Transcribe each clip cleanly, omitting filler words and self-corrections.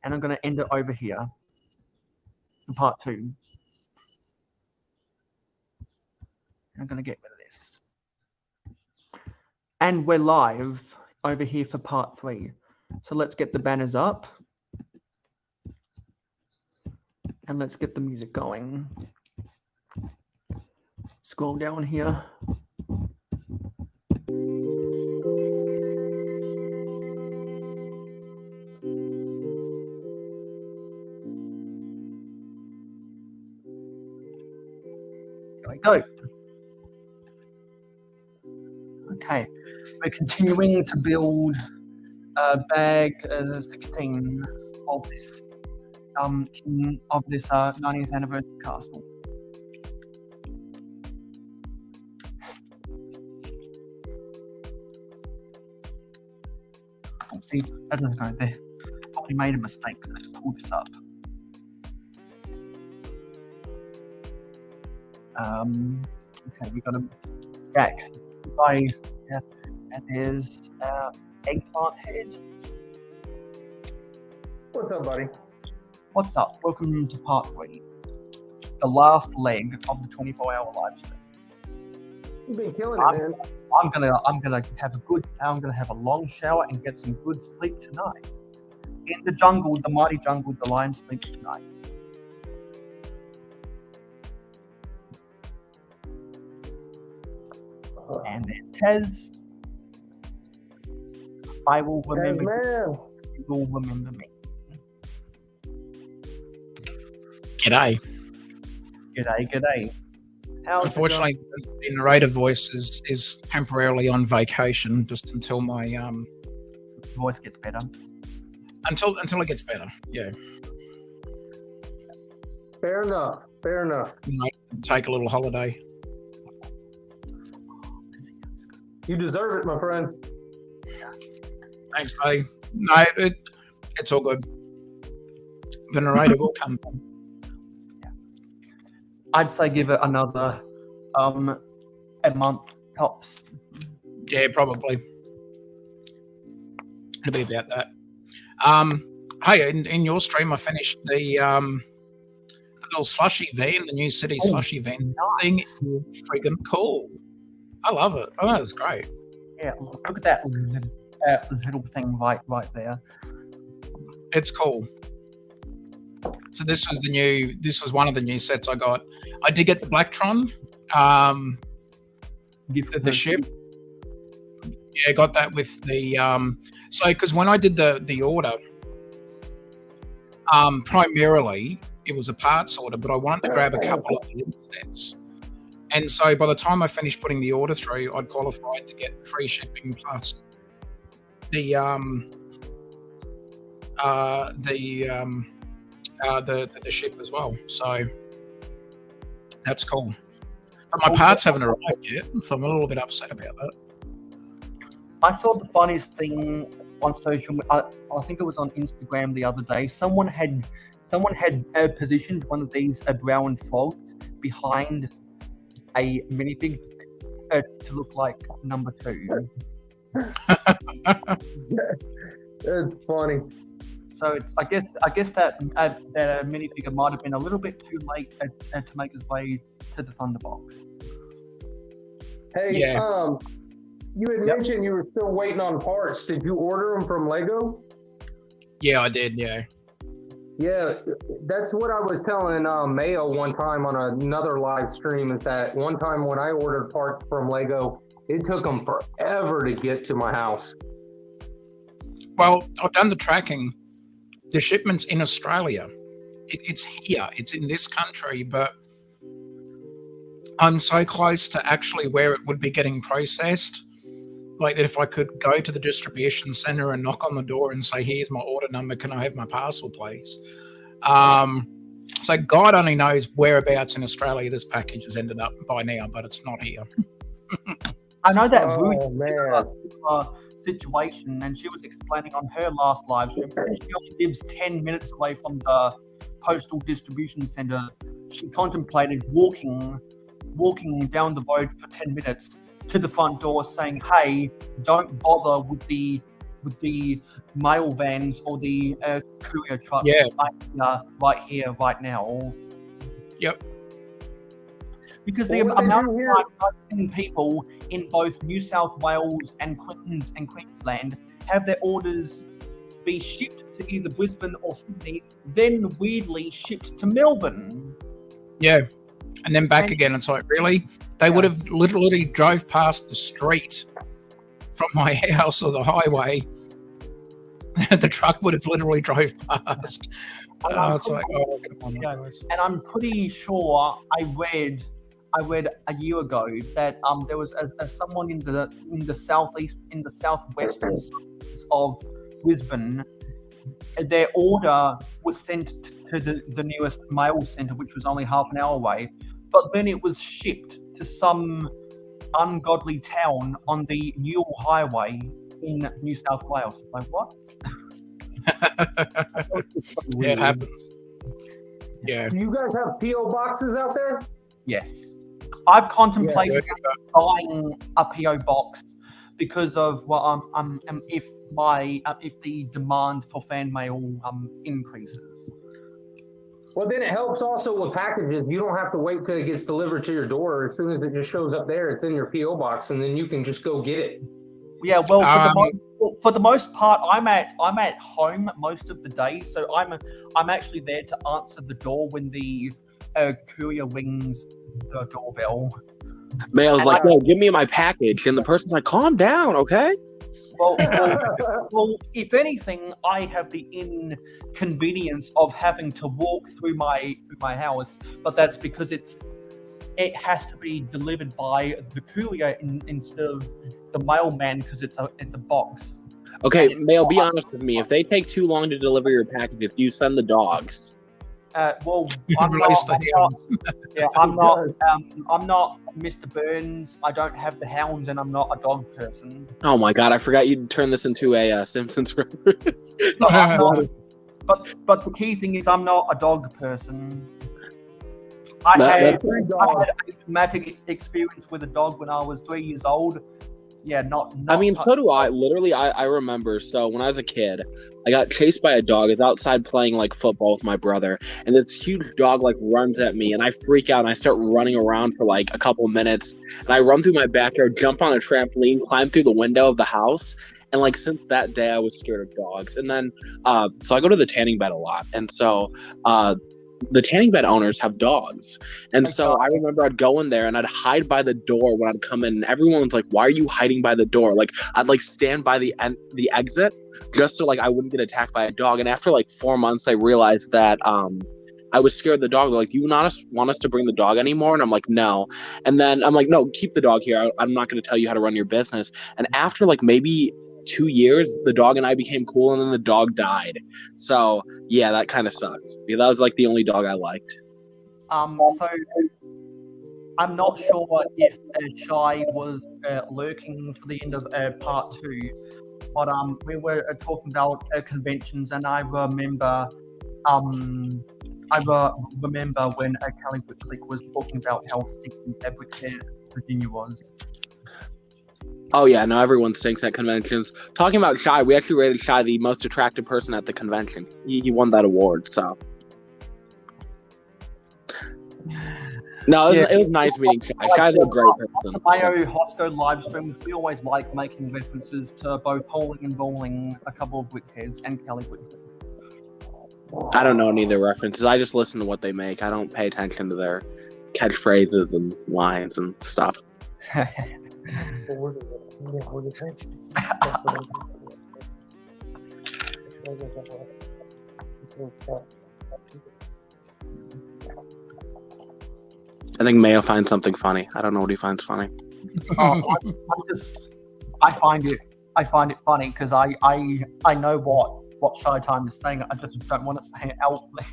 and I'm going to end it over here for part 2. I'm going to get rid of this. And we're live over here for part 3. So let's get the banners up. And let's get the music going. Scroll down here. There we go. Okay, we're continuing to build bag 16 of this 90th anniversary castle. Oh, see, that doesn't go there. Probably made a mistake. Let's pull this up. Okay, we got a stack. And there's eggplant head. What's up, buddy? What's up? Welcome to part 3, the last leg of the 24-hour live stream. You've been killing it, man. I'm gonna have a long shower and get some good sleep tonight. In the jungle, the mighty jungle, the lion sleeps tonight. And there's Tez. I will remember you. You will remember me. G'day. G'day. Unfortunately, the narrator voice is temporarily on vacation just until my voice gets better. Until it gets better, yeah. Fair enough. You know, take a little holiday. You deserve it, my friend. Thanks, buddy. No, it's all good. The narrator will come. I'd say give it another a month tops. Yeah, probably. It'll be about that. Hey, in your stream, I finished the little slushy van, the new city slushy van. Nice. Thing is friggin' cool. I love it. Oh, that's great. Yeah, look at that little thing right there. It's cool. So this was one of the new sets I got. I did get the Blacktron, the ship. Yeah, I got that with the so because when I did the order, primarily it was a parts order, but I wanted to grab a couple of the sets. And so by the time I finished putting the order through, I'd qualified to get free shipping plus the ship as well. So that's cool. But my parts haven't arrived yet, so I'm a little bit upset about that. I saw the funniest thing on social. I think it was on Instagram the other day. Someone had positioned one of these brown frogs behind a minifig to look like number 2. It's funny. So it's I guess that minifigure might have been a little bit too late to make its way to the Thunderbox. Hey, yeah. You had mentioned you were still waiting on parts. Did you order them from Lego? Yeah, I did. Yeah. Yeah, that's what I was telling Mayo one time on another live stream. Is that one time when I ordered parts from Lego, it took them forever to get to my house. Well, I've done the tracking. The shipment's in Australia. It's here. It's in this country, but I'm so close to actually where it would be getting processed. Like if I could go to the distribution center and knock on the door and say, "Here's my order number. Can I have my parcel, please?" So God only knows whereabouts in Australia this package has ended up by now, but it's not here. I know that situation, and she was explaining on her last live stream. Since she only lives 10 minutes away from the postal distribution center, she contemplated walking down the road for 10 minutes to the front door, saying, "Hey, don't bother with the with the mail vans or the courier trucks Yeah. right here, right now. Yep. Because the Well, what they amount do of here- times I've seen people in both New South Wales and Queensland have their orders be shipped to either Brisbane or Sydney, then weirdly shipped to Melbourne. Yeah. And then back And- again. It's like, really? They would have literally drove past the street from my house or the highway. The truck would have literally drove past. It's like, oh, come on, Yeah. guys. And I'm pretty sure I read a year ago that there was someone in the southeast, in the southwestern of Brisbane. Their order was sent to the nearest mail centre, which was only half an hour away, but then it was shipped to some ungodly town on the Newell Highway in New South Wales. Like, what? Yeah, it happens. Yeah. Do you guys have PO boxes out there? Yes. I've contemplated Yeah. buying a PO box because of if the demand for fan mail increases. Well, then it helps also with packages. You don't have to wait till it gets delivered to your door. As soon as it just shows up there, it's in your PO box, and then you can just go get it. Yeah, well, for the most part, I'm at home most of the day, so I'm actually there to answer the door when the courier rings the doorbell. Mayo's And like, no, give me my package. And the person's like, calm down, okay? Well, if anything, I have the inconvenience of having to walk through my house, but that's because it has to be delivered by the courier instead of the mailman because it's a box. Okay, Mayo, be honest with me. If they take too long to deliver your packages, do you send the dogs? Well, Release the hounds. I'm not Mr. Burns. I don't have the hounds, and I'm not a dog person. Oh my god, I forgot you'd turn this into a Simpsons reference. But, I'm not, but the key thing is I'm not a dog person. I had a traumatic experience with a dog when I was 3 years old. Yeah, not I mean, so do I. Literally, I remember. So when I was a kid, I got chased by a dog. I was outside playing like football with my brother, and this huge dog like runs at me, and I freak out and I start running around for like a couple of minutes. And I run through my backyard, jump on a trampoline, climb through the window of the house. And like since that day, I was scared of dogs. And then, so I go to the tanning bed a lot, and so the tanning bed owners have dogs. And so I remember I'd go in there and I'd hide by the door when I'd come in, and everyone was like, why are you hiding by the door? Like I'd like stand by the exit just so like I wouldn't get attacked by a dog. And after like 4 months, I realized that I was scared of the dog. They're like, do you not want us to bring the dog anymore? And I'm like, no. And then I'm like, no, keep the dog here. I'm not going to tell you how to run your business. And after like maybe 2 years, the dog and I became cool, and then the dog died. So yeah, that kind of sucked. Yeah, that was like the only dog I liked. So I'm not sure if Shy was lurking for the end of part 2, but we were talking about conventions, and I remember when Callie Whitclick was talking about how sticky Virginia was. Oh yeah, no, everyone stinks at conventions. Talking about Shy, we actually rated Shy the most attractive person at the convention. He won that award, so. No, it was nice meeting Shy. Shy's a great person. On the Mayo Hosko live streams, we always like making references to both Hauling and Bowling, a couple of Wickheads, and Callie Whitclick. I don't know any of their references. I just listen to what they make. I don't pay attention to their catchphrases and lines and stuff. I think Mayo finds something funny. I don't know what he finds funny. I find it funny because I know what Showtime is saying. I just don't want to say it out loud.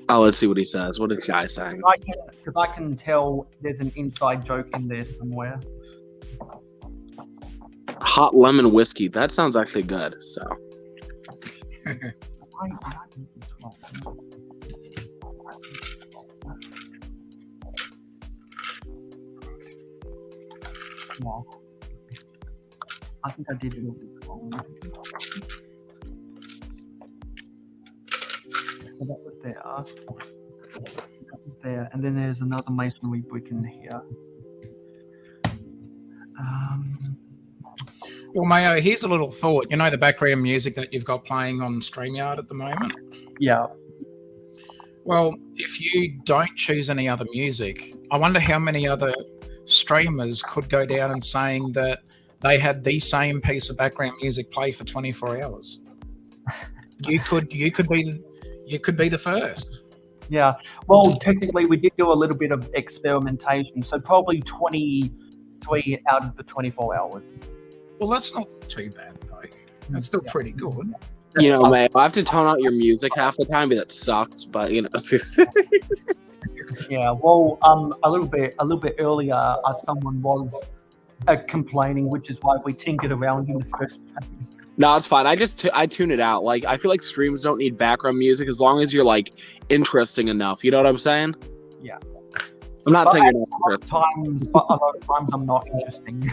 Oh, let's see what he says. What is Shy saying? Because I can tell there's an inside joke in there somewhere. Hot lemon whiskey. That sounds actually good. So. I think I did it all this. So that was there. There, and then there's another masonry brick in here. Well, Mayo, here's a little thought. You know the background music that you've got playing on StreamYard at the moment? Yeah. Well, if you don't choose any other music, I wonder how many other streamers could go down and saying that they had the same piece of background music play for 24 hours. You could be the first. Yeah. Well, technically, we did do a little bit of experimentation, so probably 23 out of the 24 hours. Well, that's not too bad, though. That's still pretty good. You know, man, I have to tone out your music half the time, but that sucks. But you know, Yeah. Well, a little bit earlier, someone was complaining, which is why we tinkered around in the first place. no, it's fine. I tune it out. Like, I feel like streams don't need background music as long as you're like interesting enough. You know what I'm saying? Yeah. I'm not But saying a you're not lot of times I'm not interesting.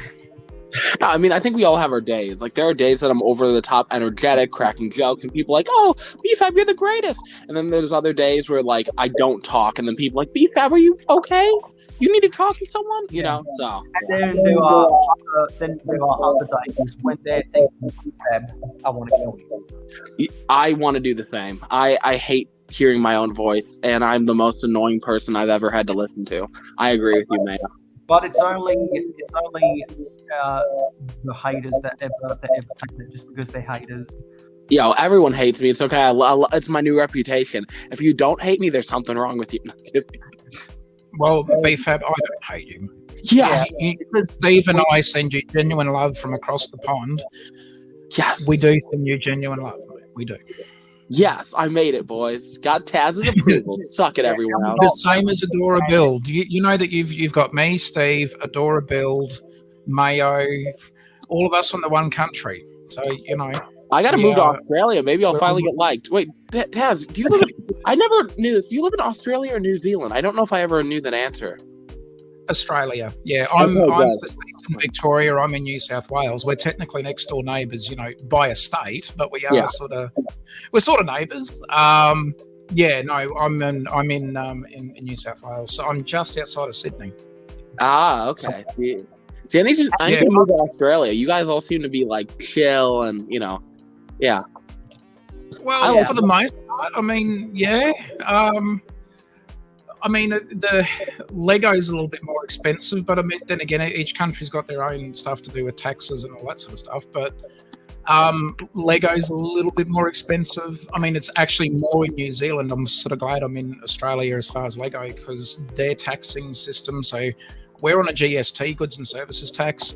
No, I mean, I think we all have our days. Like, there are days that I'm over the top energetic, cracking jokes, and people are like, oh, BFAB, you're the greatest. And then there's other days where, like, I don't talk, and then people are like, BFAB, are you okay? You need to talk to someone? You know, so. And then there are other days when they're thinking, BFAB, I want to kill you. I want to do the same. I hate hearing my own voice, and I'm the most annoying person I've ever had to listen to. I agree with you, Mayo. But it's only the haters that ever say that just because they're haters. Yo, everyone hates me. It's okay. It's my new reputation. If you don't hate me, there's something wrong with you. No, Well, BFAB, I don't hate you. Yes. Steve and I send you genuine love from across the pond. Yes. We do send you genuine love, mate. We do. Yes, I made it, boys. Got Taz's approval. Suck it, everyone else. The same as Adora Build. You know that you've got me, Steve, Adora Build, Mayo, all of us from the one country. So, you know. I got to move to Australia. Maybe I'll finally get liked. Wait, Taz, do you live in... I never knew this. Do you live in Australia or New Zealand? I don't know if I ever knew that answer. Australia. Yeah, I'm in Victoria. I'm in New South Wales. We're technically next door neighbours, you know, by a state, but we are we're sort of neighbours. Yeah, no, I'm in New South Wales, so I'm just outside of Sydney. Ah, okay. See, I need to move to Australia. You guys all seem to be like chill and, you know, yeah. Well, for the most part, I mean, yeah. I mean, the Lego's a little bit more expensive, but I mean, then again, each country's got their own stuff to do with taxes and all that sort of stuff. But Lego's a little bit more expensive. I mean, it's actually more in New Zealand. I'm sort of glad I'm in Australia as far as Lego because their taxing system. So we're on a GST, goods and services tax,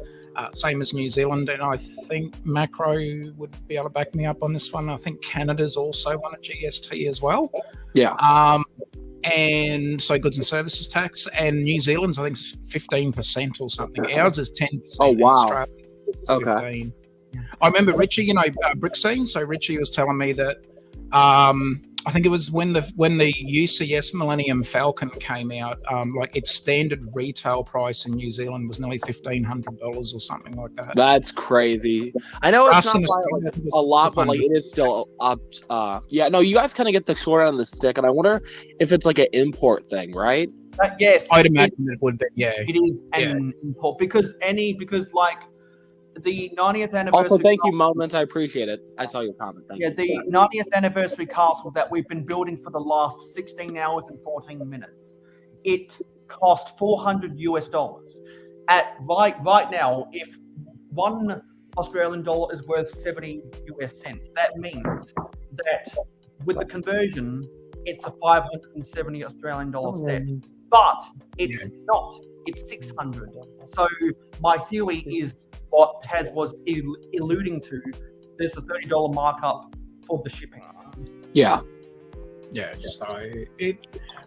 same as New Zealand. And I think Makro would be able to back me up on this one. I think Canada's also on a GST as well. Yeah. And so goods and services tax, and New Zealand's I think is 15% or something. Ours is 10%. Oh wow! Australia is 15%. I remember Richie, you know, brick scene. So Richie was telling me that I think it was when the UCS Millennium Falcon came out. Like its standard retail price in New Zealand was nearly $1,500 or something like that. That's crazy. I know it's not like a lot, but like it is still up. Yeah, no, you guys kind of get the short end of the stick, and I wonder if it's like an import thing, right? Yes, I'd imagine it would be. Yeah, it is an import because like. The 90th anniversary. Also, thank you, Moments. I appreciate it. I saw your comment. Thank you. The 90th anniversary castle that we've been building for the last 16 hours and 14 minutes. It cost $400 right now. If $1 Australian is worth 70 US cents, that means that with the conversion, it's a 570 Australian dollar set. But it's not. It's 600. So my theory is what Taz was alluding to. There's a $30 markup for the shipping. Yeah. Yeah. So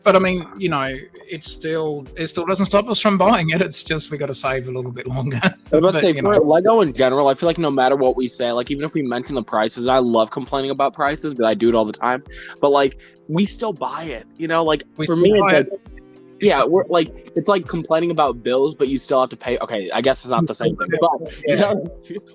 but I mean, you know, it still doesn't stop us from buying it. It's just we got to save a little bit longer. I was about to say for Lego in general, I feel like no matter what we say, like even if we mention the prices, I love complaining about prices, but I do it all the time. But like we still buy it, you know. Like for me, it's like Yeah, we're like, it's like complaining about bills, but you still have to pay. Okay, I guess it's not the same thing, but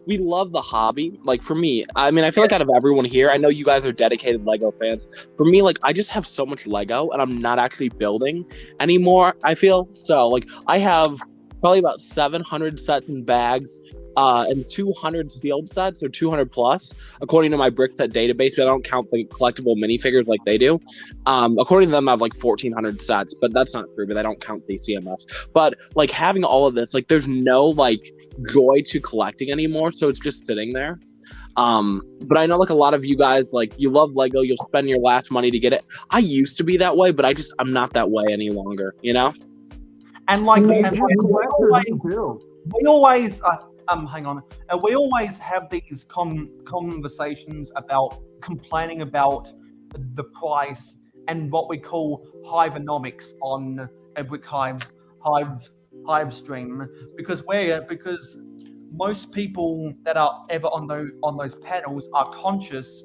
we love the hobby. Like for me, I mean, I feel like out of everyone here, I know you guys are dedicated Lego fans. For me, like I just have so much Lego, and I'm not actually building anymore. I feel so like I have probably about 700 sets in bags. And 200 sealed sets or 200 plus, according to my brick set database. But I don't count the collectible minifigures like they do. According to them, I have like 1,400 sets, but that's not true. But I don't count the CMFs. But like having all of this, like there's no like joy to collecting anymore, so it's just sitting there. But I know like a lot of you guys, like you love Lego, you'll spend your last money to get it. I used to be that way, but I'm not that way any longer. You know. And like, We and we always hang on. We always have these conversations about complaining about the price and what we call hivenomics on Brick Hive's Hive stream, because most people that are ever on those panels are conscious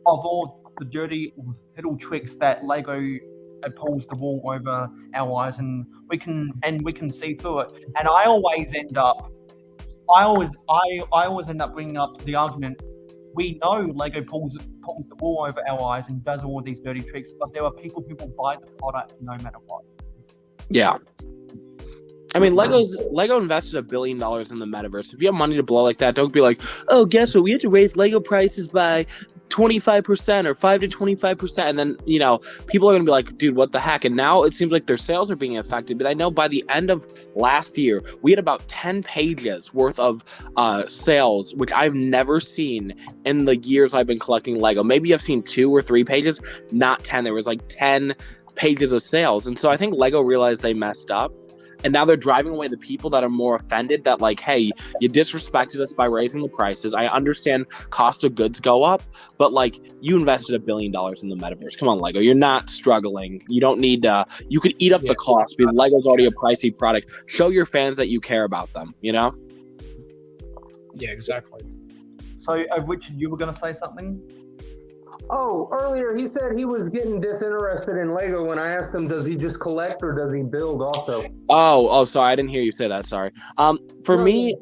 of all the dirty little tricks that Lego pulls the wool over our eyes, and we can see through it. And I always end up bringing up the argument. We know Lego pulls the wool over our eyes and does all these dirty tricks, but there are people who will buy the product no matter what. Yeah. I mean, Lego invested $1 billion in the metaverse. If you have money to blow like that, don't be like, oh, guess what? We had to raise Lego prices by 25% or 5 to 25%. And then, people are going to be like, dude, what the heck? And now it seems like their sales are being affected. But I know by the end of last year, we had about 10 pages worth of sales, which I've never seen in the years I've been collecting Lego. Maybe I've seen 2 or 3 pages, not 10. There was like 10 pages of sales. And so I think Lego realized they messed up. And now they're driving away the people that are more offended that like, hey, you disrespected us by raising the prices. I understand cost of goods go up, but like you invested $1 billion in the metaverse. Come on, Lego. You're not struggling. You don't need you could eat up the cost because Lego's already a pricey product. Show your fans that you care about them, Yeah, exactly. So, Richard, you were going to say something? Oh, earlier he said he was getting disinterested in Lego when I asked him, does he just collect or does he build also? Oh, sorry. I didn't hear you say that. Sorry. For me,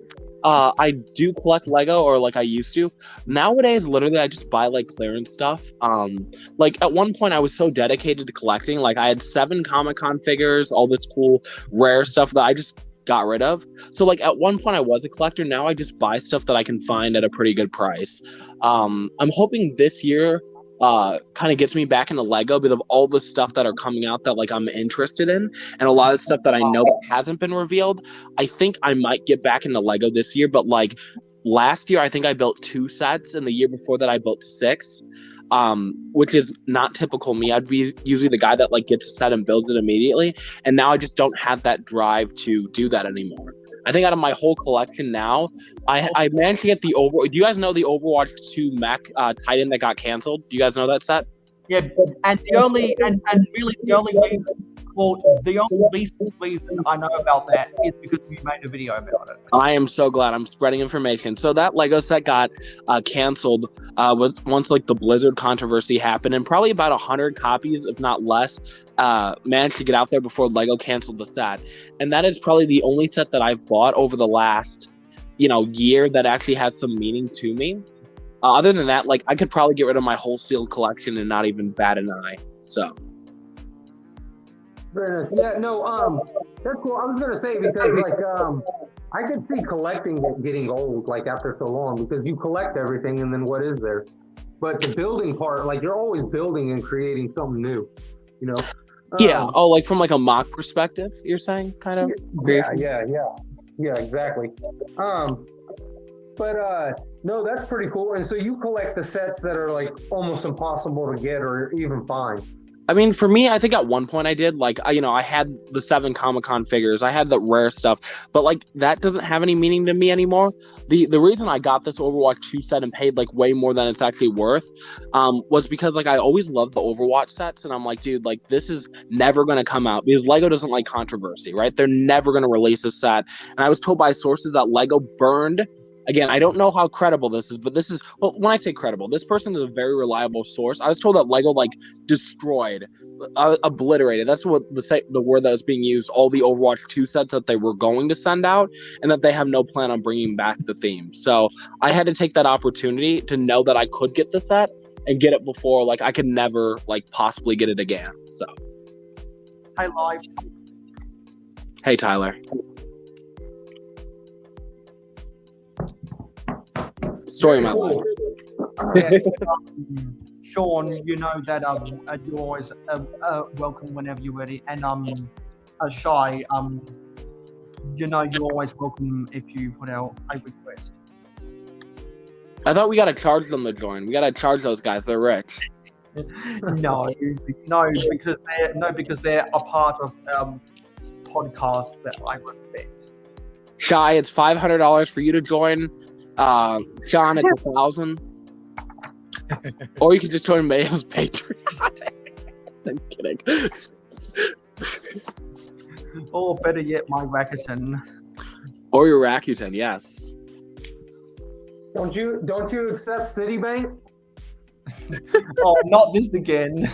I do collect Lego, or like I used to. Nowadays, literally, I just buy like clearance stuff. Like at one point I was so dedicated to collecting. Like I had 7 Comic-Con figures, all this cool rare stuff that I just got rid of. So like at one point I was a collector. Now I just buy stuff that I can find at a pretty good price. I'm hoping this year kind of gets me back into Lego because of all the stuff that are coming out that like I'm interested in, and a lot of stuff that I know that hasn't been revealed. I think I might get back into Lego this year, but like last year I think I built 2 sets, and the year before that I built 6, which is not typical me. I'd be usually the guy that like gets a set and builds it immediately, and now I just don't have that drive to do that anymore. I think out of my whole collection now, I managed to get the Do you guys know the Overwatch 2 Mech Titan that got canceled? Do you guys know that set? Yeah, and the only reason I know about that is because we made a video about it. I am so glad I'm spreading information. So that Lego set got canceled once like the Blizzard controversy happened, and probably about 100 copies, if not less, managed to get out there before Lego canceled the set. And that is probably the only set that I've bought over the last year that actually has some meaning to me. Other than that, like I could probably get rid of my whole sealed collection and not even bat an eye. So very nice. Yeah, no, that's cool. I was gonna say because like I could see collecting getting old like after so long, because you collect everything and then what is there? But the building part, like you're always building and creating something new, Yeah. Like from like a mock perspective, you're saying, kind of. Yeah, exactly. But no, that's pretty cool. And so you collect the sets that are like almost impossible to get or even find. I mean, for me, I think at one point I did, like, I had the 7 Comic-Con figures, I had the rare stuff, but like that doesn't have any meaning to me anymore. The reason I got this Overwatch 2 set and paid like way more than it's actually worth was because like I always loved the Overwatch sets, and I'm like, dude, like this is never going to come out because Lego doesn't like controversy, right? They're never going to release a set. And I was told by sources that Lego burned Again, I don't know how credible this is, but this is, well, when I say credible, this person is a very reliable source. I was told that Lego like destroyed, obliterated. That's what the word that was being used. All the Overwatch 2 sets that they were going to send out, and that they have no plan on bringing back the theme. So I had to take that opportunity to know that I could get the set and get it before, like, I could never like possibly get it again. So, Hey, live. hey, Tyler. Story of my life. Yes, Sean, you know that you're always welcome whenever you're ready, and Shy, you know you're always welcome if you put out a request. I thought we gotta charge them to join. We gotta charge those guys. They're rich. No, because they're a part of podcasts that I respect. Shy, it's $500 for you to join. Sean, it's $1,000. Or you can just join Mayo's Patreon. I'm kidding. Or better yet, my Rakuten. Or your Rakuten, yes. Don't you accept Citibank? Oh, not this again.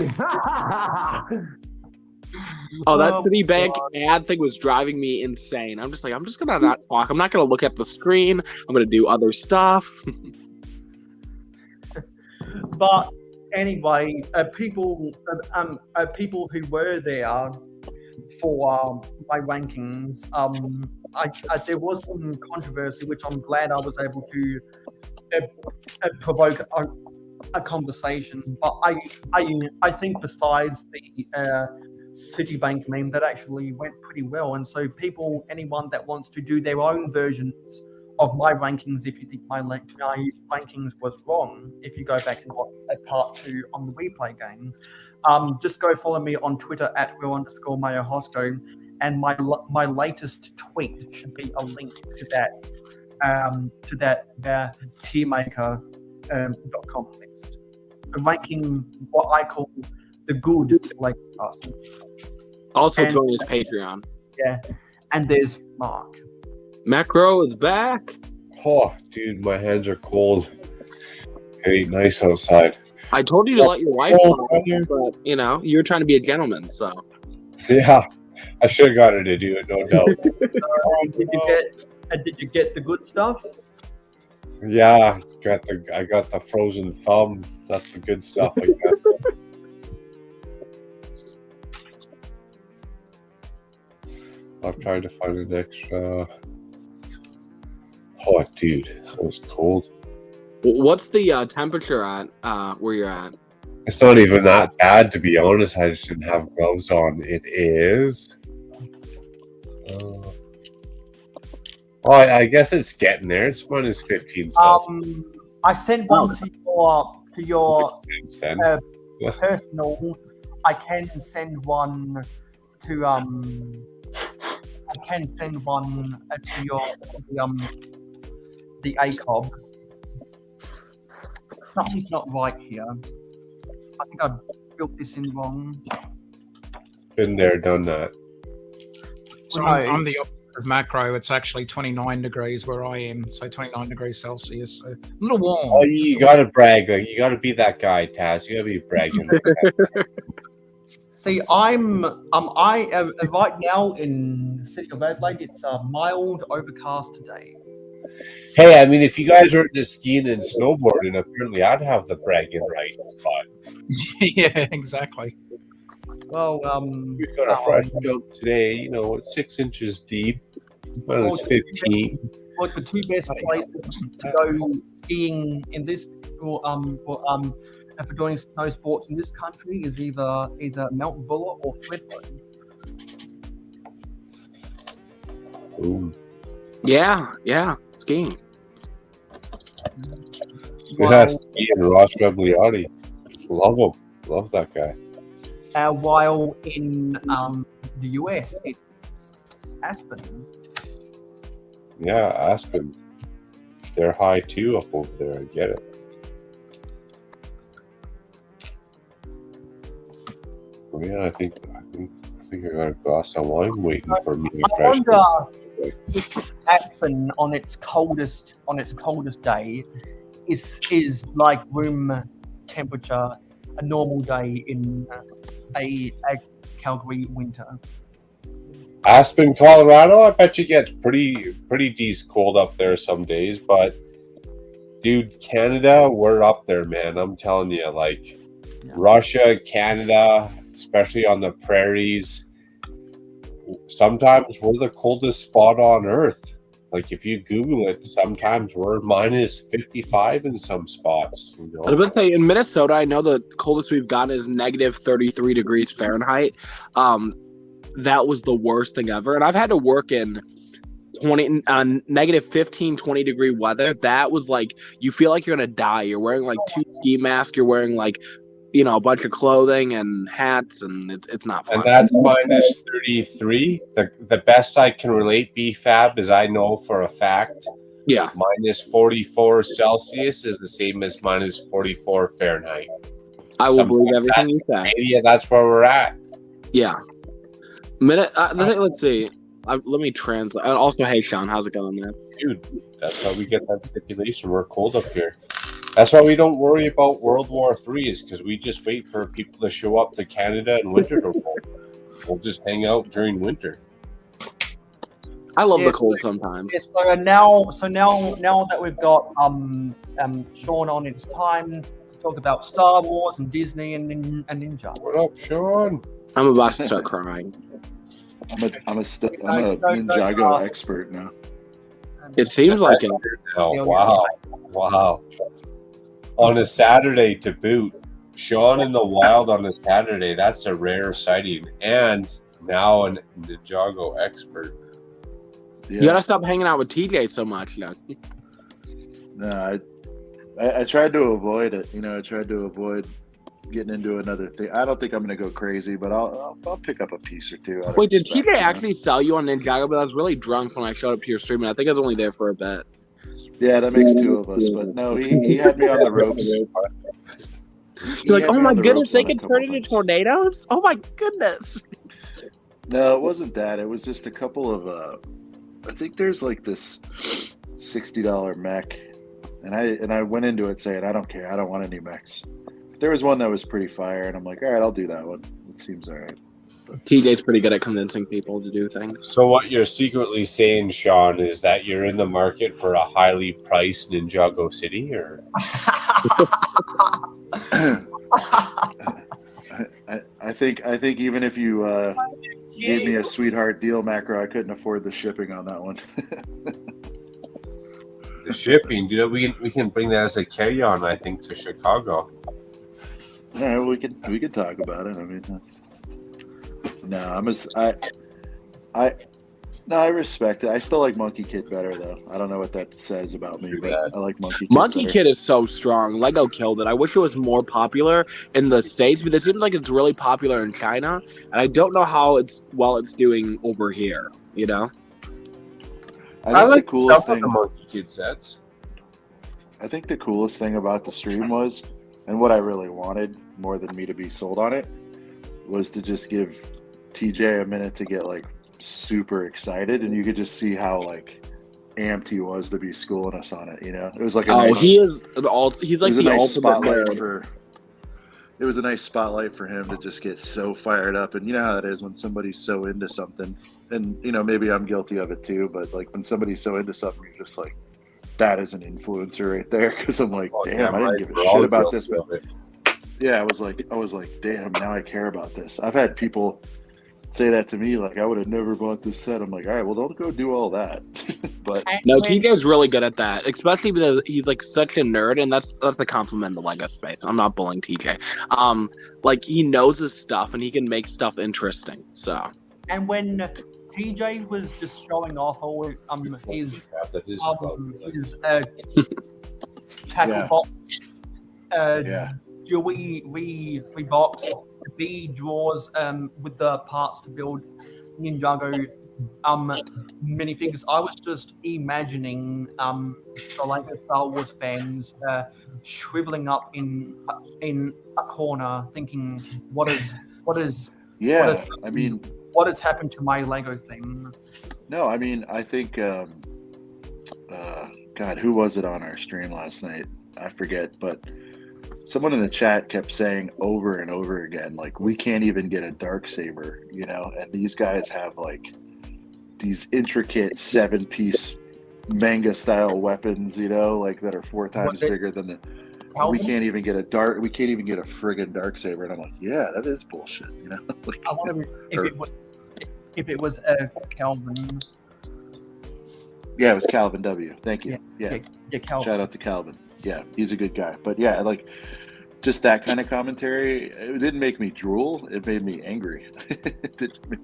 Oh, that Oh, Citibank God. ad thing was driving me insane. I'm just gonna not talk. I'm not gonna look at the screen. I'm gonna do other stuff. But anyway, people who were there for my rankings, there was some controversy, which I'm glad I was able to provoke a conversation. But I think besides the Citibank meme, that actually went pretty well. And so anyone that wants to do their own versions of my rankings, if you think my rankings was wrong, if you go back and watch part 2 on the replay game, just go follow me on Twitter at @real_Mayo Hosko, and my latest tweet should be a link to that tiermaker.com list, ranking what I call the good Lego custom. Also And- join his Patreon. Yeah, and there's Mark. Macro is back. Oh, dude, my hands are cold. It ain't nice outside. I told you to let your wife Oh, know, but you were trying to be a gentleman, so. Yeah, I should have got her to do it, no doubt. Did you get the good stuff? Yeah, I got the frozen thumb. That's the good stuff, I guess. I'm trying to find an extra. Oh, dude, it was cold. What's the temperature at where you're at? It's not even that bad, to be honest. I just didn't have gloves on. It is. I guess it's getting there. It's minus 15 Celsius. I sent one to your Then. personal. I can send one to your the ACOB. Something's not right here. I think I built this in wrong. Been there, done that. So Right. I'm the opposite of Macro. It's actually 29 degrees where I am, so 29 degrees Celsius. So a little warm. Oh, just you a gotta brag. Like, you gotta be that guy, Taz. You gotta be bragging. See, I am right now in the city of Adelaide. It's a mild overcast today. Hey, I mean, if you guys were into skiing and snowboarding, apparently I'd have the bragging right. But yeah, exactly. Well, we've got a fresh jump today. You know, it's 6 inches deep. Minus 15. the two best places to go skiing in this, for doing snow sports in this country is either Mount Buller or Threadstone. Ooh. Yeah, skiing. It has ski and Ross Rebliati. Love him. Love that guy. While in the US, it's Aspen. Yeah, Aspen. They're high too up over there. I get it. Well, yeah, I think I got a glass of wine waiting for me. I wonder Aspen on its coldest day is like room temperature, a normal day in a Calgary winter. Aspen, Colorado, I bet you gets pretty decent cold up there some days, but dude, Canada, we're up there, man. I'm telling you, like Russia, Canada, especially on the prairies, sometimes we're the coldest spot on Earth. Like if you Google it, sometimes we're minus 55 in some spots. You know? I was going to say in Minnesota, I know the coldest we've gotten is negative 33 degrees Fahrenheit. That was the worst thing ever. And I've had to work in negative 15, 20 degree weather. That was like, you feel like you're going to die. You're wearing like 2 ski masks. You're wearing like, a bunch of clothing and hats, and it's not fun. And that's minus 33. The best I can relate, BFAB, is I know for a fact. Yeah. Minus 44 Celsius is the same as minus 44 Fahrenheit. I will believe everything you say. Maybe that's where we're at. Yeah. Let's see. Let me translate. Also, hey, Sean, how's it going, man? Dude, that's how we get that stipulation. We're cold up here. That's why we don't worry about World War III, is because we just wait for people to show up to Canada in winter to roll. We'll just hang out during winter. I love the cold sometimes. Yeah, so now that we've got Sean on, it's time to talk about Star Wars and Disney and Ninja. What up, Sean? I'm about to start crying. I'm a Ninjago expert now. It seems like it. Oh, wow. On a Saturday to boot. Sean in the wild on a Saturday. That's a rare sighting. And now a Ninjago expert. Yeah. You gotta stop hanging out with TJ so much, Doug. No, I tried to avoid it. I tried to avoid getting into another thing. I don't think I'm going to go crazy, but I'll pick up a piece or two. Wait, did TJ actually sell you on Ninjago? But I was really drunk when I showed up to your stream, and I think I was only there for a bit. Yeah, that makes 2 of us. But no, he had me on the ropes. You're like, oh my goodness, they can turn into tornadoes? Oh my goodness. No, it wasn't that. It was just a couple of, I think there's like this $60 mech. And I went into it saying, I don't care. I don't want any mechs. There was one that was pretty fire, and I'm like, all right, I'll do that one. It seems all right. TJ's pretty good at convincing people to do things. So what you're secretly saying, Sean, is that you're in the market for a highly priced Ninjago City, or? I think even if you gave me a sweetheart deal, Macro, I couldn't afford the shipping on that one. The shipping, we can bring that as a carry-on, I think, to Chicago. All right, we could talk about it. I mean, I respect it. I still like Monkey Kid better, though. I don't know what that says about me, but I like Monkey Kid. Monkey Kid is so strong. Lego killed it. I wish it was more popular in the States, but it seems like it's really popular in China, and I don't know how it's doing over here. I like the coolest thing. The Monkey Kid sets. I think the coolest thing about the stream was, and what I really wanted more than me to be sold on it, was to just give TJ a minute to get like super excited, and you could just see how like amped he was to be schooling us on it. It was like he's like the ultimate nerd. It was a nice spotlight for him to just get so fired up, and you know how that is when somebody's so into something, and maybe I'm guilty of it too, but like when somebody's so into something, you're just like, that is an influencer right there, because I'm like, damn, I didn't give a shit about this, but yeah, I was like, damn, now I care about this. I've had people say that to me, like, I would have never bought this set. I'm like, all right, well, don't go do all that. But no, TJ's really good at that, especially because he's like such a nerd, and that's a compliment in the Lego space. I'm not bullying TJ. Like he knows his stuff and he can make stuff interesting. So. And when TJ was just showing off all his tackle box, Dewey box, B drawers with the parts to build Ninjago minifigures. I was just imagining the Lego Star Wars fans shriveling up in a corner, thinking, what is Yeah, I mean, what has happened to my Lego thing? no, I mean, I think, God, who was it on our stream last night? I forget, but someone in the chat kept saying over and over again, like, we can't even get a Darksaber, you know, and these guys have like these intricate 7-piece manga-style weapons, you know, like that are 4 times bigger than the. We can't even get a friggin' Darksaber, and I'm like, yeah, that is bullshit, you know. Like, I wonder if it was Calvin. Yeah, it was Calvin W. Thank you. Yeah, Calvin. Shout out to Calvin. Yeah, he's a good guy. But yeah, like just that kind of commentary, it didn't make me drool. It made me angry. It didn't make,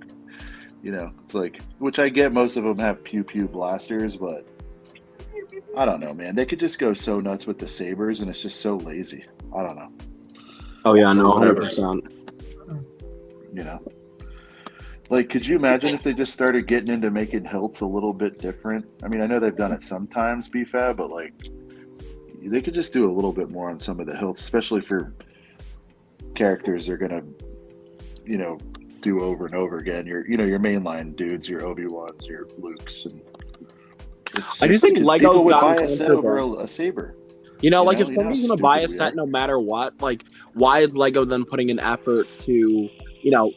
you know, it's like, which I get, most of them have pew pew blasters, but I don't know, man. They could just go so nuts with the sabers, and it's just so lazy. I don't know. Oh yeah, no, 100%. You know, like, could you imagine if they just started getting into making hilts a little bit different? I mean, I know they've done it sometimes, BFAB, but like, they could just do a little bit more on some of the hilts, especially for characters they're gonna, you know, do over and over again. Your mainline dudes, your Obi-Wans, your Lukes, and it's I just think Lego people would got buy a set over a saber. You know, like, if somebody's gonna buy a set no matter what, like, why is Lego then putting an effort to, you know,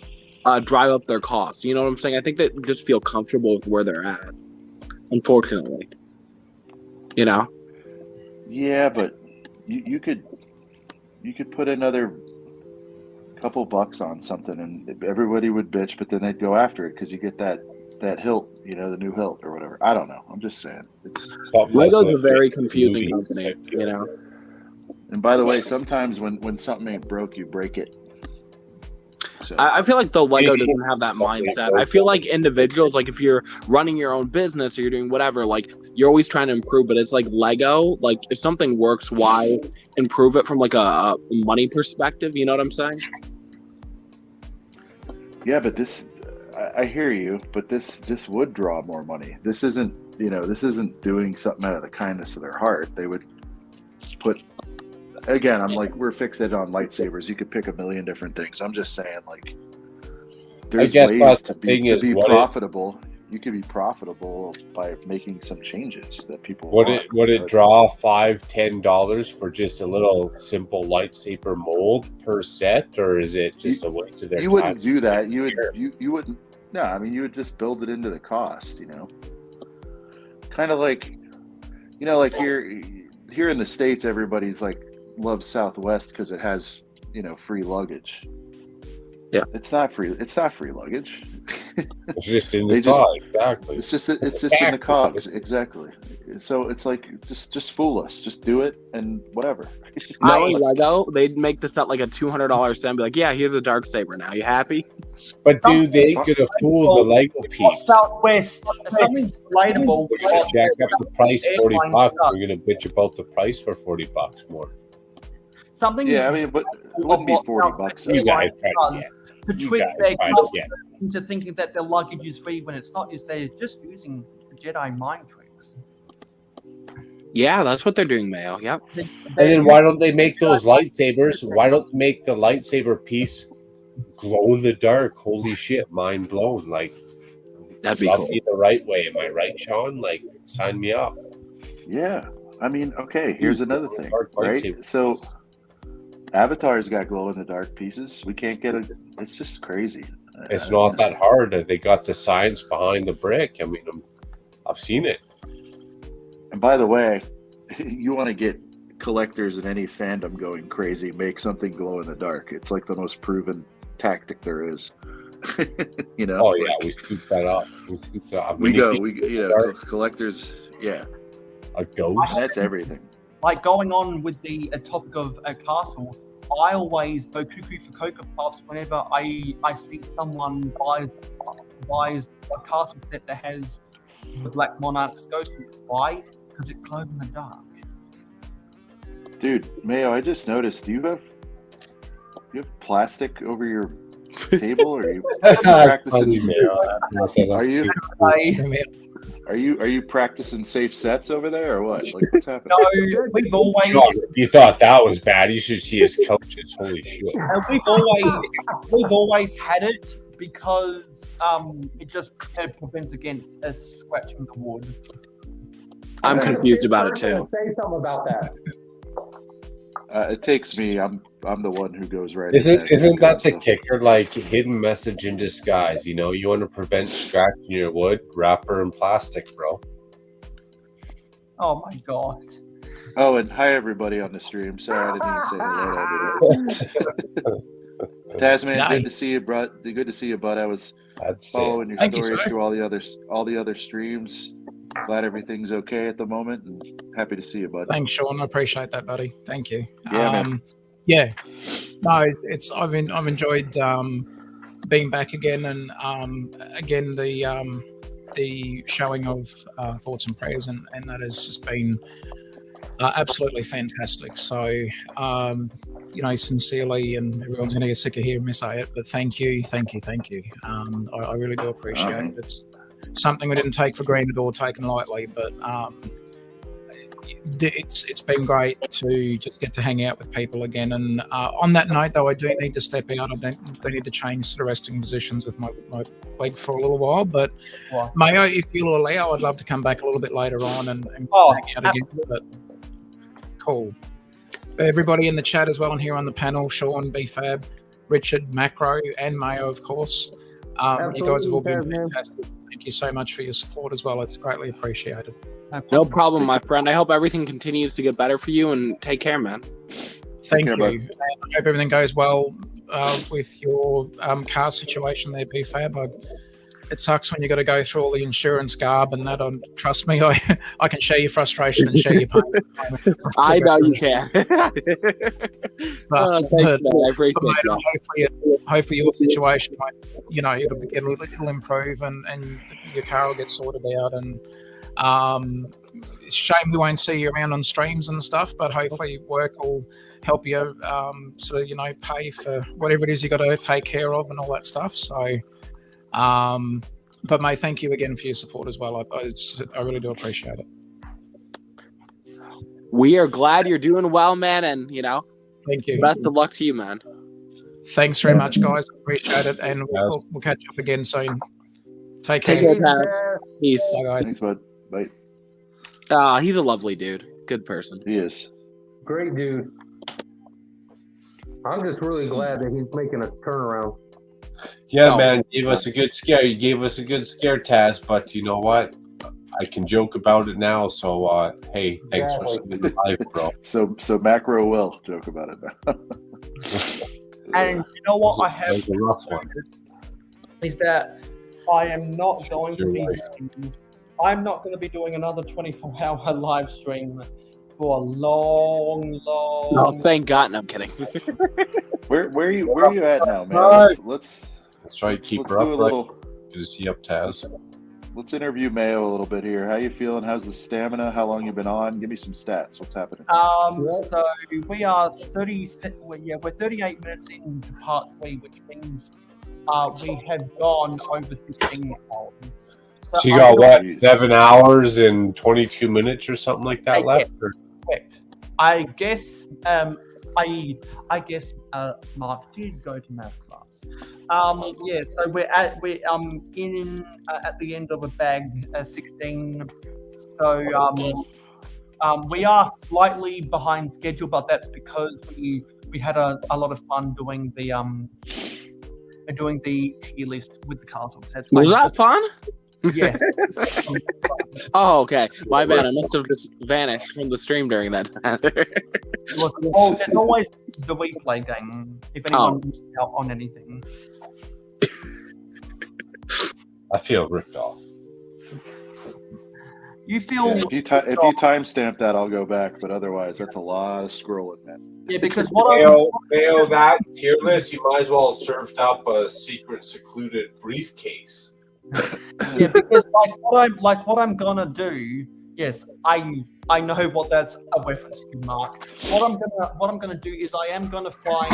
drive up their costs? You know what I'm saying? I think they just feel comfortable with where they're at, unfortunately. You know? Yeah, but you could put another couple bucks on something, and everybody would bitch, but then they'd go after it because you get that hilt, you know, the new hilt or whatever. I don't know. I'm just saying. Lego's a very confusing company, you know. And by the way, sometimes when something ain't broke, you break it. So. I feel like the Lego doesn't have that mindset. I feel like individuals, like if you're running your own business or you're doing whatever, like you're always trying to improve. But it's like Lego, like if something works, why improve it from like a money perspective? You know what I'm saying? Yeah, but this, I hear you, but this would draw more money. This isn't doing something out of the kindness of their heart. They would put. Again, I'm like, we're fixated on lightsabers. You could pick a million different things. I'm just saying, like, there's ways to be profitable. You could be profitable by making some changes that people would it draw $5-10 for just a little simple lightsaber mold per set, or is it just a waste of their time? You wouldn't do that. You wouldn't. No, I mean, you would just build it into the cost. You know, kind of like, you know, like here in the States, everybody's like, loves Southwest because it has, you know, free luggage. Yeah, it's not free luggage. It's just in the cogs. Exactly. It's just in the cogs. Exactly. So it's like, just fool us. Just do it and whatever. Knowing Lego, they'd make this at like a $200 set and be like, yeah, here's a Darksaber now. You happy? But dude, they could have fooled the Lego piece. Southwest, something's relatable. We're gonna jack up the price $40. We're gonna bitch about the price for $40 more. Something. Yeah, I mean, but it wouldn't be $40. You guys to trick their customers into thinking that their luggage is free when it's not. Is they're just using Jedi mind tricks. Yeah, that's what they're doing, Mayo. Yep. And then why don't they make those lightsabers? Why don't they make the lightsaber piece glow in the dark? Holy shit, mind blown! Like, that'd be cool. The right way. Am I right, Sean? Like, sign me up. Yeah, I mean, okay. Here's another thing, right? So. Avatar's got glow-in-the-dark pieces. We can't get it. It's just crazy. It's not that hard. They got the science behind the brick. I mean, I've seen it. And by the way, you want to get collectors in any fandom going crazy, make something glow in the dark. It's like the most proven tactic there is. You know? Oh, yeah. We scoop that up. Collectors, yeah. A ghost? That's everything. Like, going on with the topic of a castle, I always go cuckoo for Cocoa Puffs whenever I see someone buys a castle set that has the Black Monarch's ghost. Why? Because it glows in the dark. Dude, Mayo, I just noticed. Do you have plastic over your table, or are you practicing? Are you? Are you practicing safe sets over there or what? Like what's happening? No, If you thought that was bad, you should see his coaches. Holy shit! we've always had it because it just prevents against scratching the wood. I'm confused about it too. Say something about that. It takes me. I'm the one who goes right. Isn't that the kicker? Like hidden message in disguise. You know, you want to prevent scratching your wood, wrapper and plastic, bro. Oh my god. Oh, and hi everybody on the stream. Sorry, I didn't even say hello to everybody. Tasman, good to see you, bro. Good to see you, bud. I was following your stories through all the other streams. Glad everything's okay at the moment, and happy to see you, bud. Thanks, Sean. I appreciate that, buddy. Thank you. Yeah, man. Yeah. No, I've enjoyed being back again, and again the showing of thoughts and prayers, and that has just been absolutely fantastic. So sincerely, and everyone's going to get sick of hearing me say it, but thank you. I really do appreciate it. It's something we didn't take for granted or taken lightly, but it's been great to just get to hang out with people again. And on that note, though, I do need to step out. I do need to change the resting positions with my leg for a little while. But Mayo, if you'll allow, I'd love to come back a little bit later on and hang out again. But cool. Everybody in the chat as well, and here on the panel, Sean, BFab, Richard, Macro, and Mayo, of course. You guys have all been fantastic. Thank you so much for your support as well. It's greatly appreciated. No problem, my friend. I hope everything continues to get better for you, and take care, man. Thank you. And I hope everything goes well with your car situation there, BFab. It sucks when you got to go through all the insurance garb and that. Trust me, I can share your frustration and share your pain. I know you can. Thanks, man. I appreciate it. Hopefully your situation, it'll improve and your car will get sorted out. And it's a shame we won't see you around on streams and stuff, but hopefully work will help you pay for whatever it is you got to take care of and all that stuff. So. But mate, thank you again for your support as well. I really do appreciate it. We are glad you're doing well, man, and thank you. Best of luck to you, man. Thanks very much, guys. Appreciate it, and we'll catch up again soon. Take care. Take care, Taz. Peace. Bye, guys. Thanks, bud. Bye. He's a lovely dude. Good person. He is. Great dude. I'm just really glad that he's making a turnaround. Yeah, man, gave us a good scare. You gave us a good scare, Taz, but you know what? I can joke about it now, so hey, thanks for saving my life, bro. So Macro will joke about it now. And you know what I have a rough one. Is that I am not going to be I'm not going to be doing another 24-hour live stream for a long. Oh, thank God! No, I'm kidding. Where are you at now, man? Let's try to keep her do a up. little. Good to see you up, Taz. Let's interview Mayo a little bit here. How you feeling? How's the stamina? How long you been on? Give me some stats. What's happening? So we are 38 minutes into part 3, which means we have gone over 16 hours. So you got what, 7 hours and 22 minutes or something like that left? Correct. I guess Mark did go to math class. So we're at the end of a bag 16. So we are slightly behind schedule, but that's because we had a lot of fun doing the tier list with the castle sets. Was that fun? Yes. Oh, okay. My bad. I must have just vanished from the stream during that time. Well, there's always the replay game if anyone missed out on anything. I feel ripped off. You feel if you timestamp that, I'll go back. But otherwise, that's a lot of scrolling, man. Yeah, because Mayo, that tier list, you might as well have served up a secret, secluded briefcase. Yeah, because what I'm gonna do. Yes, I know what that's a reference to, Mark. What I'm gonna do is I am going to find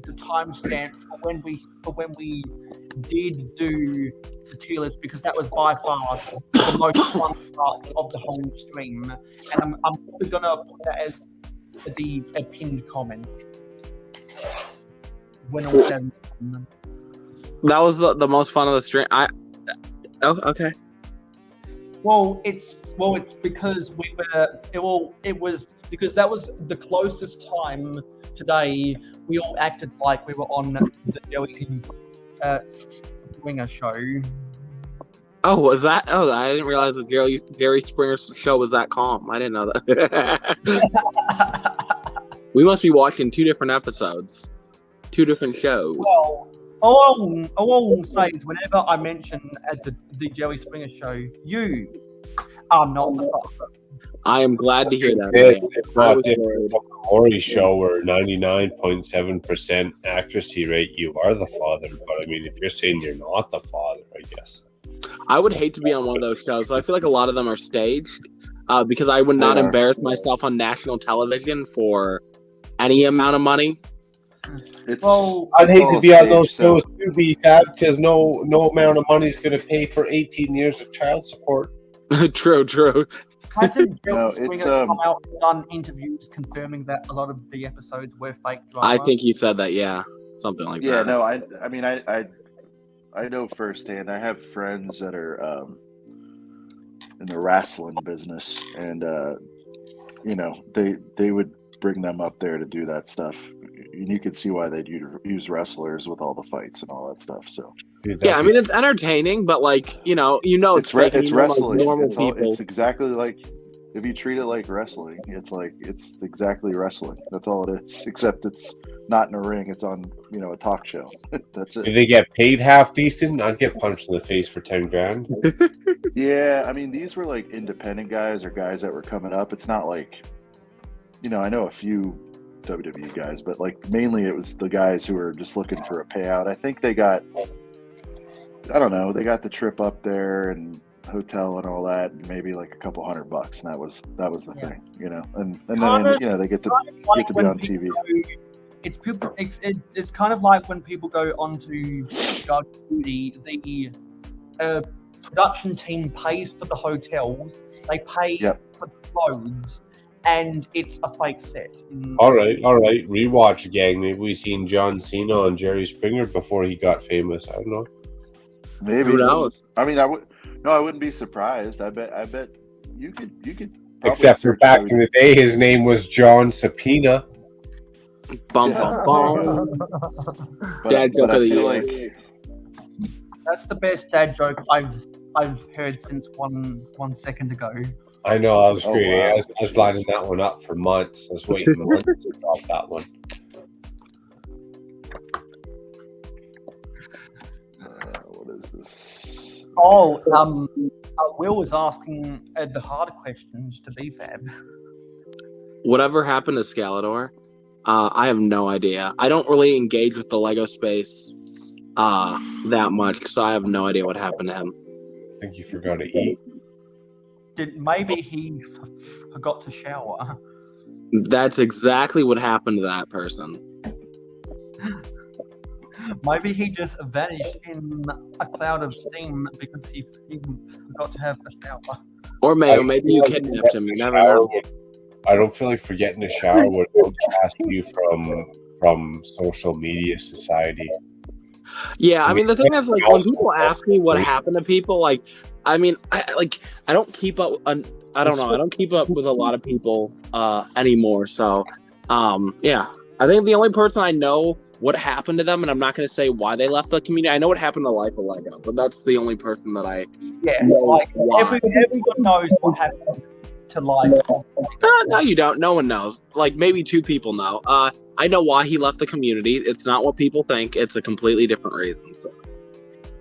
the timestamp for when we did do the tier list because that was by far the most fun part of the whole stream, and I'm probably gonna put that as a pinned comment when all said and done. That was the most fun of the stream. Okay. Well, it's because it was because that was the closest time today. We all acted like we were on the Joey Springer show. Oh, was that? Oh, I didn't realize the Jerry Springer show was that calm. I didn't know that. We must be watching 2 different episodes, 2 different shows. Well, all I will say is whenever I mention at the Joey Springer show, you are not the father. I am glad to hear that. It's not different from the Maury show where 99.7% accuracy rate, you are the father. But I mean, if you're saying you're not the father, I guess. I would hate to be on one of those shows. I feel like a lot of them are staged because I would not embarrass myself on national television for any amount of money. I'd hate to be on those shows too, because no amount of money is going to pay for 18 years of child support. True. Hasn't Joey Springer come out and done interviews confirming that a lot of the episodes were fake drama? I think he said that, yeah. Something like that. Yeah, no, I mean, I know firsthand. I have friends that are in the wrestling business, and they would bring them up there to do that stuff. And you could see why they'd use wrestlers with all the fights and all that stuff. So yeah, I mean, it's entertaining, but like it's fake. It's wrestling. Like normal people. It's exactly like if you treat it like wrestling. It's exactly wrestling. That's all it is. Except it's not in a ring. It's on a talk show. That's it. If they get paid half decent, I'd get punched in the face for 10 grand. Yeah, I mean, these were like independent guys or guys that were coming up. It's not like, I know a few WWE guys, but like mainly it was the guys who were just looking for a payout. I think they got, I don't know, they got the trip up there and hotel and all that, and maybe like a couple $100, and that was the thing, and then they get to be on TV. It's kind of like when people go onto Judge Judy, the production team pays for the hotels, they pay for the clothes, and it's a fake set. All right. Rewatch, gang. Maybe we seen John Cena on Jerry Springer before he got famous. I don't know. Maybe. Who knows? I mean, I wouldn't be surprised. I bet you could. Except for back in the day, his name was John Subpoena. Bum. Dad joke of the year. Like that's the best dad joke I've heard since one second ago. I know, I was great. Wow. I was lining that one up for months. I was waiting months to drop that one. What is this? Oh, Will was asking the hard questions to BFAB. Whatever happened to Scalador? I have no idea. I don't really engage with the Lego space that much, so I have no idea what happened to him. I think you forgot to eat. Maybe he forgot to shower. That's exactly what happened to that person. Maybe he just vanished in a cloud of steam because he forgot to have a shower. Or Mayo, maybe you kidnapped him. You never know. I don't feel like forgetting a shower would outcast you from social media society. Yeah, I mean, the thing is, like, when people ask me what happened to people, like, I mean, I don't keep up. I don't keep up with a lot of people anymore. So, yeah, I think the only person I know what happened to them, and I'm not going to say why they left the community. I know what happened to Life of Lego, but that's the only person that I know like why. everyone knows what happened to Life. No, you don't. No one knows. Like, maybe 2 people know. I know why he left the community. It's not what people think. It's a completely different reason. So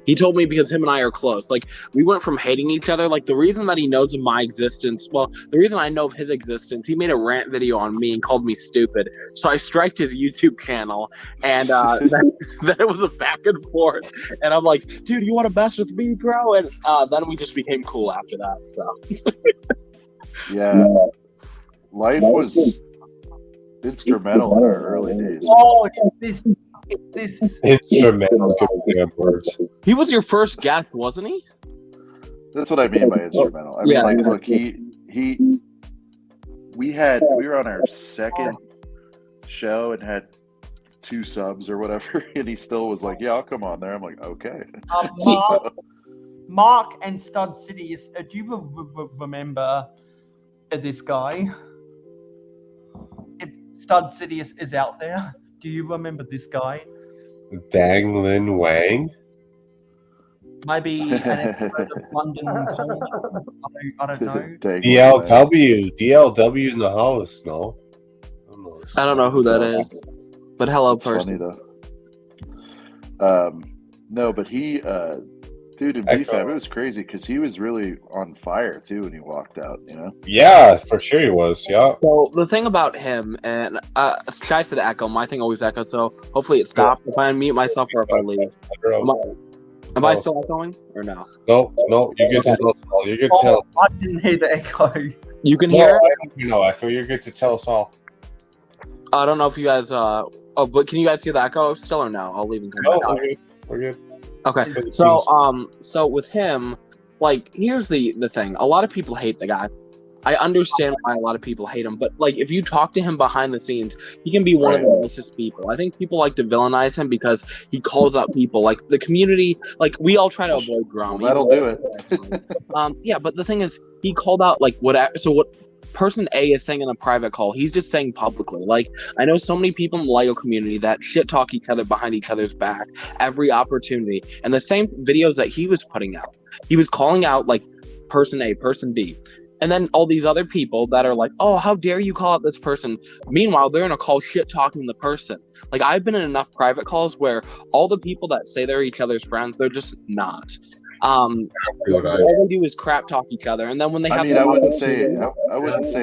he told me because him and I are close. Like, we went from hating each other. Like, the reason that he knows of my existence, well, the reason I know of his existence, he made a rant video on me and called me stupid. So I striked his YouTube channel, and then it was a back and forth. And I'm like, dude, you want to mess with me, bro? And then we just became cool after that. So yeah, Life was instrumental in our early days. Oh, this this Instrumental goddamn words. He was your first guest, wasn't he? That's what I mean by instrumental. I mean, Yeah. like, look, we were on our second show and had 2 subs or whatever, and he still was like, "Yeah, I'll come on there." I'm like, "Okay." Mark and Stud City. Do you remember this guy? If Stud City is out there, do you remember this guy? Dang Lin Wang. Maybe an episode of London Calling. I don't know. DLW in the house. No, I don't know who that That's is, but hello, It's funny person. though. No, but he, dude, in Echo. BFAB, it was crazy because he was really on fire too when he walked out. You know. Yeah, for sure he was. Yeah. So the thing about him, and Shy said echo. My thing always echoes, so hopefully it stops if I unmute myself or if I leave. Am I still echoing or no? No, you're good to tell us all. You're good to tell. I didn't hear the echo. You can hear it? You know, Echo. You're good to tell us all. I don't know if you guys. But can you guys hear the echo still or no? I'll leave and come back. We're good. Okay. So with him, like, here's the thing. A lot of people hate the guy. I understand why a lot of people hate him, but like if you talk to him behind the scenes, he can be one of the nicest people. I think people like to villainize him because he calls out people. Like the community, like we all try to avoid drama. Well, that'll do it. Yeah, but the thing is, he called out like what person A is saying in a private call, he's just saying publicly. Like I know so many people in the Lego community that shit talk each other behind each other's back every opportunity. And the same videos that he was putting out, he was calling out like person A, person B. And then all these other people that are like, oh, how dare you call out this person? Meanwhile, they're in a call shit talking the person. Like I've been in enough private calls where all the people that say they're each other's friends, they're just not. All they do is crap talk each other, and then when they have, I wouldn't say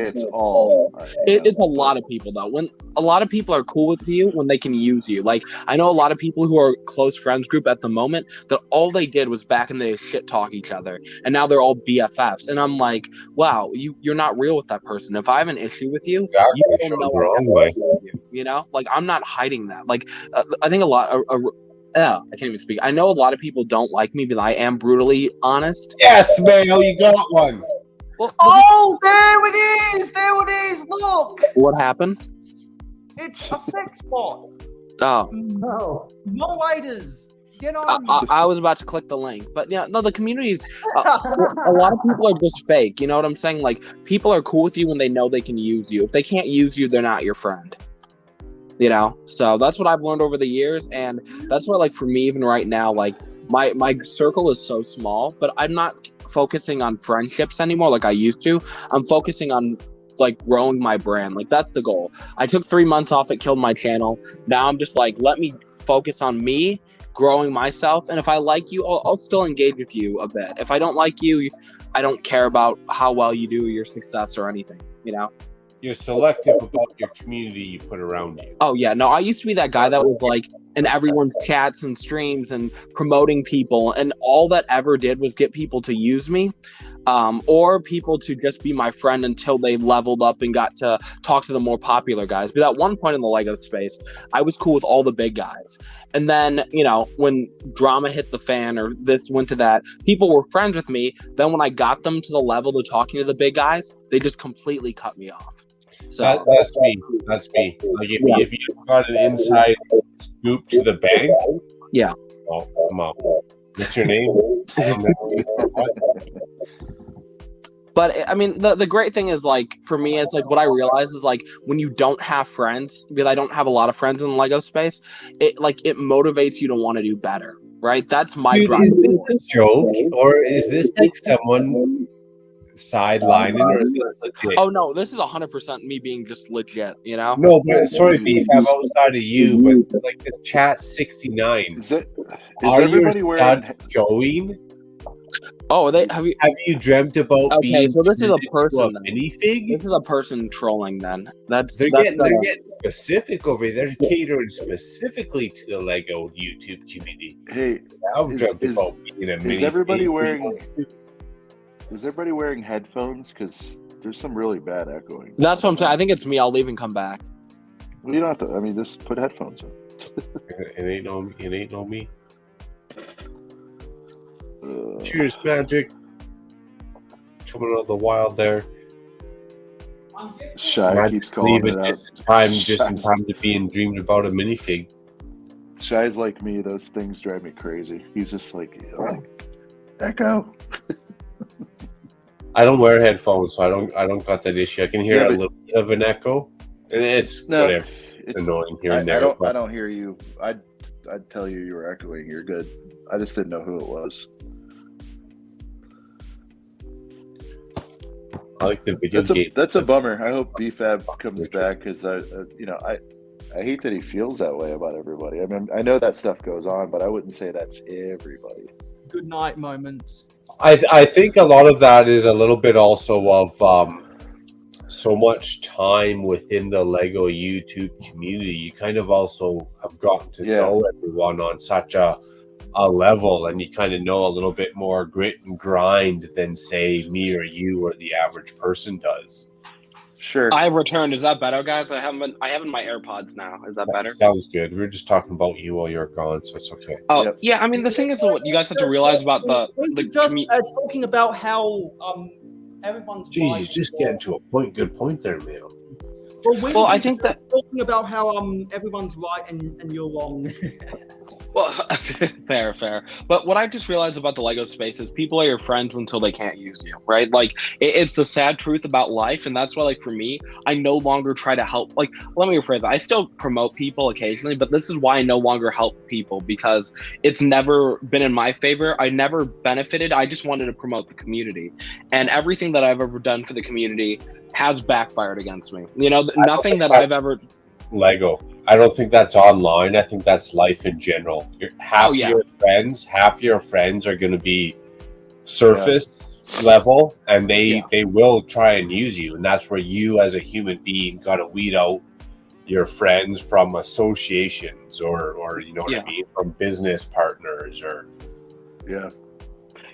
it's all. It's a lot of people though. When a lot of people are cool with you when they can use you. Like I know a lot of people who are close friends group at the moment that all they did was back in the day shit talk each other, and now they're all BFFs. And I'm like, wow, you're not real with that person. If I have an issue with you, you don't know I have you know, like I'm not hiding that. Like I think a lot. I can't even speak. I know a lot of people don't like me, but I am brutally honest. Yes, Mayo, you got one. Well, Oh, there it is! There it is! Look! what happened? It's a sex bot. Oh, No. Moderators, get on. I was about to click the link, but yeah, no, the community's a lot of people are just fake. You know what I'm saying? Like people are cool with you when they know they can use you. If they can't use you, they're not your friend. You know, so that's what I've learned over the years, and that's why, like, for me, even right now, like my circle is so small, but I'm not focusing on friendships anymore like I used to. I'm focusing on like growing my brand. Like that's the goal. I took 3 months off. It killed my channel. Now I'm just like, let me focus on me growing myself, and if I like you, I'll still engage with you a bit. If I don't like you, I don't care about how well you do, your success or anything, you know. You're selective about your community you put around you. Oh yeah, no, I used to be that guy that was like in everyone's chats and streams and promoting people, and all that ever did was get people to use me, or people to just be my friend until they leveled up and got to talk to the more popular guys. But at one point in the Lego space, I was cool with all the big guys, and then, you know, when drama hit the fan or this went to that, people were friends with me. Then when I got them to the level of talking to the big guys, they just completely cut me off. So That's me. That's me. Like if you got an inside scoop to the bank, yeah. Oh, come on. What's your name? But I mean, the great thing is, like, for me, it's like what I realize is like when you don't have friends, because I don't have a lot of friends in the Lego space, it motivates you to want to do better, right? That's my drive. Is this a joke, or is this like someone sidelining, or is this legit? Oh no, this is 100% me being just legit, you know? No, but sorry, Beef, I'm outside of you, but like this chat 69. Is Are everybody you wearing? showing? Oh, have you dreamt about Okay, being so this is a turned into person then. minifig? This is a person trolling then. They're getting specific over here. They're catering specifically to the Lego YouTube community. Hey, I've dreamt about being a minifig. Is everybody wearing headphones? Because there's some really bad echoing. That's what I'm saying. I think it's me. I'll leave and come back. Well, you don't have to. I mean, just put headphones in. It ain't no me. Cheers, Magic. Coming out of the wild there. Shy keeps calling it out. Just in time to being dreamed about a minifig. Shy's like me. Those things drive me crazy. He's just like, echo. I don't wear headphones, so I don't got that issue. I can hear a little bit of an echo, and it's whatever. It's annoying here and there. I don't hear you. I'd tell you were echoing. You're good. I just didn't know who it was. I like the video game. That's a bummer. I hope BFAB comes back because I hate that he feels that way about everybody. I mean, I know that stuff goes on, but I wouldn't say that's everybody. Good night moments. I think a lot of that is a little bit also of so much time within the Lego YouTube community. You kind of also have gotten to know everyone on such a level, and you kind of know a little bit more grit and grind than say me or you or the average person does. Sure. I returned. Is that better, guys? I have my AirPods now. Is that better? Sounds good. We were just talking about you while you're gone, so it's okay. Oh, yeah. I mean, the thing is, what you guys have to realize about talking about how everyone's. Jesus, just getting to a good point there, man. Well, I think that talking about how everyone's right and you're wrong. Well, fair. But what I just realized about the Lego space is people are your friends until they can't use you, right? Like it's the sad truth about life, and that's why, like for me, I no longer try to help. Like, let me rephrase. I still promote people occasionally, but this is why I no longer help people because it's never been in my favor. I never benefited. I just wanted to promote the community, and everything that I've ever done for the community has backfired against me. You know, nothing that I've ever. Lego. I don't think that's online. I think that's life in general. Half your friends are going to be surface level, and they will try and use you, and that's where you as a human being got to weed out your friends from associations or you know what I mean, from business partners or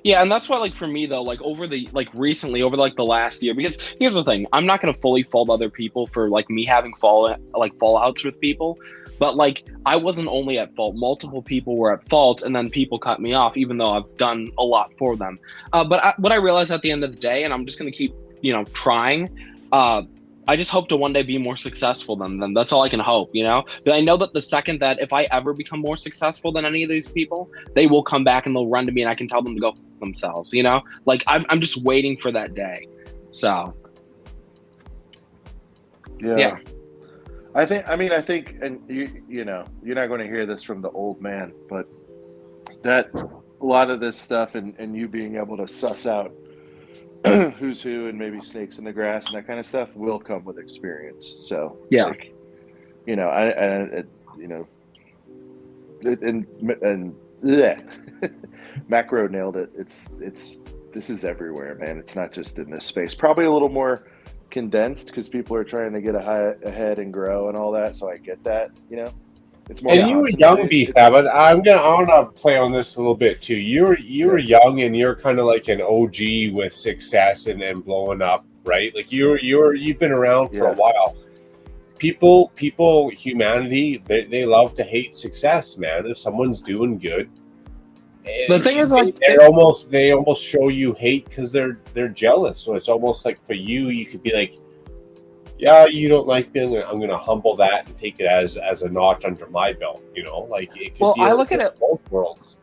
Yeah, and that's why, like, for me, though, like, recently, over, the last year, because here's the thing, I'm not going to fully fault other people for, like, me having fallouts with people, but, like, I wasn't only at fault. Multiple people were at fault, and then people cut me off, even though I've done a lot for them. But what I realized at the end of the day, and I'm just going to keep, trying, I just hope to one day be more successful than them. That's all I can hope, But I know that the second that if I ever become more successful than any of these people, they will come back and they'll run to me and I can tell them to go f themselves, Like I'm just waiting for that day. So. Yeah. I think, and you're not going to hear this from the old man, but that a lot of this stuff and you being able to suss out who's who and maybe snakes in the grass and that kind of stuff will come with experience. So Macro nailed it. This is everywhere, man. It's not just in this space. Probably a little more condensed because people are trying to get ahead and grow and all that. So I get that. It's more. And you were young, BFAB, but I want to play on this a little bit too. You were young, and you're kind of like an OG with success and blowing up, right? Like you've been around for a while. People, humanity, they love to hate success, man. If someone's doing good, the thing is, like, they almost show you hate because they're jealous. So it's almost like for you could be like, yeah, you don't like me. I'm gonna humble that and take it as a notch under my belt. Like it could be. I look at it both worlds.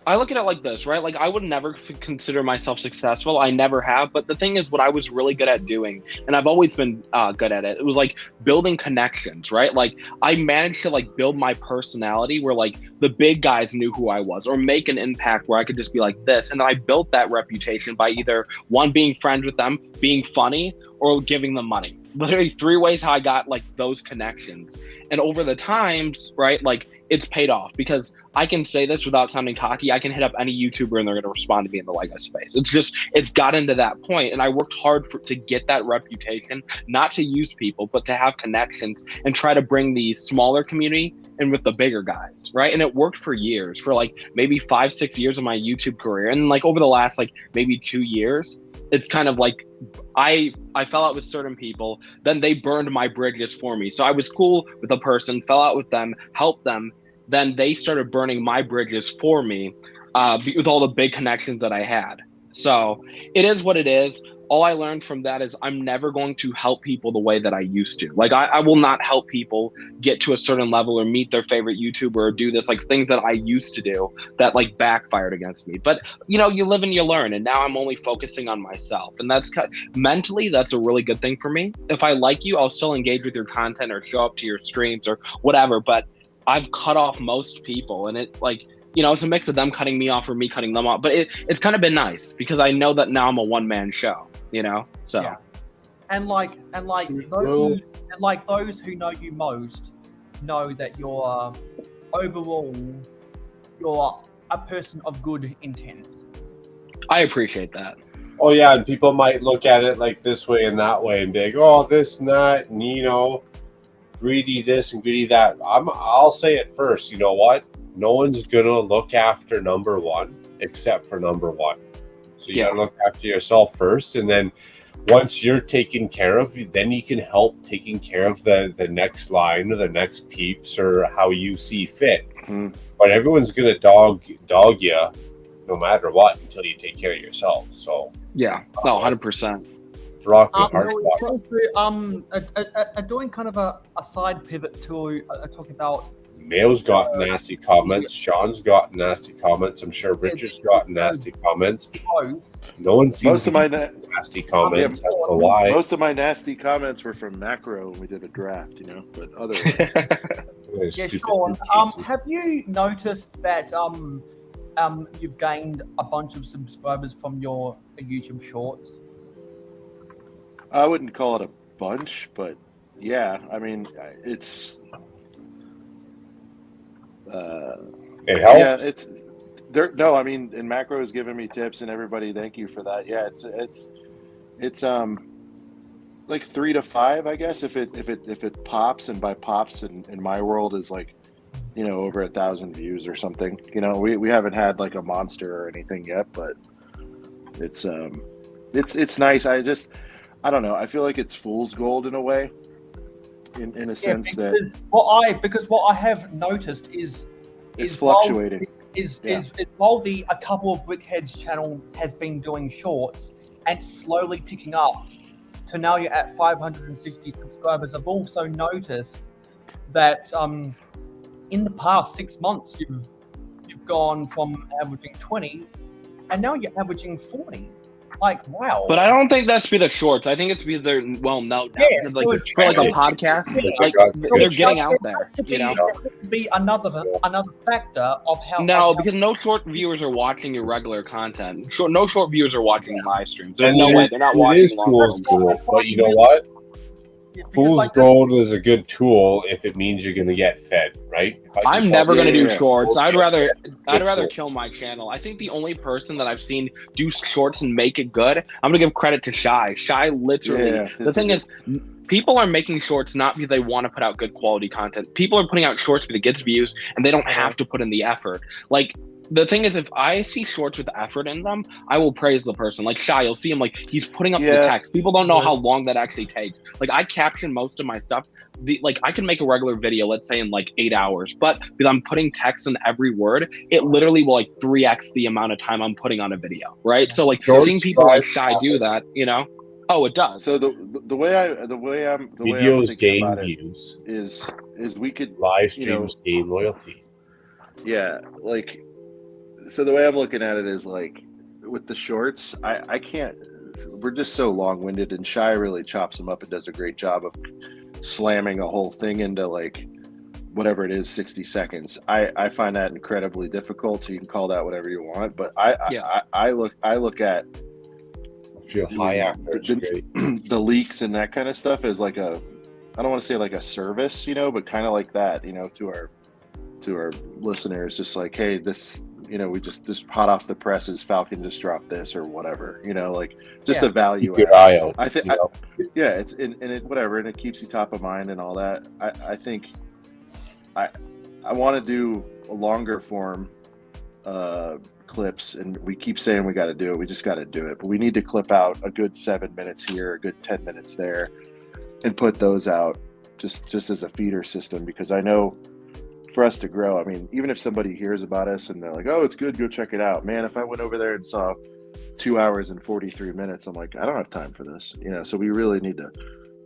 I look at it like this, right? Like I would never consider myself successful. I never have. But the thing is, what I was really good at doing, and I've always been good at it, it was like building connections, right? Like I managed to build my personality where the big guys knew who I was, or make an impact where I could just be like this. And then I built that reputation by either one, being friends with them, being funny, or giving them money. Literally 3 ways how I got those connections. And over the times, right, it's paid off because I can say this without sounding cocky. I can hit up any YouTuber and they're going to respond to me in the Lego space. It's gotten to that point, and I worked hard to get that reputation, not to use people, but to have connections and try to bring the smaller community in with the bigger guys, right? And it worked for years, for maybe 5-6 years of my YouTube career. And over the last maybe 2 years, it's kind of like I fell out with certain people, then they burned my bridges for me. So I was cool with a person, fell out with them, helped them, then they started burning my bridges for me, with all the big connections that I had. So it is what it is. All I learned from that is I'm never going to help people the way that I used to. Like I will not help people get to a certain level or meet their favorite YouTuber or do this, like things that I used to do that like backfired against me. But you know, you live and you learn, and now I'm only focusing on myself, and that's mentally that's a really good thing for me. If I like you, I'll still engage with your content or show up to your streams or whatever. But I've cut off most people, and it's like, you know, it's a mix of them cutting me off or me cutting them off. But it's kind of been nice because I know that now I'm a one-man show, you know? So Yeah. And those who know you most know that you're overall a person of good intent. I appreciate that. Oh yeah, and people might look at it like this way and that way and be like, oh, this and that, and you know, greedy this and greedy that. I'll say it first. You know what? No one's gonna look after number one except for number one. So you gotta look after yourself first, and then once you're taken care of, then you can help taking care of the next line or the next peeps or how you see fit. Mm-hmm. But everyone's gonna dog you no matter what until you take care of yourself. So yeah, no, 100%. Rock the hard spot. Doing kind of a side pivot to talk about. Mayo's got nasty comments. Sean's got nasty comments. I'm sure Richard's got nasty comments. No one seems Most of my nasty comments. I don't know why. Most of my nasty comments were from Makro when we did a draft, you know. But otherwise, Yeah, Sean. Have you noticed that you've gained a bunch of subscribers from your YouTube Shorts? I wouldn't call it a bunch, but yeah, I mean, it's. It helps. Yeah, it's there. No, I mean, and Makro has given me tips, and everybody, thank you for that. Yeah, it's like 3 to 5, I guess, if it pops, and by pops in my world is like, you know, over 1,000 views or something. You know, we haven't had like a monster or anything yet, but it's nice. I don't know. I feel like it's fool's gold in a way. In a sense that what I have noticed is fluctuating. While a couple of Brickheads channel has been doing shorts and slowly ticking up to now you're at 560 subscribers. I've also noticed that in the past 6 months you've gone from averaging 20 and now you're averaging 40. Like, wow. But I don't think that's because of shorts. I think it's because they're well known now. Yeah, like for like a podcast, like they're getting out there. You know, there has to be another factor of how. No, because no short viewers are watching your regular content. No short viewers are watching live streams. There's no way they're not watching. It is fool's gold, but you know what? Fool's gold is a good tool if it means you're going to get fed, right? I'm never going to do shorts. I'd rather kill my channel. I think the only person that I've seen do shorts and make it good, I'm going to give credit to Shy. Shy literally. The thing is, people are making shorts not because they want to put out good quality content. People are putting out shorts because it gets views and they don't have to put in the effort. Like, the thing is, if I see shorts with effort in them, I will praise the person. Like Shy, you'll see him like he's putting up the text. People don't know how long that actually takes. Like I caption most of my stuff. Like I can make a regular video, let's say in like 8 hours, but because I'm putting text in every word, it literally will like 3x the amount of time I'm putting on a video, right? So like seeing people like Shy do that, you know. Oh, it does. So the way I'm videos gain views is we could live streams gain loyalty. Yeah, like. So the way I'm looking at it is like with the shorts, I can't. We're just so long-winded, and Shy really chops them up and does a great job of slamming a whole thing into like whatever it is, 60 seconds. I find that incredibly difficult. So you can call that whatever you want, but I look at the leaks and that kind of stuff as like I don't want to say like a service, you know, but kind of like that, you know, to our listeners, just like, hey, this. You know, we just hot off the presses, Falcon just dropped this or whatever, you know, like just a value. Keep your eye out. I think, it's and it whatever, and it keeps you top of mind and all that. I think I want to do a longer form clips, and we keep saying we got to do it. We just got to do it. But we need to clip out a good 7 minutes here, a good 10 minutes there, and put those out just as a feeder system, because I know for us to grow, I mean, even if somebody hears about us and they're like, oh, it's good, go check it out. Man, if I went over there and saw 2 hours and 43 minutes, I'm like, I don't have time for this. So we really need to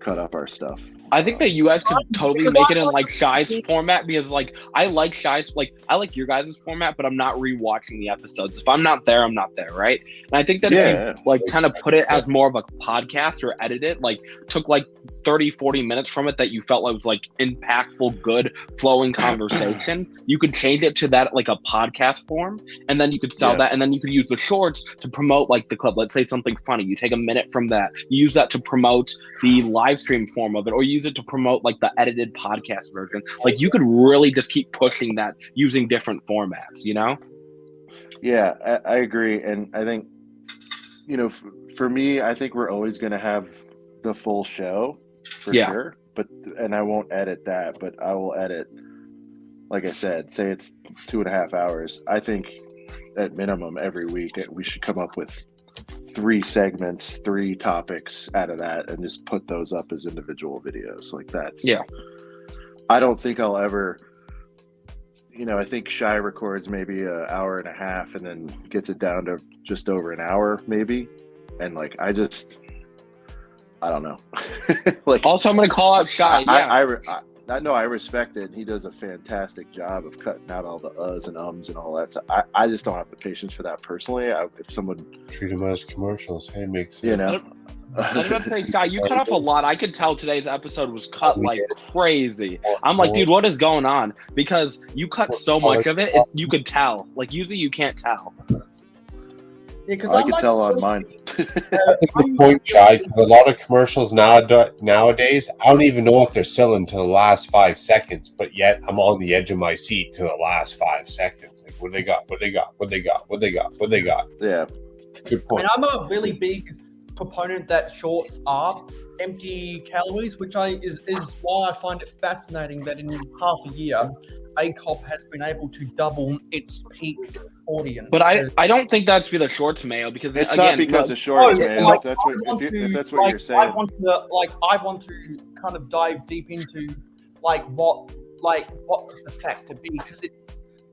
cut up our stuff. I think that you guys could totally make it in like Shy's format, because like I like Shy's, like I like your guys' format, but I'm not rewatching the episodes. If I'm not there, I'm not there, right? And I think that if you like kind of put it as more of a podcast or edit it, like took like 30-40 minutes from it that you felt like was like impactful, good flowing conversation, you could change it to that like a podcast form, and then you could sell that, and then you could use the shorts to promote like the club. Let's say something funny, you take a minute from that, you use that to promote the live stream form of it, or use it to promote like the edited podcast version. Like you could really just keep pushing that using different formats, Yeah, I agree. And I think, for me, I think we're always going to have the full show for sure. And I won't edit that, but I will edit, like I said, say it's 2.5 hours. I think at minimum every week we should come up with 3 segments, 3 topics out of that, and just put those up as individual videos. Like that's, I don't think I'll ever, I think Shy records maybe an hour and a half and then gets it down to just over an hour maybe. And like, I don't know. Like, also, I'm going to call out Shy. I respect it. He does a fantastic job of cutting out all the uhs and ums and all that stuff. I just don't have the patience for that personally. If someone treat them as commercials, hey, makes sense. I was about to say, Shy, you cut off a lot. I could tell today's episode was cut like crazy. I'm like, dude, what is going on? Because you cut so much of it, you could tell. Like, usually you can't tell. Yeah, because I can tell on mine. I think the point, Shy, because a lot of commercials nowadays, I don't even know if they're selling to the last 5 seconds, but yet I'm on the edge of my seat to the last 5 seconds. Like, what they got? What they got? What they got? What they got? What they got? Yeah. Good point. And I'm a really big proponent that shorts are empty calories, which is why I find it fascinating that in half a year, ACOP has been able to double its peak audience. But I don't think that's for the shorts, Mayo, because it's again, not because of shorts, man. Like, If that's what you're saying. I want to kind of dive deep into what the factor be, because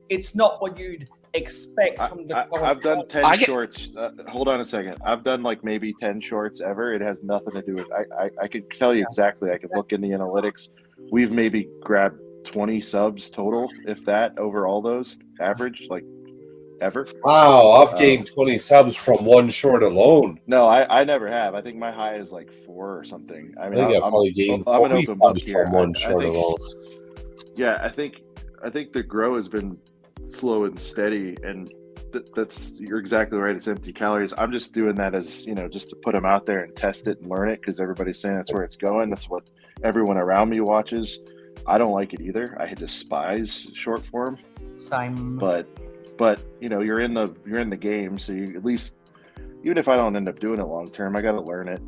it's not what you'd expect from the. I've done 10 shorts. Hold on a second. I've done like maybe 10 shorts ever. It has nothing to do with. I can tell you exactly. I can look in the analytics. We've maybe grabbed 20 subs total, if that, over all those average, like ever. Wow, I've gained 20 subs from one short alone. No, I never have. I think my high is like 4 or something. I mean, I've probably gained 40 subs from one short alone. Yeah, I think the grow has been slow and steady, and you're exactly right. It's empty calories. I'm just doing that as just to put them out there and test it and learn it, because everybody's saying that's where it's going. That's what everyone around me watches. I don't like it either. I despise short form. Same. But you're in the game, so you at least, even if I don't end up doing it long term, I got to learn it.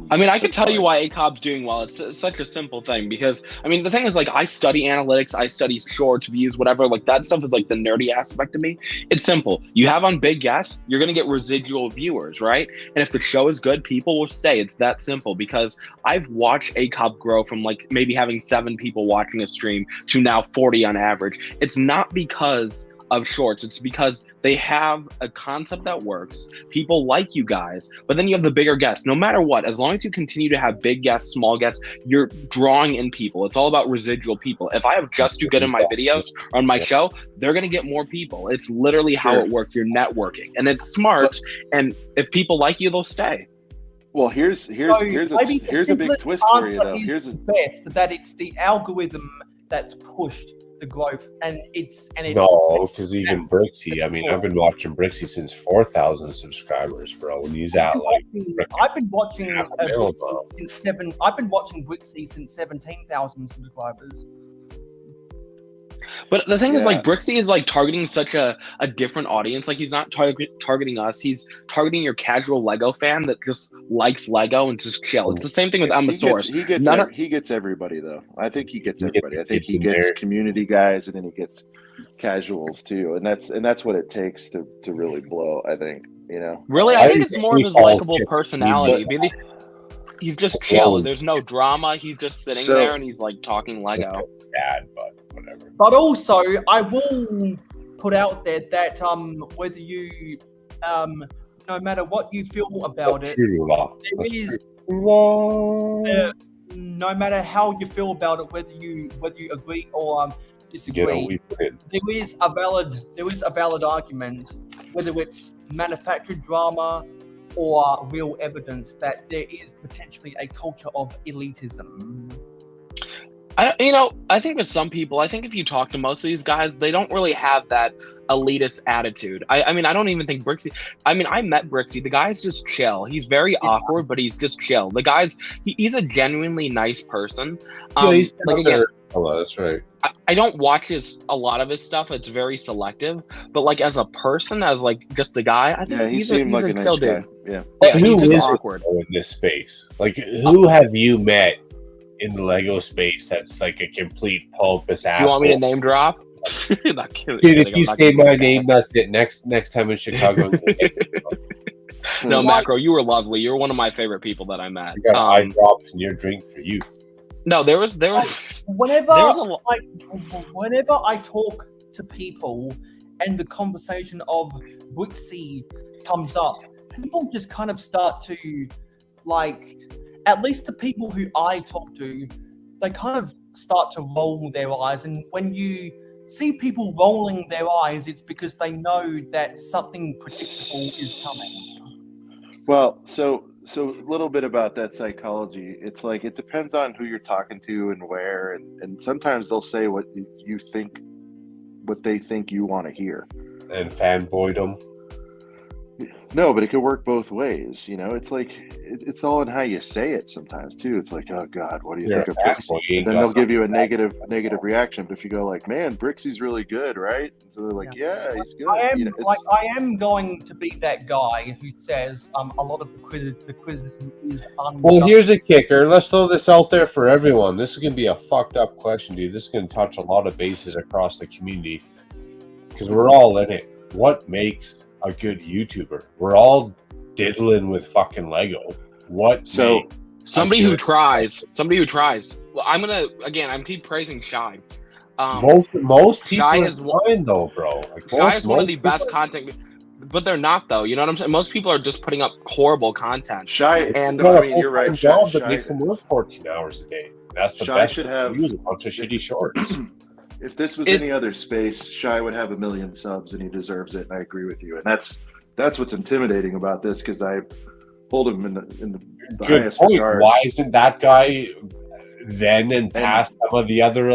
I mean, I can tell you why ACOB's doing well. It's such a simple thing, because I mean, the thing is, like, I study analytics, I study shorts, views, whatever. Like, that stuff is like the nerdy aspect of me. It's simple. You have on big guests, you're gonna get residual viewers, right? And if the show is good, people will stay. It's that simple. Because I've watched ACOB grow from like maybe having 7 people watching a stream to now 40 on average. It's not because of shorts. It's because they have a concept that works. People like you guys, but then you have the bigger guests. No matter what, as long as you continue to have big guests, small guests, you're drawing in people. It's all about residual people. If I have just too good in my videos or on my show, they're going to get more people. It's literally how it works. You're networking, and it's smart. And if people like you, they'll stay. Well, here's a big twist for you, though. Here's the best that it's the algorithm that's pushed the growth, and it's no, because even Brixie, I mean, I've been watching Brixie since 4,000 subscribers, bro, and he's at like I've been watching Brixie since 17,000 subscribers. But the thing is, Yeah. like, Brixie is like targeting such a different audience. Like, he's not targeting us. He's targeting your casual Lego fan that just likes Lego and just chill. It's the same thing with Amasaurus. He gets everybody though. I think he gets He gets everybody. the I think kids he in gets there. community guys, and then he gets casuals too. And that's what it takes to really blow. I think, you know. Really, I think it's more of his likable personality. But- Maybe he's just chill. There's no drama. He's just sitting So- there and he's like talking Lego. Bad, but whatever. But also, I will put out there that whether you no matter what you feel about it, there is no matter how you feel about it, whether you agree or disagree, there is a valid argument, whether it's manufactured drama or real evidence, that there is potentially a culture of elitism. I think with some people, I think if you talk to most of these guys, they don't really have that elitist attitude. I mean, I don't even think Brixie. I mean, I met Brixie. The guy's just chill. He's very awkward, but he's just chill. The guy's he's a genuinely nice person. He's like again, oh, that's right. I don't watch a lot of his stuff. It's very selective. But like as a person, as like just a guy, I think he's a nice chill dude. Yeah. Yeah, Who he's is just awkward in this space? Like, who have you met in the Lego space that's like a complete pompous asshole? Do you want me to name drop? Not kidding. Dude, if you say my name, that's it. Next time in Chicago. No, Macro, you were lovely. You're one of my favorite people that I met. I got eye drops in your drink for you. No, there was Whenever there was whenever I talk to people and the conversation of Brixie comes up, people just kind of start to, like, at least the people who I talk to, they kind of start to roll their eyes. And when you see people rolling their eyes, it's because they know that something predictable is coming. Well, so a little bit about that psychology. It's like it depends on who you're talking to and where, and sometimes they'll say what they think you want to hear. And fanboydom. No, but it could work both ways. You know, it's like it's all in how you say it sometimes too. It's like, oh God, what do you think of Brixie? And then they'll give you a negative reaction. But if you go like, man, Brixie's really good, right? And so they're like, yeah, he's good. I am going to be that guy who says a lot of the criticism is unjust. Well, here's a kicker. Let's throw this out there for everyone. This is going to be a fucked up question, dude. This is going to touch a lot of bases across the community because we're all in it. What makes a good YouTuber? We're all diddling with fucking Lego. Somebody who tries. Well, I'm keep praising Shy. Most people Shy are is fine though, bro. Like, Shy is one of the best content, but they're not though. You know what I'm saying? Most people are just putting up horrible content. Shy, and I mean, you're right. Job that makes them work 14 hours a day. That's the Shy best. should have use a bunch of shitty shorts. If this was any other space, Shy would have 1 million subs, and he deserves it. And I agree with you. And that's what's intimidating about this, because I hold him in the Good highest point. regard. Why isn't that guy then and past some of the other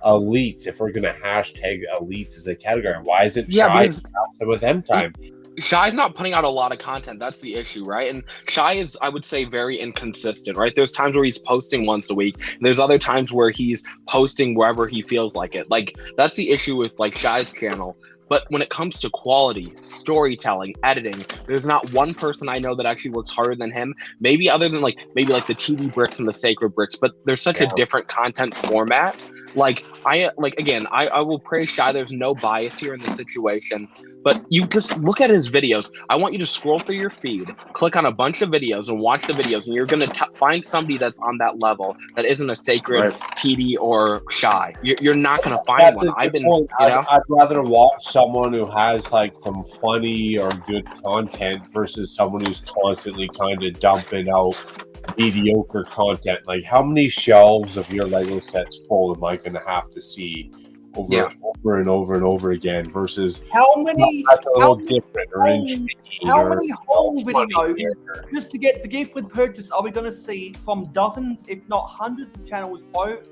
elites? If we're gonna hashtag elites as a category, why isn't Shy some of them time? Shy's not putting out a lot of content. That's the issue, right? And Shy is, I would say, very inconsistent, right? There's times where he's posting once a week, and there's other times where he's posting wherever he feels like it. Like, that's the issue with like Shy's channel. But when it comes to quality, storytelling, editing, there's not one person I know that actually works harder than him. Maybe other than like the TV bricks and the sacred bricks, but there's such a different content format. I will praise Shy. There's no bias here in this situation, but you just look at his videos. I want you to scroll through your feed, click on a bunch of videos and watch the videos, and you're going to find somebody that's on that level that isn't a sacred, TD, or Shy. You're not going to find one. I'd rather watch someone who has like some funny or good content versus someone who's constantly kind of dumping out mediocre content. Like, how many shelves of your Lego sets full am I going to have to see over and over again versus how many whole videos just to get the gift with purchase are we going to see from dozens, if not hundreds of channels,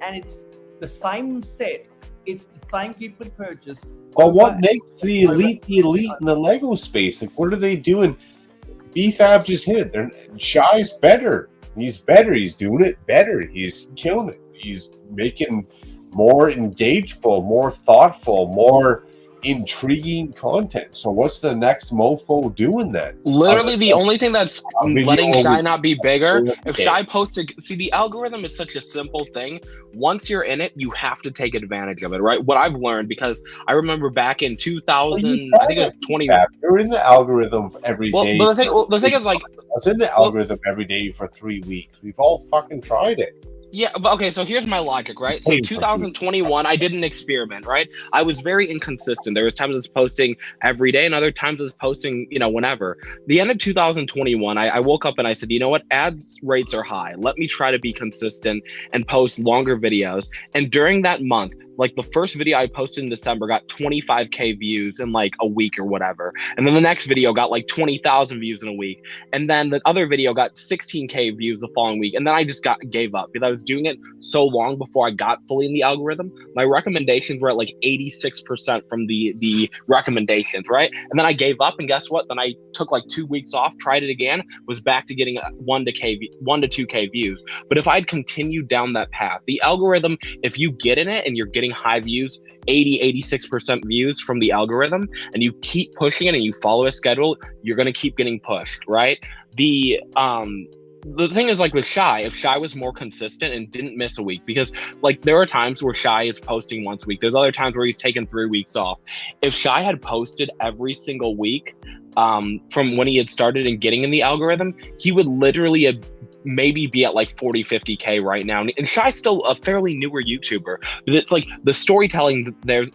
and it's the same set, it's the same gift with purchase. But what makes the elite in the Lego space? Like, what are they doing? BFAB just hit it. Shy's better. He's better. He's doing it better. He's killing it. He's making more engageful, more thoughtful, more intriguing content. So what's the next mofo doing that? Literally, the only thing that's letting Shy not be bigger, if Okay. Shy posted, see, the algorithm is such a simple thing. Once you're in it, you have to take advantage of it, right? What I've learned, because I remember back in 2000, I think it was 20. You're in the algorithm every day. Well, the thing is, like, I was in the algorithm every day for 3 weeks. We've all fucking tried it. yeah, but okay, so here's my logic, right? So 2021, I did an experiment, right? I was very inconsistent. There was times I was posting every day and other times I was posting, whenever. The end of 2021, I woke up and I said, you know what? Ads rates are high. Let me try to be consistent and post longer videos. And during that month, like the first video I posted in December got 25K views in like a week or whatever. And then the next video got like 20,000 views in a week. And then the other video got 16K views the following week. And then I just gave up because I was doing it so long before I got fully in the algorithm. My recommendations were at like 86% from the recommendations, right? And then I gave up, and guess what? Then I took like 2 weeks off, tried it again, was back to getting 1 to 2K views. But if I'd continued down that path, the algorithm, if you get in it and you're getting high views, 86% views from the algorithm, and you keep pushing it and you follow a schedule, you're going to keep getting pushed, right? The thing is, like with Shy, if Shy was more consistent and didn't miss a week, because like there are times where Shy is posting once a week, there's other times where he's taken 3 weeks off. If Shy had posted every single week from when he had started and getting in the algorithm, he would literally maybe be at like 40-50K right now. And Shy's still a fairly newer YouTuber, but it's like the storytelling there's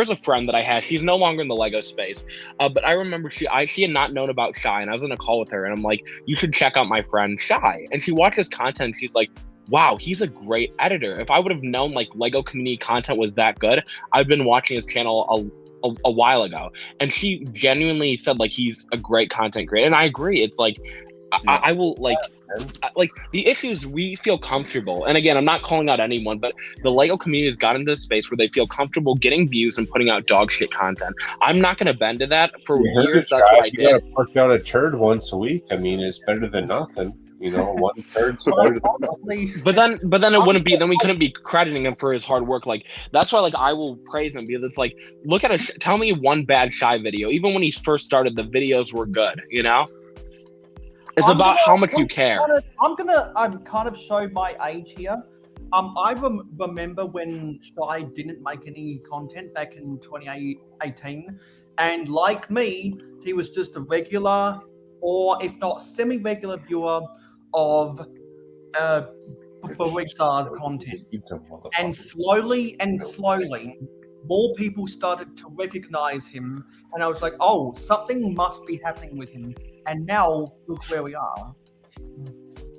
a friend that I had, she's no longer in the Lego space, but I remember she had not known about Shy, and I was in a call with her and I'm like, you should check out my friend Shy. And she watched his content, she's like, wow, he's a great editor. If I would have known like Lego community content was that good, I've been watching his channel a while ago. And she genuinely said like he's a great content creator, and I agree. It's like I will like the issues, we feel comfortable, and again, I'm not calling out anyone, but the Lego community has gotten into this space where they feel comfortable getting views and putting out dog shit content. I'm not going to bend to that. For years, that's what I did. You gotta push out a turd once a week. I mean, it's better than nothing. 1 turd. So better than nothing. But then it wouldn't be. Then we couldn't be crediting him for his hard work. Like that's why, like I will praise him, because it's like, look at tell me one bad Shy video. Even when he first started, the videos were good. It's about how much you care. I'm kind of show my age here. I remember when Shy didn't make any content back in 2018, and like me, he was just a regular, or if not semi-regular viewer of Barig's content. And slowly, more people started to recognize him, and I was like, oh, something must be happening with him. And now, look where we are.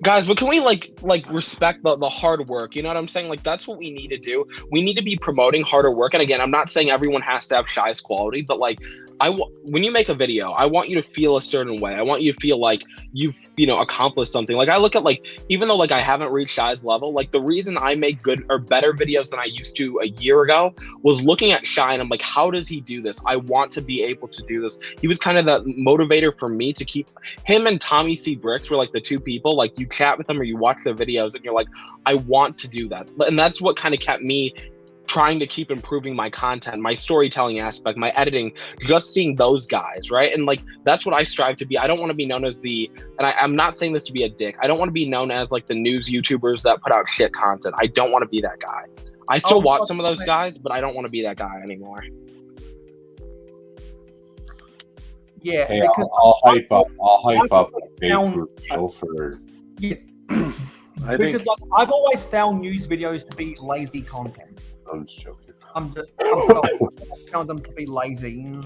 Guys, but can we like respect the hard work? You know what I'm saying? Like that's what we need to do. We need to be promoting harder work. And again, I'm not saying everyone has to have Shy's quality, but like when you make a video, I want you to feel a certain way. I want you to feel like you've accomplished something. Like I look at like, even though like I haven't reached Shy's level, like the reason I make good or better videos than I used to a year ago was looking at Shy, and I'm like, how does he do this? I want to be able to do this. He was kind of the motivator for me to keep. Him and Tommy C. Bricks were like the two people, like you chat with them or you watch their videos and you're like, I want to do that. And that's what kind of kept me trying to keep improving my content, my storytelling aspect, my editing, just seeing those guys, right? And like that's what I strive to be. I don't want to be known as I'm not saying this to be a dick, I don't want to be known as like the news YouTubers that put out shit content. I don't want to be that guy. I still watch some of those guys, but I don't want to be that guy anymore. Yeah, hey, because I'll hype up a video for. Yeah. I because think I've always found news videos to be lazy content. I'm just joking. I'm sorry. I found them to be lazy.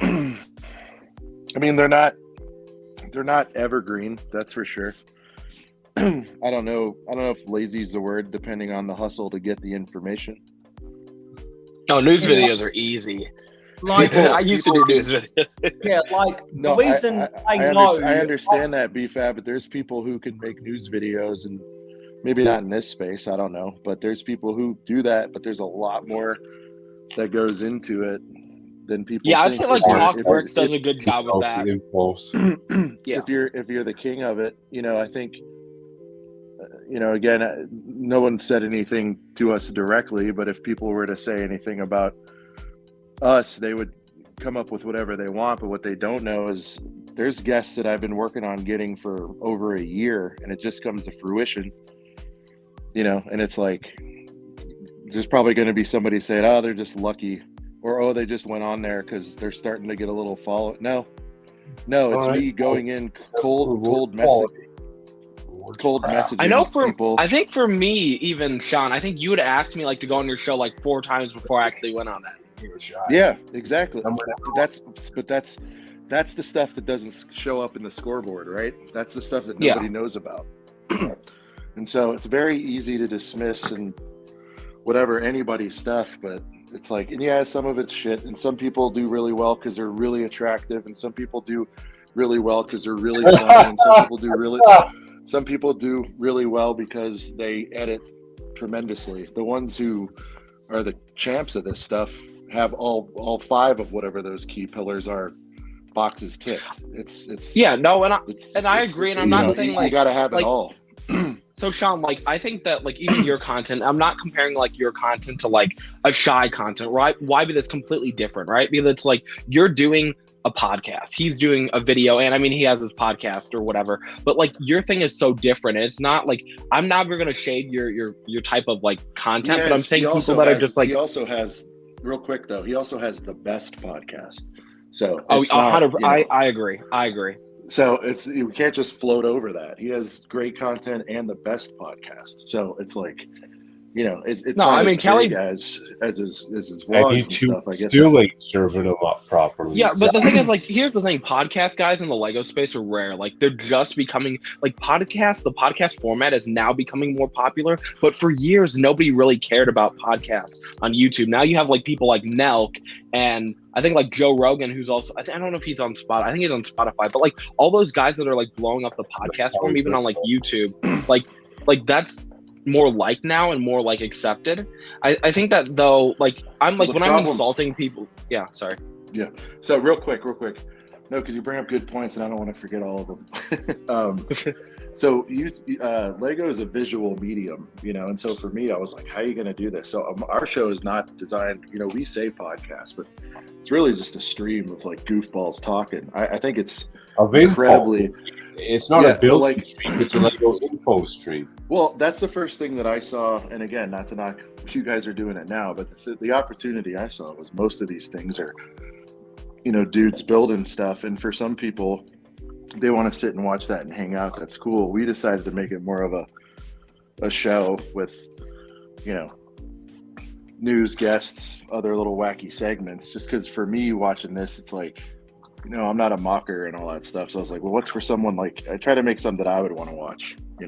I mean, they're not evergreen, that's for sure. I don't know if lazy is the word, depending on the hustle to get the information. Oh, news videos are easy. Like I used to do news videos. Yeah, like No, the reason I understand that, BFAB, but there's people who can make news videos, and maybe not in this space, I don't know, but there's people who do that, but there's a lot more that goes into it than people Yeah, I'd think. say like TalkWorks does a good job with that. Yeah. If you're the king of it, I think again, no one said anything to us directly, but if people were to say anything about us, they would come up with whatever they want. But what they don't know is there's guests that I've been working on getting for over a year, and it just comes to fruition, and it's like, there's probably going to be somebody saying, oh, they're just lucky, or, oh, they just went on there because they're starting to get a little follow. No, it's me going in cold messaging. I know people. I think for me, even Sean, I think you would ask me like to go on your show like 4 times before I actually went on that. Yeah, exactly. That's the stuff that doesn't show up in the scoreboard, right? That's the stuff that nobody knows about. And so it's very easy to dismiss and whatever anybody's stuff, but it's like, and yeah, some of it's shit, and some people do really well because they're really attractive, and some people do really well because they're really funny, and some people do really well because they edit tremendously. The ones who are the champs of this stuff have all 5 of whatever those key pillars are boxes ticked. It's I agree, and I'm not saying like you got to have it all. So Sean, like I think that like even your content, I'm not comparing like your content to like a Shy content, right? Why? Because it's completely different, right? Because it's like you're doing a podcast, he's doing a video, and I mean he has his podcast or whatever, but like your thing is so different, and it's not like, I'm never gonna shade your type of like content, but I'm saying people that are just like, he also has, real quick though, he also has the best podcast. So I agree. So you can't just float over that. He has great content and the best podcast. So it's like, it's not as Kelly as his vlogs and stuff. I guess still ain't serving them up properly. Yeah, but the thing is, like, here's the thing: podcast guys in the Lego space are rare. Like, they're just becoming like podcasts. The podcast format is now becoming more popular, but for years nobody really cared about podcasts on YouTube. Now you have like people like Nelk, and I think like Joe Rogan, who's also, I don't know if he's on Spotify. I think he's on Spotify, but like all those guys that are like blowing up the podcast form, even on like YouTube, like that's more like now and more like accepted. I think that though, like I'm like, when I'm insulting people, sorry. Yeah. So real quick. No, because you bring up good points and I don't want to forget all of them. So Lego is a visual medium, and so for me, I was like, how are you going to do this? So our show is not designed, we say podcast, but it's really just a stream of like goofballs talking. I think it's incredibly... It's not a building stream, it's a Lego info stream. Well, that's the first thing that I saw, and again, not to knock, you guys are doing it now, but the opportunity I saw was most of these things are, dudes building stuff, and for some people, they want to sit and watch that and hang out. That's cool. We decided to make it more of a show with, news, guests, other little wacky segments, just because for me watching this, it's like, I'm not a mocker and all that stuff. So I was like, well, what's for someone like, I try to make something that I would want to watch, Hey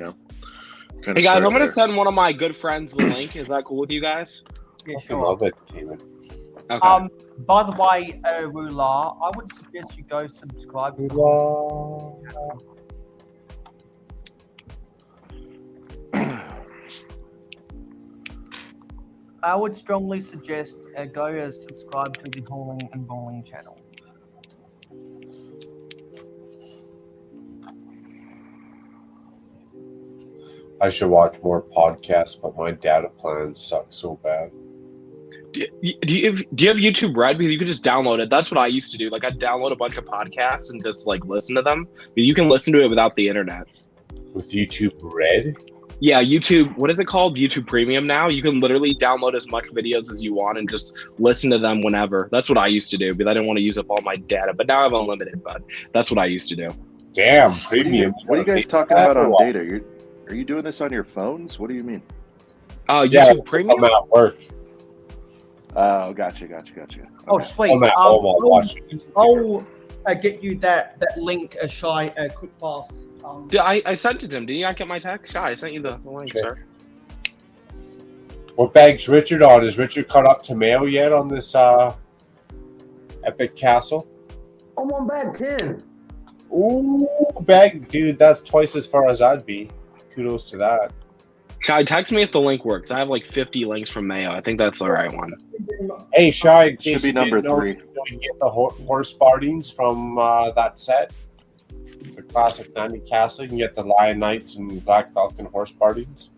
guys, I'm going to send one of my good friends the link. Is that cool with you guys? Yeah, sure. I love it, David. Okay. By the way, Rula, I would suggest you go subscribe to I would strongly suggest go subscribe to the Hauling and Bowling channel. I should watch more podcasts, but my data plans suck so bad. Do you have YouTube Red? Because you could just download it. That's what I used to do. Like, I'd download a bunch of podcasts and just like listen to them. But you can listen to it without the internet. With YouTube Red? Yeah, YouTube. What is it called? YouTube Premium now. You can literally download as much videos as you want and just listen to them whenever. That's what I used to do because I didn't want to use up all my data. But now I have unlimited. But that's what I used to do. Damn, premium. What are you guys talking about on data? Are you doing this on your phones? What do you mean? YouTube Premium? I'm at work. Oh, gotcha. Okay. Oh, sweet. I'm at home, I'll watch it. I'll get you that link, Shy, quick fast. I sent it to him. Did you not get my text? Shy, I sent you the link, sir. What bag's Richard on? Is Richard caught up to Mayo yet on this Epic Castle? I'm on bag 10. Ooh, bag, dude, that's twice as far as I'd be. Kudos to that. Shy, text me if the link works. I have like 50 links from Mayo. I think that's the right one. Hey, Shy, should be number 3. Do we get the horse partings from that set? The classic 90 castle. You can get the Lion Knights and Black Falcon horse parties.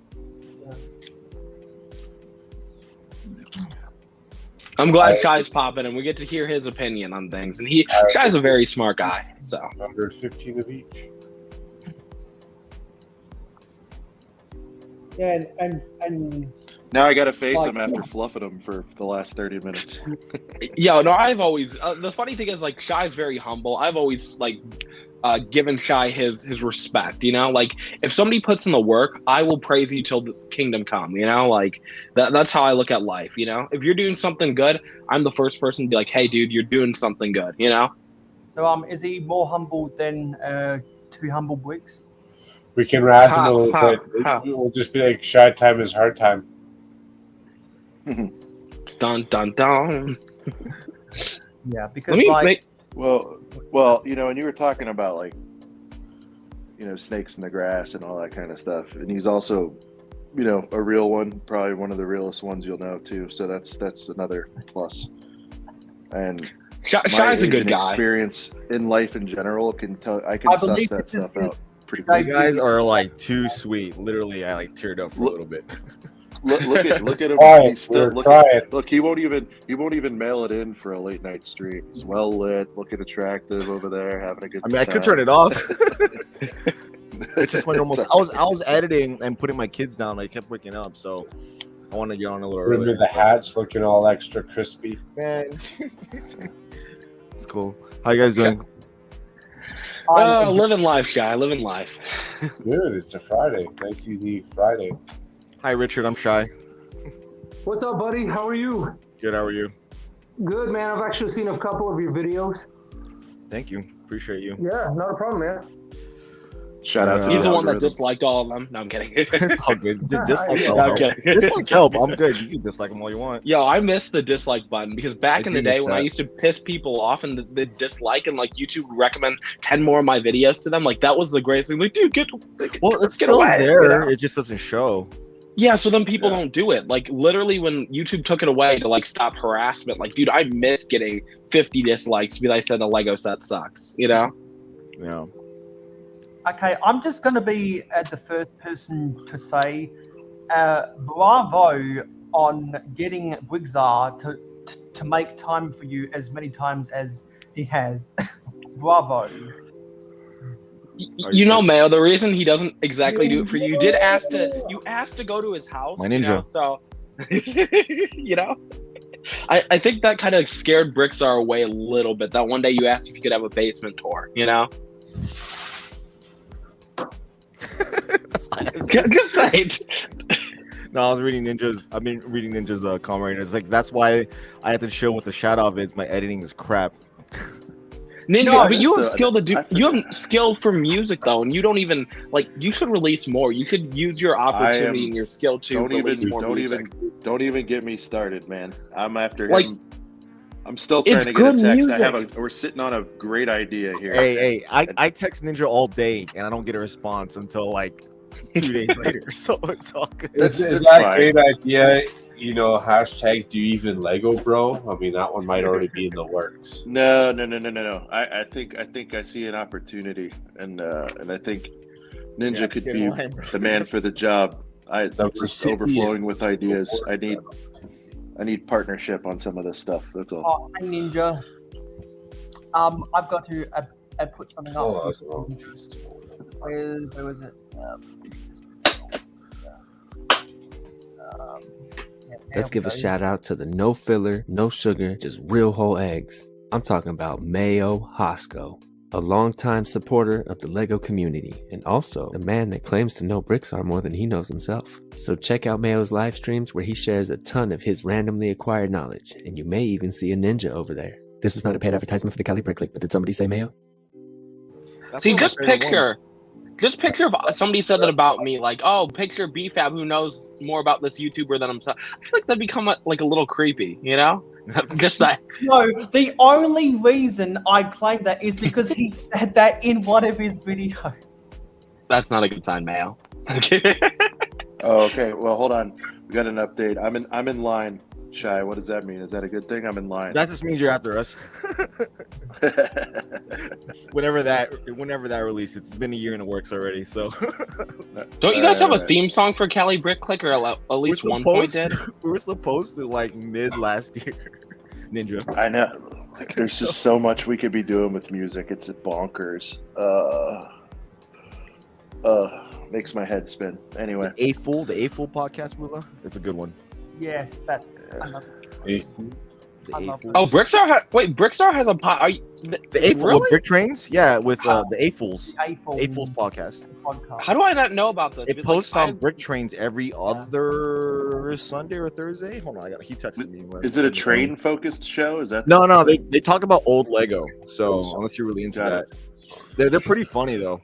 I'm glad Shy's popping and we get to hear his opinion on things. And Shy's a very smart guy. So Under 15 of each. Yeah, and Now I got to face Like- him after fluffing him for the last 30 minutes. yeah, no, I've always the funny thing is like Shy's very humble. I've always like given Shy his respect, you know? Like if somebody puts in the work, I will praise you till the kingdom come, you know? Like that's how I look at life, you know? If you're doing something good, I'm the first person to be like, "Hey dude, you're doing something good," you know? so is he more humble than Two Humble Bricks? We can razz him a little Ha, bit. ha. We'll just be like, shy time is hard time. Dun dun dun. Yeah, because Let me like make Well, you know, and you were talking about like, you know, snakes in the grass and all that kind of stuff, and he's also, you know, a real one, probably one of the realest ones you'll know too. So that's another plus. And my Shy's a age good and guy. experience in life in general can tell. I can I suss believe that this is stuff good. out pretty You quick. You guys are like too sweet. Literally, I like teared up for a little bit. Look at him. Quiet, He's still we're look. quiet. Look, he won't even mail it in for a late night stream. He's well lit, looking attractive over there, having a good I time. mean, I could turn it off. It's just my normal. I was editing and putting my kids down. I kept waking up, so I want to get on a little Remember earlier. the hats looking all extra crispy. Man, it's cool. How you guys doing? Living life, Shy. Living life. Good, it's a Friday. Nice, easy Friday. Hi, Richard. I'm Shy. What's up, buddy? How are you? Good. How are you? Good, man. I've actually seen a couple of your videos. Thank you. Appreciate you. Yeah, not a problem, man. Shout out to He's the one that algorithm. disliked all of them. No, I'm kidding. It's all good. Dislikes Yeah, help. I'm kidding. Dislikes help. I'm good. You can dislike them all you want. Yo, I miss the dislike button because back I in the do miss day when I that. used to piss people off and the dislike and like YouTube would recommend 10 more of my videos to them, like that was the greatest thing. Like, dude, Well, it's get still away, there. you know? It just doesn't show. Yeah, so then people Yeah. don't do it. Like literally when YouTube took it away to like stop harassment, like dude, I miss getting 50 dislikes because I said the Lego set sucks, you know? Yeah. Okay, I'm just going to be the first person to say bravo on getting Briggsar to make time for you as many times as he has. Bravo. You know, Mayo, the reason he doesn't exactly do it for you, you asked to go to his house. My you know, ninja. so you know. I think that kind of scared Brixar away a little bit. That one day you asked if you could have a basement tour, you know? That's fine. Just say it. No, I was reading Ninja's. I've been reading Ninja's comment. It's like that's why I have to chill with the shadow of it. My editing is crap. Ninja, No, but you have so- skill to do. I You forgot. have skill for music though, and you don't even like. You should release more. You should use your opportunity and your skill to Don't release more don't music. even get me started, man. I'm after Like, him. I'm still trying it's to get a good text. music. We're sitting on a great idea here. Hey, I text Ninja all day and I don't get a response until like 2 days later. So it's all good. Is That's that fine. a great idea? You know, hashtag do you even Lego, bro? I mean, that one might already be in the works. No. I think I see an opportunity, and I think Ninja Yeah, could get be in line, bro. the man for the job. It's just recipient overflowing with ideas. of the I need partnership on some of this stuff. That's all. Oh, hey Ninja. I've got to put something up. Oh, that's wrong. Where was it? Yeah, Let's there give we a go. shout out to the no filler, no sugar, just real whole eggs. I'm talking about Mayo Hosko, a longtime supporter of the Lego community, and also a man that claims to know Brixar more than he knows himself. So check out Mayo's live streams where he shares a ton of his randomly acquired knowledge, and you may even see a ninja over there. This was not a paid advertisement for the Cali Brick Click, but did somebody say Mayo? That's See, one of my just favorite picture if somebody said that about me, like, oh, picture BFAB who knows more about this YouTuber than himself. I feel like that'd become like a little creepy, you know? Just like, No, the only reason I claim that is because he said that in one of his videos. that's not a good sign, Mayo. Oh, okay. Well, hold on. We got an update. I'm in line Shy, what does that mean? Is that a good thing? I'm in line. That just means you're after us. whenever that release, it's been a year in the works already. So, Don't you guys have a theme song for Cali Brick Click, or at least one point did? We were supposed to like mid last year. Ninja. I know. Like, there's just so much we could be doing with music. It's bonkers. Makes my head spin. Anyway. The A Fool podcast, Willa. It's a good one. Yes, that's another. Oh, Brickstar has a the A Fool really? Brick Trains, yeah, with the A Fools. A Fools podcast. How do I not know about this? It posts on Brick Trains every other Sunday or Thursday. Hold on, he texted me. Is it a train focused show? Is that no? They talk about old Lego. So unless you're really into that, they're pretty funny though.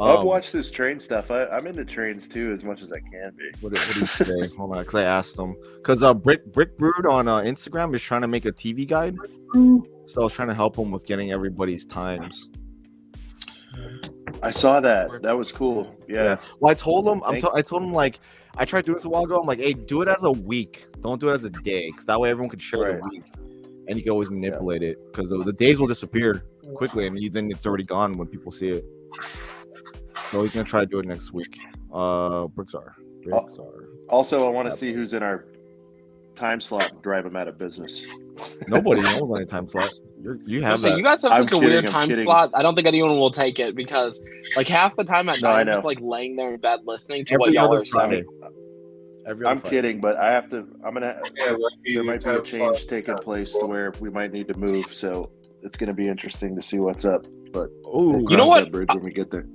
I've watched this train stuff. I'm into trains too, as much as I can be. What do you say? Hold on, because I asked them. Because Brick Brood on Instagram is trying to make a TV guide, so I was trying to help him with getting everybody's times. I saw that. That was cool. Yeah. Well, I told him. I told him like I tried doing this a while ago. I'm like, hey, do it as a week. Don't do it as a day, because that way everyone could share the week, and you can always manipulate it. Because the days will disappear quickly, and then it's already gone when people see it. So he's gonna try to do it next week. Bricks are. Also, I want to see who's in our time slot and drive them out of business. Nobody knows any time slot. You have that. You guys have such a weird time slot. I don't think anyone will take it because, like, half the time at night, I'm just like laying there in bed listening to what y'all are saying. I'm kidding, but I have to. I'm gonna. There might be a change taking place to where we might need to move. So it's gonna be interesting to see what's up. But you know what? Bridge when we get there.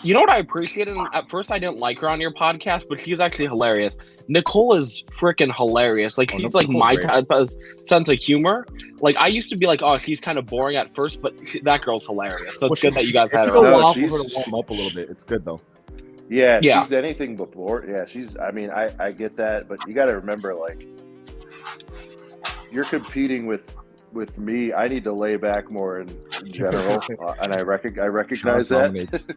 You know what I appreciated? At first, I didn't like her on your podcast, but she's actually hilarious. Nicole is freaking hilarious. Like, she's like my type of sense of humor. Like, I used to be like, oh, she's kind of boring at first, but that girl's hilarious. So it's good that you guys had her. It took a while for her to warm up a little bit. It's good though. Yeah, she's anything but bored. Yeah, she's. I mean, I get that, but you got to remember, like, you're competing with me. I need to lay back more in general, and I recognize that.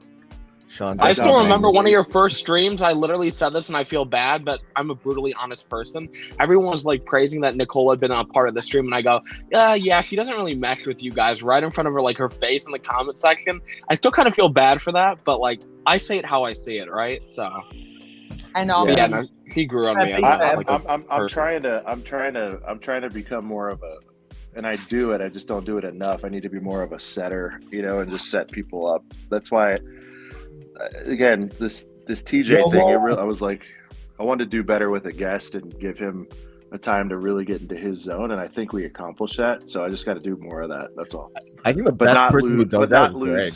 I still remember one of your first streams. I literally said this, and I feel bad, but I'm a brutally honest person. Everyone was like praising that Nicole had been a part of the stream, and I go, yeah, she doesn't really mesh with you guys. Right in front of her, like her face in the comment section. I still kind of feel bad for that, but like I say it how I see it, right? So. And he grew on me. I'm trying to become more of a. And I do it. I just don't do it enough. I need to be more of a setter, and just set people up. That's why. Again, this TJ thing, I was like, I wanted to do better with a guest and give him a time to really get into his zone, and I think we accomplished that. So I just got to do more of that. That's all. I think the best person who does that is Greg.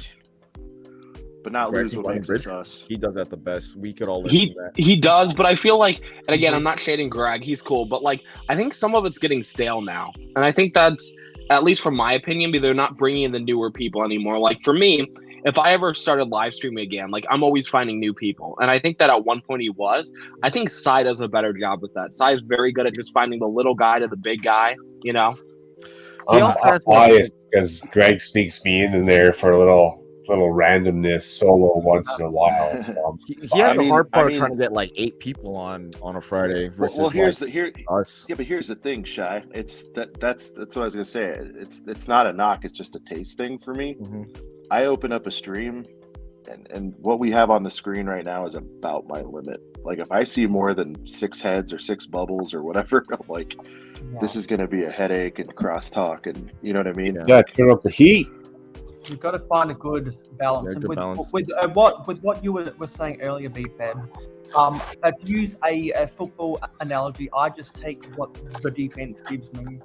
But not lose what makes us. He does that the best. We could all learn from that. He does, but I feel like, and again, I'm not shading Greg. He's cool, but like, I think some of it's getting stale now, and I think that's, at least from my opinion, they're not bringing in the newer people anymore. Like for me, if I ever started live streaming again, like I'm always finding new people. And I think that at one point he was. I think Sai does a better job with that. Sai is very good at just finding the little guy to the big guy, He also has biased because Greg sneaks me in there for a little randomness solo once in a while. So. He has the hard part of trying to get like 8 people on a Friday versus us. Yeah, but here's the thing, Shy. It's that's what I was gonna say. It's not a knock. It's just a taste thing for me. Mm-hmm. I open up a stream, and what we have on the screen right now is about my limit. Like if I see more than 6 heads or 6 bubbles or whatever, I'm like, this is gonna be a headache and crosstalk, and you know what I mean? Yeah, turn up the heat. You've got to find a good balance. With what you were saying earlier, BFAB, to use a football analogy, I just take what the defense gives me.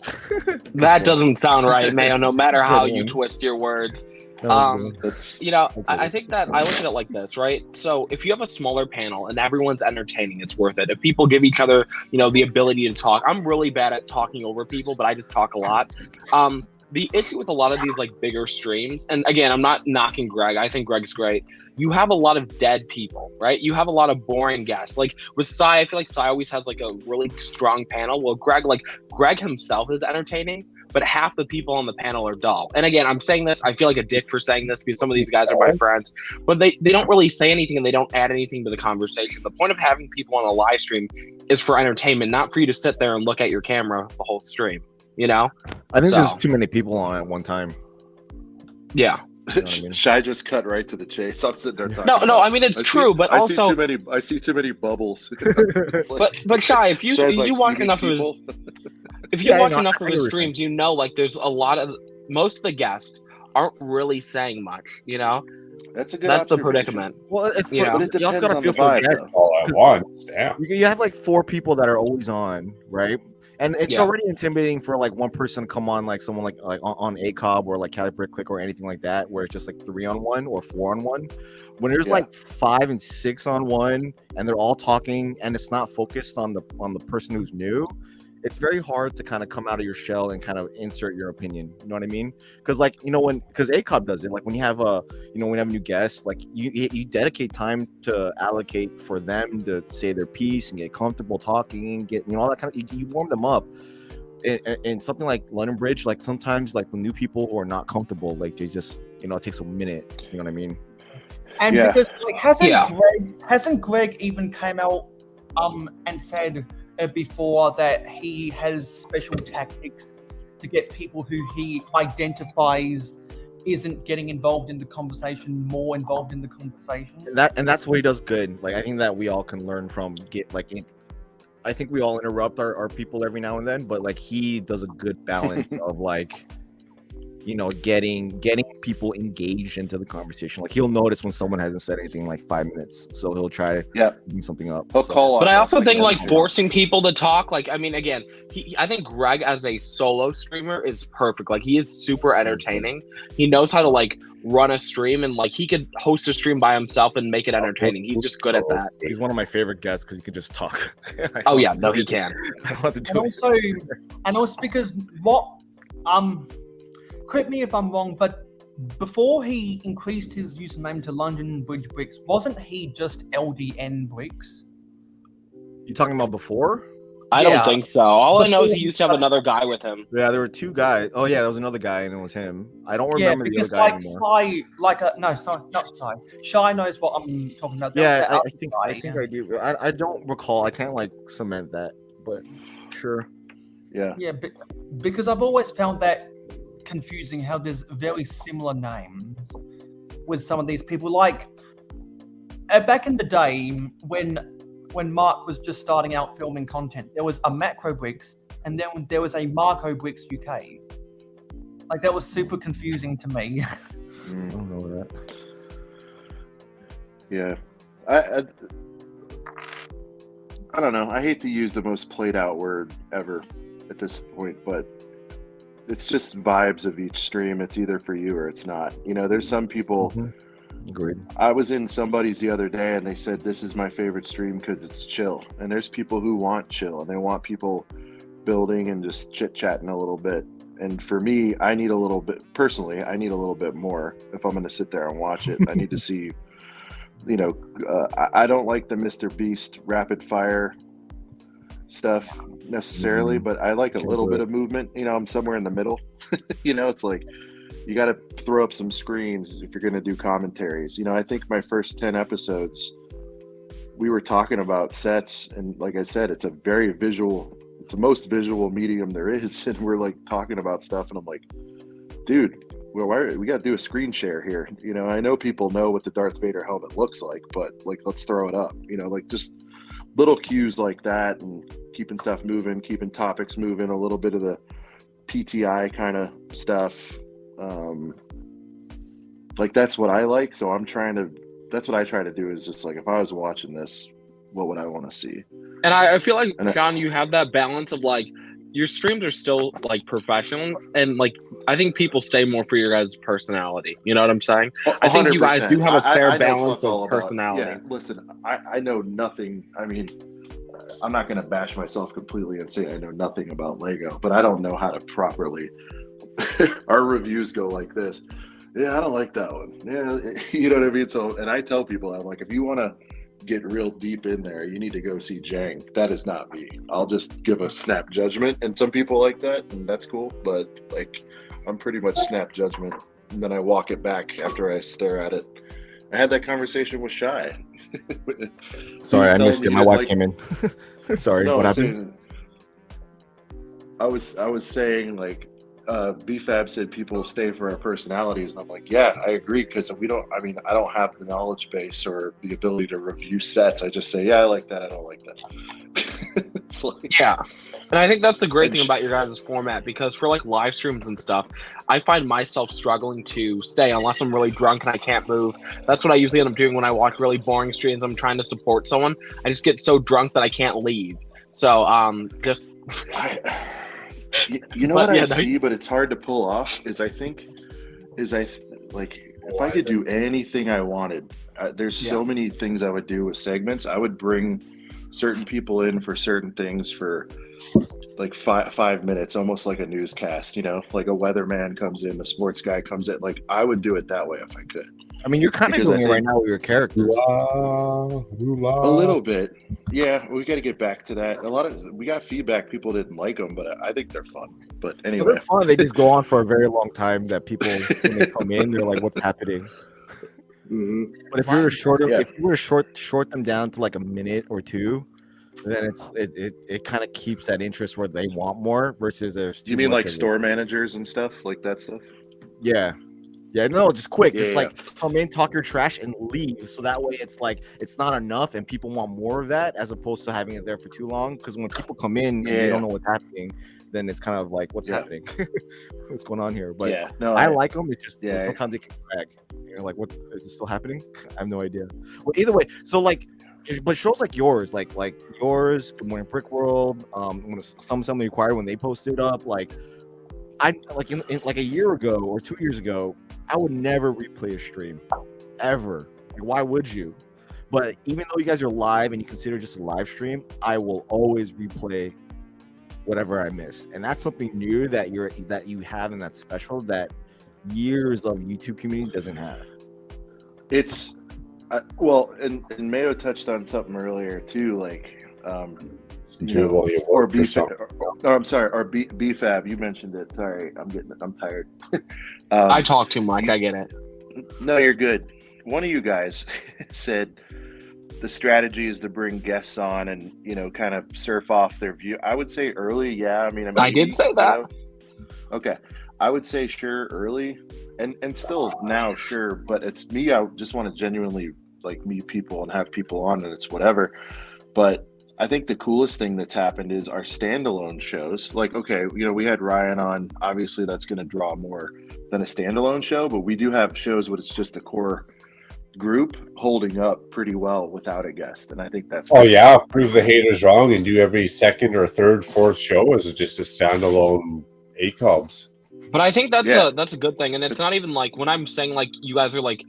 That doesn't sound right, Mayo, no matter how you twist your words. I think that I look at it like this, right? So if you have a smaller panel and everyone's entertaining, it's worth it. If people give each other, the ability to talk, I'm really bad at talking over people, but I just talk a lot. The issue with a lot of these like bigger streams, and again, I'm not knocking Greg. I think Greg's great. You have a lot of dead people, right? You have a lot of boring guests. Like with Sai, I feel like Sai always has like a really strong panel. Well, Greg himself is entertaining, but half the people on the panel are dull. And again, I'm saying this, I feel like a dick for saying this because some of these guys are my friends, but they don't really say anything and they don't add anything to the conversation. The point of having people on a live stream is for entertainment, not for you to sit there and look at your camera the whole stream, you know? I think there's too many people on at one time. Yeah. You know what I mean? Shy just cut right to the chase. I'm sitting there talking. No, I mean it's true, but also I see too many bubbles. but Shy, if you watch enough of his his streams, you know, like there's a lot of most of the guests aren't really saying much, you know. That's a good. That's the predicament. Well, but it you depends also gotta on feel the for vibe, guests. though. All at once. Damn. You have like 4 people that are always on, right? And it's Yeah. already intimidating for like one person to come on, like someone like on ACOB or like Cali Brick Click or anything like that, where it's just like 3-on-1 or 4-on-1. When there's like 5 and 6-on-1 and they're all talking and it's not focused on the person who's new, it's very hard to kind of come out of your shell and kind of insert your opinion. You know what I mean? Because like, you know, because ACOB does it, like when you have when you have new guests, like you dedicate time to allocate for them to say their piece and get comfortable talking and get, you know, all that kind of, you warm them up. And something like London Bridge, like sometimes like the new people who are not comfortable, like they just, you know, it takes a minute. You know what I mean? And Yeah. because like hasn't Greg even came out and said before that he has special tactics to get people who he identifies isn't getting involved in the conversation more involved in the conversation. And that's what he does good. Like I think that we all can learn from. I think we all interrupt our people every now and then, but like he does a good balance of like, you know, getting people engaged into the conversation. Like he'll notice when someone hasn't said anything in like 5 minutes, so he'll try to bring something up. He'll call on But I them, also think like that. forcing people to talk, like I mean, again, I think Greg as a solo streamer is perfect. Like he is super entertaining. He knows how to like run a stream, and like he could host a stream by himself and make it entertaining. He's just good at that. He's one of my favorite guests because he can just talk. Oh yeah, no, he can. I don't have to do And also because correct me if I'm wrong, but before he increased his username to London Bridge Bricks, wasn't he just LDN Bricks? You talking about before? I don't think so. All I know is he used to have another guy with him. Yeah, there were 2 guys. Oh yeah, there was another guy and it was him. I don't Yeah, remember the other because guy anymore. Shy knows what I'm talking about. Yeah, I think I do. I don't recall. I can't like cement that, but sure. Yeah. Yeah, because I've always found that confusing how there's very similar names with some of these people. Like back in the day when Mark was just starting out filming content, there was a Macro Bricks and then there was a Makro Bricks UK. Like that was super confusing to me. I don't know that. Yeah. I don't know. I hate to use the most played out word ever at this point, but it's just vibes of each stream. It's either for you or it's not. You know, there's some people. Agreed. I was in somebody's the other day and they said this is my favorite stream because it's chill. And there's people who want chill and they want people building and just chit-chatting a little bit. And for me, I need a little bit, personally, I need a little bit more if I'm going to sit there and watch it. I need to see, you know, I don't like the Mr. Beast rapid fire stuff necessarily, but I like a little bit of movement. You know, I'm somewhere in the middle. You know, it's like you got to throw up some screens if you're going to do commentaries. You know, I think my first 10 episodes, we were talking about sets, and like I said, it's a very visual, it's the most visual medium there is, and we're like talking about stuff, and I'm like, dude, well, we got to do a screen share here. You know, I know people know what the Darth Vader helmet looks like, but like, let's throw it up. You know, like just little cues like that, and keeping stuff moving, keeping topics moving, a little bit of the PTI kind of stuff. Like that's what I like. So that's what I try to do, is just like, if I was watching this, what would I want to see? And I feel like, John, you have that balance of like, your streams are still like professional, and like I think people stay more for your guys' personality. You know what I'm saying? 100%. I think you guys do have a fair balance of personality. Yeah, listen, I know nothing. I mean, I'm not going to bash myself completely and say I know nothing about Lego, but I don't know how to properly. Our reviews go like this. Yeah, I don't like that one. Yeah, you know what I mean? So, and I tell people, I'm like, if you want to get real deep in there, you need to go see Jang. That is not me. I'll just give a snap judgment, and some people like that, and that's cool. But like, I'm pretty much snap judgment, and then I walk it back after I stare at it. I had that conversation with Shy. Sorry, I missed it. My wife came in. Sorry, No, what happened? I was saying like, BFAB said people stay for our personalities, and I'm like, yeah, I agree, because I don't have the knowledge base or the ability to review sets. I just say, yeah, I like that, I don't like that. It's like, Yeah. And I think that's the great thing about your guys' format, because for like live streams and stuff, I find myself struggling to stay unless I'm really drunk and I can't move. That's what I usually end up doing when I watch really boring streams. I'm trying to support someone. I just get so drunk that I can't leave. So just you know what I see, but it's hard to pull off. If I could do anything I wanted, there's so many things I would do with segments. I would bring certain people in for certain things for like 5 minutes, almost like a newscast, you know, like a weatherman comes in, the sports guy comes in. Like, I would do it that way if I could. I mean, you're kind of doing it right now with your characters. A little bit. Yeah, we got to get back to that. We got feedback. People didn't like them, but I think they're fun. But anyway. They're fun. They just go on for a very long time that people, when they come in, they're like, what's happening? Mm-hmm. But if you were to short them down to like a minute or two, then it kind of keeps that interest where they want more versus there's too You mean much like store managers and stuff, like that stuff? Yeah, no, just quick. Just like come in, talk your trash, and leave. So that way, it's like it's not enough, and people want more of that, as opposed to having it there for too long. Because when people come in and they don't know what's happening, then it's kind of like, what's happening? What's going on here? But I like them. It's just sometimes they can drag. You're like, what is this still happening? I have no idea. Well, either way, so like. But shows like yours, like yours, Good Morning Brick World, when some Required, when they posted up, like I like in like a year ago or 2 years ago, I would never replay a stream ever. Like, why would you? But even though you guys are live and you consider just a live stream, I will always replay whatever I missed, and that's something new that you have, and that's special that years of YouTube community doesn't have. It's well, and Mayo touched on something earlier too, like or BFAB. I'm sorry, or BFAB. You mentioned it. Sorry, I'm tired. I talk too much. I get it. No, you're good. One of you guys said the strategy is to bring guests on and kind of surf off their view. I would say early, yeah. I did say that. Okay, I would say sure early. And still now, sure, but it's me. I just want to genuinely like meet people and have people on, and it's whatever. But I think the coolest thing that's happened is our standalone shows. Like, okay, we had Ryan on. Obviously, that's going to draw more than a standalone show, but we do have shows where it's just a core group holding up pretty well without a guest, and I think that's. Oh yeah, prove the haters wrong and do every second or third, fourth show as just a standalone ACOBs. But I think that's a good thing, and it's not even like when I'm saying like you guys are like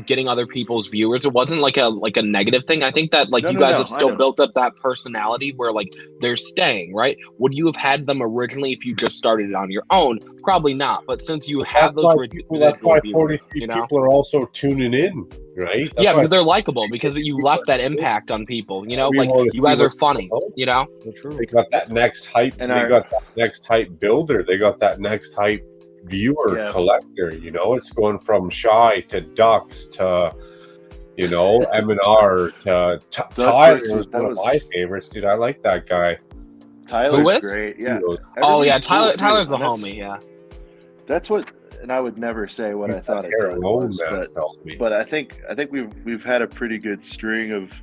getting other people's viewers. It wasn't like a negative thing. I think that like you guys have still built up that personality where like they're staying, right? Would you have had them originally if you just started it on your own? Probably not. But since you have those, that's why 43 people are also tuning in, right? That's because they're likable because you left that impact on people. Like you guys are funny. They got that next hype, and they got that next hype builder. They got that next hype viewer collector. It's going from Shy to Ducks to M&R to Tyler was one of my favorites, dude. I like that guy. Tyler's great. Tyler's the homie. Yeah, that's what. And I would never say what I thought it was, but I think we've had a pretty good string of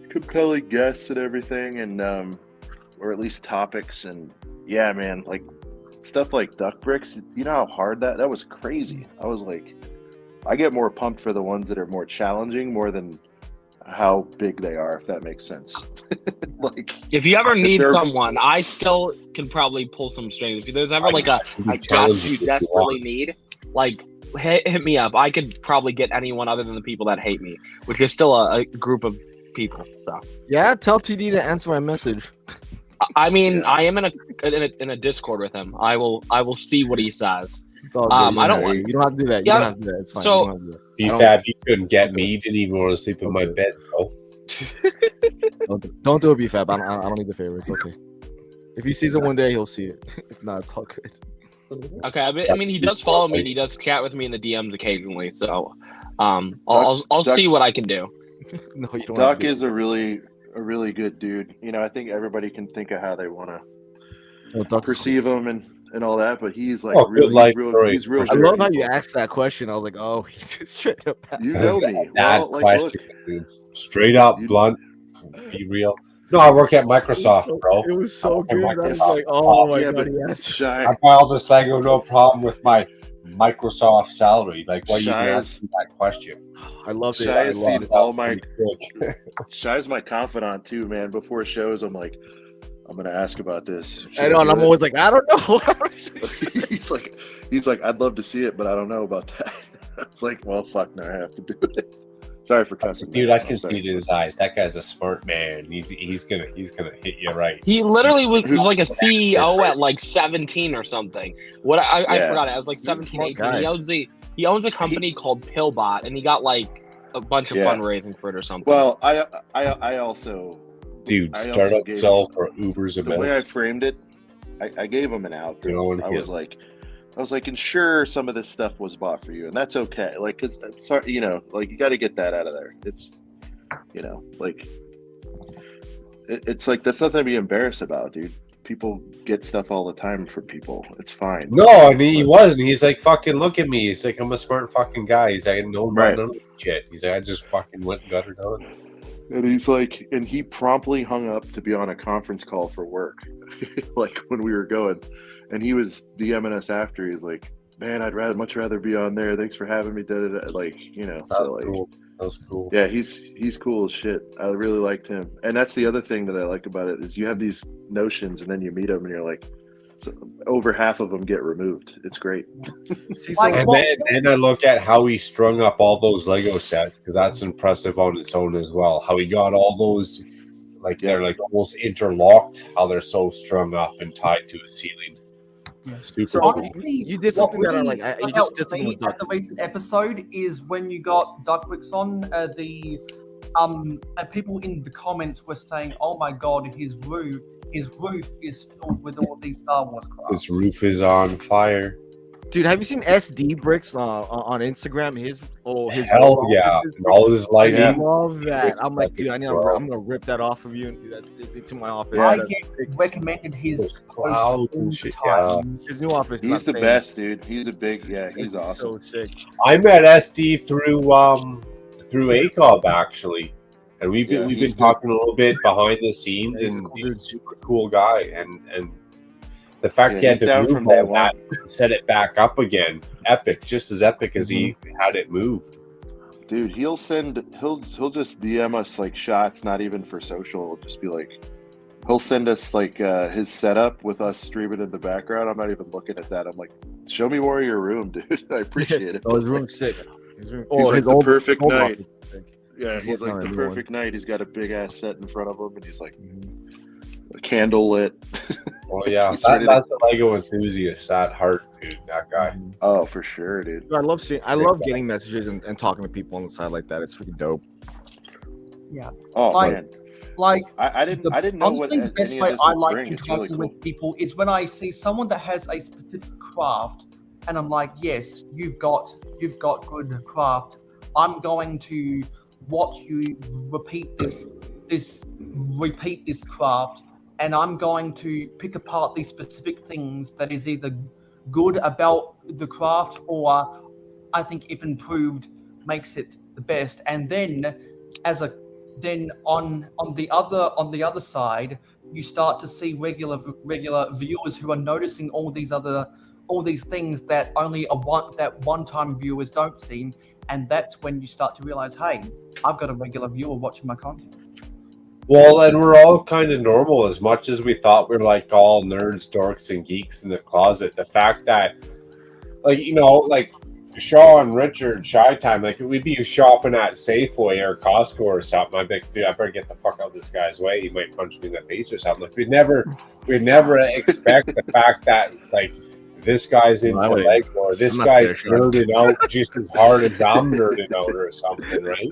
compelling guests and everything, and or at least topics, and man, like stuff like Duck Bricks. You know how hard that was crazy. I was like, I get more pumped for the ones that are more challenging more than how big they are, if that makes sense. Like, if you ever need someone, I still can probably pull some strings. If there's ever like a guest you desperately need, like hit me up. I could probably get anyone other than the people that hate me, which is still a group of people. So tell TD to answer my message. I am in a Discord with him. I will see what he says. It's all good. You don't have to do that. You don't have to do that. It's fine. So BFAB, you couldn't get me. You didn't even want to sleep in my bed, bro. Don't do it, BFAB. I don't need the favor. It's okay. If he sees it one day, he'll see it. If not, it's all good. Okay, I mean, he does follow me and he does chat with me in the DMs occasionally, so I'll see what I can do. No, you don't. Doc is a really good dude. You know, I think everybody can think of how they want to perceive him and all that, but he's like he's real. I love how you asked that question. I was like, oh, he's just straight up. You know me. That Well, question, dude. Straight up, blunt, be real. No, I work at Microsoft, bro. It was so good. I was like, oh my god, yes. I buy all this Lego, no problem with my Microsoft salary. Like, why you asking that question? I love it. Shy has seen all my. Shy's my confidant too, man. Before shows, I'm like, I'm gonna ask about this. I know, and I'm always like, I don't know. he's like, I'd love to see it, but I don't know about that. It's like, well, fuck, no, I have to do it. Sorry for cussing. Dude, I can see it in his eyes. That guy's a smart man. He's gonna hit you right. He literally was like a CEO at like 17 or something. I forgot it. I was like 17, 18. He owns a company called Pillbot, and he got like a bunch of fundraising for it or something. Well, I also, dude, startup sell for Ubers and the way I framed it, I gave him an out. I was like, and sure, some of this stuff was bought for you, and that's okay. Like, cause sorry, you know, like you got to get that out of there. It's, you know, like it's like that's nothing to be embarrassed about, dude. People get stuff all the time from people. It's fine. No, and he wasn't. He's like, fucking look at me. He's like, I'm a smart fucking guy. He's like, no, none of this shit. He's like, I just fucking went and got her done. And he's like, and he promptly hung up to be on a conference call for work, like when we were going. And he was DMing us after. He's like, man, I'd much rather be on there. Thanks for having me. Like, you know, that's cool. That's cool. Yeah, he's cool as shit. I really liked him. And that's the other thing that I like about it is you have these notions and then you meet them and you're like, so over half of them get removed. It's great. And I look at how he strung up all those Lego sets because that's impressive on its own as well. How he got all those, like they're like almost interlocked. How they're so strung up and tied to a ceiling. Yeah. Super so cool. honestly, you did something that I like. You just did something at the recent episode is when you got Duck Bricks on people in the comments were saying, "Oh my god, his roof is filled with all these Star Wars crafts. This roof is on fire." Dude, have you seen SD Bricks on Instagram? His hell yeah, and all his lighting. I love that. I'm like, dude, I'm gonna rip that off of you and do that safely to my office. I get recommended his posts His new office. He's the best, dude. He's a big, he's awesome. So sick. I met SD through ACOB actually, and we've been talking a little bit behind the scenes, and he's a super cool guy, and the fact he had to move all that, set it back up again, epic, just as epic as he had it moved. Dude, he'll just DM us like shots, not even for social. It'll just be like, he'll send us like his setup with us streaming in the background. I'm not even looking at that. I'm like, show me more of your room, dude. I appreciate it. Oh, his room's sick. He's like the perfect night. Yeah, he's like the perfect night. He's got a big ass set in front of him, and he's like a candle lit. Oh yeah, that's a Lego enthusiast at heart, dude. That guy. Oh, for sure, dude. I love getting messages and talking to people on the side like that. It's freaking dope. Yeah. Oh man. Like I didn't know honestly, what the best way I like interacting with people is when I see someone that has a specific craft, and I'm like, yes, you've got good craft. I'm going to watch you repeat this craft, and I'm going to pick apart these specific things that is either good about the craft or I think if improved makes it the best. And then on the other side, you start to see regular viewers who are noticing all these things that only one-time viewers don't see, and that's when you start to realize, hey, I've got a regular viewer watching my content. Well, and we're all kind of normal. As much as we thought we're like all nerds, dorks, and geeks in the closet, the fact that, like, you know, like Shaw and Richard, Shy Time, like we'd be shopping at Safeway or Costco or something. I'd be like, dude, I better get the fuck out of this guy's way. He might punch me in the face or something. Like we'd never expect the fact that like this guy's into Well, Lego, or this I'm not guy's there, Sean. nerding out just as hard as I'm nerding out, or something, right?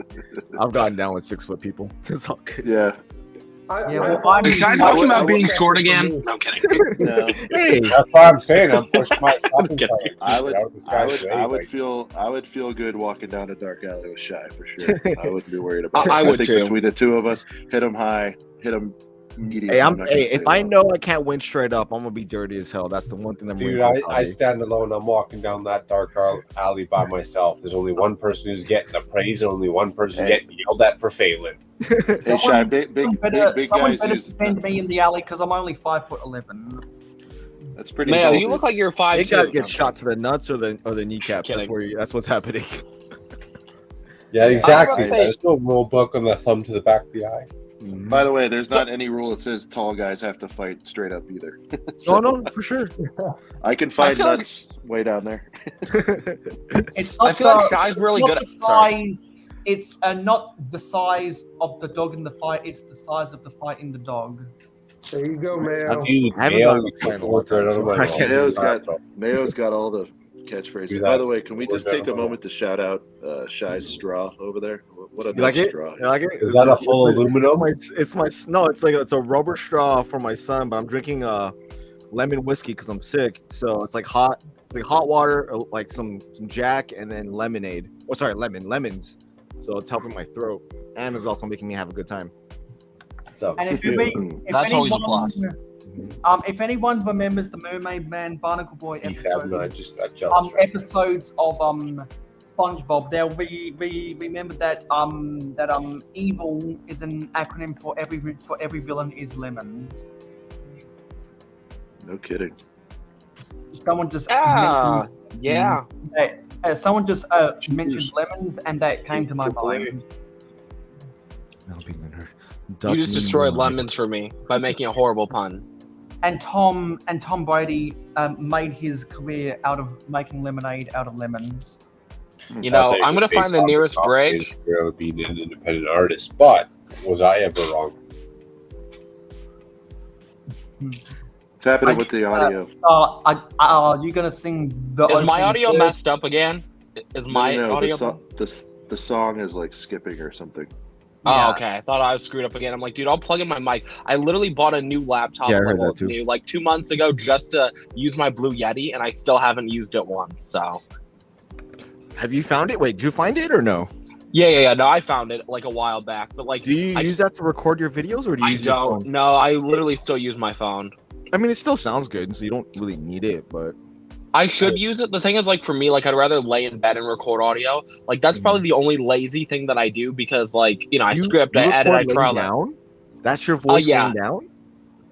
I've gotten down with 6 foot people. It's all good. Yeah. Is Shai talking about being short again? No, I'm kidding. No. Hey, That's why I'm saying I'm pushing my shopping kidding. cart. I would, Get out of this I guy's would, way, I would like, feel good walking down a dark alley with Shy for sure. I wouldn't be worried about it. I would think too. between the two of us, hit him high, hit him medium. hey, I'm not gonna if say I low. know I can't win straight up, I'm gonna be dirty as hell. That's the one thing I'm dude, really I stand alone. I'm walking down that dark alley by myself. There's only one person who's getting the praise, and only one person getting yelled at for failing. Hey, Shy, big Someone guys better use. defend me in the alley because I'm only 5'11". That's pretty. Mayo, tall, you dude. look like you're 5'2". They gotta get shot to the nuts or the kneecap. Kidding. That's what's happening. Yeah, exactly. say- There's no rule book on the thumb to the back of the eye. By the way, there's not any rule that says tall guys have to fight straight up either. No, for sure. I can find feel like- nuts way down there. It's not I feel like the- Shai's really it's good not at. the Sorry. size. It's not the size of the dog in the fight. It's the size of the fight in the dog. There you go, Mayo. Dude, I haven't Mayo, gotten you a plan in a can't long time, work so it out I of my can't mouth. Mayo's got all the catchphrases. Do By that. the way, can we We're just done take a with that. moment to shout out Shy's straw over there? What a You like nice it? straw. You like it? Is that a full aluminum? It's my no. It's a rubber straw for my son, but I'm drinking lemon whiskey because I'm sick. So it's like hot water, like some Jack, and then lemonade. Oh, sorry, lemons. So it's helping my throat, and it's also making me have a good time. So, And if That's always a anyone- plus. if anyone remembers the Mermaid Man Barnacle Boy Fab, I episode, just got jealous. episodes of SpongeBob, they'll remember that evil is an acronym for every villain is lemons. No kidding. Someone just Yeah. mentioned Yeah. someone just mentioned lemons, and that came to my mind. You just destroyed lemons for me by making a horrible pun. And Tom Brady made his career out of making lemonade out of lemons. You know, I'm gonna find the nearest bridge. Of being an independent artist, but was I ever wrong? What's happening with the audio? Are you gonna sing the? Is my opening audio first? messed up again? Is my No, audio? the song is like skipping or something. Oh, Yeah. okay. I thought I was screwed up again. I'm like, dude, I'll plug in my mic. I literally bought a new laptop Yeah, I heard that too. new, like 2 months ago just to use my Blue Yeti, and I still haven't used it once. So Have you found it? Wait, did you find it or no? yeah. No, I found it like a while back, but like, Do you use that to record your videos, or do you I use your don't. phone? No, I literally still use my phone. I mean, it still sounds good, so you don't really need it, but I should use it. The thing is, like, for me, like, I'd rather lay in bed and record audio. Like, that's probably the only lazy thing that I do because, like, you know, I script, I edit, I record try. laying down? That's your voice yeah. laying down?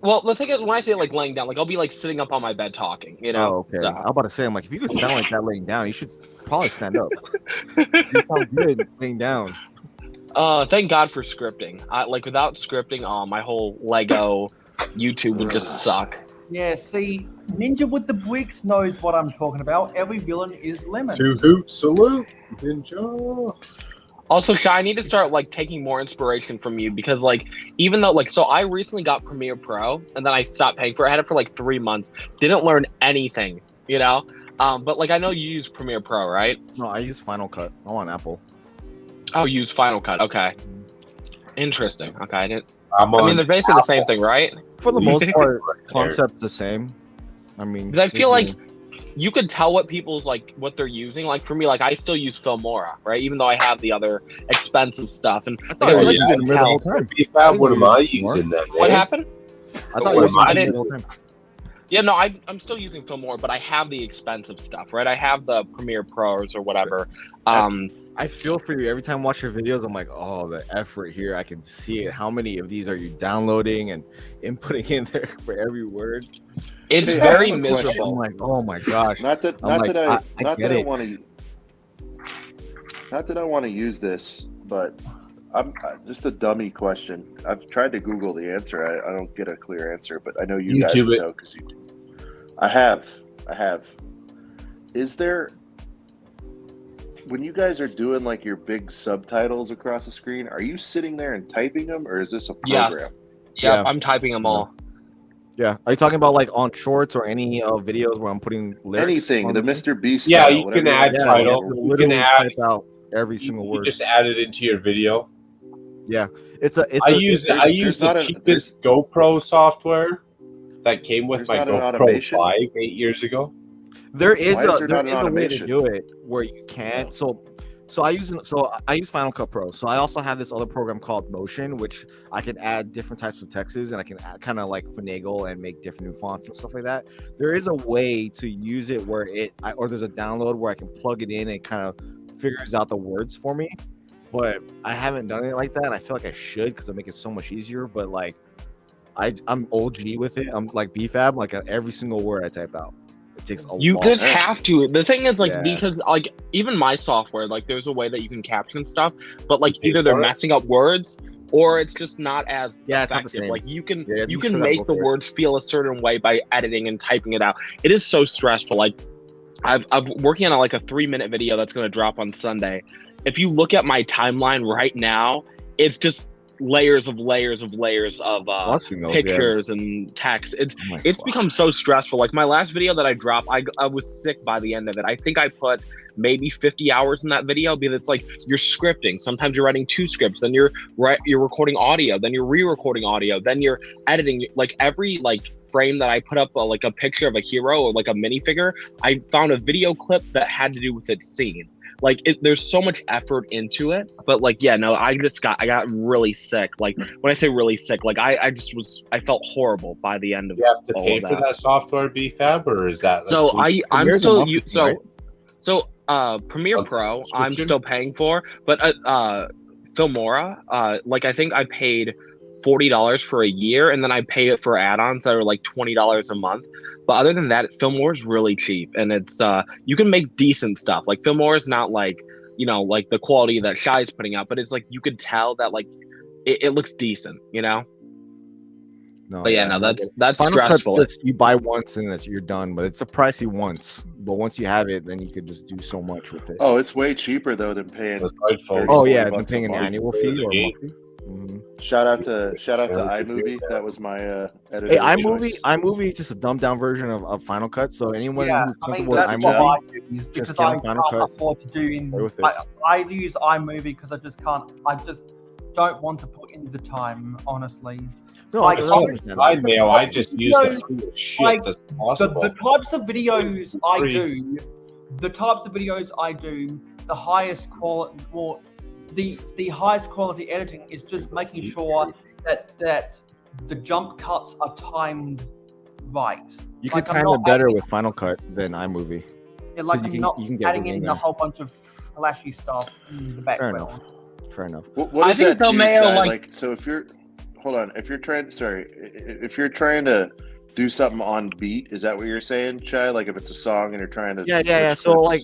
Well, the thing is, when I say like laying down, like I'll be like sitting up on my bed talking, you know. Oh, okay. So- I'm about to say, I'm like, if you could sound like that laying down, you should probably stand up. You sound good laying down. Thank God for scripting. Like without scripting, my whole Lego YouTube would just suck. Yeah, see, Ninja with the Bricks knows what I'm talking about. Every villain is lemon. To hoot salute, Ninja. Also, Shy, I need to start like taking more inspiration from you because like even though like so I recently got Premiere Pro and then I stopped paying for it. I had it for like 3 months. Didn't learn anything, you know? But like I know you use Premiere Pro, right? No, I use Final Cut. I'm on Apple. Oh, you use Final Cut. Okay. Interesting. Okay, I I'm mean, on they're basically the same thing, right? For the most part, concept's the same. I mean, 'Cause I feel like you could tell what people's like what they're using. Like for me, like I still use Filmora, right? Even though I have the other expensive stuff. And I like, thought I you feel were like you using can it the whole tell. time. Fab, what am I using then? What happened? I thought What you were am I using it using? the whole time. Yeah, no, I'm still using Filmora, but I have the expensive stuff, right? I have the Premiere Pros or whatever. I feel for you every time I watch your videos. I'm like, oh, the effort here. I can see it. How many of these are you downloading and inputting in there for every word? It's Hey, I very have a question. miserable. I'm like, oh my gosh. Not that I'm like, I not get that I it. want to not that I want to use this, but I'm just a dummy question. I've tried to Google the answer. I don't get a clear answer, but I know you guys YouTube would it. know because you do. I have. Is there, when you guys are doing like your big subtitles across the screen, are you sitting there and typing them, or is this a program? Yes. Yeah. Yep, I'm typing them all. Yeah. Are you talking about like on shorts or any videos where I'm putting lyrics? Anything, on the them? Mr. Beast Yeah, style, you whatever can add want. title. You You can literally add. type out every single You word. just add it into your video. Yeah. I use there's the not a- cheapest GoPro software that came with There's my not an GoPro automation? 5 8 years ago. There is Why is there there not is an a way to automation? do it where you can. So I use Final Cut Pro. So I also have this other program called Motion, which I can add different types of texts and I can kind of like finagle and make different new fonts and stuff like that. There is a way to use it where or there's a download where I can plug it in and it kind of figures out the words for me. But I haven't done it like that. And I feel like I should because it'll make it so much easier. But like I'm OG with it. I'm like BFAB. Like every single word I type out. It takes a You lot. just have to. The thing is, like, Yeah. because like even my software, like, there's a way that you can caption stuff, but like Pay either they're for it? messing up words or it's just not as Yeah, it's not the effective. same. Like you can Yeah, you you can still make gotta the go for it. words feel a certain way by editing and typing it out. It is so stressful. Like I'm working on like a 3-minute video that's going to drop on Sunday. If you look at my timeline right now, it's just layers of Watching those, yeah. pictures and text. Oh my It's God. become so stressful. Like my last video that I dropped, I was sick by the end of it. I think I put maybe 50 hours in that video because it's like you're scripting. Sometimes you're writing 2 scripts, then you're recording audio, then you're re-recording audio, then you're editing. Like every like frame that I put up like a picture of a hero or like a minifigure, I found a video clip that had to do with its scene. Like there's so much effort into it, but like yeah, no, I got really sick. Like when I say really sick, like I felt horrible by the end of You have to all pay of for that software, BFAB, or is that like So I'm Premiere's a still monthly thing, right? Premiere Monthly Pro I'm subscription? still paying for, but Filmora, like I think I paid $40 for a year, and then I pay it for add-ons that are like $20 a month. But other than that, Filmora is really cheap, and it's you can make decent stuff. Like Filmora is not like like the quality that Shy's putting out, but it's like you could tell that like it looks decent, No, But yeah, no, that's Final Cut, stressful. just you buy once and you're done. But it's a pricey once. But once you have it, then you could just do so much with it. Oh, it's way cheaper though than paying. the iPhone? Oh yeah, $40 than paying an a month. annual fee or Yeah. monthly. Mhm. Shout out to iMovie. That was my editor. Hey, of iMovie, choice. iMovie is just a dumbed down version of Final Cut. So anyone Yeah, who's I mean, comfortable with that's what iMovie, I do is because get on I Final can't Cut, afford to do play with it. I use iMovie because I just can't. I just don't want to put in the time, honestly. no, like, I I- understand. I mail. I just use the Videos, free shit like, that's The, possible. the types of videos I Free. do, the highest quality, well, the highest quality editing is just making sure that the jump cuts are timed right. You can like, I'm time not it better adding- with Final Cut than iMovie. Like 'Cause I'm you not can get adding really in in a there. whole bunch of flashy stuff in the Fair background. enough. Fair enough. What I does think that though, do, Mayo, Shai? like- so if you're if you're trying to do something on beat, is that what you're saying, Shai? Like if it's a song and you're trying to Yeah. switch So clips? like,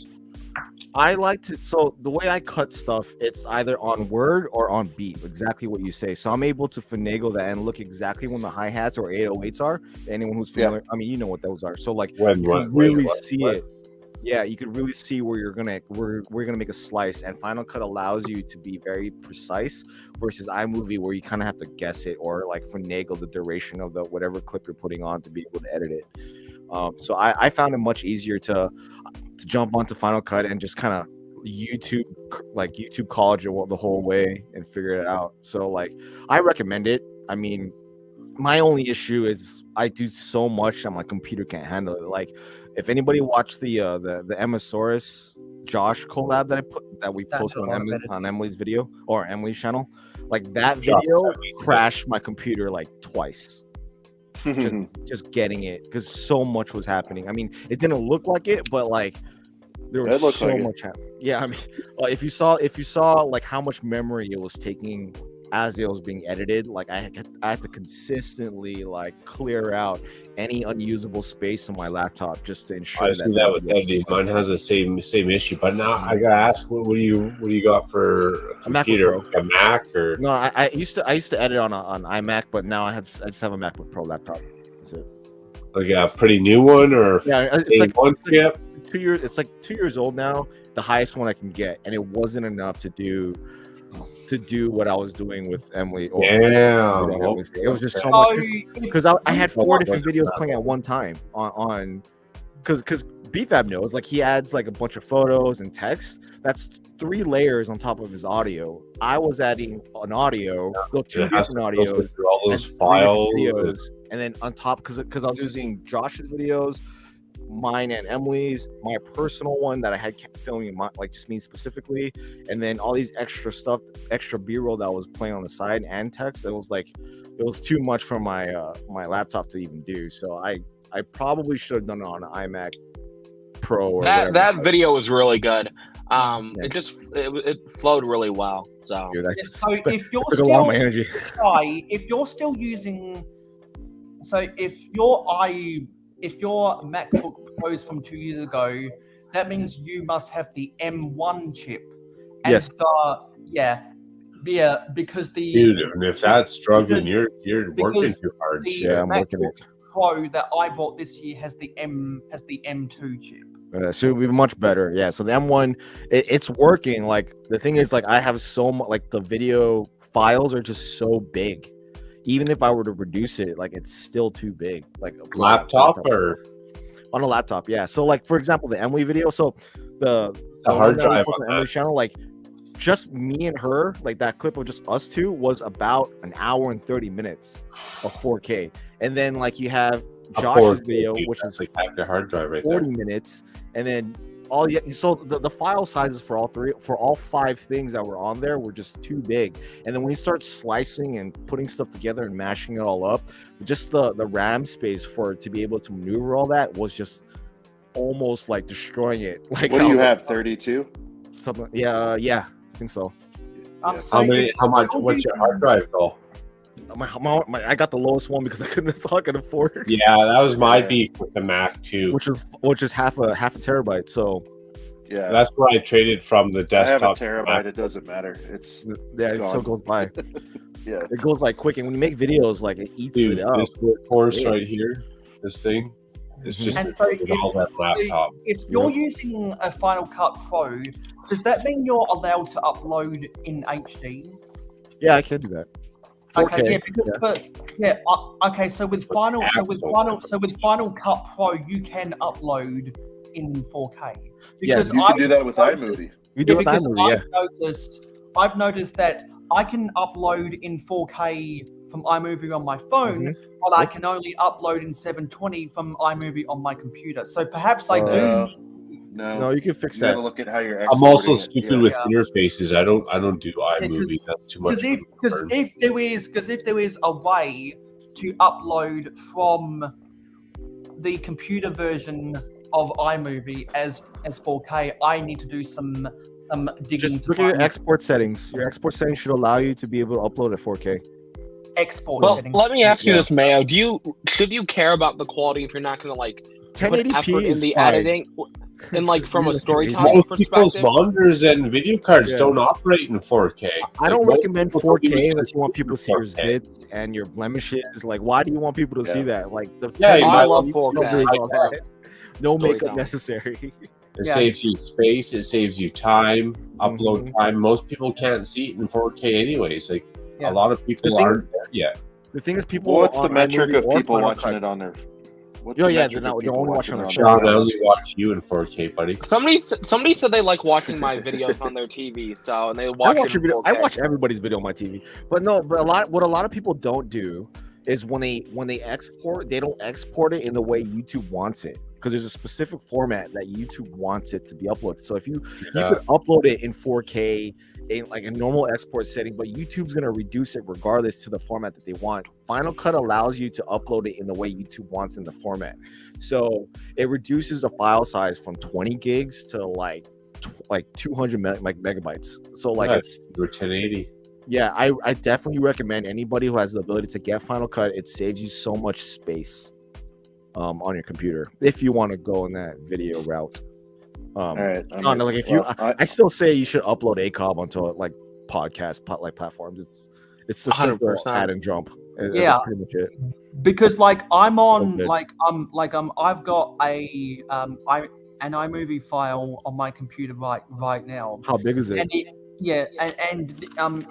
I like to. So the way I cut stuff, it's either on word or on beat. Exactly what you say. So I'm able to finagle that and look exactly when the hi hats or 808s are. Anyone who's Yeah. familiar, I mean, you know what those are. So like, When you can really see it. Yeah, you could really see where we're gonna make a slice, and Final Cut allows you to be very precise versus iMovie where you kind of have to guess it or like finagle the duration of the whatever clip you're putting on to be able to edit it. So I found it much easier to jump onto Final Cut and just kind of YouTube college it the whole way and figure it out. So like I recommend it. I mean, my only issue is I do so much that my computer can't handle it. Like if anybody watched the Emmasaurus Josh collab that we That's posted a lot of editing. on Emily's video or Emily's channel, like that Josh, video that means crashed my computer like twice. Just getting it because so much was happening. I mean, it didn't look like it, but like there was It looked so like it. much happening. Yeah, I mean, if you saw like how much memory it was taking as it was being edited, like I had to consistently like clear out any unusable space on my laptop just to ensure I see that with video- Eddie. Mine has the same issue. But now I gotta ask, what do you got for a A MacBook computer? Pro. A Mac or? No, I used to edit on iMac, but now I just have a MacBook Pro laptop. That's it. Like a pretty new one or Yeah, it's a like one chip? 2 years. It's like 2 years old now. The highest one I can get, and it wasn't enough to do to do what I was doing with Emily. Yeah, It was just so So, much because I had 4 different videos playing at one time on because BFAB knows, like, he adds like a bunch of photos and text. That's 3 layers on top of his audio. I was adding an audio, 2 different audios, through all those and 3 different files, videos, and then on top, because I was using Josh's videos, mine and Emily's, my personal one that I had kept filming, like just me specifically, and then all these extra stuff, extra B-roll that I was playing on the side and text. It was too much for my my laptop to even do. So I probably should have done it on an iMac Pro or that video was really good. It flowed really well. So Dude, so if you're took a lot of my energy. if you're still using, so if your MacBook Pros from 2 years ago, that means you must have the M1 chip. And Yes. Because the dude. And if that's struggling, you're working too hard. the I'm working MacBook Pro that I bought this year has the M2 chip. So it'll be much better. Yeah. So the M1, it's working. Like, the thing is, like, I have so much, like, the video files are just so big. Even if I were to reduce it, like, it's still too big. Like, Laptop or on a laptop, yeah. So, like, for example, the Emily video. So the hard one that we drive put on on Emily's channel, like, just me and her, like, that clip of just us two was about an hour and 30 minutes of 4K. And then, like, you have Josh's video, which is like the hard drive right 40 there. minutes, and then so the file sizes for all 5 things that were on there were just too big. And then when you start slicing and putting stuff together and mashing it all up, just the RAM space for it to be able to maneuver all that was just almost like destroying it. Like, What do you have? 32? Something, yeah, I think so. So How much? What's your hard drive though? I got the lowest one because that's all I could afford. Yeah, that was my beef with the Mac too. Which is half a terabyte. So Yeah, that's where I traded from the I have a desktop. terabyte. It doesn't matter. It still gone. goes by. Yeah. It goes by quick, and when you make videos, like, it eats Dude, it up. this workhorse right here, this thing, is just And so all that laptop. if you're using a Final Cut Pro, does that mean you're allowed to upload in HD? Yeah, I can do that. 4K, Okay, yeah, because okay, so with Final Cut Pro, you can upload in 4K. Because You can do that with iMovie. You do it with iMovie, I've noticed that I can upload in 4K from iMovie on my phone, but I can only upload in 720 from iMovie on my computer. So perhaps I do. No, you can fix you that. gotta look at how you're. I'm also exporting it. stupid with interfaces. I don't do iMovie. That's too much. Because if there is a way to upload from the computer version of iMovie as 4K, I need to do some digging. Just look at your export settings. Your export settings should allow you to be able to upload at 4K. Export Well, settings. let me ask you this, Mayo. Should you care about the quality if you're not going to like put 1080p effort in is the fine. editing and like from a storytelling Most people's perspective? monitors and video cards don't operate in 4K. I don't Like, recommend most people 4K use unless you want people to see your 4K. zits and your blemishes. Like, why do you want people to see that? Like, you I might love want 4K. No makeup Storytelling. necessary. It saves you space. It saves you time, upload time. Most people can't see it in 4K anyways. Like, a lot of people aren't there yet. The thing is, people. What's the on metric iMovie of or people Final watching Cut- it on their? What's Oh, the yeah, metric they're of not- people they're only watching on it their Sean, I phone. only watch you in 4K, buddy. Somebody said they like watching my videos on their TV, so and they watch it in 4K. I watch everybody's video on my TV, but what a lot of people don't do is when they export, they don't export it in the way YouTube wants it, because there's a specific format that YouTube wants it to be uploaded. So if you could upload it in 4K in like a normal export setting, but YouTube's gonna reduce it regardless to the format that they want. Final Cut allows you to upload it in the way YouTube wants in the format, so it reduces the file size from 20 gigs to like 200 megabytes. So like it's 1080. Yeah, I definitely recommend anybody who has the ability to get Final Cut. It saves you so much space on your computer if you want to go in that video route. All right. Like if I still say you should upload ACOB onto like podcast platforms. It's a simple 100%. add and jump. Yeah. That's pretty much it. Because like I'm on good. I've got an iMovie file on my computer right now. How big is it? And Yeah, and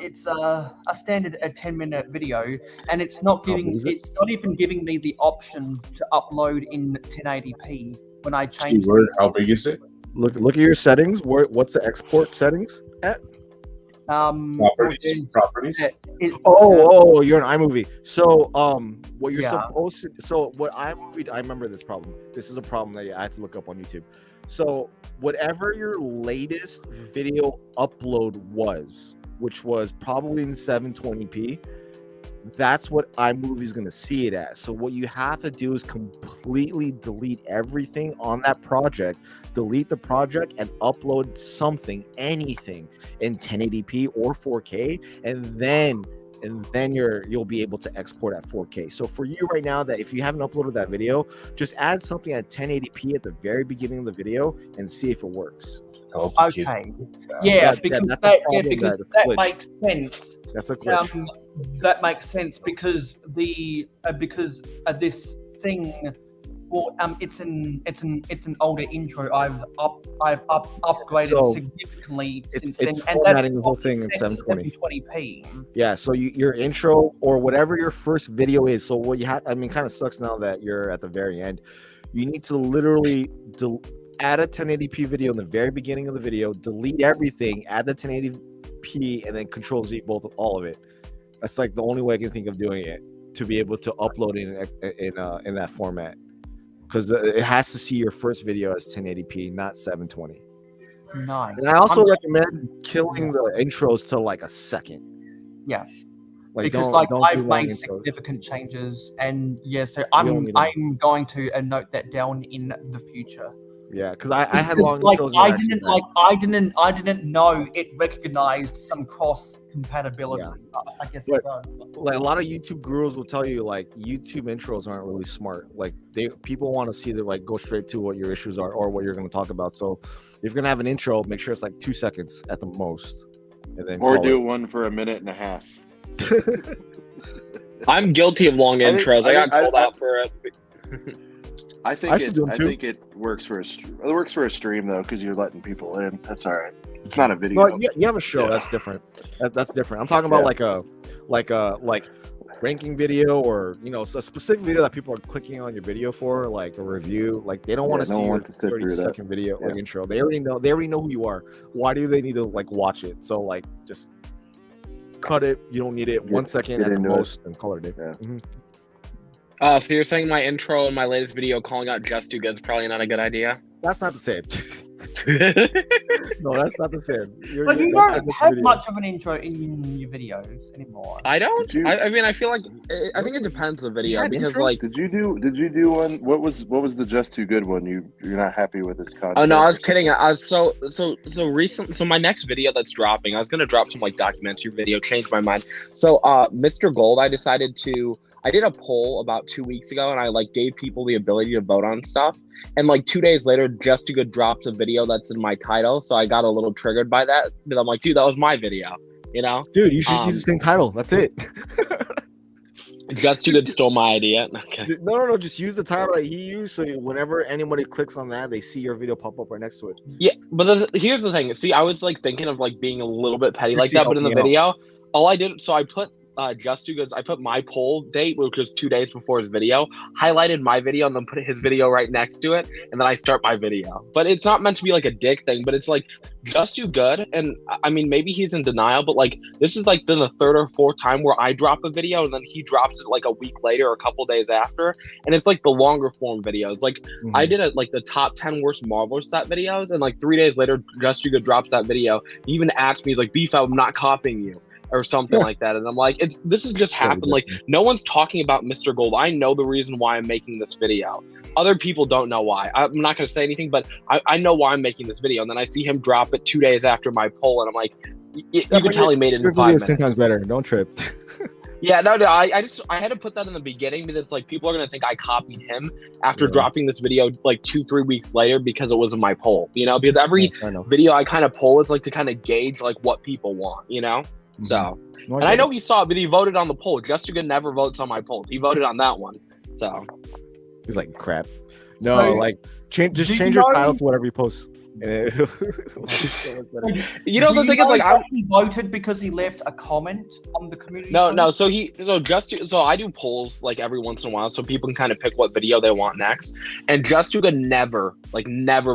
it's a standard 10-minute video, and it's not even giving me the option to upload in 1080p when I change. Keyword, how big is it? Look at your settings. What's the export settings at? Properties. You're in iMovie. So what you're supposed to. So what iMovie, I remember this problem. This is a problem that I had to look up on YouTube. So whatever your latest video upload was, which was probably in 720p, that's what iMovie is going to see it as. So what you have to do is completely delete everything on that project, delete the project, and upload something, anything in 1080p or 4K, and then you'll be able to export at 4K. So for you right now, that if you haven't uploaded that video, just add something at 1080p at the very beginning of the video and see if it works. Okay. Yeah, because that makes sense. That's a glitch. That makes sense because this thing. Well, it's an older intro. I've upgraded significantly since then. It's formatting the whole thing in 720p. Yeah, so your intro or whatever your first video is. So what you have, I mean, kind of sucks now that you're at the very end. You need to literally add a 1080p video in the very beginning of the video, delete everything, add the 1080p, and then Control Z all of it. That's like the only way I can think of doing it, to be able to upload it in that format. Because it has to see your first video as 1080p, not 720. Nice. And I also recommend killing the intros to like a second. Yeah. Like, because I've made significant changes, and so I'm going to note that down in the future. Yeah, because I had long intros. I didn't know it recognized some cross compatibility. Yeah. I guess it does. Like a lot of YouTube gurus will tell you, like YouTube intros aren't really smart. Like people want to see that, like, go straight to what your issues are or what you're going to talk about. So if you're going to have an intro, make sure it's like 2 seconds at the most, and then do one for a minute and a half. I'm guilty of long intros. I got called out for it. I think it works for a stream though, because you're letting people in. That's all right. It's not a video. Well, you have a show. That's different. That's different. I'm talking about like a ranking video, or a specific video that people are clicking on your video for, like a review. Like they don't want to see your 30-second video or intro. They already know who you are. Why do they need to like watch it? So like just cut it. You don't need it. 1 second at the most, and color it. Yeah. Mm-hmm. So you're saying my intro in my latest video calling out Just Too Good is probably not a good idea? That's not the same. No, that's not the same. But you don't have much of an intro in your videos anymore. I don't. I mean, I feel like I think it depends on the video, because like. Did you do one? What was the Just Too Good one? You're not happy with this content? Oh no, I was kidding. I was so recent. So my next video that's dropping, I was gonna drop some like documentary video. Changed my mind. So Mr. Gold, I did a poll about 2 weeks ago, and I like gave people the ability to vote on stuff. And like 2 days later, Just Too Good drops a video that's in my title, so I got a little triggered by that. Because I'm like, dude, that was my video, Dude, you should use the same title. That's it. Just Too Good stole my idea. Okay. No. Just use the title that he used, so whenever anybody clicks on that, they see your video pop up right next to it. Yeah, but here's the thing. See, I was like thinking of like being a little bit petty like that, but in the video, all I did, so I put. Just Too Good. I put my poll date, which was 2 days before his video, highlighted my video, and then put his video right next to it, and then I start my video. But it's not meant to be like a dick thing, but it's like Just Too Good, and I mean, maybe he's in denial, but like this is like the third or fourth time where I drop a video, and then he drops it like a week later or a couple days after, and it's like the longer form videos. Like I did like the top 10 worst Marvel set videos, and like 3 days later, Just Too Good drops that video. He even asked me, he's like, "Beef, I'm not copying you." Or something like that, and I'm like, this has just happened. Like, no one's talking about Mr. Gold. I know the reason why I'm making this video. Other people don't know why. I'm not going to say anything, but I know why I'm making this video. And then I see him drop it 2 days after my poll, and I'm like, you can tell he made it in 5 minutes. 10 times better. Don't trip. Yeah, no. I had to put that in the beginning, because like people are going to think I copied him after dropping this video like 2-3 weeks later because it was in my poll. Because every video I kind of poll is like to kind of gauge like what people want. So, and I know he saw it, but he voted on the poll. Just Too Good never votes on my polls. He voted on that one. So, he's like, crap. No, So, like change do you your know- title to whatever you post. And it'll- You know, the Do thing is, like, that he voted because he left a comment on the community. No, post? so I do polls like every once in a while, so people can kind of pick what video they want next. And Justuga never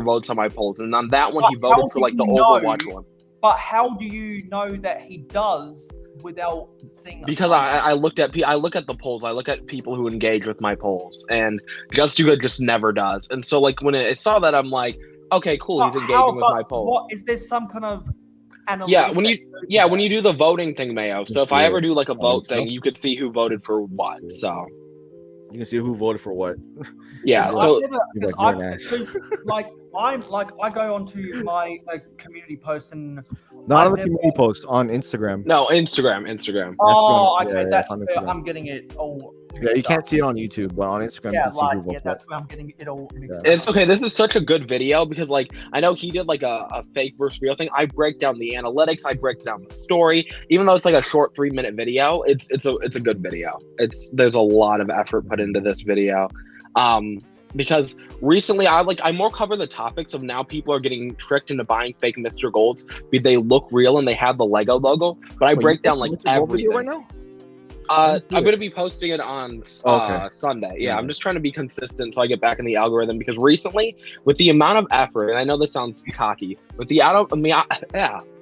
votes on my polls, and on that one he But how voted for do like the you know? Overwatch one But how do you know that he does without seeing? because I look at the polls, I look at people who engage with my polls, and Justuga just never does. And so like when I saw that, I'm like, okay, cool, he's engaging with my polls. What is there some kind of analytic Yeah, when that you do the voting thing, Mayo. So if I ever do like a vote so. thing, you could see who voted for what. So you can see who voted for what. yeah, Because so I've never, because You're I've, an ass. because, like I'm like I go onto my community post and Not I've on the never- community post, on Instagram. no, Instagram. Oh, Yeah, okay, yeah, that's on where Instagram. I'm getting it all. Yeah, mixed you can't up. see it on YouTube, but on Instagram Yeah, you can see who votes that's where I'm getting it all mixed Yeah. up. It's okay. This is such a good video because, like, I know he did like a fake versus real thing. I break down the analytics. I break down the story. Even though it's like a short 3-minute video, it's a good video. There's a lot of effort put into this video, because recently I more cover the topics of now people are getting tricked into buying fake Mr. Golds because they look real and they have the Lego logo. But I Wait, break you down posting like Mr. Gold video everything. right now? I'm see it. going to be posting it on Okay. Sunday. Yeah, Mhm. I'm just trying to be consistent so I get back in the algorithm because recently, with the amount of effort, and I know this sounds cocky, with the I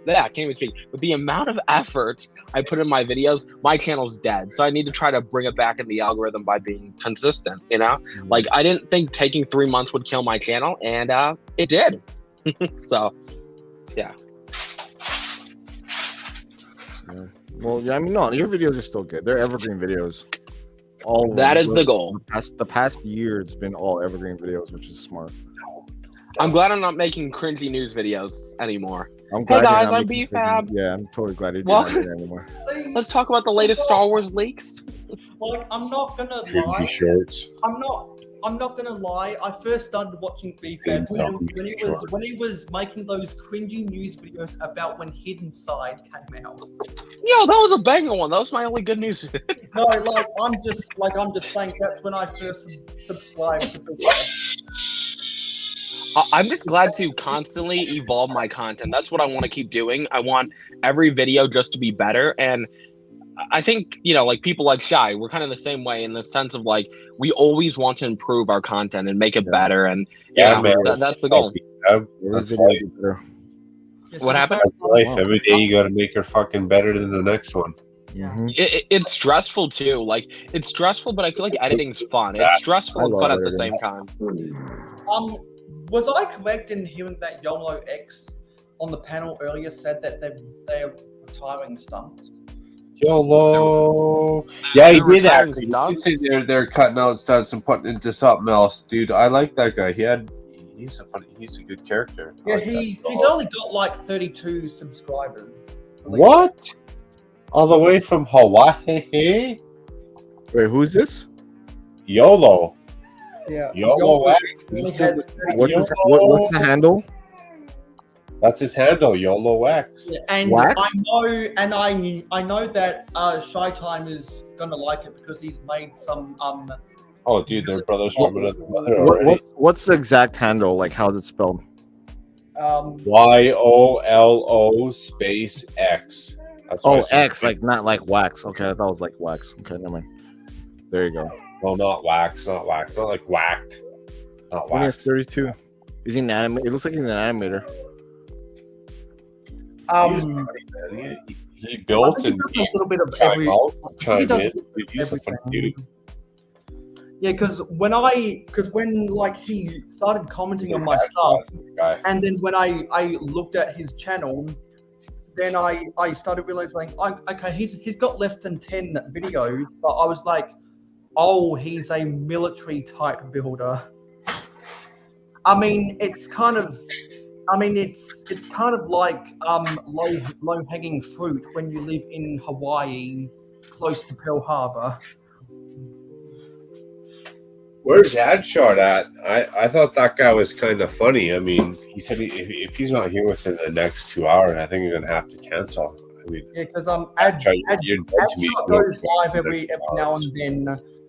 can't even speak. With the amount of effort I put in my videos, my channel's dead. So I need to try to bring it back in the algorithm by being consistent. You know, like I didn't think taking 3 months would kill my channel, and it did. So, yeah. Well, yeah, I mean, no, your videos are still good. They're evergreen videos. All That is the goal. The past year, it's been all evergreen videos, which is smart. I'm glad I'm not making cringy news videos anymore. I'm glad you're guys, not I'm making BFAB. Yeah, I'm totally glad you're Well- not doing that anymore. Let's talk about the latest Star Wars leaks. Like I'm not gonna Cringy lie. shorts. I'm not gonna lie. I first started watching BFAB when he was making those cringy news videos about when Hidden Side came out. Yo, that was a banger one. That was my only good news. No, like I'm just saying that's when I first subscribed to BFAB. I'm just glad to constantly evolve my content. That's what I want to keep doing. I want every video just to be better. And I think, like people like Shy, we're kind of the same way in the sense of like, we always want to improve our content and make it better. And Yeah, man. that's the goal. That's This life. video is better. What happened? That's life. Every day you got to make her fucking better than the next one. Mhm. It's stressful too. Like it's stressful, but I feel like editing's fun. It's stressful I and love fun at the editing. same time. Was I correct in hearing that YOLO X on the panel earlier said that they're retiring stunts? YOLO. Yeah, he They're did retiring actually. stunts? You see they're cutting out stunts and putting into something else, dude. I like that guy. He's a good character. I Yeah, like that he's dog. only got like 32 subscribers. What? All the way from Hawaii? Wait, who's this? YOLO. Yeah. YOLO X. only This has is- 32 What's the handle? That's his handle, YOLO X. Yeah, and Wax? I know that Shy Time is gonna like it because he's made some Oh, dude, they're brothers from another mother What, already. what's the exact handle? Like, how's it spelled? YOLO space X. That's what I Oh, said. X, like not like wax. Okay, I thought it was like wax. Okay, never mind. There you go. No, not wax, not wax, not like whacked. Not When he's wax. 32. Is he an animator? It looks like he's an animator. He was funny, man. He I built think he and does a little bit of chime every. out, He chime does in. He's a funny dude. Yeah, because when like he started commenting on my stuff, Guy. and then when I looked at his channel, then I started realizing, okay, he's got less than 10 videos, but I was like, oh, he's a military type builder. I mean, it's kind of like low hanging fruit when you live in Hawaii, close to Pearl Harbor. Where's Adshot at? I thought that guy was kind of funny. I mean, he said if he's not here within the next 2 hours, I think you're gonna have to cancel. I mean, Yeah, because Adshot, you're dead to me. Adshot goes live every now and then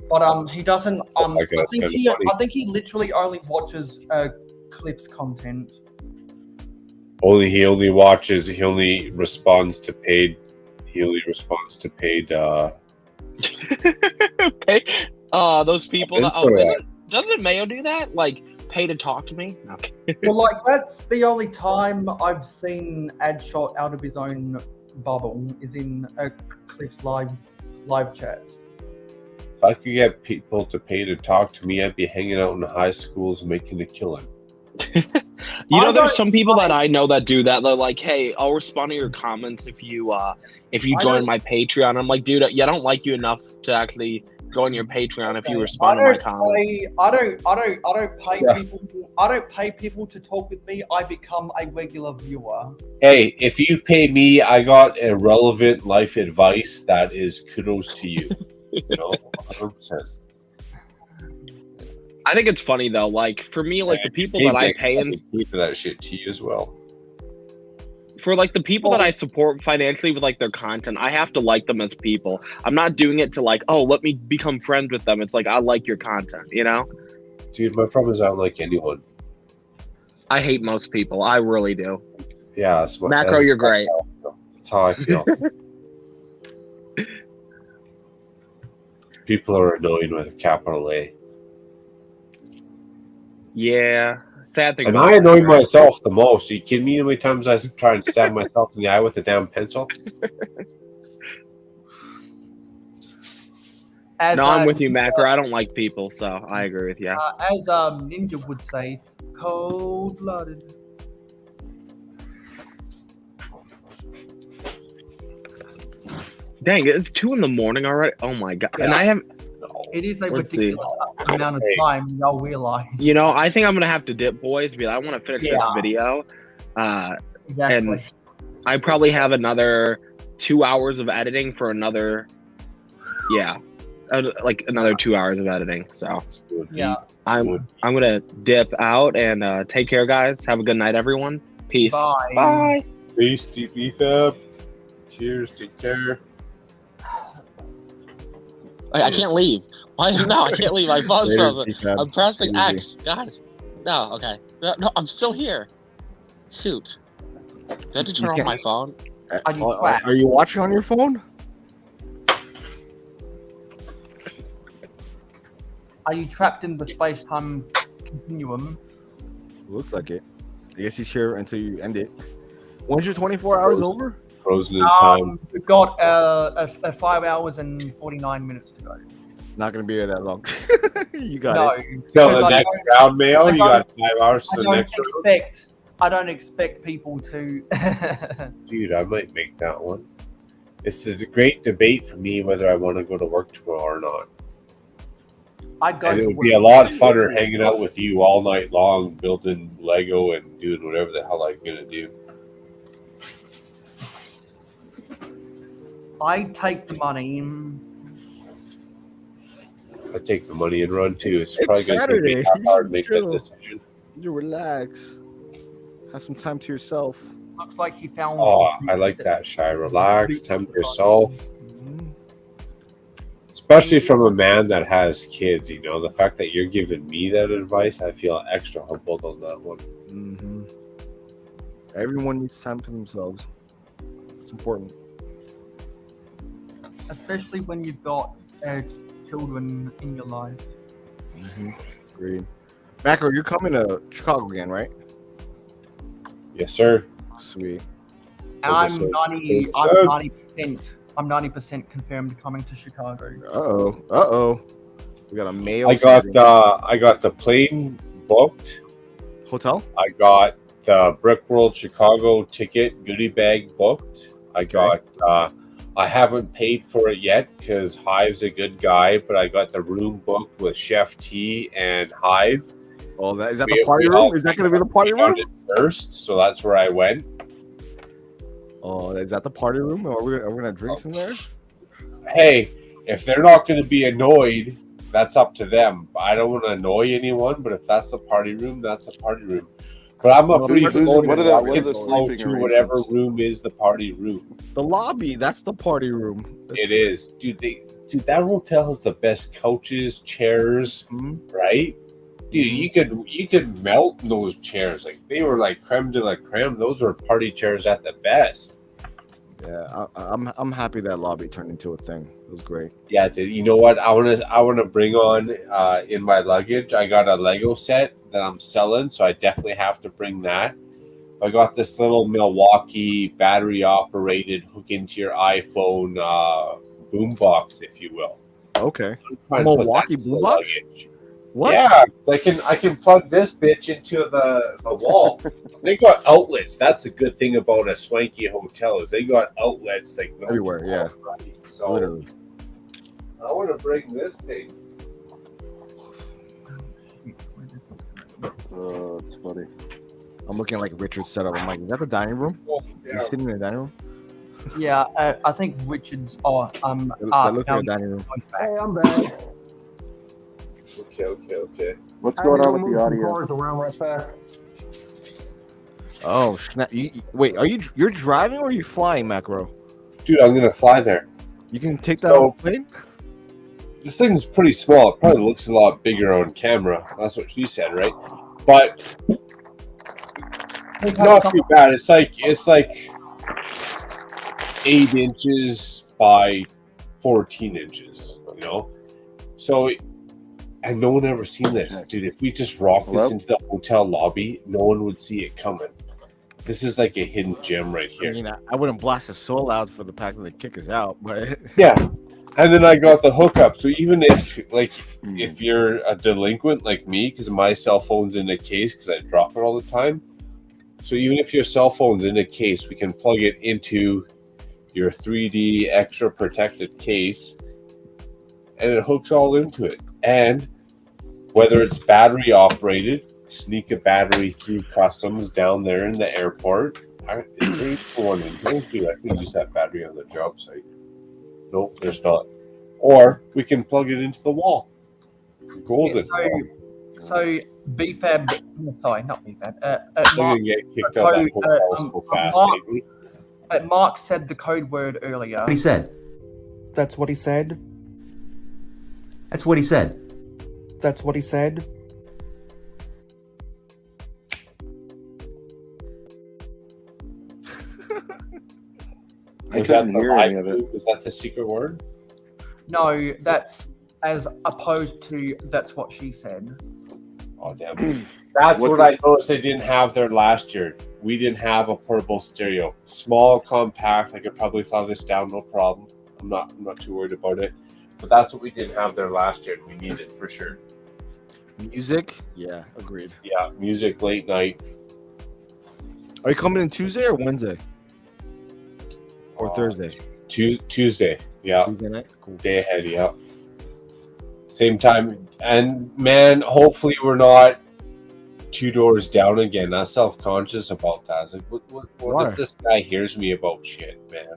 But he doesn't. Like I I think said, he. funny. I think he literally only watches clips content. He only watches. He only responds to paid. He only responds to paid. Pay, those people that Info doesn't Mayo do that? Like pay to talk to me? Okay. Well, like that's the only time I've seen ad shot out of his own bubble is in Cliff's live chats. If I could get people to pay to talk to me, I'd be hanging out in high schools making a killing. You know, there's some people that I know that do that. They're like, "Hey, I'll respond to your comments if you join my Patreon." I'm like, dude, I don't like you enough to actually join your Patreon if you respond to my comments. I don't pay people. I don't pay people to talk with me. I become a regular viewer. Hey, if you pay me, I got irrelevant life advice that is kudos to you. You know, 100%. I think it's funny though. Like for me, like the people that I pay and for that shit to you as well. For like the people that I support financially with like their content, I have to like them as people. I'm not doing it to like, oh, let me become friends with them. It's like I like your content, you know? Dude, my problem is I don't like anyone. I hate most people. I really do. Yeah, that's my Macro, you're great. That's how I feel. People are annoying with a capital A. Yeah. Sad thing. And I annoy myself the most. Are you kidding me? How many times I try and stab myself in the eye with a damn pencil? I'm with you, Macro. I don't like people, so I agree with you. As Ninja would say, cold-blooded. Dang, it's 2 a.m. already. Oh my god! Yeah. And I have. It is a ridiculous amount of time. Y'all realize. You know, I think I'm gonna have to dip, boys. Because I want to finish this video. Exactly. And I probably have another 2 hours of editing for another. Yeah, like another 2 hours of editing. So yeah, I'm gonna dip out and take care, guys. Have a good night, everyone. Peace. Bye. Bye. Peace, TP. Cheers. Take care. I can't leave. Why? No, I can't leave. My phone's frozen. I'm pressing X. Guys. No, okay. No, I'm still here. Shoot. Do I have to turn off my phone? Are you watching on your phone? Are you trapped in the space-time continuum? Looks like it. I guess he's here until you end it. When's your 24 hours over? Frozen in time. We've got 5 hours and 49 minutes to go. Not gonna be here that long. You got it. So the next round, Mayo, you got 5 hours for the next round? I don't expect people to. Dude, I might make that one. It's a great debate for me whether I want to go to work tomorrow or not. And it would be a lot funner hanging out with you all night long, building Lego and doing whatever the hell I'm gonna do. I take the money. I take the money and run too. It's probably going to be hard to make that decision. You relax. Have some time to yourself. Looks like he found. Oh, I like that, Shy. Relax, time to yourself. Especially from a man that has kids, you know, the fact that you're giving me that advice, I feel extra humbled on that one. Mm-hmm. Everyone needs time to themselves. It's important. Especially when you've got children in your life. Mm-hmm. Agreed. Macro, you're coming to Chicago again, right? Yes, sir. Sweet. And I'm 90% confirmed coming to Chicago. Uh-oh. We got a Mayo. I got the plane booked. Hotel? I got the Brickworld Chicago ticket goodie bag booked. I got I haven't paid for it yet because Hive's a good guy, but I got the room booked with Chef T and Hive. Oh, is that the party room? Is that going to be the party room? First, so that's where I went. Oh, is that the party room? Are we gonna drink some there? Hey, if they're not going to be annoyed, that's up to them. I don't want to annoy anyone, but if that's the party room, that's the party room. But I'm a free floater. What are the sleeping to whatever room is the party room. The lobby, that's the party room. It is, dude. dude, that hotel has the best couches, chairs, right? Dude, you could melt those chairs. Like they were like creme de la creme. Those were party chairs at the best. Yeah, I'm happy that lobby turned into a thing. It was great. Yeah, dude. You know what? I wanna bring on in my luggage. I got a Lego set that I'm selling, so I definitely have to bring that. I got this little Milwaukee battery operated hook into your iPhone boombox, if you will. Okay. I'm trying to put Milwaukee that in the boombox? luggage. What? Yeah, I can plug this bitch into the wall. They got outlets. That's the good thing about a swanky hotel is they got outlets like Everywhere, yeah. Right? So Literally. I want to bring this thing. Oh, it's funny. I'm looking like Richard's setup. I'm like, is that the dining room? He's sitting in the dining room. Yeah, I think Richard's. That looks like a dining room. Hey, I'm back. Okay. What's going on with the audio? Cars around right fast. Oh snap! Wait, you're driving or are you flying, Macro? Dude, I'm gonna fly there. You can take that on a plane. This thing's pretty small. It probably looks a lot bigger on camera. That's what she said, right? But not too bad. It's like 8 inches by 14 inches. You know, so. And no one ever seen this, dude. If we just rock this into the hotel lobby, no one would see it coming. This is like a hidden gem right here. I mean, I wouldn't blast it so loud for the pack that they kick us out, but yeah. And then I got the hookup. So even if you're a delinquent like me, because my cell phone's in a case because I drop it all the time. So even if your cell phone's in a case, we can plug it into your 3D extra protected case, and it hooks all into it. And whether it's battery operated, sneak a battery through customs down there in the airport. Is there one in here? I can use that battery on the job site. Nope, there's not. Or we can plug it into the wall. Golden. So BFAB, sorry, not BFAB. Mark, get kicked out of that hotel so fast. Mark said the code word earlier. What he said. That's what he said. That's what he said. That's what he said. I couldn't hear any of it. Was that the secret word? No, that's as opposed to that's what she said. Oh, damn. That's what I noticed they didn't have there last year. We didn't have a portable stereo. Small, compact. I could probably file this down, no problem. I'm not too worried about it. But that's what we didn't have there last year. We need it for sure. Music? Yeah, agreed. Yeah, music late night. Are you coming in Tuesday or Wednesday? Or Thursday? Tuesday. Yeah. Tuesday night? Cool. Day ahead, yeah. Same time. And man, hopefully we're not 2 doors down again. I'm self-conscious about that. I was like, what if this guy hears me about shit, man?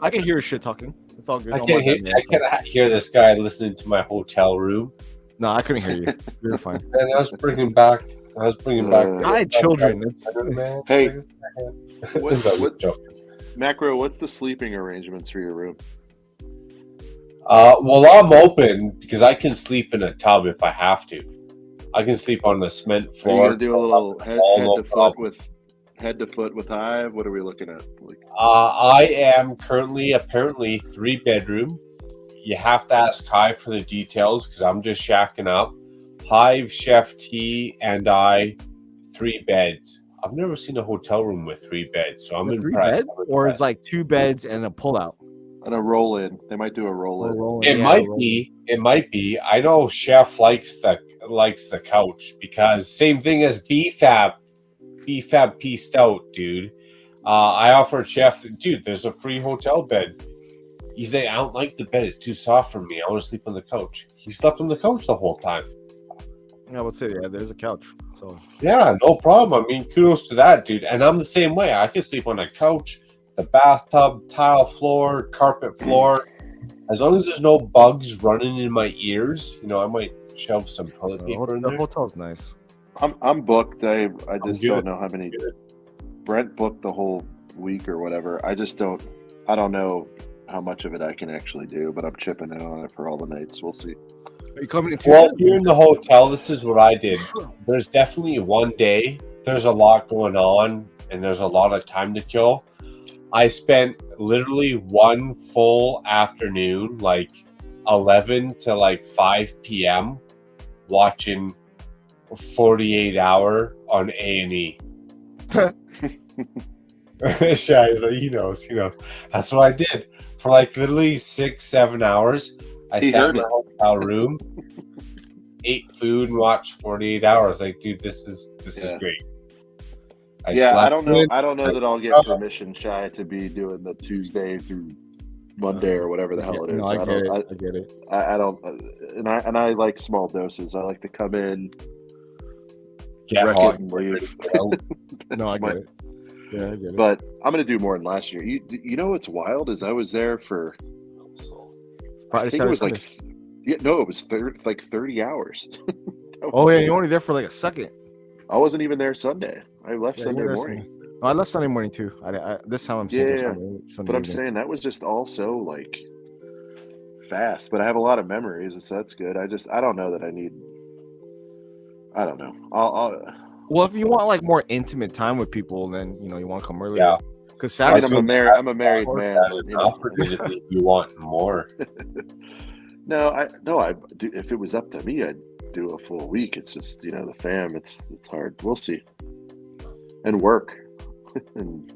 I can hear his shit talking. It's all good. I can't hear this guy listening to my hotel room. No, I couldn't hear you. You're fine. And I was bringing back. I had children. Hey, Macro, what's the sleeping arrangements for your room? Well, I'm open because I can sleep in a tub if I have to. I can sleep on the cement floor. Are you gonna do a little head to foot with Hive? What are we looking at? I am currently apparently 3-bedroom. You have to ask Hive for the details because I'm just shacking up. Hive, Chef T, and I, 3 beds. I've never seen a hotel room with 3 beds, so I'm impressed. 3 beds? Or it's like 2 beds and a pull-out? And a roll-in. They might do a roll-in. It might be. I know Chef likes the couch because same thing as BFAB. BFAB pieced out, dude. I offered Chef, dude, there's a free hotel bed. He's like, I don't like the bed. It's too soft for me. I want to sleep on the couch. He slept on the couch the whole time. Yeah, I would say, yeah, there's a couch. So yeah, no problem. I mean, kudos to that, dude. And I'm the same way. I can sleep on a couch, the bathtub, tile floor, carpet floor. As long as there's no bugs running in my ears, I might shove some toilet paper in there. The hotel's nice. I'm booked. I just don't know how many. Brent booked the whole week or whatever. I don't know how much of it I can actually do, but I'm chipping in on it for all the nights. We'll see. Are you coming in Well, Tuesday? if you're in the hotel, this is what I did. There's definitely one day. There's a lot going on, and there's a lot of time to kill. I spent literally one full afternoon, like 11 to like 5 p.m., watching 48 Hour on A&E. Shy's like, he knows. That's what I did for like literally 6-7 hours. I He sat heard in the it. hotel room, ate food, and watched 48 Hours. Like, dude, this is Yeah. great. I slept don't know. in. I don't know that I'll get permission, Shy, to be doing the Tuesday through Monday or whatever the hell it is. No, I get it. I don't, and I like small doses. I like to come in, Get wreck hot, it, and leave. No, That's I my- get it. Yeah, I get it. But I'm gonna do more than last year. You know what's wild is I was there for. Friday, I think it was Saturday, like, it was like 30 hours. That oh was yeah, it. you're only there for like a second. I wasn't even there Sunday. I left Yeah, Sunday you were there morning. Sunday. Oh, I left Sunday morning too. This time I'm seeing Yeah, Sunday But I'm evening. saying that was just also like fast. But I have a lot of memories, so that's good. I don't know that I need. I don't know. I'll Well, if you want like more intimate time with people, then you want to come earlier. Yeah. Because I mean, Saturday. I'm a married man. But, Opportunity if you want more. No, I do. If it was up to me, I'd do a full week. It's just the fam. It's hard. We'll see. And work, and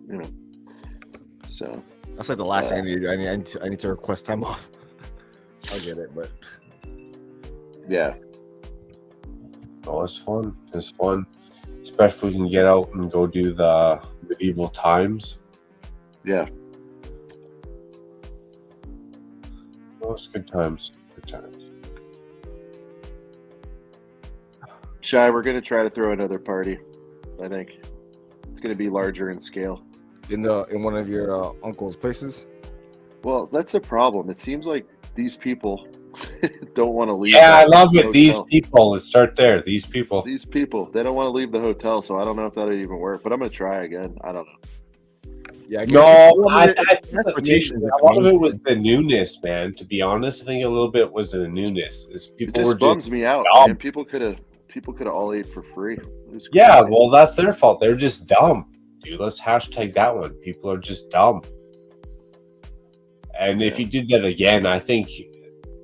so That's like the last thing I need. I need to request time off. I get it, but yeah. Oh, it's fun. It's fun, especially if we can get out and go do the medieval times. Yeah. Oh, it's good times. Good times. Shy, we're gonna try to throw another party. I think it's gonna be larger in scale. in one of your uncle's places. Well, that's the problem. It seems like these people don't want to leave. Yeah, I the love it. hotel. These people. Let's start there. These people. These people, they don't want to leave the hotel, so I don't know if that'll even work. But I'm gonna try again. I don't know. Yeah, No, I think transportation. a lot of it was the newness, man. To be honest, I think a little bit was the newness. Is It people just were bums just me out, dumb. man. People could have all ate for free. It was Yeah, crazy. well, that's their fault. They're just dumb, dude. Let's hashtag that one. People are just dumb. And if you did that again, I think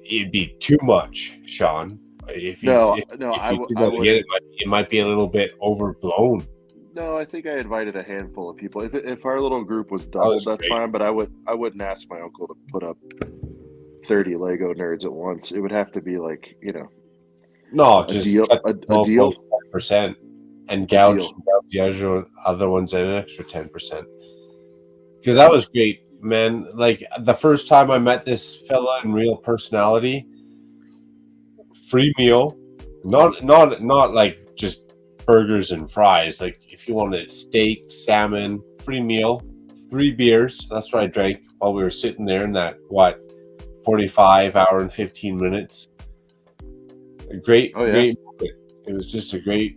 it'd be too much, Sean. If you, No, if I you did I that again, wouldn't. it might be a little bit overblown. No, I think I invited a handful of people. If our little group was doubled, that's great. fine. But I wouldn't ask my uncle to put up 30 Lego nerds at once. It would have to be like No, a just deal. cut A the deal. 10% and gouge Deal. the other ones at an extra 10%. Because that was great, man. Like the first time I met this fella in real personality, free meal, not like just burgers and fries. Like if you wanted steak, salmon, free meal, 3 beers. That's what I drank while we were sitting there in that 45 hour and 15 minutes. A great moment. It was just a great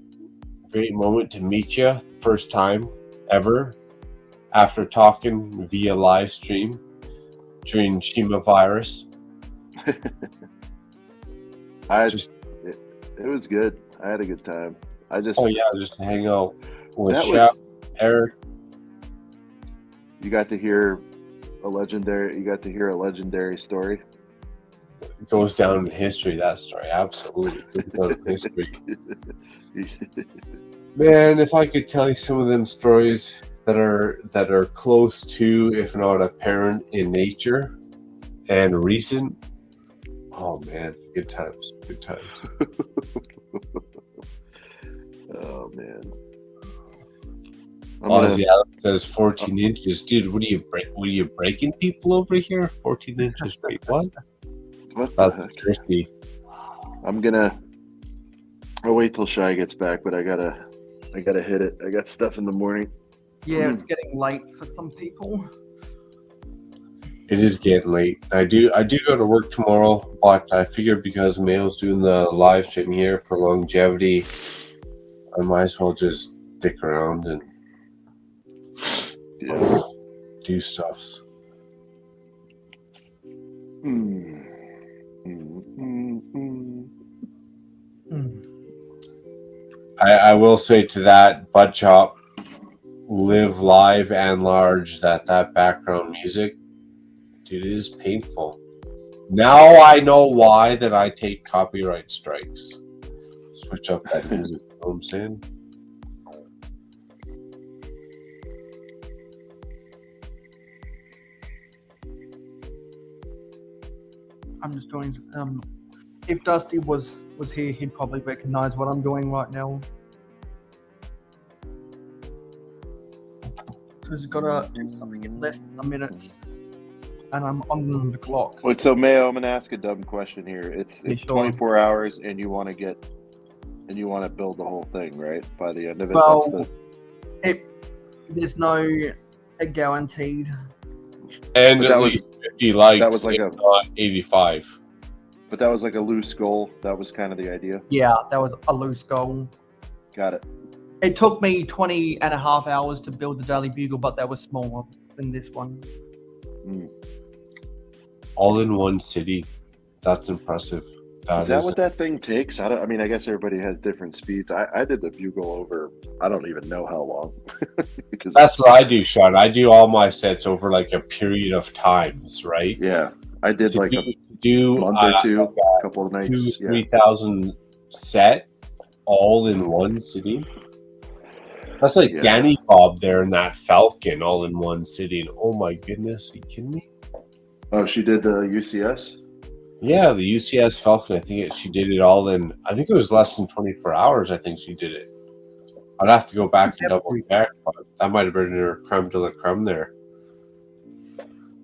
moment to meet you. First time ever after talking via live stream during Shima virus. It was good. I had a good time. Just to hang out with That Chef was- Eric. You got to hear a legendary story. It goes down in history. That story, absolutely, it goes down in history. Man, if I could tell you some of them stories that are close to, if not apparent in nature and recent. Oh man, good times. Oh man. Ozzy Alex says 14 inches. Dude, what are you breaking people over here? 14 inches straight. What? What the That's heck? thirsty. I'll wait till Shy gets back, but I gotta hit it. I got stuff in the morning. Yeah, it's getting late for some people. It is getting late. I do go to work tomorrow, but I figured because Mayo's doing the live stream here for longevity, I might as well just stick around and do stuffs. Mm. Mm, mm, mm. Mm. I will say to that, Bud Chop, live live and large, that background music, dude, it is painful. Now I know why that I take copyright strikes. Switch up that music, you know what I'm saying? I'm just doing. If Dusty was here, he'd probably recognize what I'm doing right now. Because gotta do something in less than a minute, and I'm on the clock. Wait, so Mayo, I'm gonna ask a dumb question here. It's Yeah, sure. 24 hours, and you want to build the whole thing, right? By the end of it. Well, there's no guaranteed. And But at that was- least 50 likes, that was like if a- not 85. But that was like a loose goal. That was kind of the idea. Yeah, that was a loose goal. Got it. It took me 20 and a half hours to build the Daily Bugle, but that was smaller than this one. All in one city. That's impressive. Is that what that thing takes? I mean, I guess everybody has different speeds. I did the Bugle over, I don't even know how long. Because That's what I do, Sean. I do all my sets over like a period of times, right? Yeah, I did like a do month or two, a couple of nights. 3,000 set all in one city. That's like Danny Bob there in that Falcon all in one city. And oh my goodness, are you kidding me? Oh, she did the UCS? Yeah, the UCS Falcon. I think she did it all in, I think it was less than 24 hours. I think she did it. I'd have to go back and double check, but that might have been her creme de la creme there.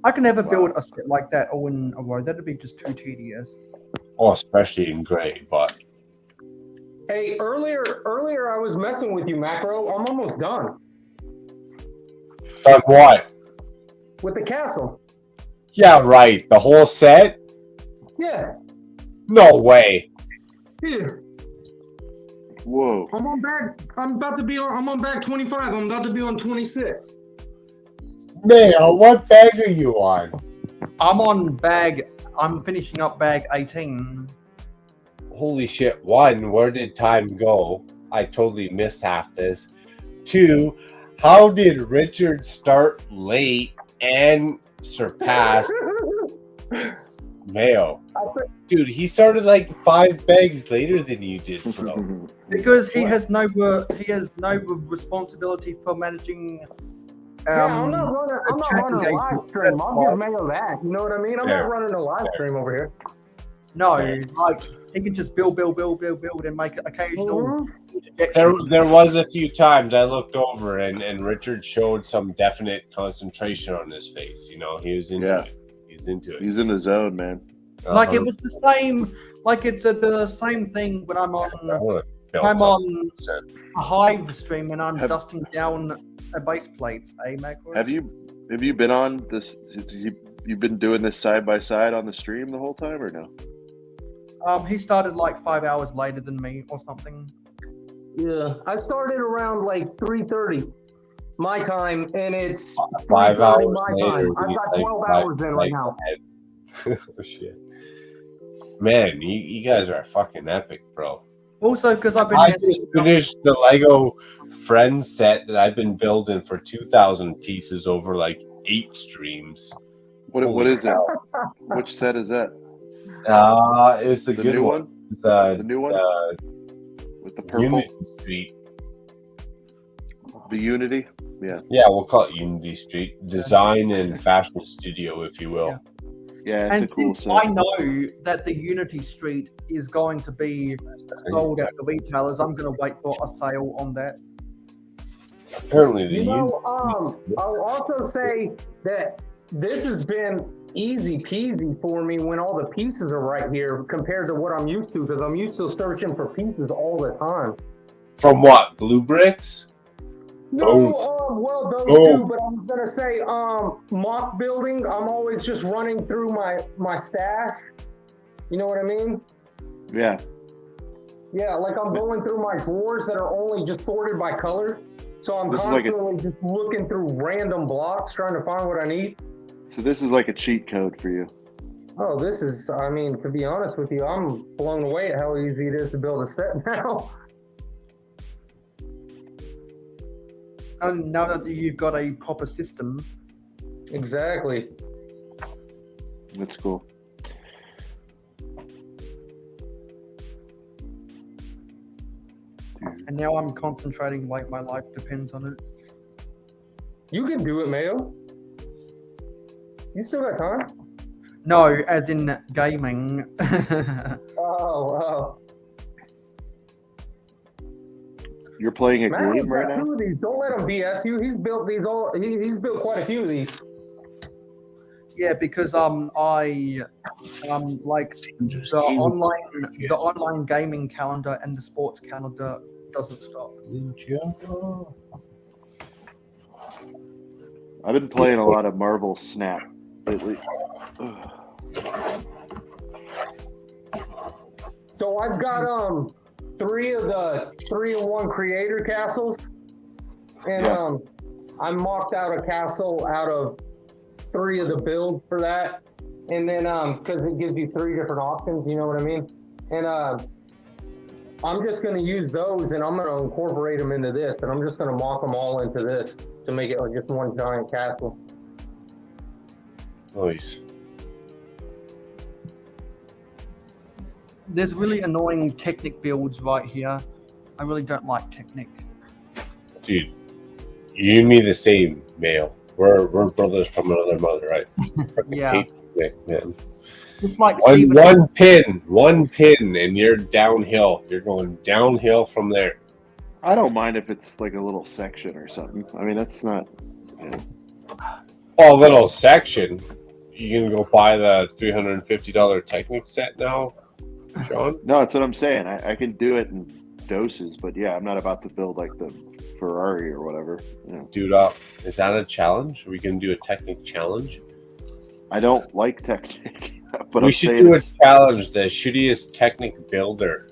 I can never build a set like that all in a row. That'd be just too tedious. Oh, especially in gray, but Hey, earlier I was messing with you, Macro. I'm almost done done what? with the castle. Yeah, right. The whole set? Yeah. No way. Yeah. Whoa. I'm on bag 25. I'm about to be on 26. Man, what bag are you on? I'm finishing up bag 18. Holy shit. One, where did time go? I totally missed half this. Two, how did Richard start late and surpass Mayo? Dude, he started like 5 bags later than you did, bro. Because he has no responsibility for managing. I'm not running a live stream. I'll give Mayo that. You know what I mean? I'm not running a live stream over here. No, like he can just build, and make occasional. There was a few times I looked over and Richard showed some definite concentration on his face. You know, he was into it. He's into it. He's in the zone, man. Like it was the same. Like it's the same thing when I'm on a Hive stream and I'm dusting down base plates. Eh, Macro? Have you been on this? You've been doing this side by side on the stream the whole time, or no? He started like 5 hours later than me or something. Yeah, I started around like 3:30 my time, and it's 5 hours my later. time. I've got 12 hours in right now. Oh, shit. Man, you guys are fucking epic, bro. Also, because I've been. I just finished the Lego Friends set that I've been building for 2,000 pieces over like 8 streams. What is it? Which set is that? It was the good new one. The new one with the purple Unity Street. The Unity, yeah. Yeah, we'll call it Unity Street Design and Fashion Studio, if you will. Yeah, and it's a cool since set. I know that the Unity Street is going to be sold at the retailers, I'm going to wait for a sale on that. Apparently, the I'll also say that this has been easy peasy for me when all the pieces are right here compared to what I'm used to, because I'm used to searching for pieces all the time. From what? Blue Bricks? No, well, those two, but I was gonna say, mock building. I'm always just running through my stash. You know what I mean? Yeah. Yeah, like I'm going through my drawers that are only just sorted by color. So I'm constantly just looking through random blocks trying to find what I need. So this is like a cheat code for you. Oh, this is, I mean, to be honest with you, I'm blown away at how easy it is to build a set now. And now that you've got a proper system, Exactly. That's cool. and now I'm concentrating like my life depends on it. You can do it, Mayo. You still got time? No, as in gaming. Oh. You're playing a Matt game right got now? 2 of these. Don't let him BS you. He's built these all. He's built quite a few of these. Yeah, because I like the online gaming calendar and the sports calendar doesn't stop. I've been playing a lot of Marvel Snap lately. Ugh. So I've got 3 of the 3-in-1 creator castles, and I mocked out a castle out of 3 of the build for that, and then because it gives you 3 different options, you know what I mean? And I'm just going to use those, and I'm going to incorporate them into this, and I'm just going to mock them all into this to make it like just one giant castle. Nice. There's really annoying Technic builds right here. I really don't like Technic. Dude, you and me the same, Mayo. We're brothers from another mother, right? Yeah. Hate Nick, man. Just like One pin, and you're downhill. You're going downhill from there. I don't mind if it's like a little section or something. I mean, that's not. Yeah. Oh, a little section. You can go buy the $350 Technic set now, Sean? No, that's what I'm saying. I can do it in doses, but yeah, I'm not about to build like the Ferrari or whatever. Yeah. Dude, is that a challenge? Are we going to do a Technic challenge? I don't like Technic, but we I'm should saying do a challenge. The shittiest Technic builder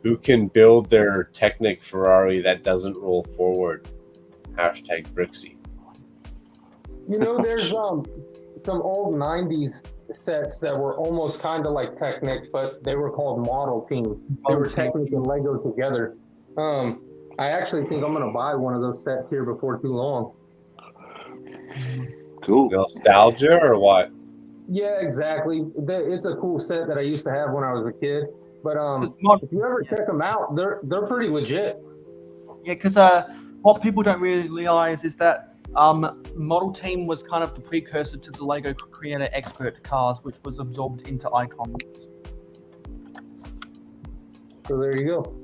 who can build their Technic Ferrari that doesn't roll forward. Hashtag Brixie. You know, there's some old 90s sets that were almost kind of like Technic, but they were called Model Team. They were Technic and Lego together. I actually think I'm going to buy one of those sets here before too long. Cool. Nostalgia or what? Yeah, exactly. It's a cool set that I used to have when I was a kid. But if you ever check them out, they're pretty legit. Yeah, because what people don't really realize is that Model Team was kind of the precursor to the Lego Creator Expert cars, which was absorbed into Icons. So there you go.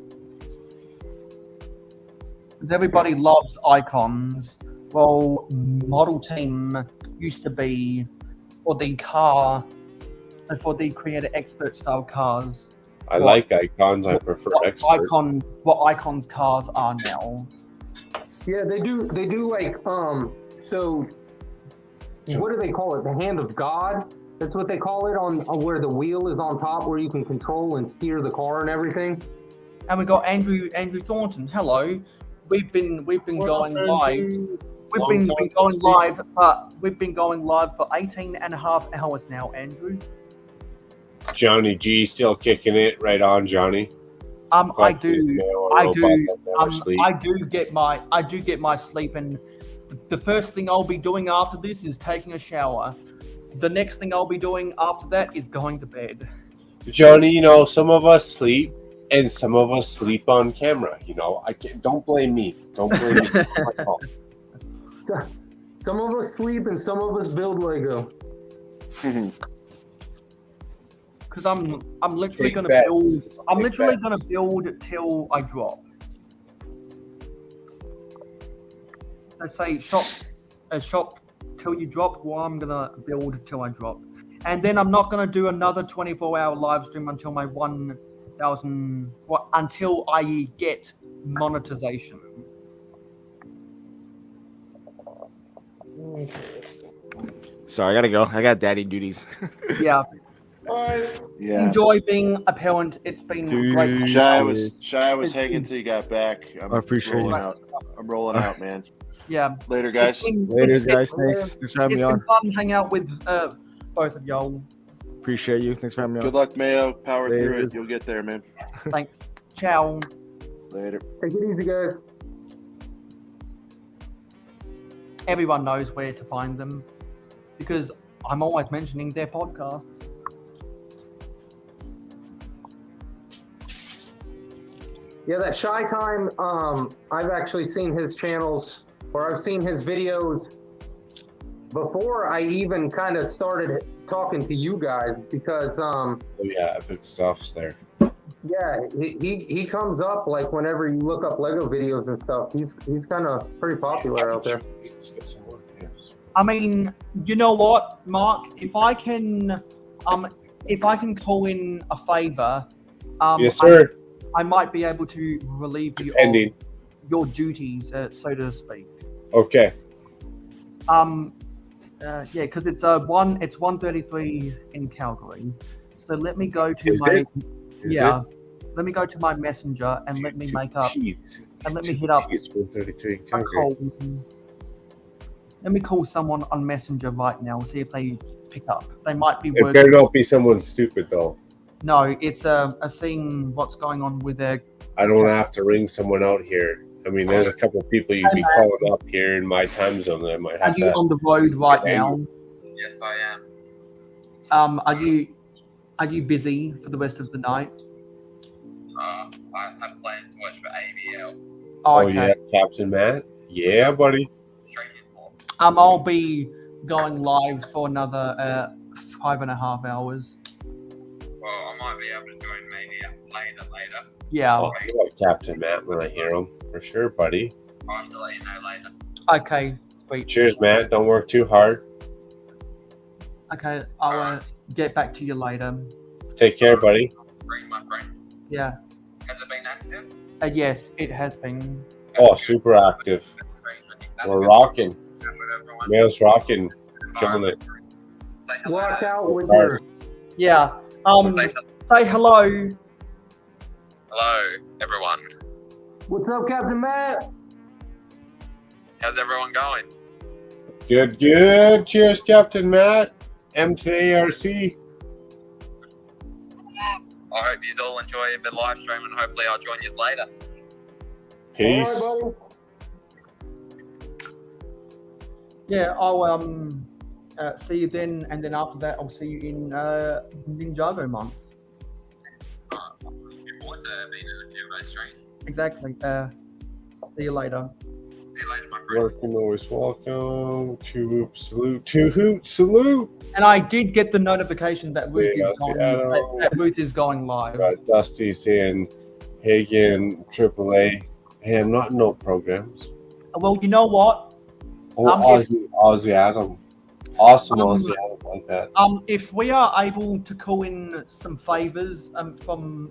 Everybody loves Icons. Well, Model Team used to be for the car, so for the Creator Expert style cars. I like Icons. I prefer Expert. What Icons cars are now. Yeah, they do like so what do they call it? The hand of God? That's what they call it on where the wheel is on top, where you can control and steer the car and everything. And we got Andrew Thornton. Hello. We've been going live. We've been going live for 18 and a half hours now, Andrew. Johnny G still kicking it. Right on, Johnny. I do get my sleep, and the first thing I'll be doing after this is taking a shower. The next thing I'll be doing after that is going to bed. Johnny, some of us sleep and some of us sleep on camera. Don't blame me. Don't blame me. So, some of us sleep and some of us build Lego. Because I'm literally gonna build. I'm literally gonna build till I drop. Let's say shop till you drop. Well, I'm gonna build till I drop, and then I'm not gonna do another 24-hour live stream until my 1,000. Until I get monetization. Sorry, I gotta go. I got daddy duties. Yeah. Yeah. Enjoy being a parent. It's been great. Shy was hanging till you got back. I appreciate it. I'm rolling out, man. Yeah. Later, guys. Later, guys. Thanks for having me on. It's been fun to hang out with both of y'all. Appreciate you. Thanks for having me Good on. luck, Mayo. Power through Later. it. You'll get there, man. Thanks. Ciao. Later. Take it easy, guys. Everyone knows where to find them because I'm always mentioning their podcasts. Yeah, that Shy Time, I've actually seen his channels, or I've seen his videos before I even kind of started talking to you guys because, Yeah, epic stuff's there. yeah, he comes up like whenever you look up Lego videos and stuff. He's kind of pretty popular out there. Let's get some more, yes. I mean, you know what, Mark? If I can call in a favor, Yes, sir. I might be able to relieve you Depending. of your duties, so to speak. Okay. Yeah, because it's 1:33 in Calgary. So let me go to Is my it? yeah. Let me go to my messenger and let me make up Jeez. and let me hit up It's 1:33 in a Calgary. call. Let me call someone on Messenger right now. See if they pick up. They might be It working. better not be someone stupid though. No, it's seeing what's going on with their. I don't want to have to ring someone out here. I mean, there's a couple of people you'd be calling up here in my time zone that I might Are have you to. on the road right Yeah, now? Yes, I am. Are you busy for the rest of the night? I have plans to watch for ABL. Oh, Oh okay. yeah, Captain Matt. Yeah, buddy. Straight in for. I'll be going live for another 5.5 hours. Well, I might be able to join maybe later. Yeah. Oh, I like Captain Matt when I hear him for sure, buddy. I'll have to let you know later. Okay. Sweet. Cheers, Matt. Don't work too hard. Okay. I'll get back to you later. Take care, buddy. Bring my friend. Yeah. Has it been active? Yes, it has been. Oh, super active. We're rocking. With everyone. Mail's rocking. Killing it. Say hello. Walk out with your. Yeah. Say Say hello. hello, everyone. What's up, Captain Matt? How's everyone going? Good, good. Cheers, Captain Matt. M to the ARC. I hope you all enjoy a bit live stream and hopefully I'll join you later. Peace. All right, buddy. Yeah. I'll see you then, and then after that, I'll see you in Ninjago month. Looking forward to being in a few of those streams. Exactly. See you later. See you later, my friend. Working always welcome. Two hoop salute. Two hoot salute. And I did get the notification that Ruth Yeah, is going. Seattle. That Ruth is going live. Got Dusty saying, Hagen, AAA. Hey, I'm not in no programs. Well, you know what? Oh, If- Aussie Adam. Awesome Aussie Adam like that. If we are able to call in some favors from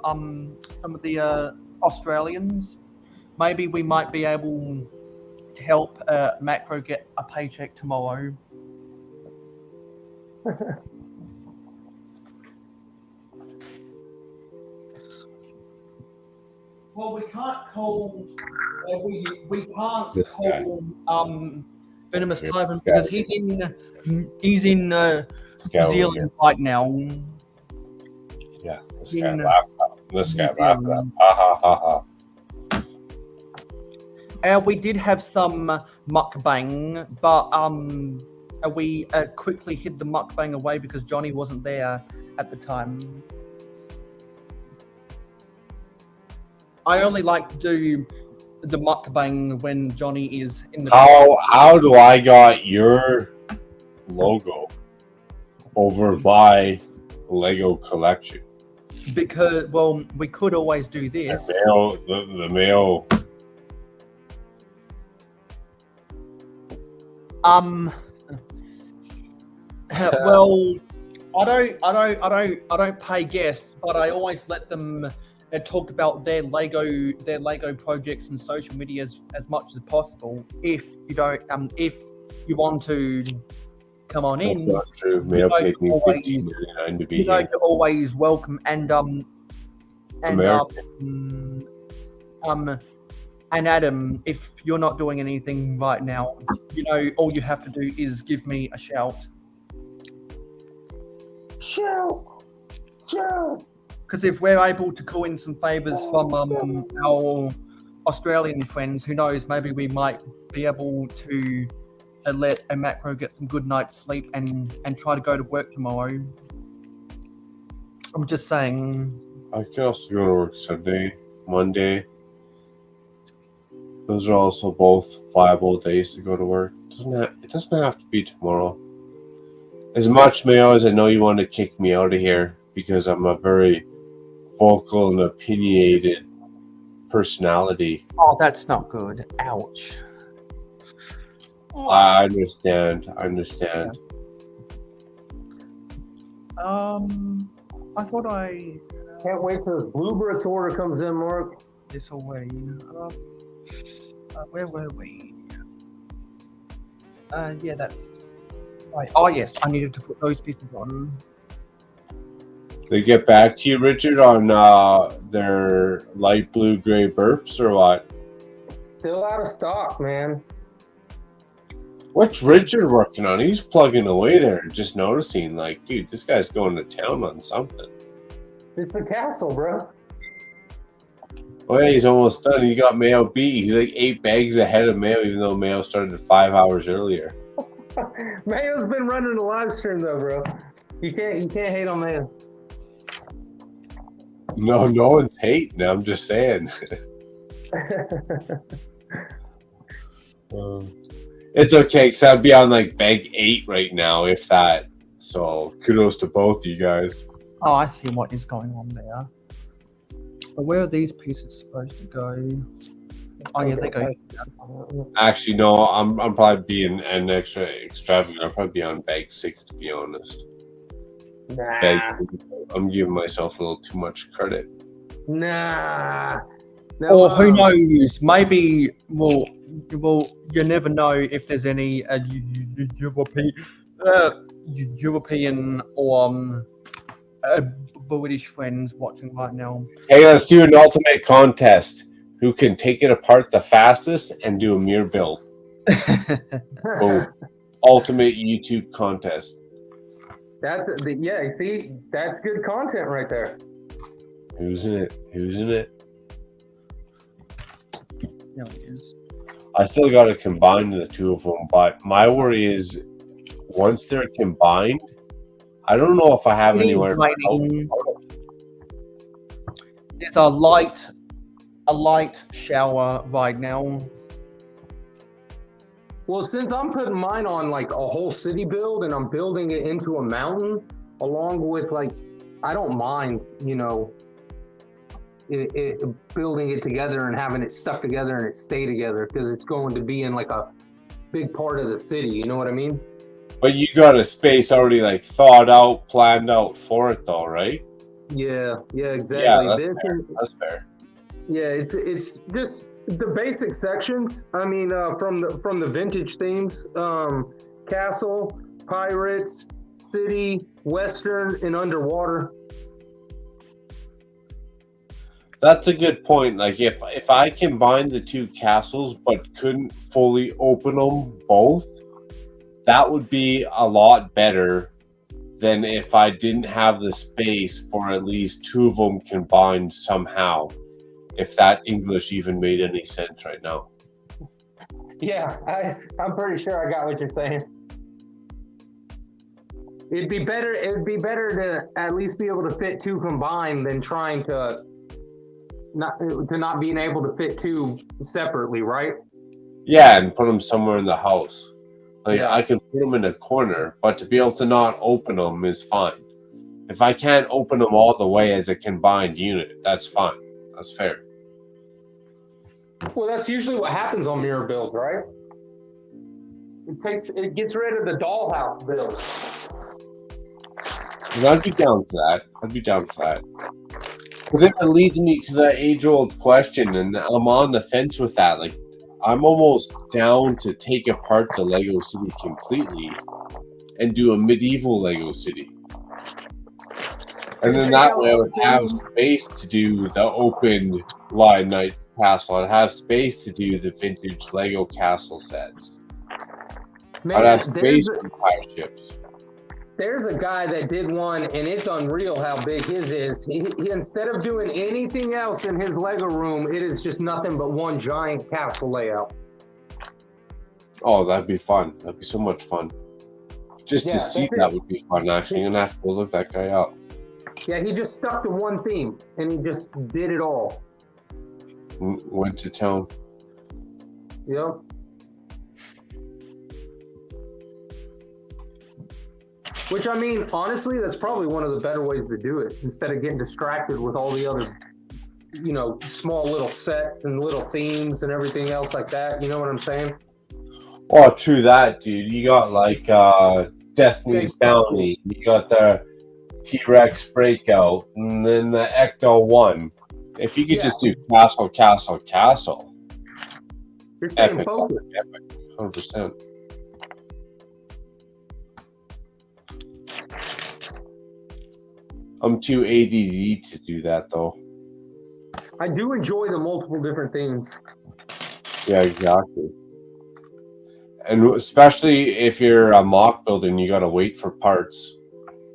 some of the Australians, maybe we might be able to help Macro get a paycheck tomorrow. Well, we can't call. We can't This guy. call Venomous Yeah, Taipan this because guy. he's in This guy New over Zealand here. right now. Yeah, this in, guy laughed. This guy New laughed. Zealand. Ha ha ha ha. We did have some mukbang, but we quickly hid the mukbang away because Johnny wasn't there at the time. I only like to do the mukbang when Johnny is in the. How do I got your logo over my Lego collection? Because, well, we could always do this. The Mayo. Well, I don't pay guests, but I always let them talk about their Lego projects and social media as much as possible. If you want to come on That's in, not true. Mayo know, paid me always- $15.99 to be you know here. you're always welcome. And Adam, if you're not doing anything right now, you know all you have to do is give me a shout. Because if we're able to call in some favors from our Australian friends, who knows, maybe we might be able to let a Macro get some good night's sleep and try to go to work tomorrow. I'm just saying. I can also go to work Sunday, Monday. Those are also both viable days to go to work. It doesn't have to be tomorrow. As much, Mayo, as I know you want to kick me out of here because I'm a very vocal and opinionated personality. Oh, that's not good. Ouch. I understand. I thought I Can't wait till this Blue Bricks order comes in, Mark. this away. Where were we? Yeah, that's right. Oh yes, I needed to put those pieces on. They get back to you, Richard, on their light blue gray burps or what? Still out of stock, man. What's Richard working on? He's plugging away there, just noticing, like, dude, this guy's going to town on something. It's a castle, bro. Oh yeah, he's almost done. He got Mayo beat. He's like 8 bags ahead of Mayo, even though Mayo started 5 hours earlier. Mayo's been running the live stream though, bro. You can't hate on Mayo. No one's hating. I'm just saying. It's okay, because I'd be on like bag 8 right now, if that. So kudos to both you guys. Oh, I see what is going on there. But where are these pieces supposed to go? Oh yeah, they go. Actually, no, I'm probably being an extra extravagant. I'll probably be on bag 6, to be honest. I'm giving myself a little too much credit. Nah. Or who knows? Maybe you never know if there's any European or British friends watching right now. Hey, let's do an ultimate contest. Who can take it apart the fastest and do a mirror build? Ultimate YouTube contest. See, that's good content right there. Who's in it? There it is. I still got to combine the two of them, but my worry is once they're combined, I don't know if I have anywhere. There's a light shower right now. Well, since I'm putting mine on like a whole city build and I'm building it into a mountain, along with like, I don't mind, building it together and having it stuck together and it stay together because it's going to be in like a big part of the city. You know what I mean? But you got a space already like thought out, planned out for it though, right? Yeah, exactly. Yeah, that's fair. Yeah, it's just the basic sections. I mean, from the vintage themes, castle, pirates, city, western, and underwater. That's a good point. Like if I combined the two castles but couldn't fully open them both, that would be a lot better than if I didn't have the space for at least two of them combined somehow. If that English even made any sense right now. Yeah, I'm pretty sure I got what you're saying. It'd be better to at least be able to fit two combined than trying to not being able to fit two separately, right? Yeah, and put them somewhere in the house. Like Yeah. I can put them in a corner, but to be able to not open them is fine. If I can't open them all the way as a combined unit, that's fine. That's fair. Well, that's usually what happens on mirror builds, right? It gets rid of the dollhouse build. And I'd be down for that. But then it leads me to the age-old question, and I'm on the fence with that. Like, I'm almost down to take apart the Lego City completely and do a medieval Lego City. And then that way I would have space to do the open Lion Knight castle. I'd have space to do the vintage Lego castle sets. Man, I'd have space for fire ships. There's a guy that did one, and it's unreal how big his is. He instead of doing anything else in his Lego room, it is just nothing but one giant castle layout. Oh, that'd be fun. That'd be so much fun. Just to see that would be fun, actually. You're going to have to look that guy up. Yeah, he just stuck to one theme, and he just did it all. Went to town. Yep. Which, I mean, honestly, that's probably one of the better ways to do it. Instead of getting distracted with all the other, you know, small little sets and little themes and everything else like that. You know what I'm saying? Oh, true that, dude. You got, like, Destiny's Bounty. You got the T-Rex Breakout. And then the Ecto 1. If you could just do castle, castle, castle. You're staying focused. Epic. 100%. I'm too ADD to do that, though. I do enjoy the multiple different themes. Yeah, exactly. And especially if you're a mock building, you got to wait for parts.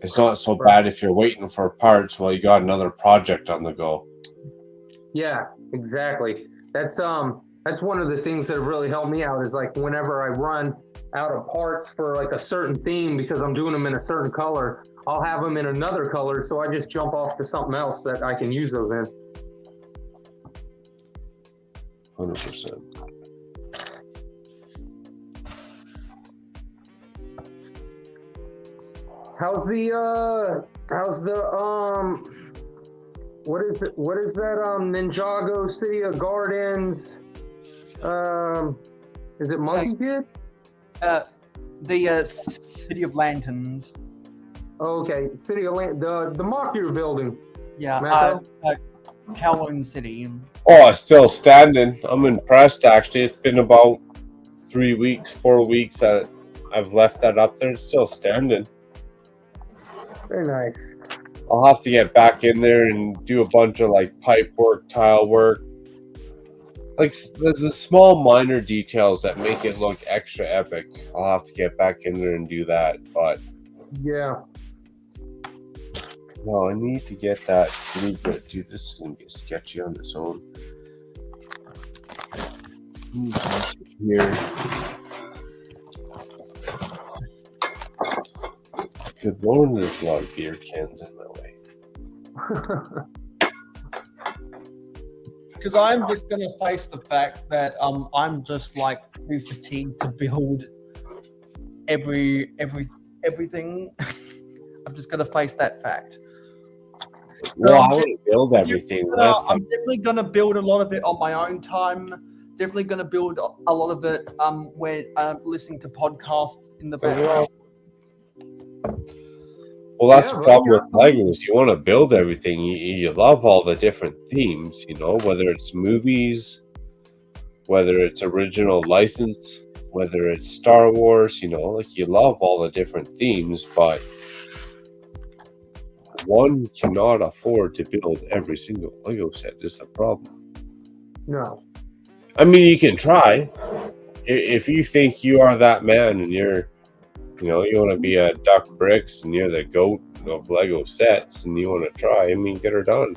It's not so bad if you're waiting for parts while you got another project on the go. Yeah, exactly. That's one of the things that have really helped me out is like whenever I run out of parts for like a certain theme because I'm doing them in a certain color, I'll have them in another color, so I just jump off to something else that I can use those in. 100%. How's the what is that Ninjago City of Gardens? Is it Monkey Kid? The City of Lanterns. Oh, okay, City of the Makro building. Yeah, Kowloon City. Oh, it's still standing. I'm impressed, actually. It's been about 4 weeks that I've left that up there. It's still standing. Very nice. I'll have to get back in there and do a bunch of like pipe work, tile work. Like there's the small minor details that make it look extra epic. I'll have to get back in there and do that. But yeah. No, I need to get that blueprint. Dude, this is going to get sketchy on its own. Here. Good Lord, there's a lot of beer cans in my way. Because I'm just going to face the fact that I'm just like too fatigued to build everything. I'm just going to face that fact. Well, I want to build everything. I'm definitely going to build a lot of it on my own time. Definitely going to build a lot of it when listening to podcasts in the background. Well, that's the problem with Legos. You want to build everything. You love all the different themes, you know, whether it's movies, whether it's original license, whether it's Star Wars, you know, like you love all the different themes, but one cannot afford to build every single Lego set is the problem. No. I mean, you can try. If you think you are that man and you're, you know, you want to be a Duck Bricks and you're the GOAT of Lego sets and you want to try, I mean, get her done.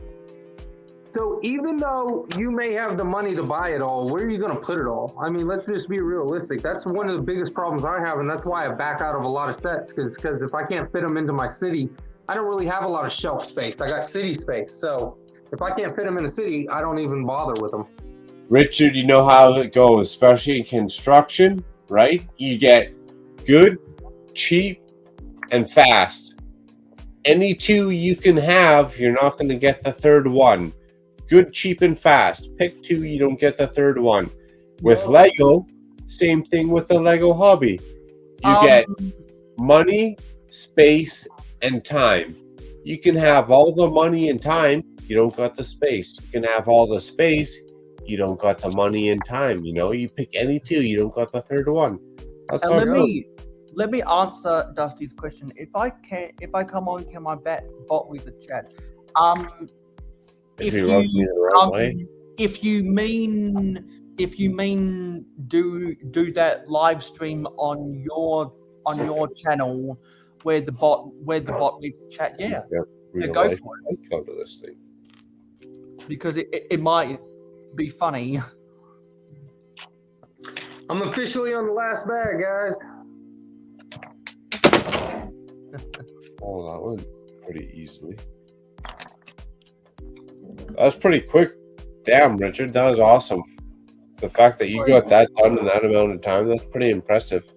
So even though you may have the money to buy it all, where are you going to put it all? I mean, let's just be realistic. That's one of the biggest problems I have, and that's why I back out of a lot of sets, because if I can't fit them into my city, I don't really have a lot of shelf space. I got city space. So if I can't fit them in the city, I don't even bother with them. Richard, you know how it goes, especially in construction, right? You get good, cheap, and fast. Any two you can have, you're not going to get the third one. Good, cheap, and fast. Pick two, you don't get the third one. With Lego, same thing with the Lego hobby. You get money, space, and time. You can have all the money and time, you don't got the space. You can have all the space, you don't got the money and time. You know, you pick any two, you don't got the third one. That's how it goes. Let me answer Dusty's question. If I come on, can my bot with the chat? If you mean do that live stream on your channel where the bot leaves the chat. Yeah, Real go life for might come to this thing. because it might be funny. I'm officially on the last bag, guys. Oh, that went pretty easily. That was pretty quick. Damn, Richard, that was awesome. The fact that you got that done in that amount of time, that's pretty impressive.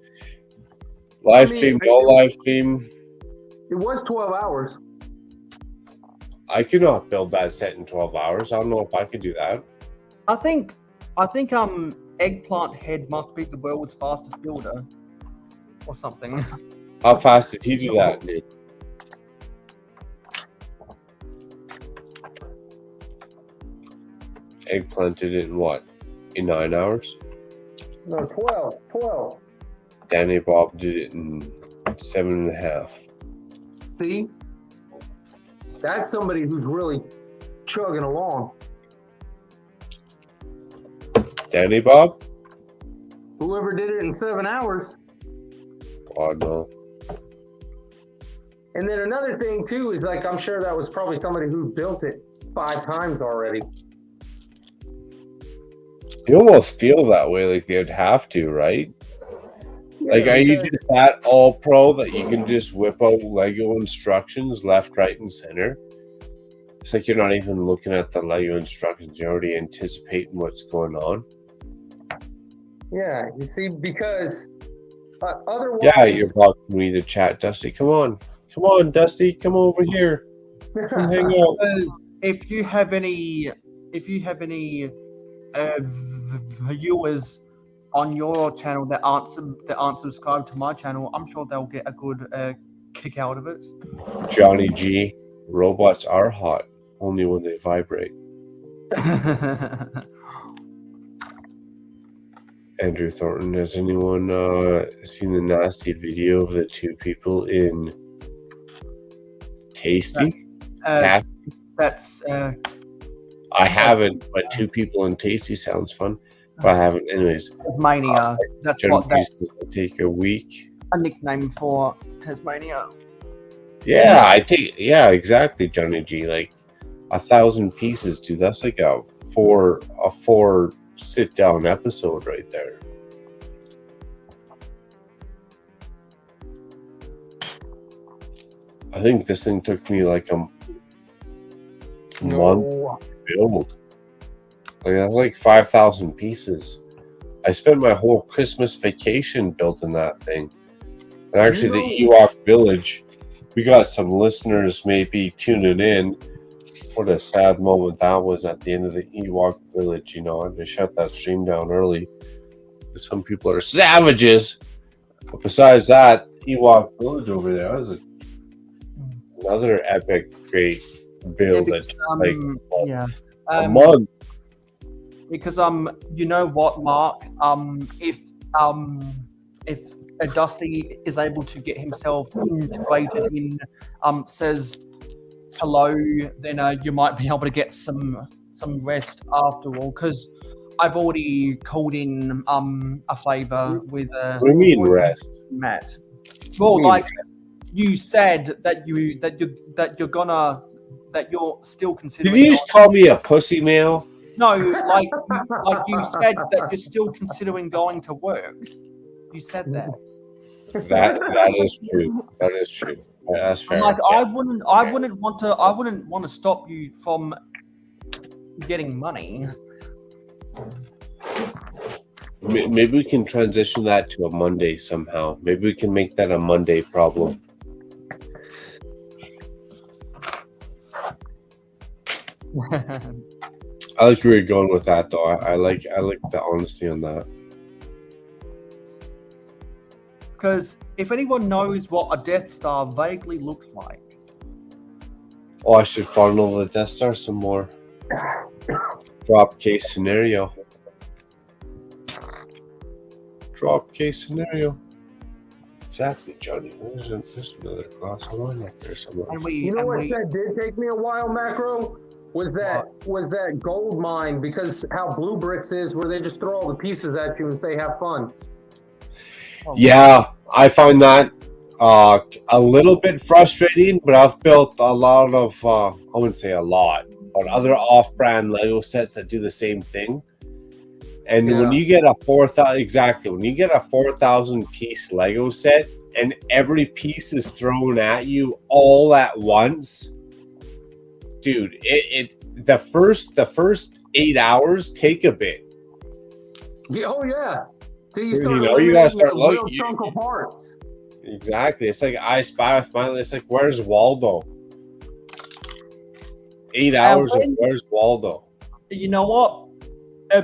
Live stream, no live stream. It was 12 hours. I could not build that set in 12 hours. I don't know if I could do that. I think Eggplant Head must be the world's fastest builder, or something. How fast did he do that, dude? Eggplant did it in what? In 9 hours? No, 12. Danny Bob did it in 7.5. See? That's somebody who's really chugging along. Danny Bob? Whoever did it in 7 hours. God, no. And then another thing too is like, I'm sure that was probably somebody who built it 5 times already. You almost feel that way, like they'd have to, right? Yeah, Like, are you just that all pro that you can just whip out Lego instructions left, right, and center? It's like you're not even looking at the Lego instructions, you're already anticipating what's going on. Yeah, you see, because otherwise... Yeah, you're blocking me to chat, Dusty. Come on, Dusty, come over here. Come hang out. If you have any viewers on your channel that aren't subscribed to my channel, I'm sure they'll get a good kick out of it. Johnny G, robots are hot only when they vibrate. Andrew Thornton, has anyone seen the nasty video of the 2 people in Tasty? That's I haven't, but 2 people in Tasty sounds fun. But I haven't. Anyways, Tasmania. That's take a week. a nickname for Tasmania. Yeah, exactly, Johnny G. Like 1,000 pieces, dude. That's like a four sit down episode right there. I think this thing took me like a month to build. Like that's like 5,000 pieces. I spent my whole Christmas vacation building that thing. And actually, the Ewok Village, we got some listeners maybe tuning in. What a sad moment that was at the end of the Ewok Village. You know, I just shut that stream down early. Some people are savages. But besides that, Ewok Village over there was another epic, great build. A month. Because you know what, Mark? If Dusty is able to get himself integrated in says hello, then you might be able to get some rest after all. Because I've already called in a favor with what do you mean rest, Matt? Well, like you said that you're still considering. Did you just call me a pussy male? No, like you said that you're still considering going to work. You said that. That is true. That is true. That's fair. Like I wouldn't want to stop you from getting money. Maybe we can transition that to a Monday somehow. Maybe we can make that a Monday problem. I like where you're going with that, though. I like the honesty on that. Because if anyone knows what a Death Star vaguely looks like, oh, I should funnel the Death Star some more. Drop case scenario. Drop case scenario. Exactly, Johnny. There's another glass of wine up there somewhere. You know what that did take me a while, Macro? Was that gold mine, because how Blue Bricks is, where they just throw all the pieces at you and say have fun. Yeah, I find that A little bit frustrating, but I've built a lot of, I wouldn't say a lot, but other off-brand Lego sets that do the same thing. And when you get a 4,000 piece Lego set, and every piece is thrown at you all at once, dude, the first 8 hours take a bit. Yeah, oh yeah. So you gotta start real looking. chunk of parts. Exactly. It's like I Spy with Milo. It's like, where's Waldo? 8 hours of where's Waldo? You know what?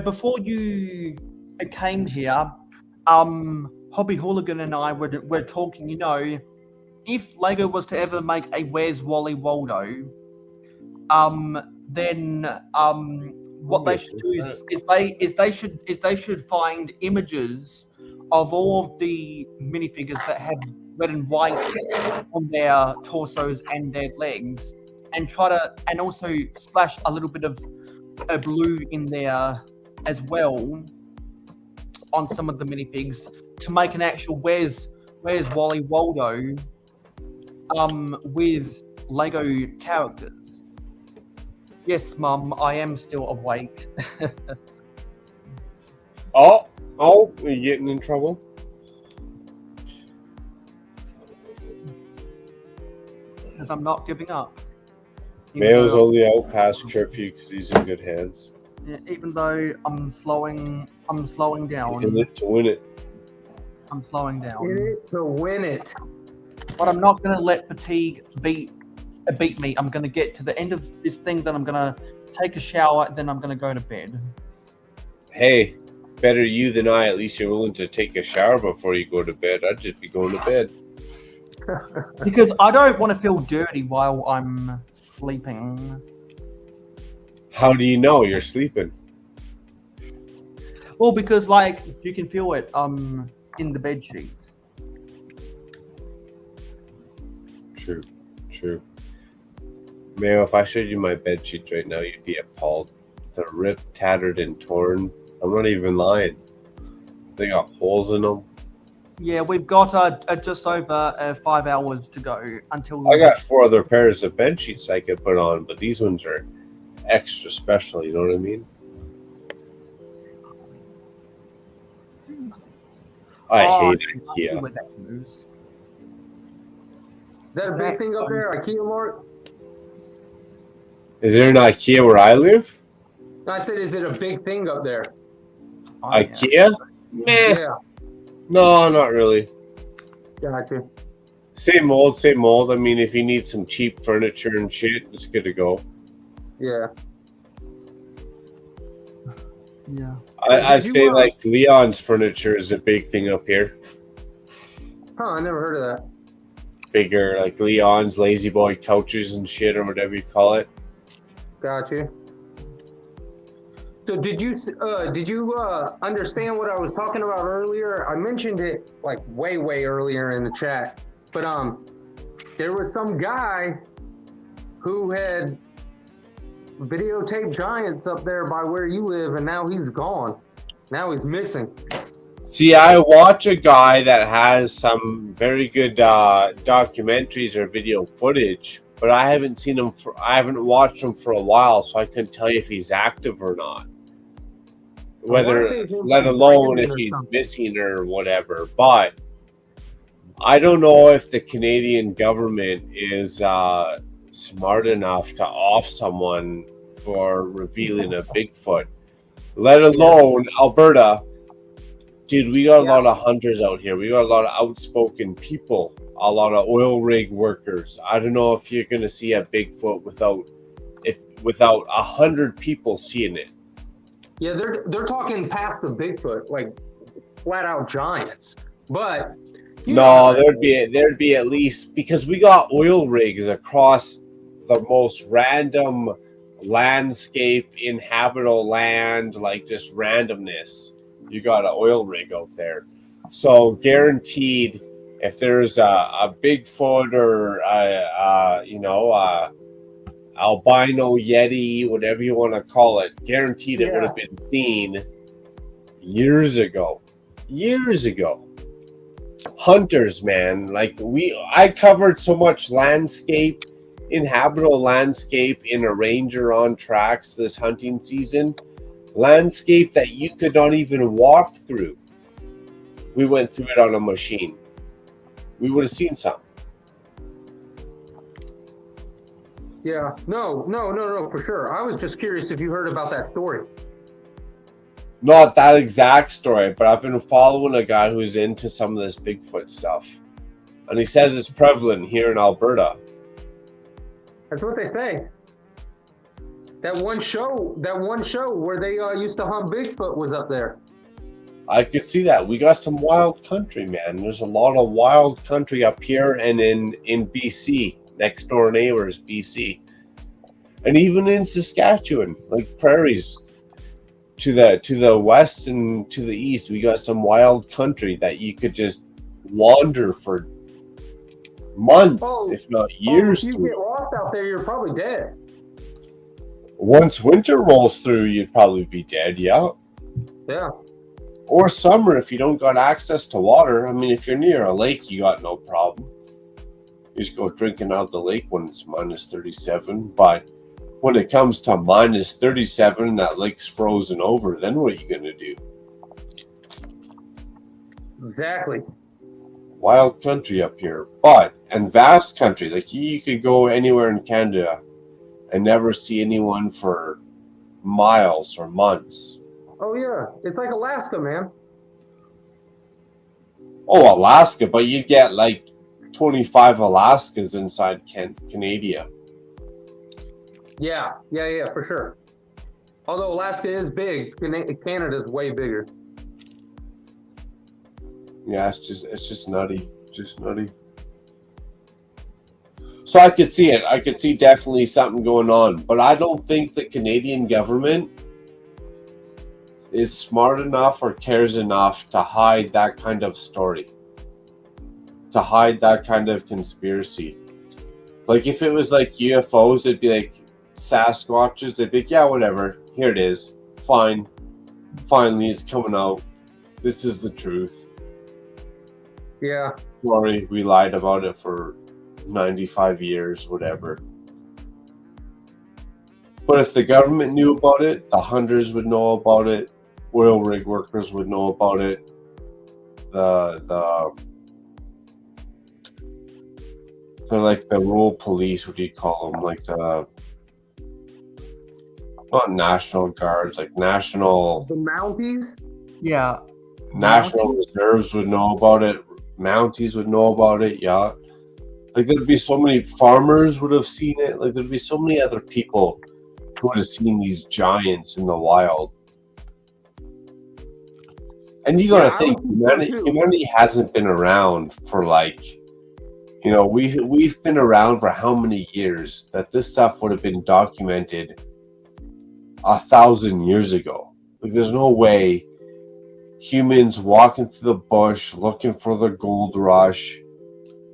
Before you came here, Hobby Hooligan and I were talking. You know, if Lego was to ever make a Where's Wally Waldo, then what they should do is they should find images of all of the minifigures that have red and white on their torsos and their legs, and also splash a little bit of blue in there as well on some of the minifigs to make an actual Where's Wally Waldo with Lego characters. Yes, Mum, I am still awake. Oh, are you getting in trouble? Because I'm not giving up. Mayo's only out past curfew because he's in good hands. Yeah, even though I'm slowing down. He's in it to win it. I'm slowing down. In it to win it. But I'm not going to let fatigue beat me. I'm going to get to the end of this thing, then I'm going to take a shower, then I'm going to go to bed. Hey, better you than I. At least you're willing to take a shower before you go to bed. I'd just be going to bed. Because I don't want to feel dirty while I'm sleeping. How do you know you're sleeping? Well, because like you can feel it in the bed sheets. True. Mayo, if I showed you my bed sheets right now, you'd be appalled. They're ripped, tattered, and torn. I'm not even lying. They got holes in them. Yeah, we've got just over 5 hours to go until. I got 4 other pairs of bed sheets I could put on, but these ones are extra special. You know what I mean? I hate IKEA. Is that a big thing up there, IKEA, Mark? Is there an IKEA where I live? I said, is it a big thing up there? IKEA? Meh. Yeah. No, not really. Gotcha. Same old. I mean, if you need some cheap furniture and shit, it's good to go. Yeah. Yeah. I'd say like Leon's furniture is a big thing up here. Huh, I never heard of that. Bigger, like Leon's lazy boy couches and shit, or whatever you call it. Gotcha. So did you understand what I was talking about earlier? I mentioned it like way earlier in the chat, but there was some guy who had videotaped giants up there by where you live, and now he's gone. Now he's missing. See, I watch a guy that has some very good documentaries or video footage, but I haven't seen him I haven't watched him for a while, so I couldn't tell you if he's active or not. Let alone if he's missing or whatever. But I don't know if the Canadian government is smart enough to off someone for revealing a Bigfoot, let alone Alberta. Dude, we got a lot of hunters out here. We got a lot of outspoken people, a lot of oil rig workers. I don't know if you're gonna see a Bigfoot without 100 people seeing it. Yeah, they're talking past the Bigfoot, like flat out giants. But no, there'd be at least, because we got oil rigs across the most random landscape, inhabitable land, like just randomness. You got an oil rig out there, so guaranteed, if there's a Bigfoot or albino yeti, whatever you want to call it, guaranteed it would have been seen years ago. hunters, man. Like I covered so much landscape, inhabitable landscape in a Ranger on tracks this hunting season. Landscape that you could not even walk through. We went through it on a machine. We would have seen something. Yeah. No, for sure. I was just curious if you heard about that story. Not that exact story, but I've been following a guy who's into some of this Bigfoot stuff. And he says it's prevalent here in Alberta. That's what they say. That one show where they used to hunt Bigfoot was up there. I could see that. We got some wild country, man. There's a lot of wild country up here and in BC, next door neighbors, BC. And even in Saskatchewan, like prairies. To the west and to the east, we got some wild country that you could just wander for months, if not years. If you get lost out there, you're probably dead. Once winter rolls through, you'd probably be dead, yeah. Yeah. Or summer if you don't got access to water. I mean, if you're near a lake, you got no problem. You just go drinking out the lake when it's minus 37, but when it comes to minus 37 and that lake's frozen over, then what are you going to do? Exactly. Wild country up here, and vast country. Like you could go anywhere in Canada and never see anyone for miles or months. Oh, yeah. It's like Alaska, man. Oh, Alaska, but you get like 25 Alaskas inside Canada. Yeah, for sure. Although Alaska is big, Canada's way bigger. Yeah, it's just nutty. Just nutty. So I could see it. I could see definitely something going on. But I don't think the Canadian government is smart enough or cares enough to hide that kind of story. To hide that kind of conspiracy. Like if it was like UFOs, it'd be like Sasquatches, they'd be like, yeah, whatever. Here it is. Fine. Finally, it's coming out. This is the truth. Yeah. Sorry, we lied about it for 95 years, whatever. But if the government knew about it, the hunters would know about it, oil rig workers would know about it, they're like the rural police, what do you call them? Like the, not National Guards, like National... The Mounties? Yeah. National Reserves would know about it. Mounties would know about it, yeah. Like there'd be so many farmers would have seen it. Like there'd be so many other people who would have seen these giants in the wild. And you gotta think, humanity hasn't been around for like, you know, we've been around for how many years that this stuff would have been documented 1,000 years ago. Like there's no way humans walking through the bush looking for the gold rush,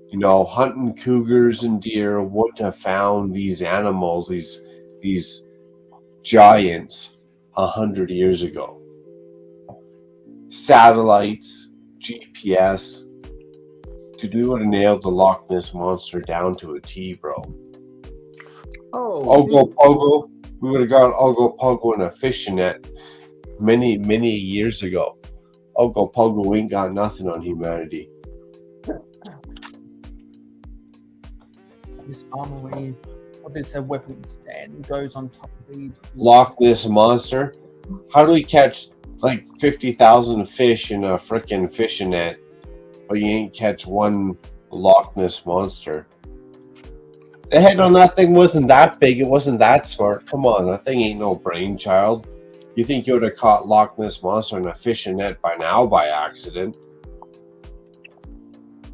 you know, hunting cougars and deer would have found these animals, these giants 100 years ago. Satellites, GPS. Dude, we would have nailed the Loch Ness Monster down to a T, bro. Oh, Ogopogo. We would have got Ogopogo in a fishing net many, many years ago. Ogopogo ain't got nothing on humanity. This armory, what is a weapon stand goes on top of these. Loch Ness Monster. How do we catch like 50,000 fish in a frickin' fishing net, but you ain't catch one Loch Ness Monster? The head on that thing wasn't that big. It wasn't that smart. Come on, that thing ain't no brainchild. You think you would have caught Loch Ness Monster in a fishing net by now by accident?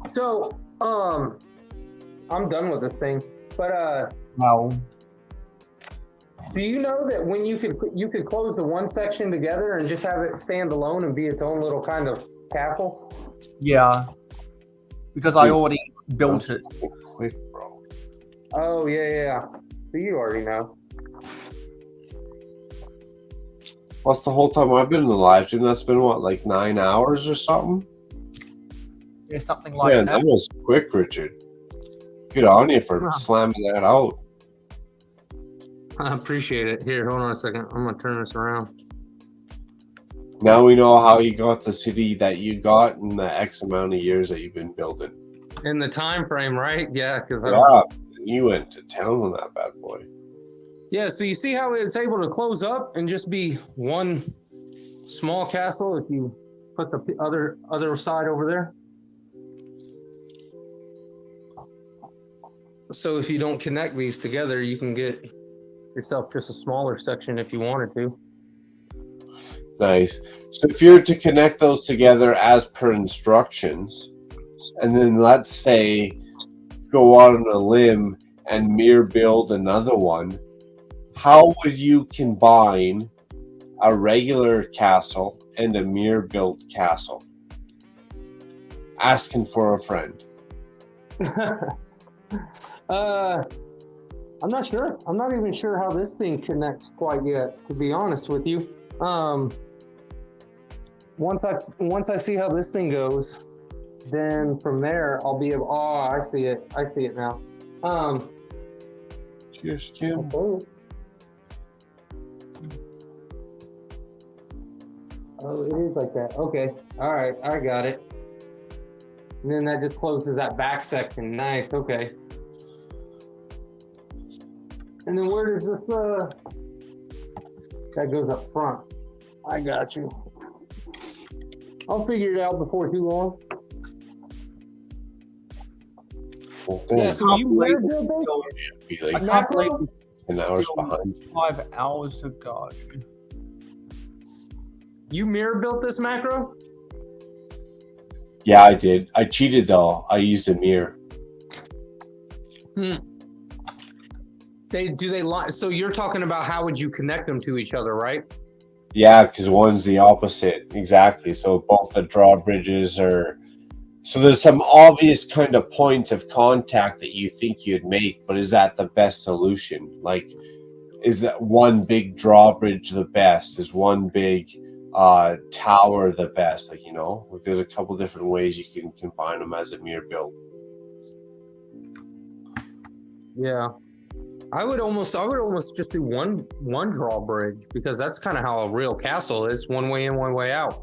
So, I'm done with this thing. But No. do you know that when you could close the one section together and just have it stand alone and be its own little kind of castle? Yeah. Because I already built it. Quick, bro. Oh yeah. So you already know. Plus, the whole time I've been in the live stream, that's been what, like 9 hours or something? Yeah, something like Man, that. that was quick, Richard. Good on you for slamming that out. I appreciate it. Here, hold on a second. I'm gonna turn this around. Now we know how you got the city that you got in the X amount of years that you've been building. In the time frame, right? Yeah, because Yeah, you went to town on that bad boy. yeah. So you see how it's able to close up and just be one small castle if you put the other side over there. So if you don't connect these together, you can get yourself just a smaller section if you wanted to. Nice. So if you're to connect those together as per instructions, and then let's say go out on a limb and mirror build another one, how would you combine a regular castle and a mirror built castle? Asking for a friend. I'm not sure. I'm not even sure how this thing connects quite yet, to be honest with you. Once I see how this thing goes, then from there I'll be able. Oh, I see it. I see it now. Cheers, Kim. Oh, it is like that. Okay. All right. I got it. And then that just closes that back section. Nice. Okay. And then where does this that goes up front? I got you. I'll figure it out before too long. Well, Yeah, so you mirror build be I like can't believe 10 it's hours still behind. 5 hours ago. You mirror built this macro? Yeah, I did. I cheated though. I used a mirror. So you're talking about how would you connect them to each other, right? Yeah, because one's the opposite. Exactly. So both the drawbridges are. So there's some obvious kind of points of contact that you think you'd make, but is that the best solution? Like, is that one big drawbridge the best? Is one big tower the best? Like, like there's a couple different ways you can combine them as a mirror build. Yeah. I would almost just do one drawbridge, because that's kind of how a real castle is, one way in, one way out.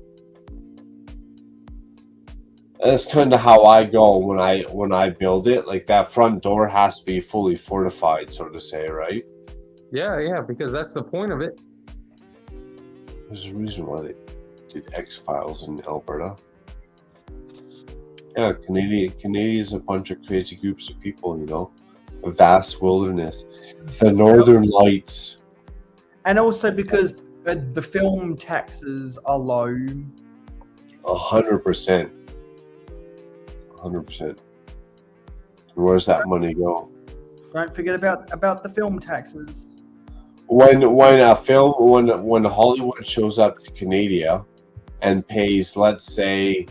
That's kind of how I go when I build it. Like that front door has to be fully fortified, so to say, right? Yeah, because that's the point of it. There's a reason why they did X-Files in Alberta. Yeah, Canadia's a bunch of crazy groups of people, a vast wilderness. The Northern Lights. And also because the film taxes are low. 100%. 100%. Where's that money go? Don't forget about the film taxes. When Hollywood shows up to Canada and pays, let's say,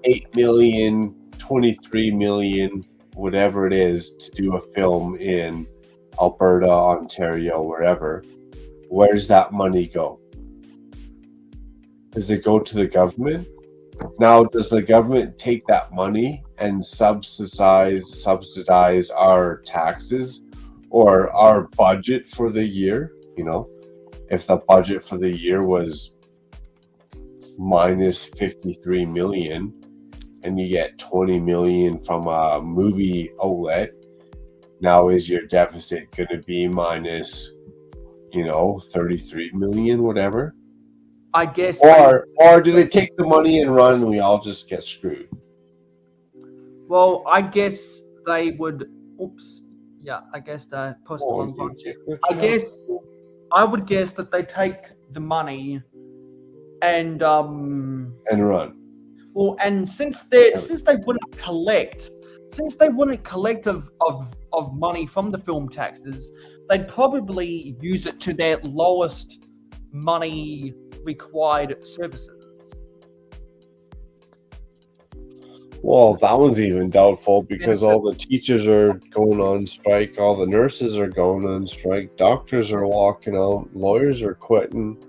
8 million, 23 million, whatever it is, to do a film in Alberta, Ontario, wherever, where does that money go? Does it go to the government? Now, does the government take that money and subsidize our taxes or our budget for the year? If the budget for the year was minus 53 million and you get 20 million from a movie outlet, now is your deficit going to be minus, 33 million, whatever? I guess. Or do they take the money and run and we all just get screwed? Well, I guess they would. Oops. Yeah, I guess I pushed the wrong button. I would guess that they take the money and run. Well, and since they wouldn't collect of money from the film taxes, they'd probably use it to their lowest money required services. Well, that one's even doubtful because all the teachers are going on strike, all the nurses are going on strike, doctors are walking out, lawyers are quitting.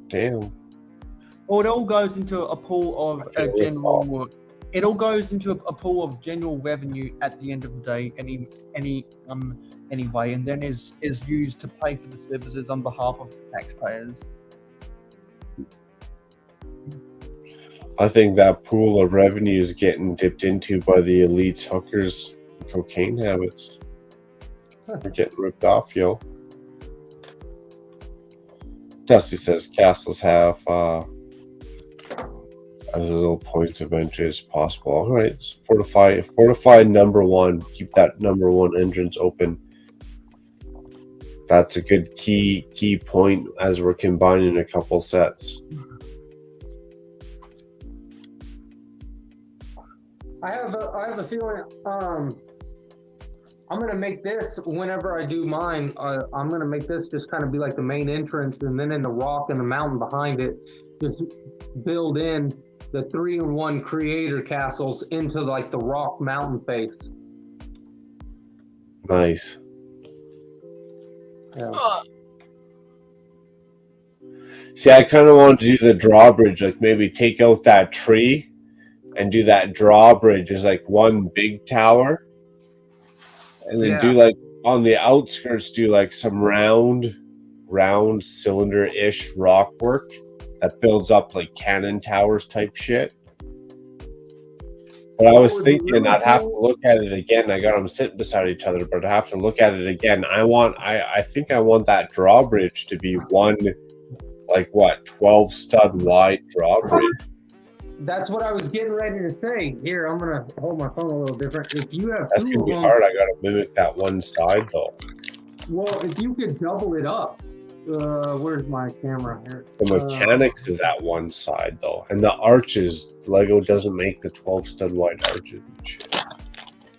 Damn. Well, it all goes into a pool of general. It all goes into a pool of general revenue at the end of the day. Anyway, and then is used to pay for the services on behalf of taxpayers. I think that pool of revenue is getting dipped into by the elites, hookers, cocaine habits. They're getting ripped off, yo. Dusty says castles have as little points of entry as possible. All right, fortify number one. Keep that number one entrance open. That's a good key point as we're combining a couple sets. I have a feeling I'm gonna make this whenever I do mine. I'm gonna make this just kind of be like the main entrance, and then in the rock and the mountain behind it, just build in the 3-in-1 creator castles into like the rock mountain face. Nice. Yeah. See, I kind of want to do the drawbridge, like maybe take out that tree and do that drawbridge as like one big tower, and then do like on the outskirts, do like some round cylinder-ish rock work that builds up like cannon towers type shit. But I was thinking I'd have to look at it again. I got them sitting beside each other, but I have to look at it again. I think I want that drawbridge to be one, like what, 12 stud wide drawbridge. That's what I was getting ready to say. Here, I'm gonna hold my phone a little different. If you have That's gonna be hard. I gotta mimic that one side though. Well, if you could double it up. Where's my camera here? The mechanics of that one side though, and the arches. Lego doesn't make the 12 stud wide arches.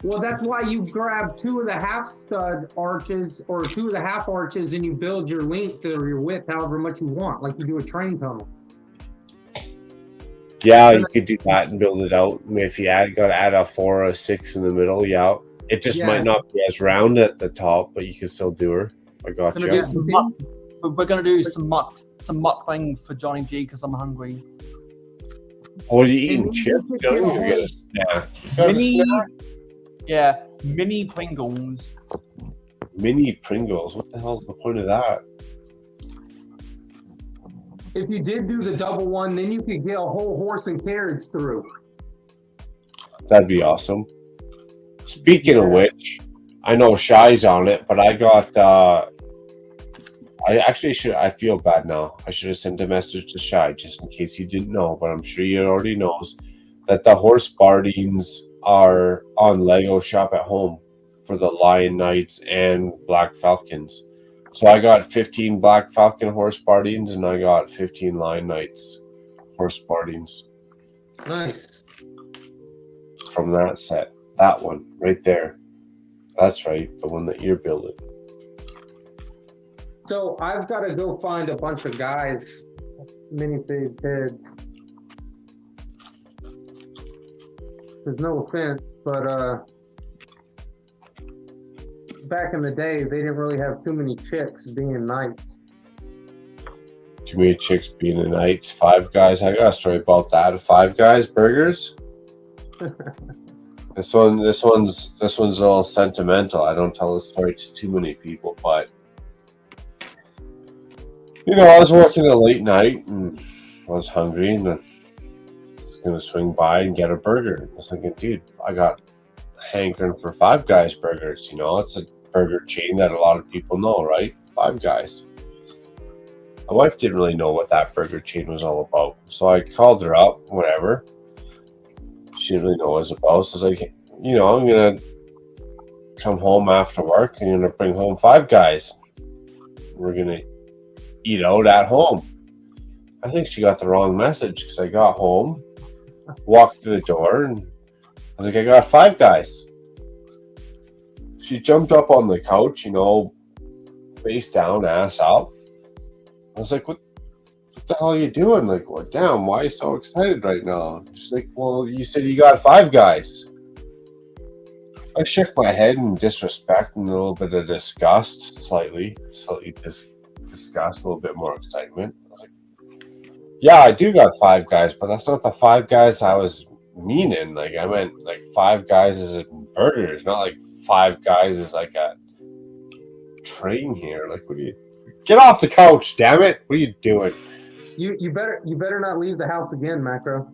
Well, that's why you grab 2 of the half stud arches or 2 of the half arches, and you build your length or your width however much you want, like you do a train tunnel. Yeah, you could do that and build it out. I mean, if you gotta add a 4 or a 6 in the middle, yeah. It just might not be as round at the top, but you can still do her. I got you. We're gonna do some mukbang for Johnny G because I'm hungry. What are you eating? Chips? Don't you get a snack? Mini Pringles. Mini Pringles? What the hell's the point of that? If you did do the double one, then you could get a whole horse and carriage through. That'd be awesome. Speaking of which, I know Shy's on it, but I got I feel bad now. I should have sent a message to Shy just in case he didn't know, but I'm sure he already knows that the horse bardings are on Lego Shop at Home for the Lion Knights and Black Falcons. So I got 15 Black Falcon horse bardings and I got 15 Lion Knights horse bardings. Nice. From that set. That one right there. That's right, the one that you're building. So I've got to go find a bunch of guys, minifigs heads. There's no offense, but back in the day, they didn't really have too many chicks being knights. Too many chicks being a knight. Five Guys. I got a story about that. Five Guys burgers. This one's a little sentimental. I don't tell the story to too many people, but I was working a late night and I was hungry and I was gonna swing by and get a burger. I was thinking, dude, I got hankering for Five Guys burgers. It's a burger chain that a lot of people know, right? Five Guys. My wife didn't really know what that burger chain was all about, so I called her up. Whatever. She didn't really know what it was about. So I was like, I'm gonna come home after work and I'm gonna bring home Five Guys. We're gonna eat out at home. I think she got the wrong message because I got home, walked through the door, and I was like, I got Five Guys. She jumped up on the couch, face down, ass out. I was like, what the hell are you doing? Like, what? Damn, why are you so excited right now? She's like, well, you said you got Five Guys. I shook my head in disrespect and a little bit of disgust, slightly disgust, a little bit more excitement. I was like, Yeah, I do got Five Guys, but that's not the Five Guys I was meaning. Like I meant like Five Guys is burgers, not like Five Guys is like a train here. Like, what are you? Get off the couch, damn it! What are you doing? You better not leave the house again, Macro.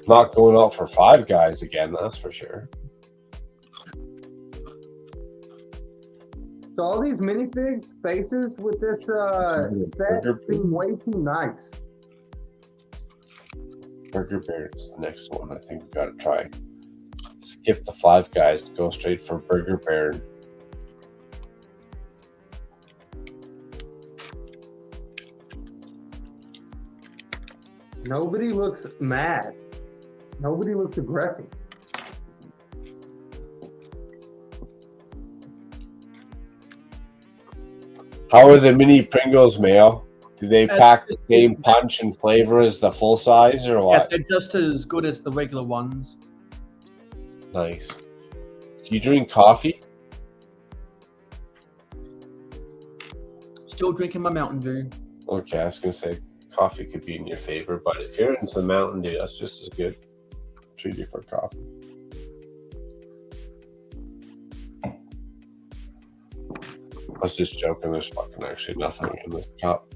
Not going out for Five Guys again, that's for sure. So all these minifigs faces with this set seem way too nice. Burger Bear is the next one. I think we got to try. Skip the Five Guys to go straight for Burger Bear. Nobody looks mad. Nobody looks aggressive. How are the mini Pringles, Mayo? Do they pack the same punch and flavor as the full size, or Yeah, what? they're just as good as the regular ones. Nice. Do you drink coffee? Still drinking my Mountain Dew. Okay, I was gonna say coffee could be in your favor, but if you're into the Mountain Dew, that's just as good. Treat you for coffee. I was just joking. There's fucking actually nothing in this cup.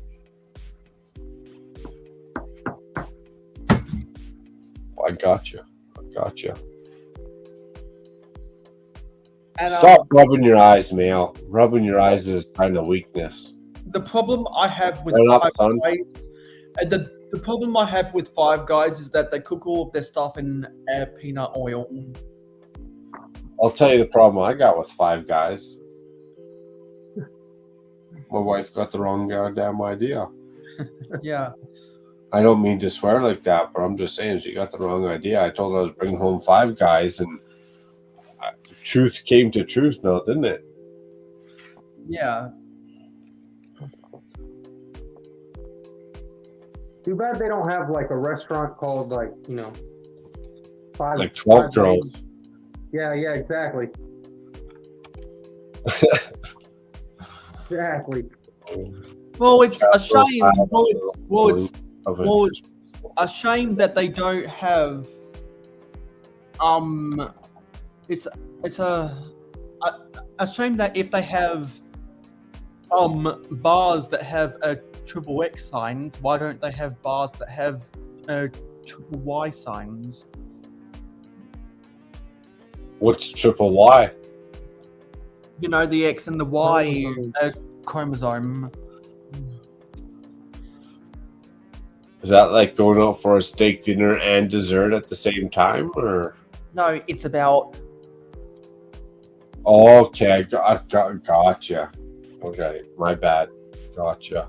I got you. I got you. And, Stop rubbing your eyes, Mayo. Rubbing your eyes is a sign of weakness. the problem I have with Turn up, Five son. Guys, the problem I have with Five Guys is that they cook all of their stuff in peanut oil. I'll tell you the problem I got with Five Guys. My wife got the wrong goddamn idea. Yeah. I don't mean to swear like that, but I'm just saying she got the wrong idea. I told her I was bringing home Five Guys, and truth came to truth now, didn't it? Yeah. Too bad they don't have like a restaurant called like, you know, five Like 12 Five girls. Guys. Yeah, exactly. Exactly. Well, it's a shame. Well, it's a shame that they don't have. It's a shame that if they have bars that have triple X signs, why don't they have bars that have triple Y signs? What's triple Y? You know, the X and the Y chromosome. Is that like going out for a steak dinner and dessert at the same time, or? No, it's about. Okay, gotcha. Okay, my bad. Gotcha.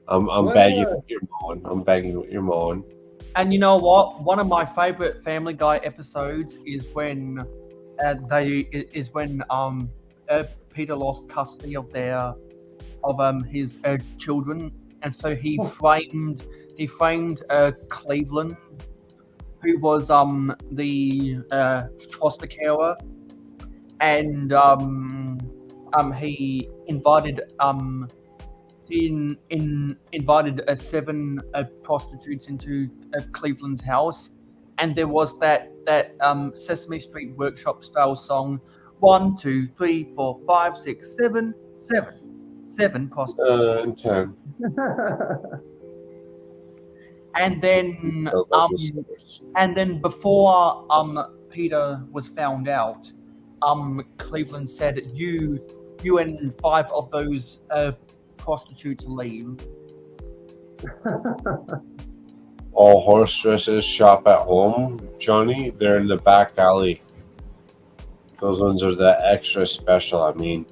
I'm Well, bagging what you're mowing. I'm bagging what you're mowing. And you know what? One of my favorite Family Guy episodes is when Peter lost custody of his children, and so he framed Cleveland, who was the foster carer, and he invited invited 7 prostitutes into Cleveland's house, and there was that Sesame Street Workshop style song, 1, 2, 3, 4, 5, 6, 7, 7 prostitutes. And 10. And then before Peter was found out, Cleveland said, you and 5 of those prostitutes leave. All horse dresses shop at home, Johnny. They're in the back alley. Those ones are the extra special. I mean,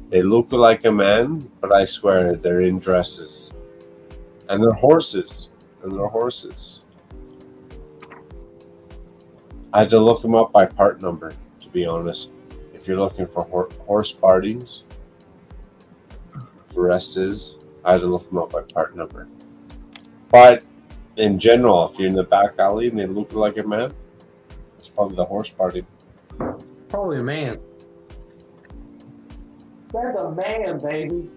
they look like a man, but I swear they're in dresses. And they're horses. I had to look them up by part number, to be honest. If you're looking for horse partings, dresses, I had to look them up by part number. But in general, if you're in the back alley and they look like a man, it's probably the horse party. Probably a man. That's a man, baby.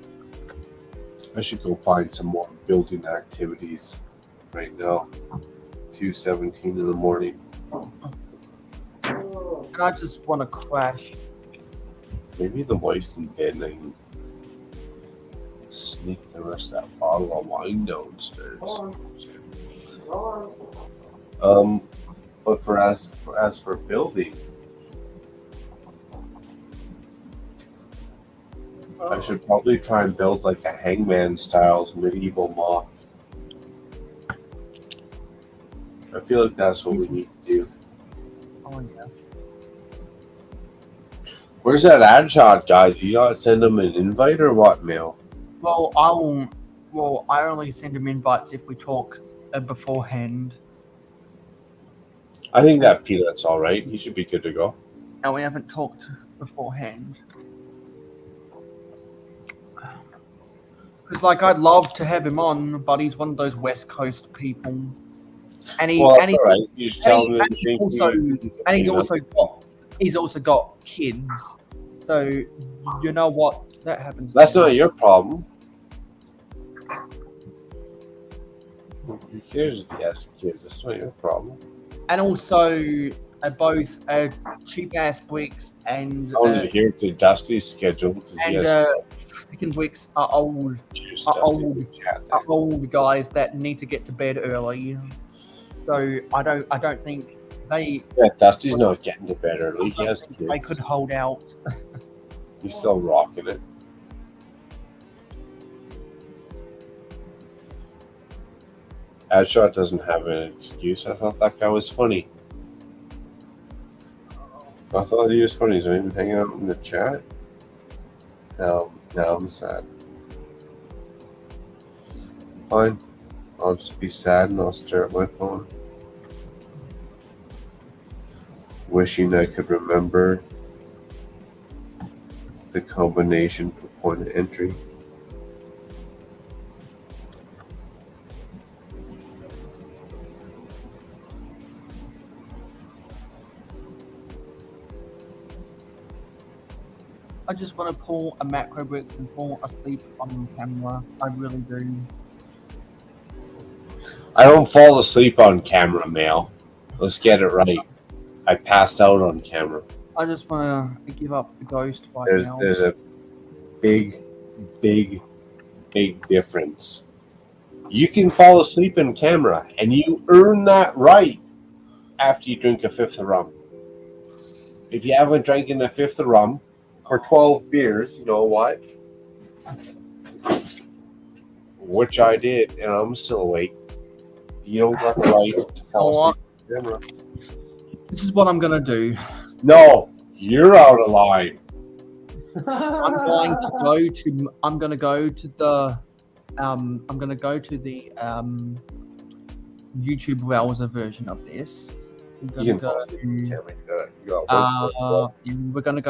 I should go find some more building activities right now. 2:17 in the morning. And I just want to crash. Maybe the wife's in bed and I can sneak the rest of that bottle of wine downstairs. But as for building, I should probably try and build like a hangman styles medieval moth. I feel like that's what we need to do. Oh yeah. Where's that ad shot guy? Do you not send him an invite or what, Mail? Well, I only send him invites if we talk beforehand, I think that Peanut's all right. He should be good to go. and we haven't talked beforehand. Because, like, I'd love to have him on, but he's one of those West Coast people, and he Well, and he, all right. You should tell him and he also he's also got kids. So you know what that happens. That's not your problem. Who cares if he has kids? That's not your problem. And also, both cheap ass bricks and I want to hear to Dusty's schedule because he has freaking bricks are old guys that need to get to bed early. So I don't think they. Yeah, Dusty's not getting to bed early. He has kids. They could hold out. He's still rocking it. Adshot doesn't have an excuse. I thought that guy was funny. I thought he was funny. He's not even hanging out in the chat. Now I'm sad. Fine. I'll just be sad and I'll stare at my phone. Wishing I could remember the combination for point of entry. I just want to pull a Makro Bricks and fall asleep on camera. I really do. I don't fall asleep on camera, Mail. Let's get it right. I pass out on camera. I just want to give up the ghost right now. There's a big difference. You can fall asleep in camera, and you earn that right after you drink a fifth of rum. If you haven't drank a fifth of rum or 12 beers, you know what? Which I did, and I'm still awake. You don't got the right to fall asleep in camera. This is what I'm gonna do. No, you're out of line. I'm gonna go to the YouTube browser version of this. We're gonna go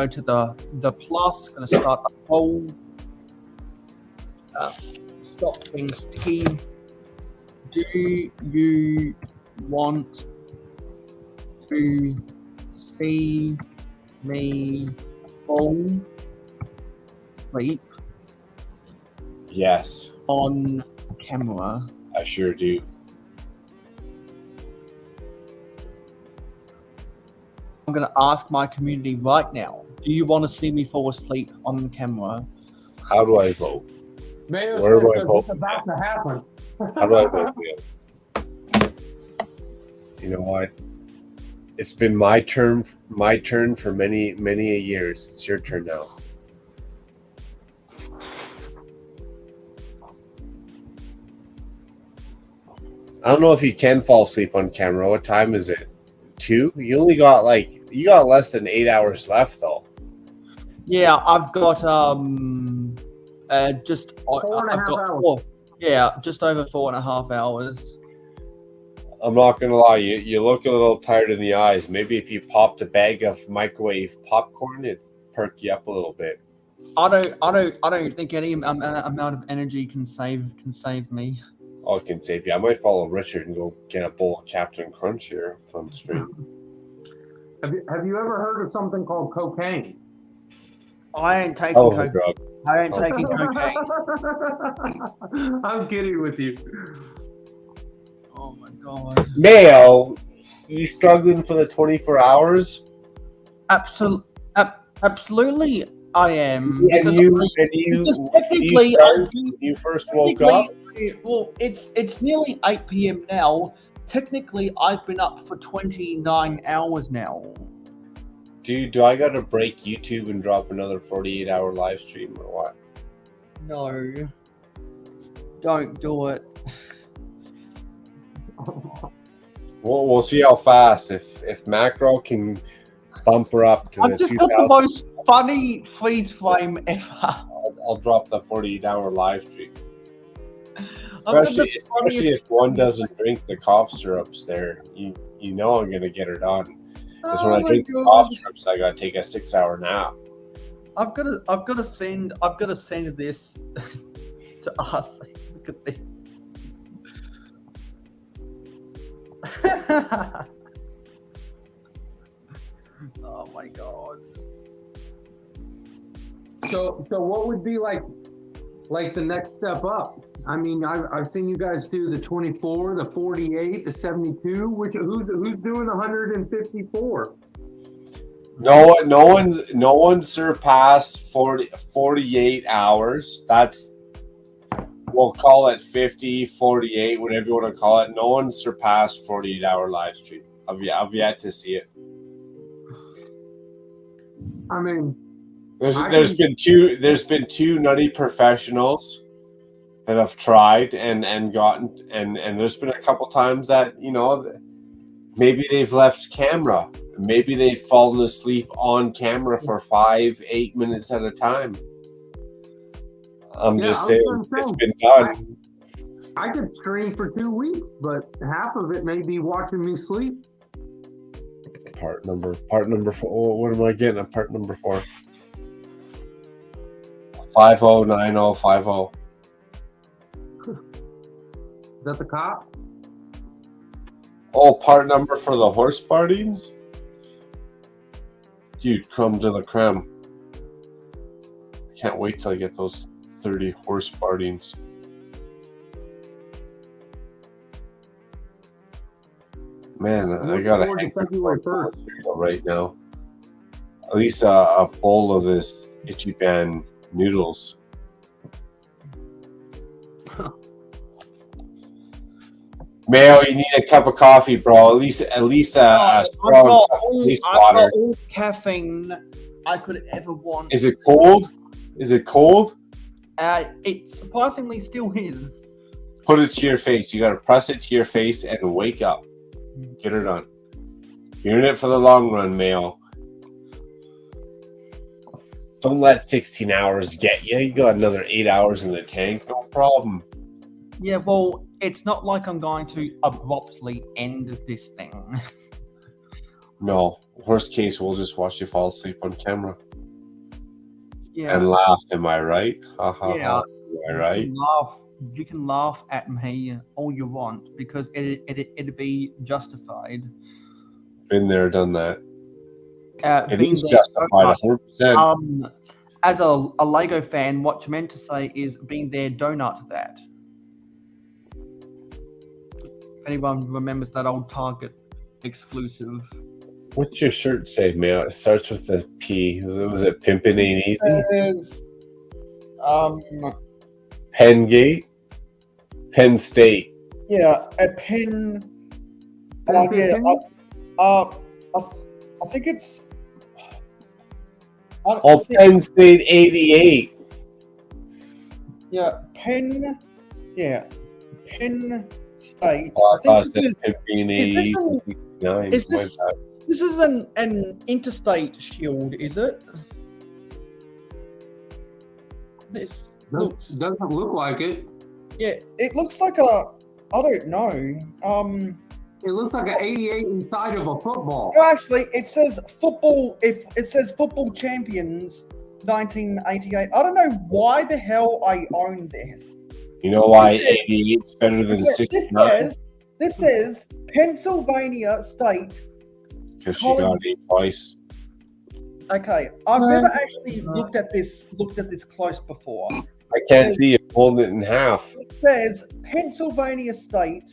to the plus. Gonna start a poll. Stop things T. Do you want to see me fall asleep? Yes. On camera. I sure do. I'm going to ask my community right now. Do you want to see me fall asleep on camera? How do I vote? Mayo Where do I says vote? it's about to happen. How do I vote? You know what? It's been my turn for many years. It's your turn now. I don't know if you can fall asleep on camera. What time is it? 2? You got less than 8 hours left though. Yeah, I've got just just over 4.5 hours. I'm not gonna lie, you look a little tired in the eyes. Maybe if you popped a bag of microwave popcorn, it'd perk you up a little bit. I don't think any amount of energy can save me. Oh, it can save you. I might follow Richard and go get a bowl of Captain Crunch here on the stream. Have you ever heard of something called cocaine? I ain't taking Hell of a cocaine. drug. I ain't taking cocaine. I'm kidding with you. Oh my god. Mayo, you struggling for the 24 hours? Absolutely, I am. Because technically, when you first woke up? Well, it's nearly 8 p.m. now. Technically, I've been up for 29 hours now. Do I gotta break YouTube and drop another 48-hour live stream or what? No. Don't do it. We'll see how fast. If Macro can bump her up to I've the just got the 2000, most funny freeze frame ever. I'll drop the 48-hour live stream. I've got the Especially funniest- if one doesn't drink the cough syrups there. You know I'm gonna get her done. Because when I my drink the God. cough syrups, I gotta take a 6-hour nap. I've got to send this to us. Look at this. Oh my god. So what would be like the next step up? I mean, I've seen you guys do the 24, the 48, the 72. Who's doing the 154? No one's surpassed 48 hours. That's, we'll call it 50, 48, whatever you want to call it. No one's surpassed 48-hour live stream. I've yet to see it. I mean, there's been two nutty professionals that have tried and gotten, and there's been a couple times that, you know, maybe they've left camera. Maybe they've fallen asleep on camera for 5-8 minutes at a time. I'm just saying, it's been done. I could stream for 2 weeks, but half of it may be watching me sleep. Part number 4. Oh, what am I getting at part number 4? 509050. Is that the cop? Oh, part number for the horse partings? Dude, crumb de la creme. I can't wait till I get those 30 horse partings. Man, I gotta hang February 1st right now. At least a bowl of this Ichiban noodles. Mayo, you need a cup of coffee, bro. At least a strong cup, at least I've water. got all caffeine I could ever want. Is it cold? It surprisingly still is. Put it to your face. You gotta press it to your face and wake up. Get her done. You're in it for the long run, Mayo. Don't let 16 hours get you. You got another 8 hours in the tank. No problem. Yeah, well, it's not like I'm going to abruptly end this thing. No. Worst case, we'll just watch you fall asleep on camera. Yeah. And laugh. Am I right? Ha ha Yeah. ha. Am I right? You can laugh at me all you want because it'd be justified. Been there, done that. It Being is there, justified 100%. As a Lego fan, what you meant to say is being there donut that. If anyone remembers that old Target exclusive. What's your shirt say, Mayo? It starts with a P. Was it Pimpin' Ain't Easy? It is, Penn Gate? Penn State. Yeah, a Penn. I think it's. Penn State 88. Yeah, Penn. Yeah, Penn State. Oh, I I think said Pimpin' Ain't Easy. This is an interstate shield, is it? This doesn't look like it. Yeah, it looks like a. I don't know. It looks like an 88 inside of a football. No, actually, it says football. If it says football champions, 1988. I don't know why the hell I own this. You know why 88 is better than 69? This says Pennsylvania State. Because she got it twice. Okay, I've never actually looked at this close before. I can't see it holding it in half. It says Pennsylvania State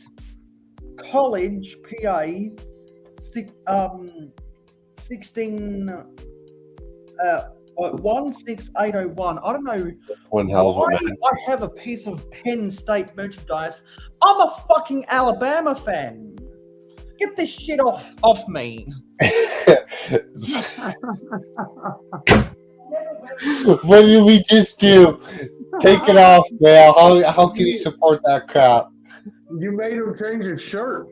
College, PA, 16801. I don't know One hell of a why man. I have a piece of Penn State merchandise. I'm a fucking Alabama fan. Get this shit off me. What did we just do? Take it off, man. How can you support that crap? You made him change his shirt.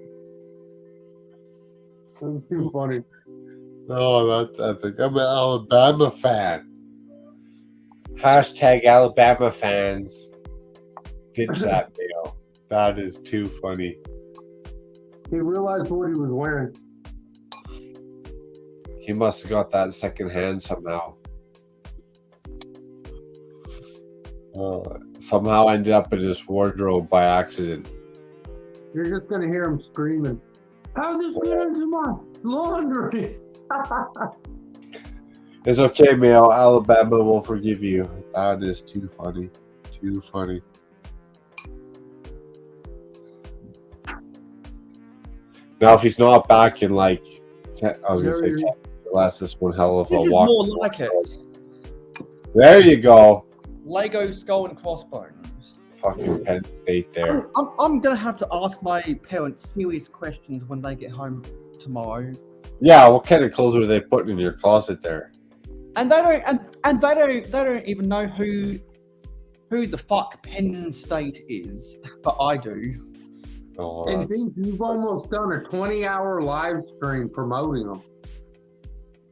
That's too funny. Oh, that's epic. I'm an Alabama fan. Hashtag Alabama fans. Ditch that, Mayo. That is too funny. He realized what he was wearing. He must have got that second hand somehow. Somehow ended up in his wardrobe by accident. You're just gonna hear him screaming, "How this get into my laundry?" It's okay, Mayo. Alabama will forgive you. That is too funny. Too funny. Now, if he's not back in like, I was gonna say, 10 less, this one hell of a This is walk. more like it. There you go. Lego skull and crossbones. Fucking Penn State there. I'm gonna have to ask my parents serious questions when they get home tomorrow. Yeah, what kind of clothes were they putting in your closet there? And they don't they don't even know who the fuck Penn State is, but I do. Oh, And that's- you've almost done a 20-hour live stream promoting them.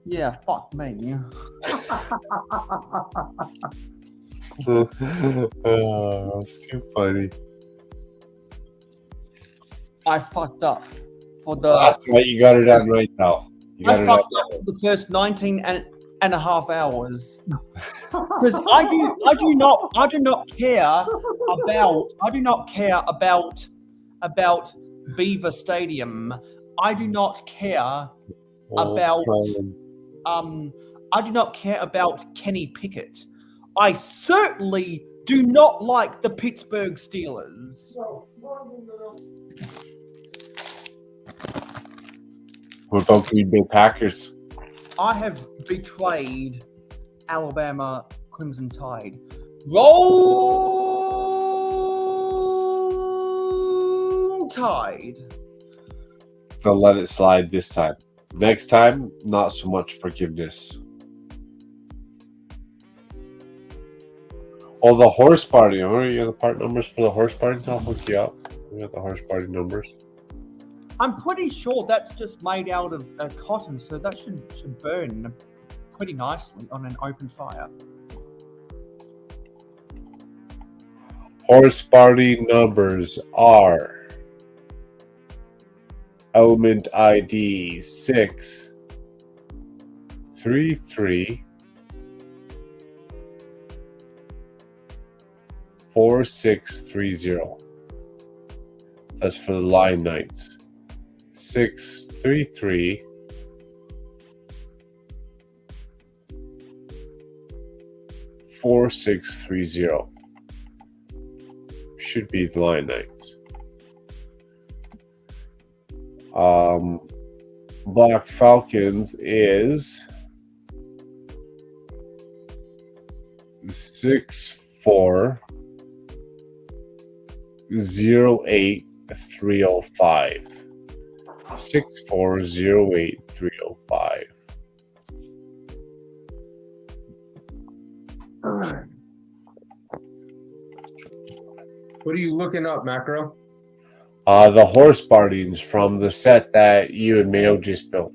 Yeah, fuck me. Oh, that's too funny. I fucked up for the. That's right, you got it done right now. You got I it fucked done. up for the first 19 and a half hours. Because I do not care about Beaver Stadium. I do not care about I do not care about Kenny Pickett. I certainly do not like the Pittsburgh Steelers. What about Green Bay Packers? I have betrayed Alabama Crimson Tide. Roll Tide. So let it slide this time. Next time, not so much forgiveness. Oh, the horse party. Remember you have the part numbers for the horse party? I'll hook you up. We got the horse party numbers. I'm pretty sure that's just made out of cotton, so that should burn pretty nicely on an open fire. Horse party numbers are element ID 633 4630. That's for the Lion Knights. 633 4630. Should be the Lion Knights. Black Falcons is 6408305. 6408305. What are you looking up, Macro? The horse partings from the set that you and Mayo just built.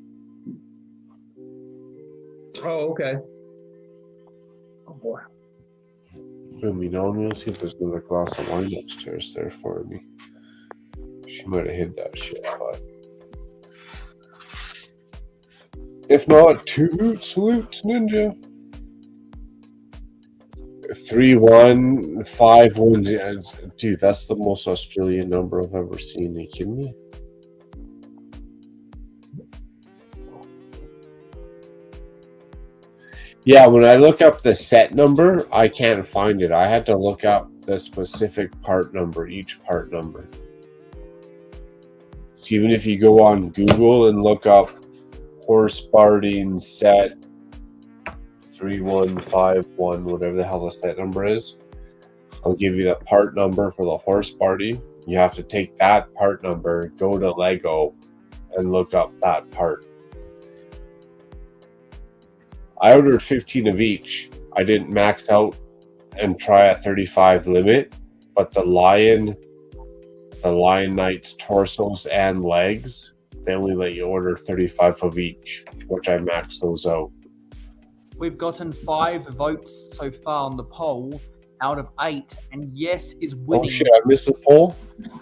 Oh, okay. Oh boy. Boom, you know, I'm gonna see if there's another glass of wine upstairs there for me. She might have hid that shit, but if not, two salutes, Ninja. 3151. Dude, that's the most Australian number I've ever seen. Are you kidding me? Yeah, when I look up the set number, I can't find it. I had to look up the specific part number, each part number. So even if you go on Google and look up horse barding set 3151, whatever the hell the set number is, I'll give you the part number for the horse barding. You have to take that part number, go to Lego, and look up that part. I ordered 15 of each. I didn't max out and try a 35 limit, but the Lion Knight's torsos and legs, they only let you order 35 of each, which I maxed those out. We've gotten 5 votes so far on the poll out of 8, and yes is winning. Oh shit! I missed the poll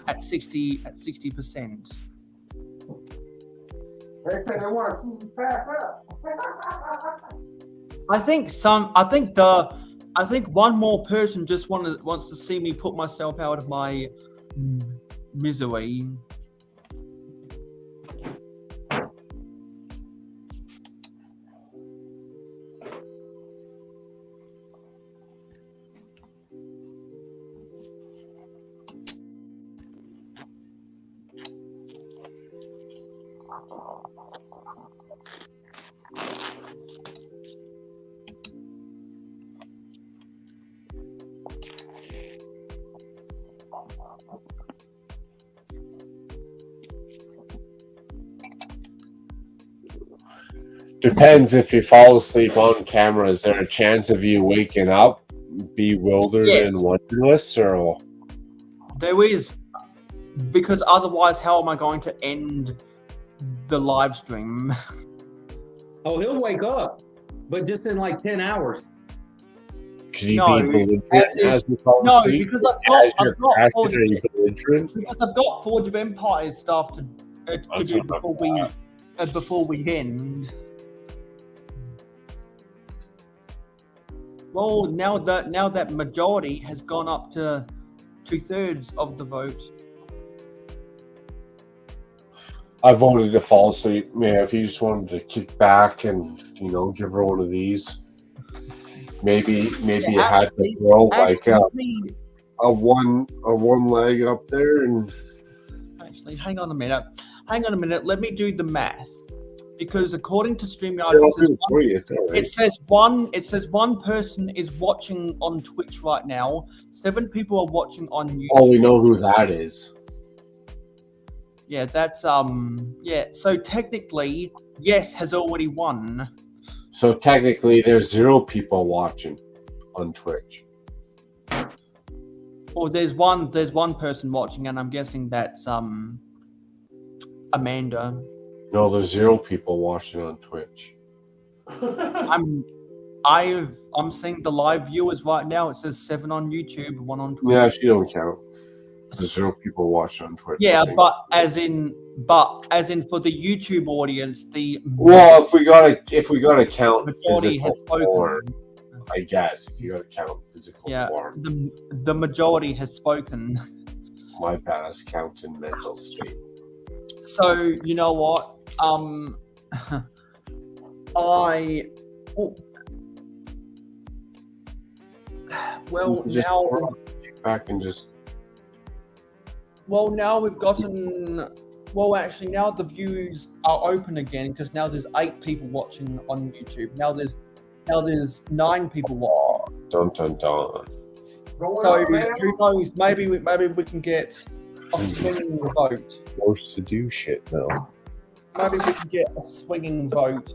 at 60%. They said they want to keep back up. I think one more person just wants to see me put myself out of my misery. Depends if you fall asleep on camera. Is there a chance of you waking up bewildered and wondrous, or there is, because otherwise, how am I going to end the live stream? Oh, he'll wake up, but just in like 10 hours. could you be belligerent as you fall No, asleep? because As you're crashing, are you belligerent? because I've got Forge of Empires stuff to That's do not before we end. Well, now that majority has gone up to 2/3 of the vote. I voted to fall asleep. Man, if you just wanted to kick back and give her one of these, maybe you had to throw like a one leg up there and. Actually, hang on a minute. Let me do the math, because according to StreamYard, it says one person is watching on Twitch right now. 7 people are watching on YouTube. Oh, we know who that is. Yeah, that's So technically, yes has already won. So technically, there's 0 people watching on Twitch. Or there's one person watching, and I'm guessing that's Amanda. No, there's 0 people watching on Twitch. I'm seeing the live viewers right now. It says 7 on YouTube, 1 on Twitch. Yeah, she don't count. There's 0 people watching on Twitch. Yeah, but as in for the YouTube audience, well, if we gotta count majority has spoken. Form, I guess if you gotta count physical form. The majority has spoken. My bad, I was counting mental state. So you know what? Back and just. Well, now we've gotten. Well, actually, now the views are open again because now there's 8 people watching on YouTube. Now there's 9 people watching. Dun dun dun. So who knows? Maybe we can get a swinging vote. Forced to do shit now. Maybe we can get a swinging vote.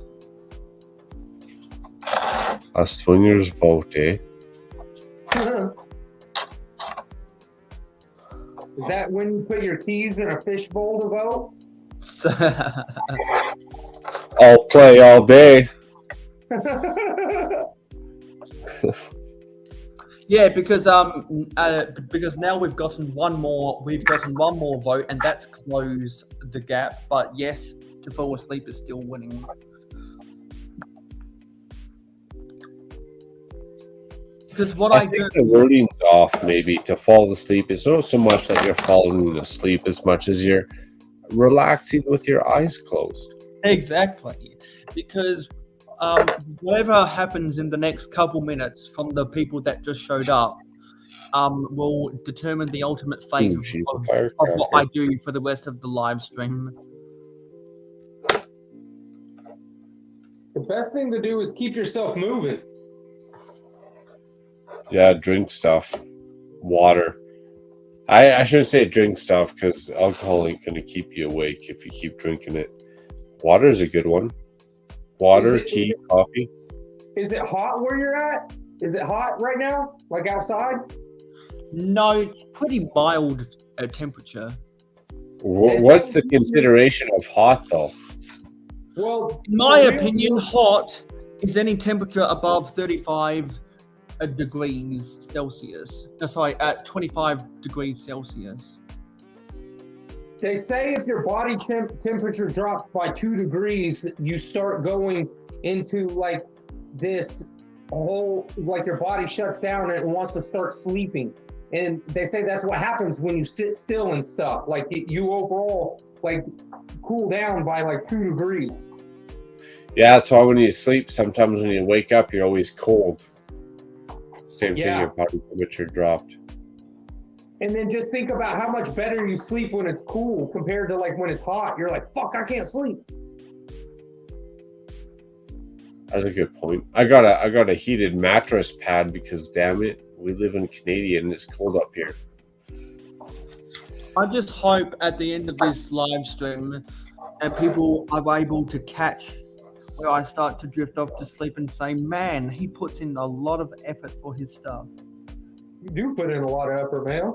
A swinger's vote, eh? Is that when you put your keys in a fishbowl to vote? I'll play all day. Yeah, because now we've gotten one more vote, and that's closed the gap. But yes, to fall asleep is still winning. Because what I think the wording's off. Maybe to fall asleep, it's not so much that you're falling asleep as much as you're relaxing with your eyes closed. Exactly, because whatever happens in the next couple minutes from the people that just showed up will determine the ultimate fate Ooh, she's a of firecracker. what I do for the rest of the live stream. The best thing to do is keep yourself moving. Yeah, drink stuff. Water. I shouldn't say drink stuff because alcohol ain't going to keep you awake if you keep drinking it. Water is a good one. Water, tea, coffee. Is it hot where you're at? Is it hot right now? Like outside? No, it's pretty mild temperature. What's the consideration of hot, though? Well, in my opinion, hot is any temperature above 35 degrees Celsius. No, sorry, at 25 degrees Celsius. They say if your body temperature drops by 2 degrees, you start going into like this whole, like your body shuts down and it wants to start sleeping. And they say that's what happens when you sit still and stuff. Like you overall like cool down by like 2 degrees. Yeah, that's why when you sleep, sometimes when you wake up, you're always cold. Same thing, your body temperature dropped. And then just think about how much better you sleep when it's cool compared to like when it's hot. You're like, fuck, I can't sleep. That's a good point. I got a heated mattress pad because damn it, we live in Canada and it's cold up here. I just hope at the end of this live stream that people are able to catch where I start to drift off to sleep and say, man, he puts in a lot of effort for his stuff. You do put in a lot of effort, man.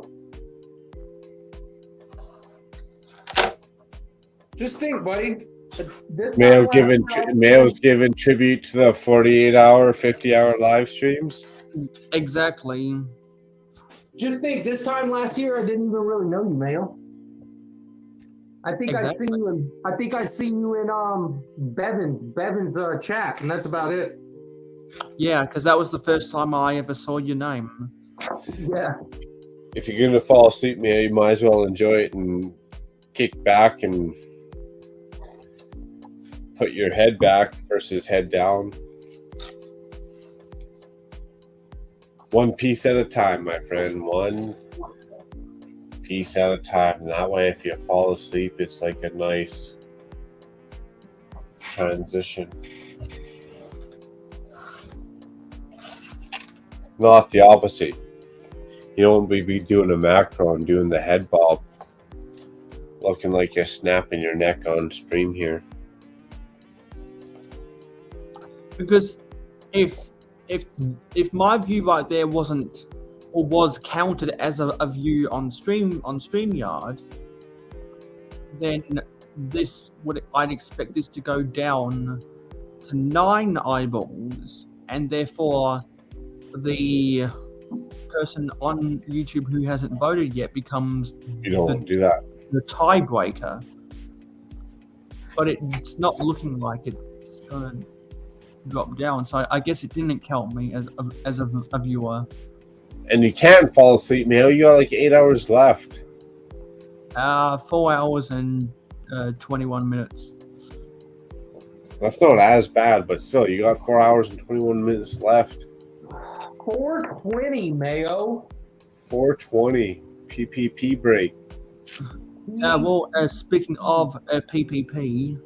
Just think, buddy. Mayo's giving tribute to the 48-hour, 50-hour live streams. Exactly. Just think, this time last year, I didn't even really know you, Mayo. I think I see you in Bevan's chat, and that's about it. Yeah, because that was the first time I ever saw your name. Yeah. If you're gonna fall asleep, Mayo, you might as well enjoy it and kick back and put your head back versus head down. One piece at a time, my friend. One piece at a time. And that way, if you fall asleep, it's like a nice transition. Not the opposite. You don't want to be doing a macro and doing the head bob, looking like you're snapping your neck on stream here. Because if my view right there wasn't or was counted as a view on StreamYard, then I'd expect this to go down to 9 eyeballs, and therefore the person on YouTube who hasn't voted yet becomes do that. The tiebreaker. But it's not looking like it's going to drop down, so I guess it didn't count me as a viewer. And you can't fall asleep, Mayo. You got like 8 hours left. 4 hours and 21 minutes. That's not as bad, but still, you got 4 hours and 21 minutes left. 420, Mayo. 420 PPP break. Well, speaking of PPP,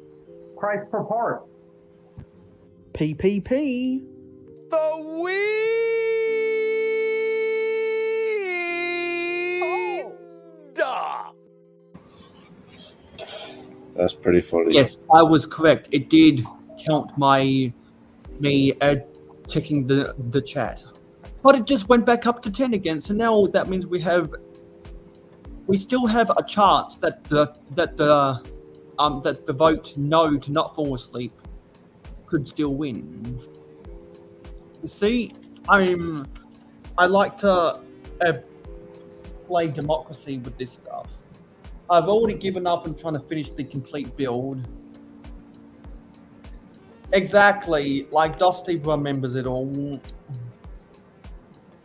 price per part. PPP. The weed. That's pretty funny. Yes, I was correct. It did count me checking the chat, but it just went back up to 10 again. So now that means we still have a chance that the vote no to not fall asleep could still win. You see, I like to play democracy with this stuff. I've already given up on trying to finish the complete build. Exactly, like Dusty remembers it all.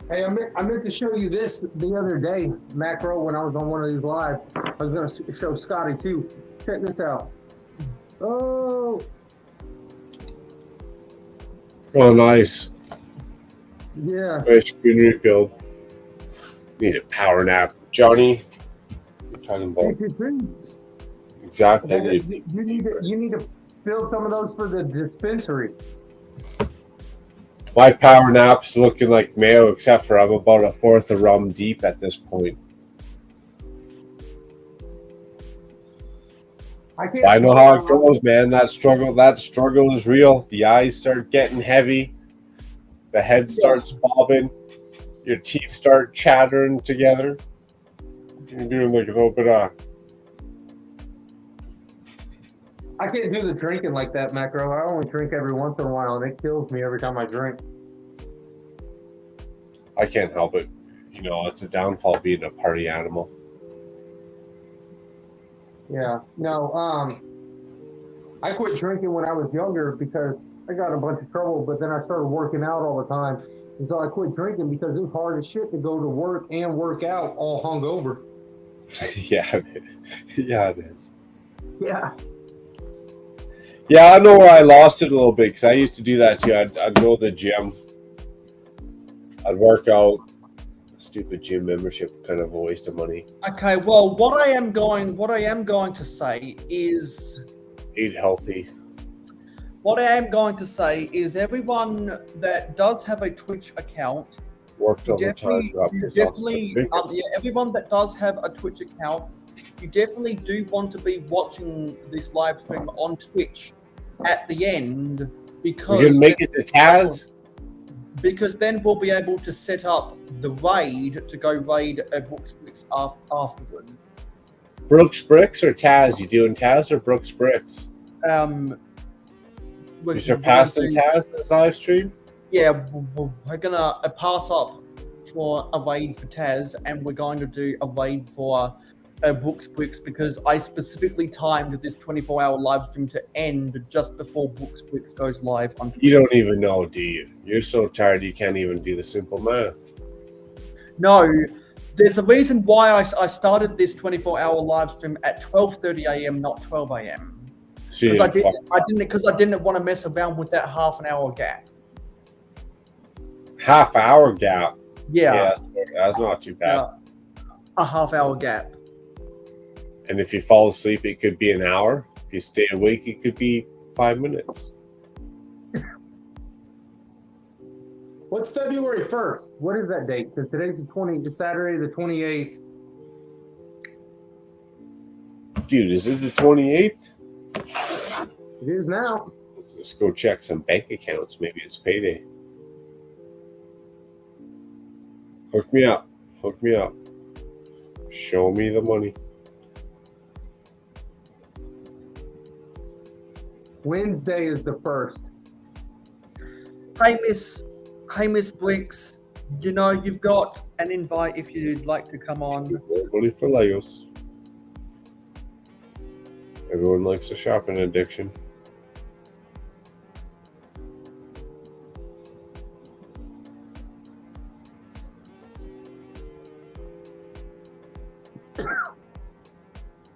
Hey, I meant to show you this the other day, Macro, when I was on one of these live. I was going to show Scotty too. Check this out. Oh. Oh, nice. Yeah. Nice screen rebuild. Need a power nap, Johnny. What are you talking about? Take your drink. Exactly. You need to fill some of those for the dispensary. My power nap's looking like Mayo, except for I'm about a fourth of rum deep at this point. I know how it goes, man. That struggle is real. The eyes start getting heavy. The head starts bobbing. Your teeth start chattering together. You're doing like a little bit of. I can't do the drinking like that, Macro. I only drink every once in a while, and it kills me every time I drink. I can't help it. You know, it's a downfall being a party animal. Yeah. No, I quit drinking when I was younger because I got a bunch of trouble, but then I started working out all the time. And so I quit drinking because it was hard as shit to go to work and work out all hungover. Yeah, it is. Yeah, it is. Yeah. Yeah, I know where I lost it a little bit because I used to do that too. I'd go to the gym. I'd work out. Stupid gym membership, kind of a waste of money. Okay, well, what I am going to say is Eat healthy. What I am going to say is everyone that does have a Twitch account, worked on the time. Everyone that does have a Twitch account, you definitely do want to be watching this live stream on Twitch at the end because you can make it to Taz. Because then we'll be able to set up the raid to go raid Brooks Bricks afterwards. Brooks Bricks or Taz? You doing Taz or Brooks Bricks? You surpassing Taz this live stream? Yeah, we're gonna pass up for a raid for Taz, and we're going to do a raid for Brooks Bricks because I specifically timed this 24-hour live stream to end just before Brooks Bricks goes live on Twitch. You don't even know, do you? You're so tired you can't even do the simple math. No, there's a reason why I started this 24-hour live stream at 12:30 a.m., not 12 a.m. Because I didn't want to mess around with that half an hour gap. Half hour gap? Yeah. That's not too bad. A half hour gap. And if you fall asleep, it could be an hour. If you stay awake, it could be 5 minutes. What's February 1st? What is that date? Because today's Saturday the 28th. Dude, is it the 28th? It is now. Let's go check some bank accounts. Maybe it's payday. Hook me up. Hook me up. Show me the money. Wednesday is the 1st. Hey, Miss Bricks, you know, you've got an invite if you'd like to come on. More money for Legos. Everyone likes a shopping addiction.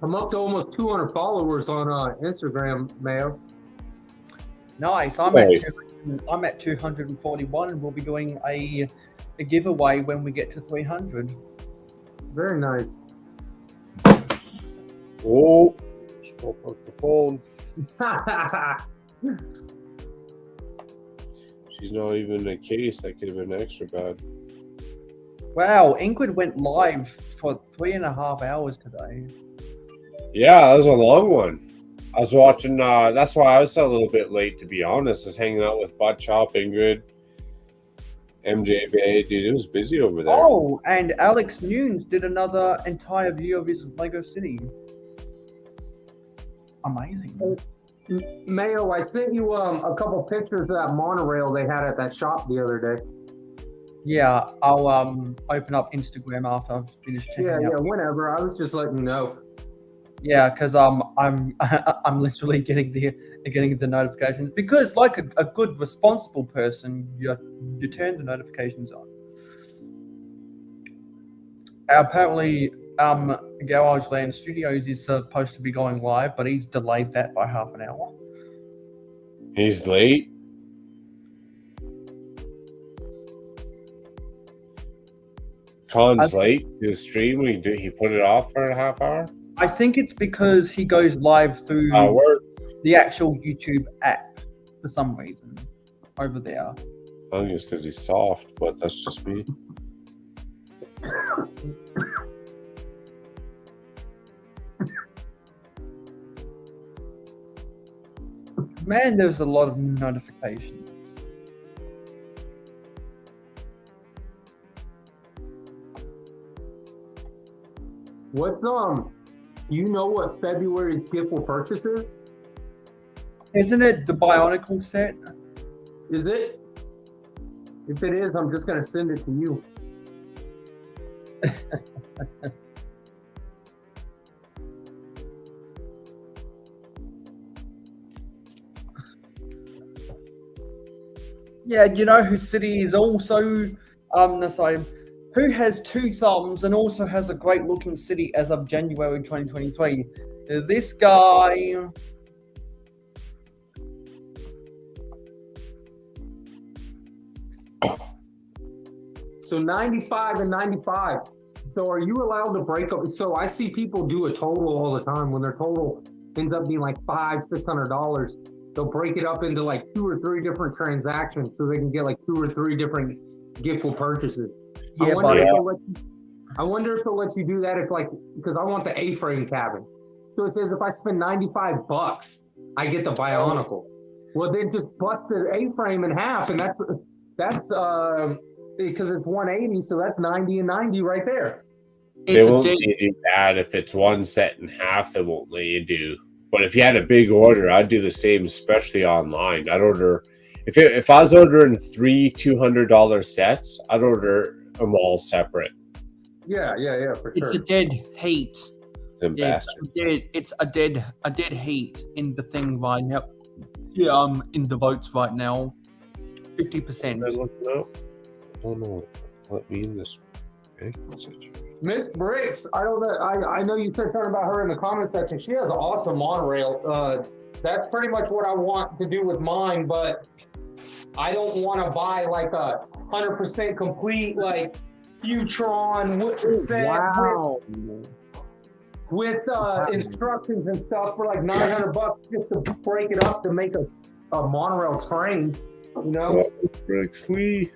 I'm up to almost 200 followers on Instagram, Mayo. Nice. I'm at 241, and we'll be doing a giveaway when we get to 300. Very nice. Oh, stop the phone. She's not even a case. That could have been extra bad. Wow, Ingrid went live for 3.5 hours today. Yeah, that was a long one. I was watching, that's why I was a little bit late, to be honest. I was hanging out with Butt Chop, Ingrid, MJB. Dude, it was busy over there. Oh, and Alex Nunes did another entire view of his Lego City. Amazing. Mayo, I sent you a couple pictures of that monorail they had at that shop the other day. Yeah, I'll open up Instagram after I've finished checking out. Yeah, whenever. I was just letting you know. Yeah, because I'm literally getting the notifications because, like a good responsible person, you turn the notifications on. Apparently, Garage Land Studios is supposed to be going live, but he's delayed that by half an hour. He's late? Con's late to the stream. He put it off for a half hour. I think it's because he goes live through the actual YouTube app for some reason over there. I think it's because he's soft, but that's just me. Man, there's a lot of notifications. What's you know what February's gift for purchase is? Isn't it the Bionicle set? Is it? If it is, I'm just gonna send it to you. Yeah, you know whose city is also the same. Who has 2 thumbs and also has a great looking city as of January 2023? This guy. So 95 and 95. So are you allowed to break up? So I see people do a total all the time. When their total ends up being like $500-$600, they'll break it up into like 2 or 3 different transactions so they can get like 2 or 3 different giftful purchases. Yeah, I wonder if it'll let you do that if like, because I want the A-frame cabin. So it says if I spend $95, I get the Bionicle. Well, then just bust the A-frame in half, and that's because it's 180, so that's 90 and 90 right there. They won't let you do that. If it's one set in half, they won't let you do. But if you had a big order, I'd do the same, especially online. I'd order if I was ordering 3 $200 sets, I'd order them all separate. Yeah, for sure. It's a dead heat. Yeah, it's a dead heat in the thing right now. Yeah, in the votes right now, 50%. Oh no, let me in this. Okay. Miss Bricks, I don't know. I know you said something about her in the comment section. She has an awesome monorail. That's pretty much what I want to do with mine, but I don't want to buy like a 100% complete like Futron set with instructions and stuff for like $900 just to break it up to make a monorail train. You know, Bricks Lee.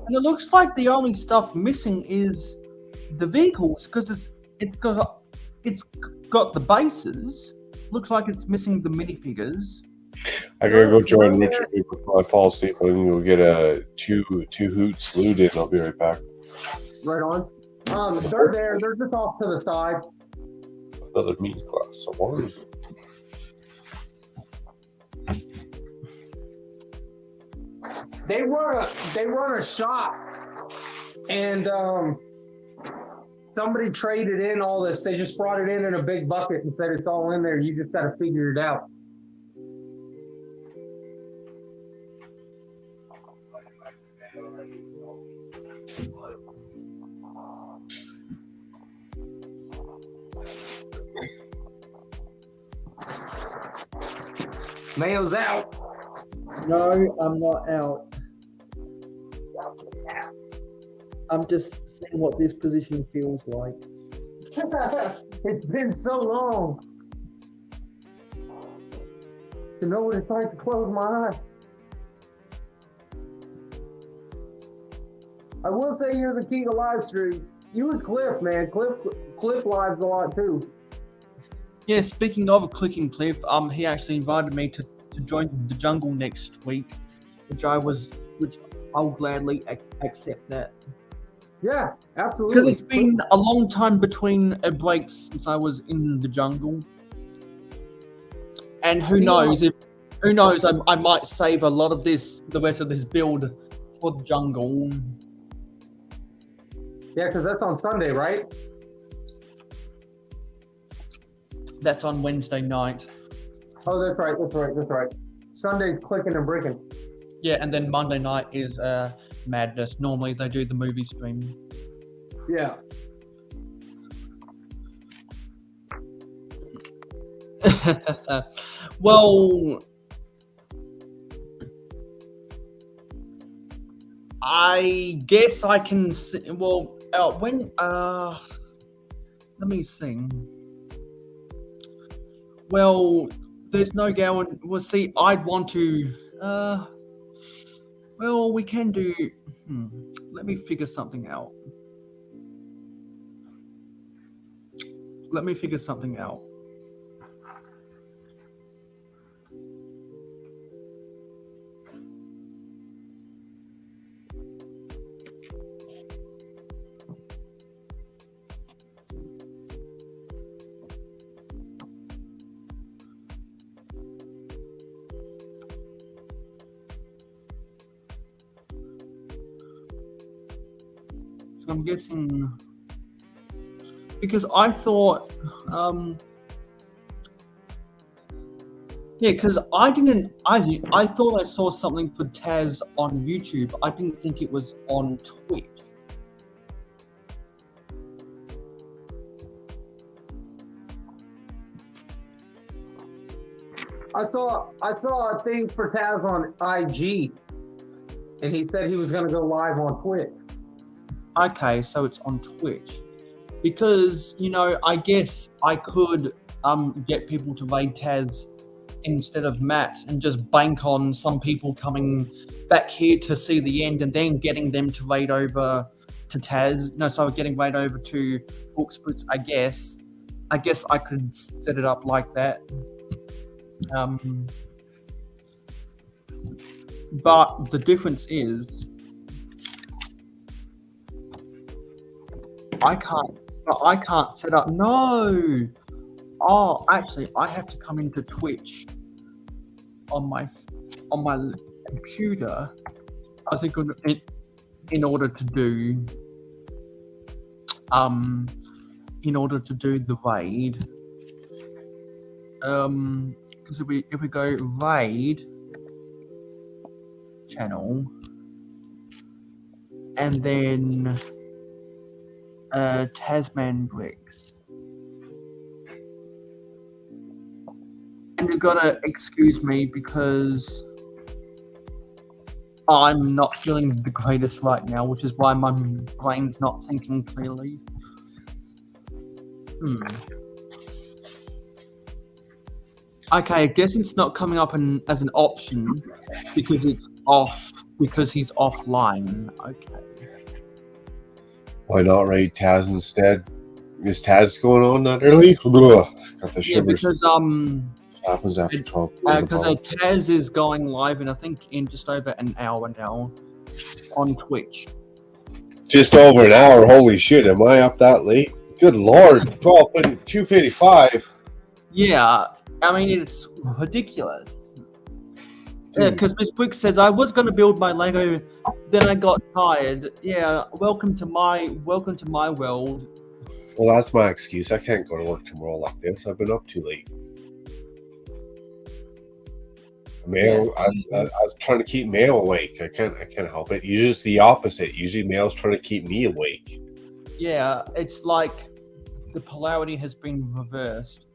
And it looks like the only stuff missing is the vehicles because it's got the bases. Looks like it's missing the minifigures. I gotta go join Richard before I fall asleep. I'm gonna go get a two hoots looted. I'll be right back. Right on. They're there. They're just off to the side. Another meat glass of wine. They run a shop, and somebody traded in all this. They just brought it in a big bucket and said it's all in there. You just got to figure it out. Mayo's out. No, I'm not out. I'm just seeing what this position feels like. It's been so long to know what it's like to close my eyes. I will say you're the key to live streams. You and Cliff, man. Cliff lives a lot too. Yeah, speaking of clicking Cliff, he actually invited me to join the jungle next week, which I'll gladly accept that. Yeah, absolutely. Because it's been a long time between breaks since I was in the jungle, and who knows, I might save a lot of the rest of this build for the jungle. Yeah, because that's on Sunday, right? That's on Wednesday night. Oh, that's right. Sunday's clicking and bricking. Yeah, and then Monday night is Madness. Normally they do the movie stream. Yeah. Well, I guess I can. Well, when let me see. Well, there's no guarantee. Well, see, I'd want to. Well, we can do. Let me figure something out. Let me figure something out. So I'm guessing because I thought, yeah, because I didn't. I thought I saw something for Taz on YouTube. I didn't think it was on Twitch. I saw a thing for Taz on IG, and he said he was going to go live on Twitch. Okay, so it's on Twitch. Because, I guess I could get people to raid Taz instead of Matt and just bank on some people coming back here to see the end and then getting them to raid over to Taz. No, so getting raid over to Booksplits, I guess. I guess I could set it up like that. But the difference is I can't set up. No. Oh, actually, I have to come into Twitch on my computer. I think in order to do the raid. Because if we go raid channel and then Tasman Bricks. And you've got to excuse me because I'm not feeling the greatest right now, which is why my brain's not thinking clearly. Okay, I guess it's not coming up as an option because it's off, because he's offline. Okay. Why not raid Taz instead? Is Taz going on that early? Got the shivers. Yeah, because happens after 12. Because Taz is going live in I think in just over an hour now on Twitch. Just over an hour. Holy shit! Am I up that late? Good lord! 2:55. Yeah, I mean it's ridiculous. Yeah, because Miss Briggs says I was going to build my Lego, then I got tired. Yeah, welcome to my world. Well, that's my excuse. I can't go to work tomorrow like this. I've been up too late. Mayo, Yes. I was trying to keep Mayo awake. I can't help it. Usually it's the opposite. Usually Mayo's trying to keep me awake. Yeah, it's like the polarity has been reversed.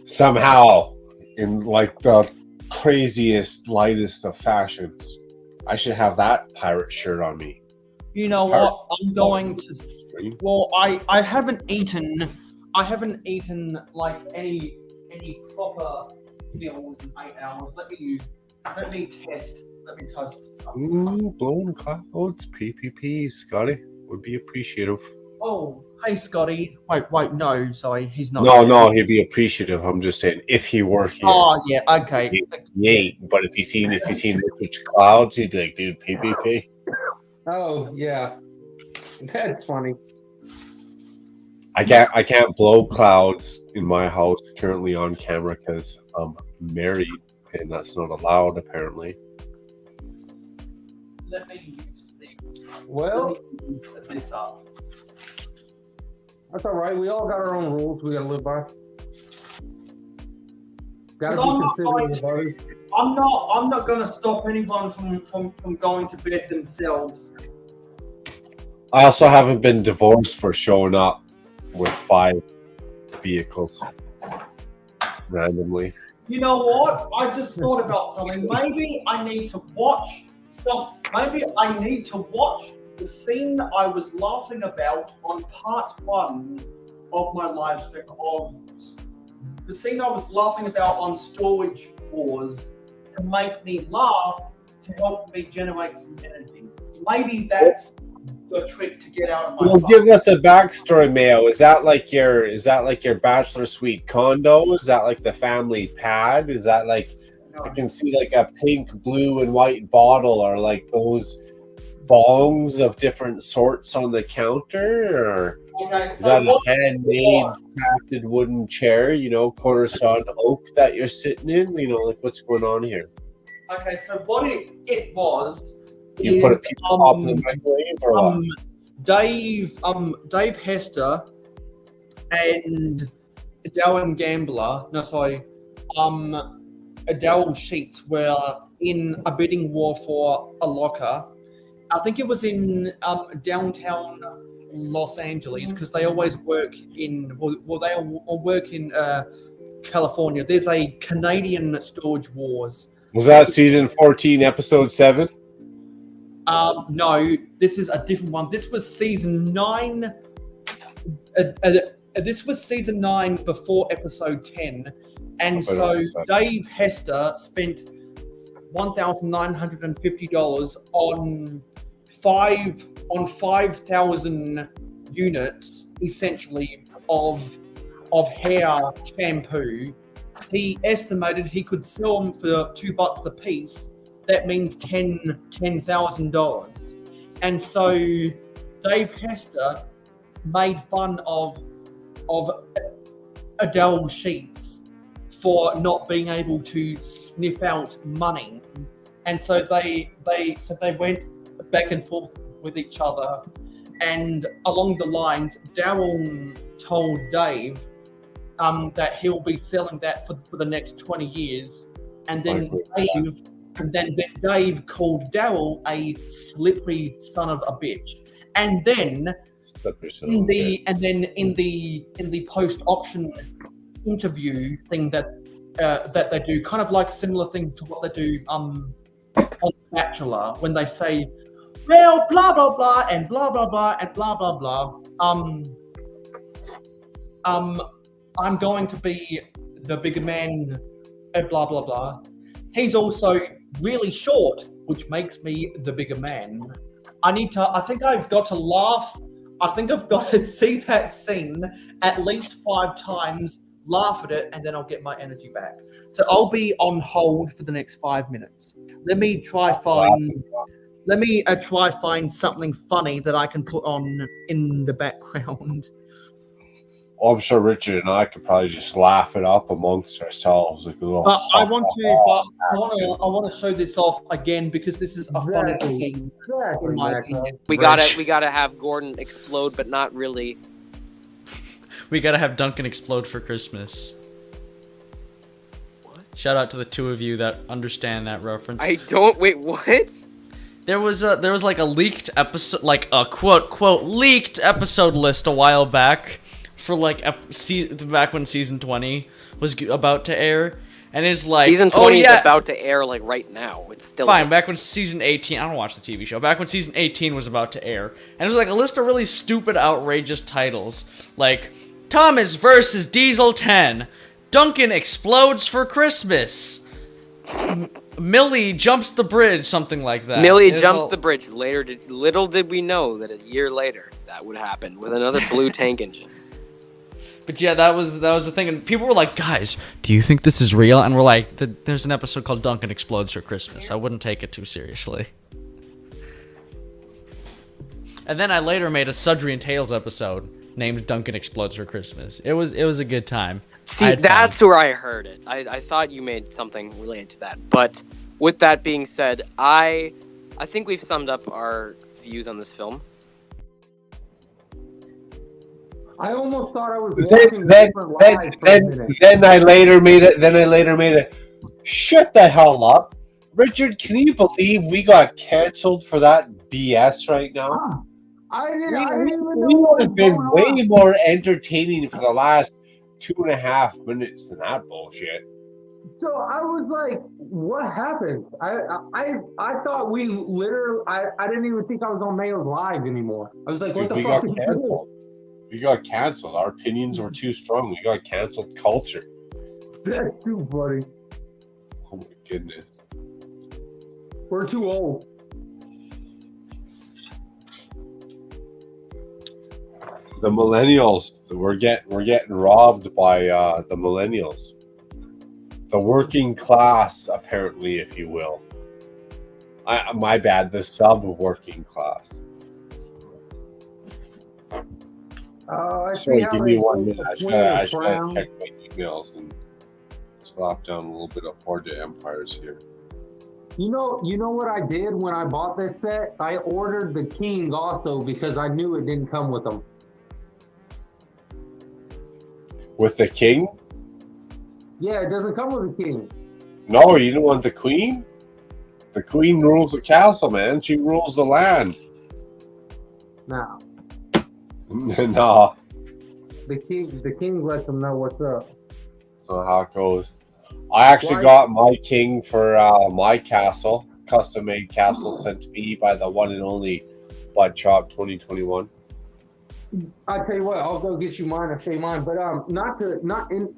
Somehow, in like the craziest, lightest of fashions. I should have that pirate shirt on me. You know what? I'm going to. Well, I haven't eaten like any proper meals in 8 hours. Let me test something. Blown clouds, PPP, Scotty would be appreciative. Oh, hey Scotty. Wait, no, sorry, he's not. No, he'd be appreciative. I'm just saying if he were here. Oh yeah, okay. He ain't. But if he's seen Rich Clouds, he'd be like, dude, PPP. Oh yeah, that's funny. I can't blow clouds in my house currently on camera because I'm married and that's not allowed apparently. Let me use these. Well, use this up. That's all right. We all got our own rules we gotta live by. Gotta be considerate of others. I'm not gonna stop anyone from going to bed themselves. I also haven't been divorced for showing up with 5 vehicles randomly. You know what? I just thought about something. Maybe I need to watch the scene I was laughing about on part 1 of my live stream of the scene I was laughing about on Storage Wars to make me laugh to help me generate some energy. Maybe that's the trick to get out of my Well, phone. give us a backstory, Mayo. Is that like your bachelor suite condo? Is that like the family pad? Is that like I can see like a pink, blue, and white bottle, or like those bongs of different sorts on the counter, or Okay, is so that a what- handmade crafted wooden chair, quarter sawn oak that you're sitting in? Like what's going on here? Okay, so what it was You put a is, pizza pop in the microwave or what? Dave Hester and Darren Gambler, Daryl Sheets were in a bidding war for a locker. I think it was in downtown Los Angeles because they always work in California. There's a Canadian Storage Wars. Was that season 14, episode 7? No, this is a different one. This was season 9. This was season 9 before episode 10. And so Dave Hester spent $1,950 on 5,000 units, essentially, of hair shampoo. He estimated he could sell them for $2 a piece. That means $10,000. And so Dave Hester made fun of Adele Sheets for not being able to sniff out money. And so they went back and forth with each other. And along the lines, Daryl told Dave that he'll be selling that for the next 20 years. And then Dave called Daryl a slippery son of a bitch. And then in the post-auction interview thing that they do, kind of like a similar thing to what they do on Bachelor, when they say, well, blah blah blah and blah blah blah and blah blah blah. I'm going to be the bigger man, blah blah blah. He's also really short, which makes me the bigger man. I think I've got to laugh. I think I've got to see that scene at least 5 times, laugh at it, and then I'll get my energy back. So I'll be on hold for the next 5 minutes. Let me try find something funny that I can put on in the background. I'm sure Richard and I could probably just laugh it up amongst ourselves. Like a little I want to show this off again because this is a funny scene. In my opinion. We gotta have Gordon explode, but not really. We gotta have Duncan explode for Christmas. What? Shout out to the 2 of you that understand that reference. Wait, what? There was like a leaked episode, like a quote leaked episode list a while back for like back when season 20 was about to air, and it's like season 20 is about to air like right now. It's still fine. Back when season 18, I don't watch the TV show. Back when season 18 was about to air, and it was like a list of really stupid, outrageous titles, like Thomas versus Diesel 10, Duncan explodes for Christmas, Millie jumps the bridge, something like that. Millie jumps the bridge. Little did we know that a year later that would happen with another blue tank engine. But yeah, that was the thing, and people were like, "Guys, do you think this is real?" And we're like, "There's an episode called Duncan Explodes for Christmas. I wouldn't take it too seriously." And then I later made a Sudrian Tales episode named Duncan Explodes for Christmas. It was a good time. See, that's where I heard it. I thought you made something related to that. But with that being said, I think we've summed up our views on this film. I almost thought I was watching different lives for a minute. Then I later made it. Shut the hell up, Richard. Can you believe we got canceled for that BS right now? I didn't even know We what would have was been going way on. more entertaining for the last 2.5 minutes than that bullshit. So I was like, what happened? I thought we literally, I didn't even think I was on Mayo's live anymore. I was like, what Dude, the we fuck got is canceled. We got canceled. Our opinions were too strong. We got canceled culture. this? That's too funny. Oh my goodness. We're too old. The millennials, we're getting robbed by the millennials. The working class, apparently, if you will. My bad, the sub-working class. I see Sorry, how give they me 1 take minute. the I queen of just gotta crown. check my emails and slap down a little bit of Forge of Empires here. You know what I did when I bought this set? I ordered the king also because I knew it didn't come with them. With the king? Yeah, it doesn't come with a king. No, you don't want the queen? The queen rules the castle, man. She rules the land. No, Nah. the king lets them know what's up. So how it goes. I actually got my king for my castle, custom-made castle sent to me by the one and only Bud Chop 2021. I tell you what, I'll go get you mine. I'll show you mine, but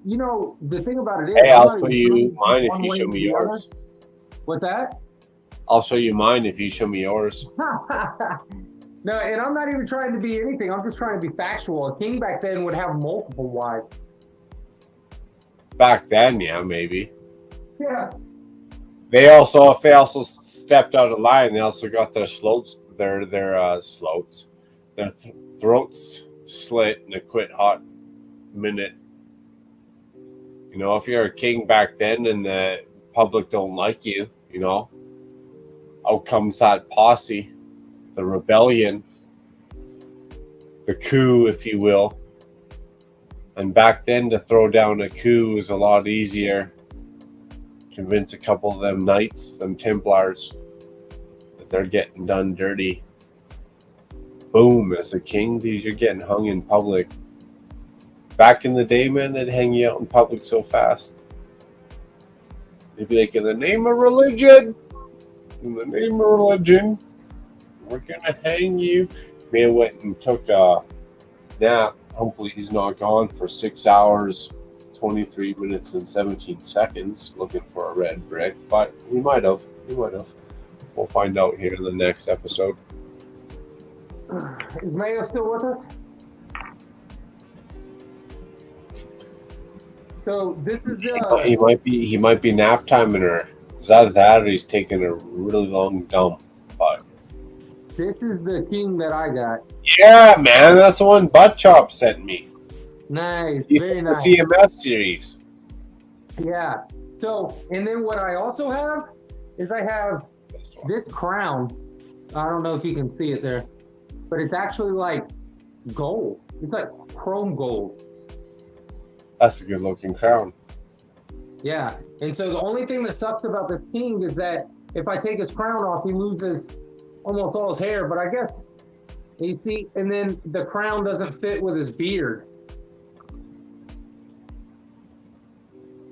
you know the thing about it is, Hey, I'm I'll not show even you proving mine if one you way show or me the yours. other. What's that? I'll show you mine if you show me yours. No, and I'm not even trying to be anything. I'm just trying to be factual. A king back then would have multiple wives. Back then, yeah, maybe. Yeah. If they also stepped out of line, they also got their throats slit in a quick hot minute. You know, if you're a king back then and the public don't like you, you know, out comes that posse, the rebellion, the coup, if you will. And back then, to throw down a coup was a lot easier. Convince a couple of them knights, them Templars, that they're getting done dirty. Boom, as a king, dude, you're getting hung in public. Back in the day, man, they'd hang you out in public so fast. They'd be like, in the name of religion, we're gonna hang you. Man went and took a nap. Hopefully he's not gone for 6 hours, 23 minutes and 17 seconds looking for a red brick, but he might have. We'll find out here in the next episode. Is Mayo still with us? So this is He might be nap timing her. Is that or he's taking a really long dump? But this is the king that I got. yeah, man, that's the one Butt Chop sent me. Nice, He's very the nice. CMF series. Yeah. So, and then what I also have is I have this crown. I don't know if you can see it there, but it's actually like gold. It's like chrome gold. That's a good looking crown. Yeah. And so the only thing that sucks about this king is that if I take his crown off, he loses almost all his hair. But I guess, you see, and then the crown doesn't fit with his beard.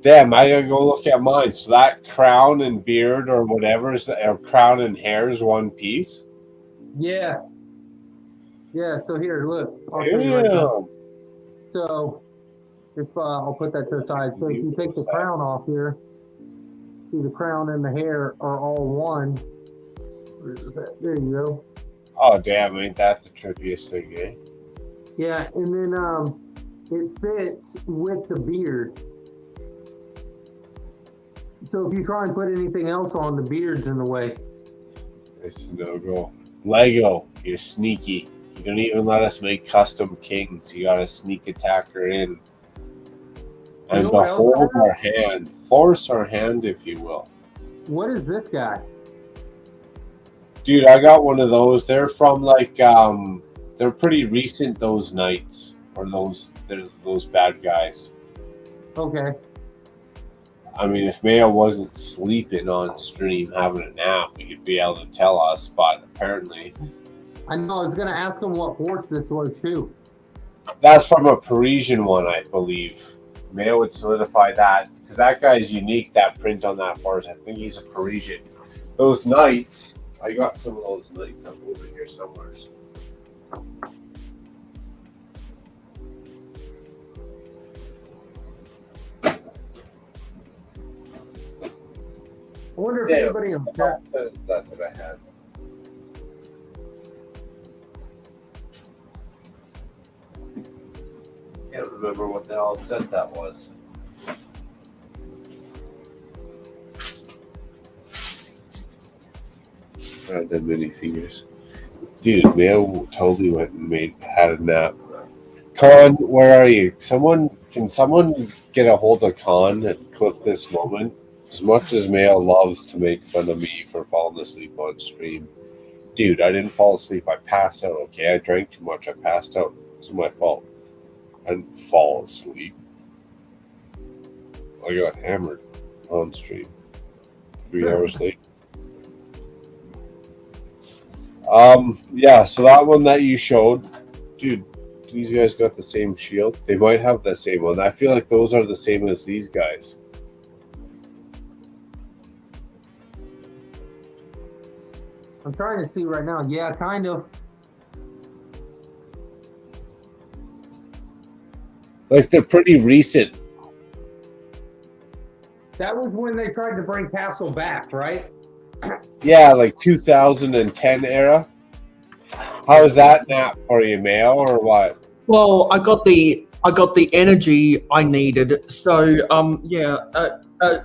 Damn, I gotta go look at mine. So that crown and beard or whatever or crown and hair is one piece? Yeah. Yeah, so here, look. I'll show you right now. So, if I'll put that to the side. So if you take the crown off here, see the crown and the hair are all one. Where is that? There you go. Oh, damn, ain't that the trippiest thing, eh? Yeah, and then it fits with the beard. So if you try and put anything else on, the beard's in the way. It's no go. Lego, you're sneaky. You don't even let us make custom kings. You gotta sneak attack her in. And behold our hand. Force our hand, if you will. What is this guy? Dude, I got one of those. They're from like they're pretty recent, those knights. Or those bad guys. Okay. I mean, if Mayo wasn't sleeping on stream having a nap, he could be able to tell us, but apparently I know. I was gonna ask him what horse this was too. That's from a Parisian one, I believe. Mayo would solidify that because that guy's unique. That print on that horse, I think he's a Parisian. Those knights, I got some of those knights up over here somewhere. I wonder if anybody in chat. That I had. Can't remember what the hell set that was. The minifigures. Dude, Mayo totally went and had a nap. Con, where are you? Can someone get a hold of Con and clip this moment? As much as Mayo loves to make fun of me for falling asleep on stream, dude, I didn't fall asleep. I passed out. Okay, I drank too much. I passed out. It's my fault. I didn't fall asleep. I got hammered on stream. 3 hours late. Yeah, so that one that you showed, dude, these guys got the same shield. They might have the same one. I feel like those are the same as these guys. I'm trying to see right now. Yeah, kind of. Like they're pretty recent. That was when they tried to bring Castle back, right? Yeah, like 2010 era. How is that nap for you, Mayo, or what? Well, I got the energy I needed. So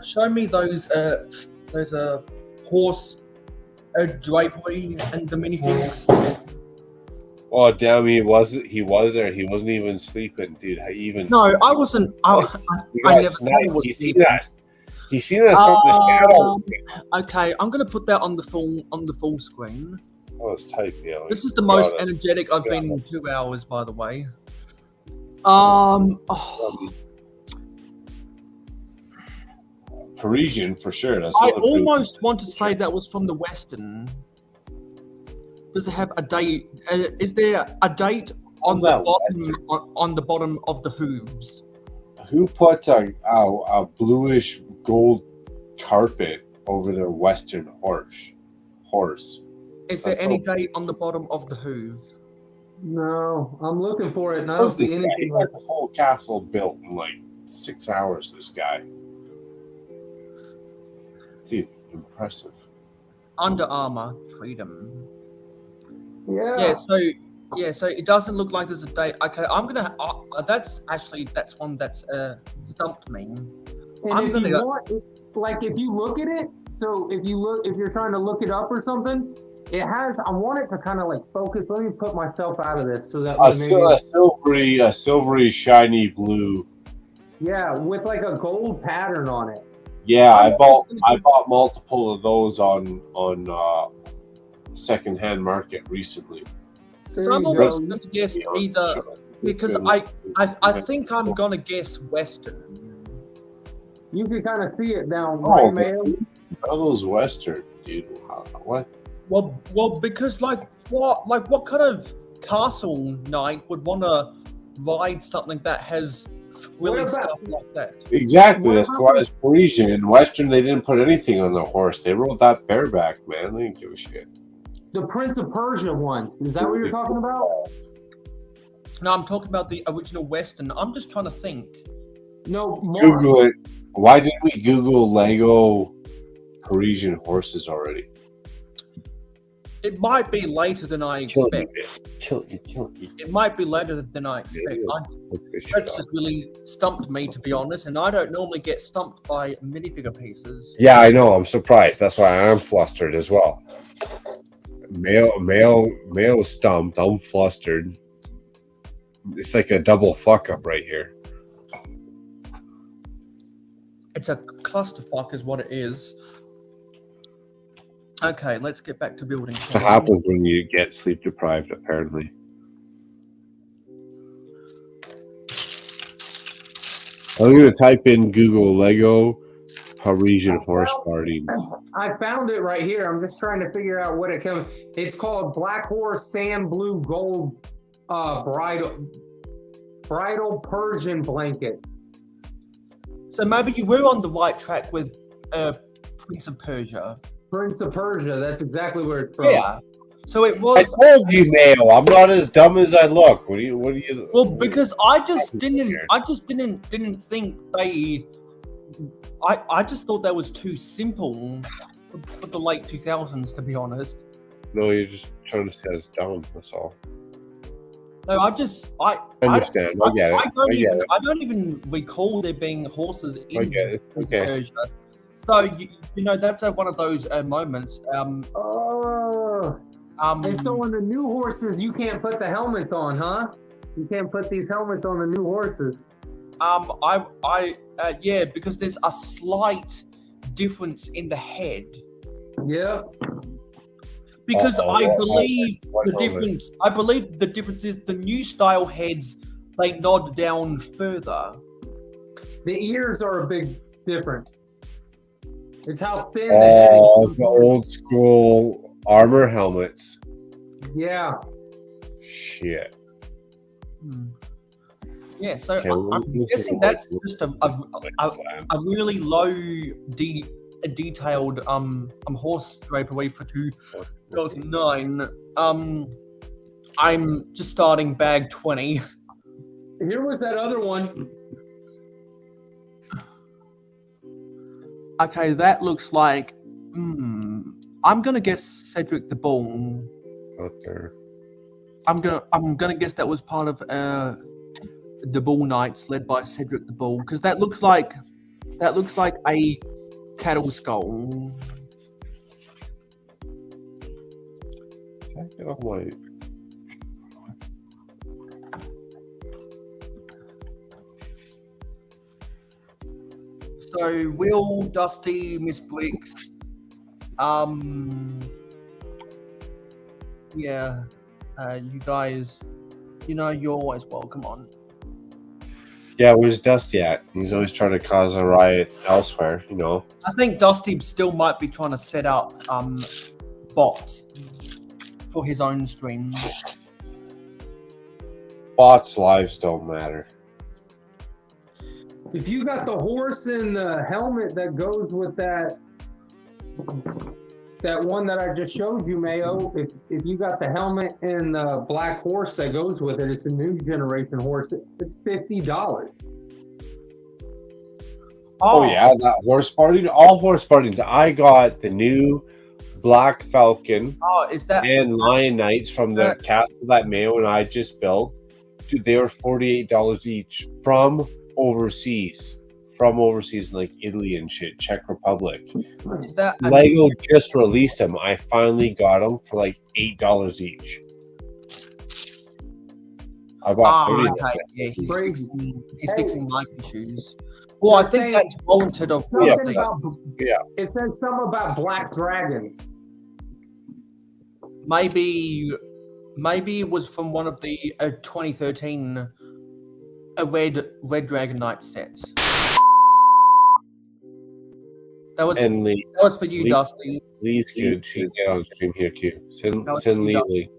show me those horse drapery and the minifigs. Oh damn, he was there. He wasn't even sleeping, dude. No, I wasn't. I never said I was He's sleeping. seen us. He's seen us from the shadow. Okay, I'm gonna put that on the full screen. Oh, it's tight, yeah. This is the most energetic I've been in 2 hours, by the way. Parisian for sure. That's I what the almost want to say that was from the Western. Does it have a date? Is there a date on the bottom on the bottom of the hooves? Who put a bluish gold carpet over their Western horse? Is there any date on the bottom of the hoof? No, I'm looking for it, and I don't see anything. He got the whole castle built in like 6 hours. This guy, dude, impressive. Under Armour, Freedom. Yeah. So it doesn't look like there's a date. Okay, I'm gonna. That's one that's stumped me. And if you look at it, so if you're trying to look it up or something, it has. I want it to kind of like focus. Let me put myself out of this so that a silvery, shiny blue. Yeah, with like a gold pattern on it. Yeah, I bought multiple of those on secondhand market recently. So I'm almost gonna guess either because I think I'm gonna guess Western. You can kind of see it down right, Mayo. How those Western, dude? What? Well, because like what kind of castle knight would want to ride something that has really stuff like that? Exactly. That's why it's Parisian. In Western, they didn't put anything on the horse. They rode that bareback, man. They didn't give a shit. The Prince of Persia ones. Is that what you're talking about? No, I'm talking about the original Western. I'm just trying to think. No, more. Google it. Why didn't we Google Lego Parisian horses already? It might be later than I expect. Kill you. It might be later than I expect. That just really stumped me, to be honest, and I don't normally get stumped by minifigure pieces. Yeah, I know. I'm surprised. That's why I'm flustered as well. Mayo stumped. I'm flustered. It's like a double fuck up right here. It's a clusterfuck is what it is. Okay, let's get back to building. What happens when you get sleep deprived, apparently. I'm going to type in Google Lego Parisian horse party. I found it right here. I'm just trying to figure out what it comes. It's called Black Horse Sand Blue Gold bridal Persian blanket. So maybe you were on the right track with Prince of Persia. Prince of Persia. That's exactly where it's from. Yeah. So it was. I told you, Mayo. I'm not as dumb as I look. What do you? Well, because I just didn't think they. I just thought that was too simple for the late 2000s, to be honest. No, you're just trying to say it's dumb. That's all. No, I understand. I get it. I don't even recall there being horses in I get it. Okay. Persia. So you know that's one of those moments. And so on the new horses, you can't put the helmets on, huh? You can't put these helmets on the new horses. Yeah, because there's a slight difference in the head. Yeah. Because I believe the difference is the new style heads, they nod down further. The ears are a big difference. It's how thin the head is. The old school armor helmets. Yeah. Shit. Yeah, so I'm guessing that's just a really low detailed horse drapery for 2009. I'm just starting bag 20. Here was that other one. Okay, that looks like I'm gonna guess Cedric the Bull. Out there. I'm gonna guess that was part of the Bull Knights led by Cedric the Bull, because that looks like a cattle skull. Get off my... So Will, Dusty, Miss Bricks, yeah, you guys, you're always welcome on. Yeah, where's Dusty at? He's always trying to cause a riot elsewhere, I think Dusty still might be trying to set up bots for his own streams. Bots' lives don't matter. If you got the horse and the helmet that goes with that one that I just showed you, Mayo, if you got the helmet and the black horse that goes with it, it's a new generation horse. It's $50. Oh yeah, that horse party. All horse parties. I got the new Black Falcon. Oh, is that and Lion Knights from the castle that Mayo and I just built? Dude, they were $48 each from overseas like Italy and shit, Czech Republic. Is that Lego just released them. I finally got them for like $8 each. I bought 30. Okay. Yeah, he's fixing Nike shoes. Well, I think that's warranted of It said something about black dragons. Maybe it was from one of the 2013 Red Dragon Knight sets. That was for you, Dusty. Lee's good. She'll get on stream here too. Send Lee.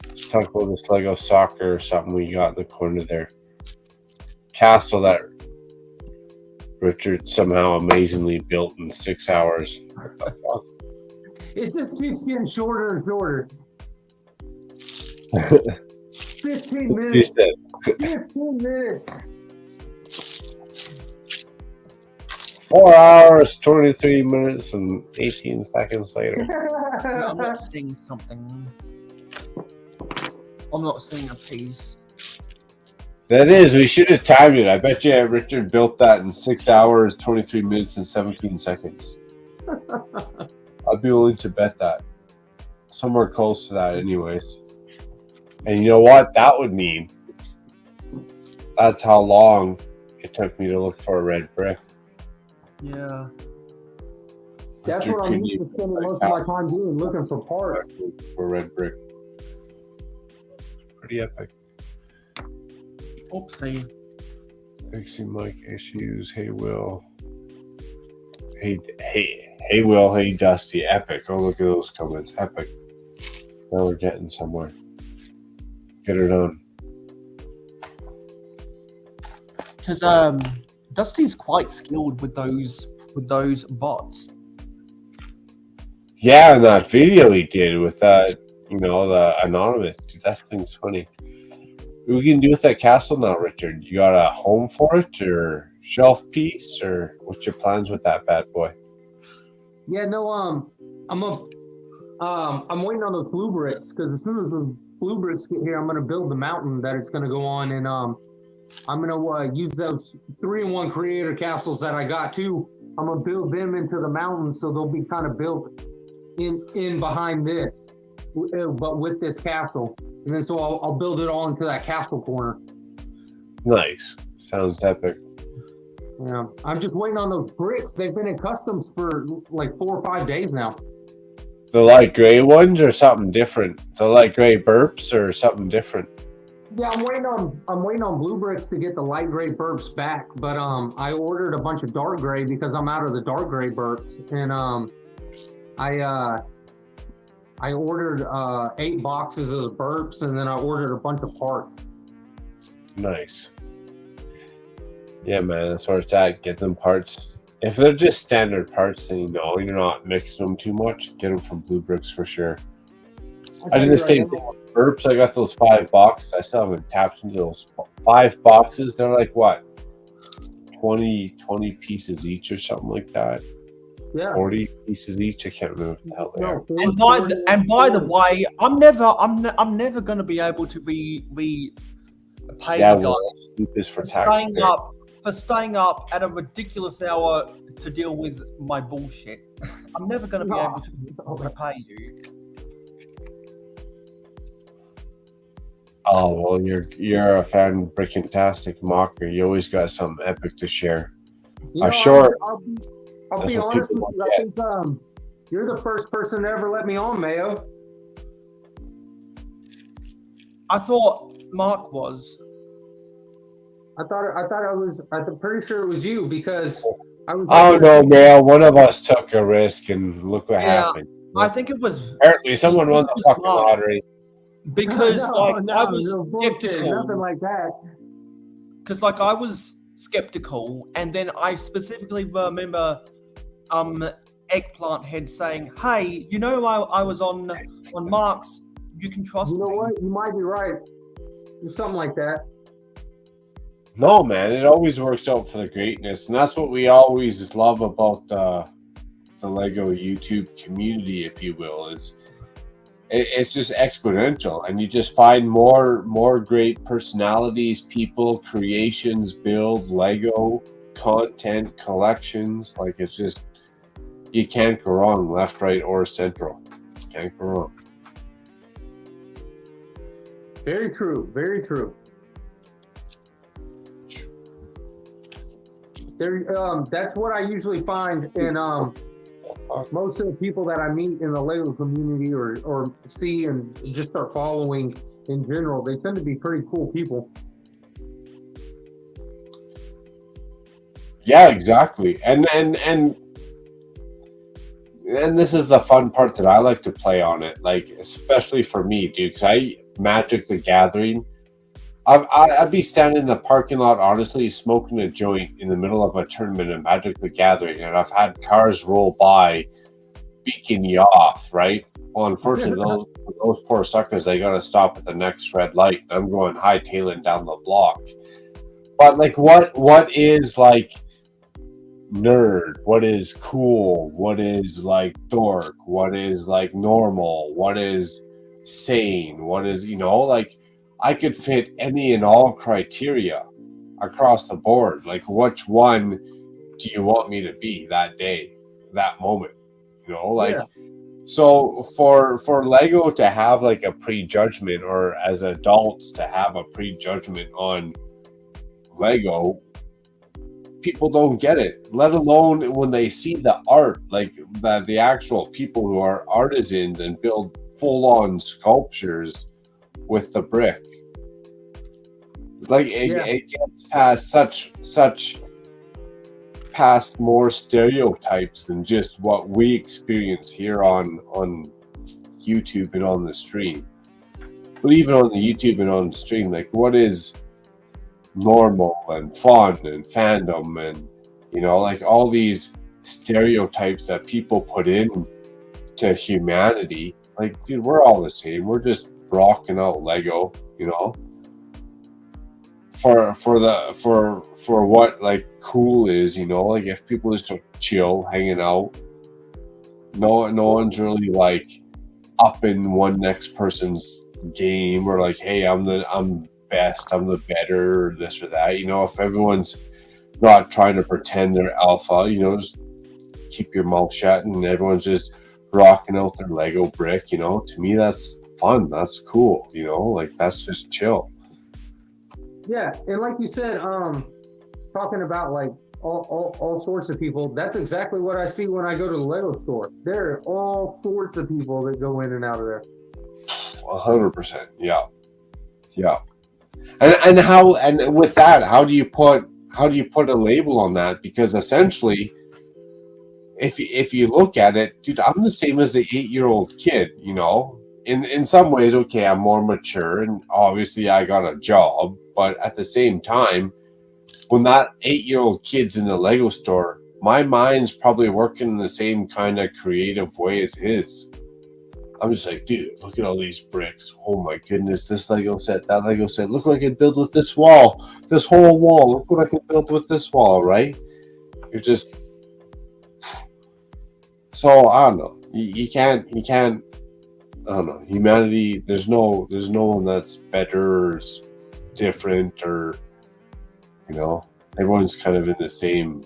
Let's talk about this Lego soccer or something we got in the corner there. Castle that Richard somehow amazingly built in 6 hours. What the fuck? It just keeps getting shorter and shorter. 15 minutes. 15 minutes. 4 hours, 23 minutes, and 18 seconds later. I'm not seeing something. I'm not seeing a piece. That is, we should have timed it. I bet you Richard built that in 6 hours, 23 minutes, and 17 seconds. I'd be willing to bet that. Somewhere close to that anyways. And you know what? That would mean that's how long it took me to look for a red brick. Yeah. That's what I'm used to spending most of my time doing, looking for parts. For red brick. Pretty epic. Oopsie. Fixing mic issues. Hey Will. Hey Will. Hey Dusty. Epic. Oh, look at those comments. Epic. Now we're getting somewhere. Get her done. Because Dusty's quite skilled with those bots. Yeah, that video he did with that, the anonymous. Dude, that thing's funny. What are you gonna do with that castle now, Richard? You got a home for it, or shelf piece, or what's your plans with that bad boy? Yeah, no, I'm waiting on those blue bricks because as soon as those blue bricks get here, I'm gonna build the mountain that it's gonna go on, and I'm gonna use those 3-in-1 creator castles that I got too. I'm gonna build them into the mountain so they'll be kind of built in behind this, but with this castle. And then so I'll build it all into that castle corner. Nice. Sounds epic. Yeah. I'm just waiting on those bricks. They've been in customs for like 4 or 5 days now. The light gray ones or something different? The light gray burps or something different? Yeah, I'm waiting on blue bricks to get the light gray burps back. But I ordered a bunch of dark gray because I'm out of the dark gray burps. And I ordered 8 boxes of the burps, and then I ordered a bunch of parts. Nice. Yeah, man, that's where it's at. Get them parts. If they're just standard parts, then you're not mixing them too much. Get them from Blue Bricks for sure. I did the same thing with burps. I got those 5 boxes. I still haven't tapped into those 5 boxes. They're like what? 20 pieces each or something like that. Yeah. 40 pieces each. I can't remember what the hell they are. And by the way, I'm never going to be able to repay Yeah, you well, guys sleep is for staying up at a ridiculous hour to deal with my bullshit. I'm never going to be able to repay you. Oh well, you're a fan, freaking-tastic mocker. You always got something epic to share. I'll be honest with you. I think you're the first person to ever let me on, Mayo. I thought Mark was. I'm pretty sure it was you because I was. Oh no, Mayo! One of us took a risk, and look what happened. I think it was. Apparently, someone won the fucking lottery. Because I was skeptical. Nothing like that. Because I was skeptical, and then I specifically remember Eggplant Head saying, "Hey, I was on Mark's. You can trust me." You know what? You might be right. Something like that. No, man, it always works out for the greatness, and that's what we always love about the Lego YouTube community, if you will, is it's just exponential, and you just find more great personalities, people, creations, build Lego content, collections. Like, it's just, you can't go wrong, left, right, or central. Can't go wrong. Very true. Very true. That's what I usually find in most of the people that I meet in the Lego community or see and just start following in general. They tend to be pretty cool people. Yeah, exactly. And this is the fun part that I like to play on it, like, especially for me, dude, because Magic the Gathering, I'd be standing in the parking lot, honestly, smoking a joint in the middle of a tournament of Magic the Gathering, and I've had cars roll by, beaking you off, right? Well, unfortunately, those poor suckers, they gotta stop at the next red light. I'm going hightailing down the block. But, like, what is, like, nerd? What is cool? What is, like, dork? What is, like, normal? What is sane? What is, like, I could fit any and all criteria across the board. Like, which one do you want me to be that day, that moment? So for Lego to have like a prejudgment, or as adults to have a prejudgment on Lego, people don't get it, let alone when they see the art, like the actual people who are artisans and build full-on sculptures with the brick. Like it gets past more stereotypes than just what we experience here on YouTube and on the stream. But even on the YouTube and on the stream, like what is normal and fun and fandom and like all these stereotypes that people put in to humanity. Like, dude, we're all the same. We're just rocking out Lego, for what like cool is, like if people just chill, hanging out, no one's really like up in one next person's game or like, hey, I'm best, I'm the better, or this or that. If everyone's not trying to pretend they're alpha, just keep your mouth shut and everyone's just rocking out their Lego brick. To me, that's fun. That's cool. Like that's just chill. Yeah, and like you said, talking about like all sorts of people. That's exactly what I see when I go to the Lego store. There are all sorts of people that go in and out of there. 100%. Yeah. And with that, how do you put a label on that? Because essentially, if you look at it, dude, I'm the same as the 8-year-old kid. In some ways, okay, I'm more mature, and obviously I got a job. But at the same time, when that 8-year-old kid's in the Lego store, my mind's probably working in the same kind of creative way as his. I'm just like, dude, look at all these bricks. Oh my goodness, this Lego set, that Lego set. Look what I can build with this wall, this whole wall. Look what I can build with this wall, right? You're just... So, I don't know. You can't... I don't know. Humanity, there's no one that's better or different or, everyone's kind of in the same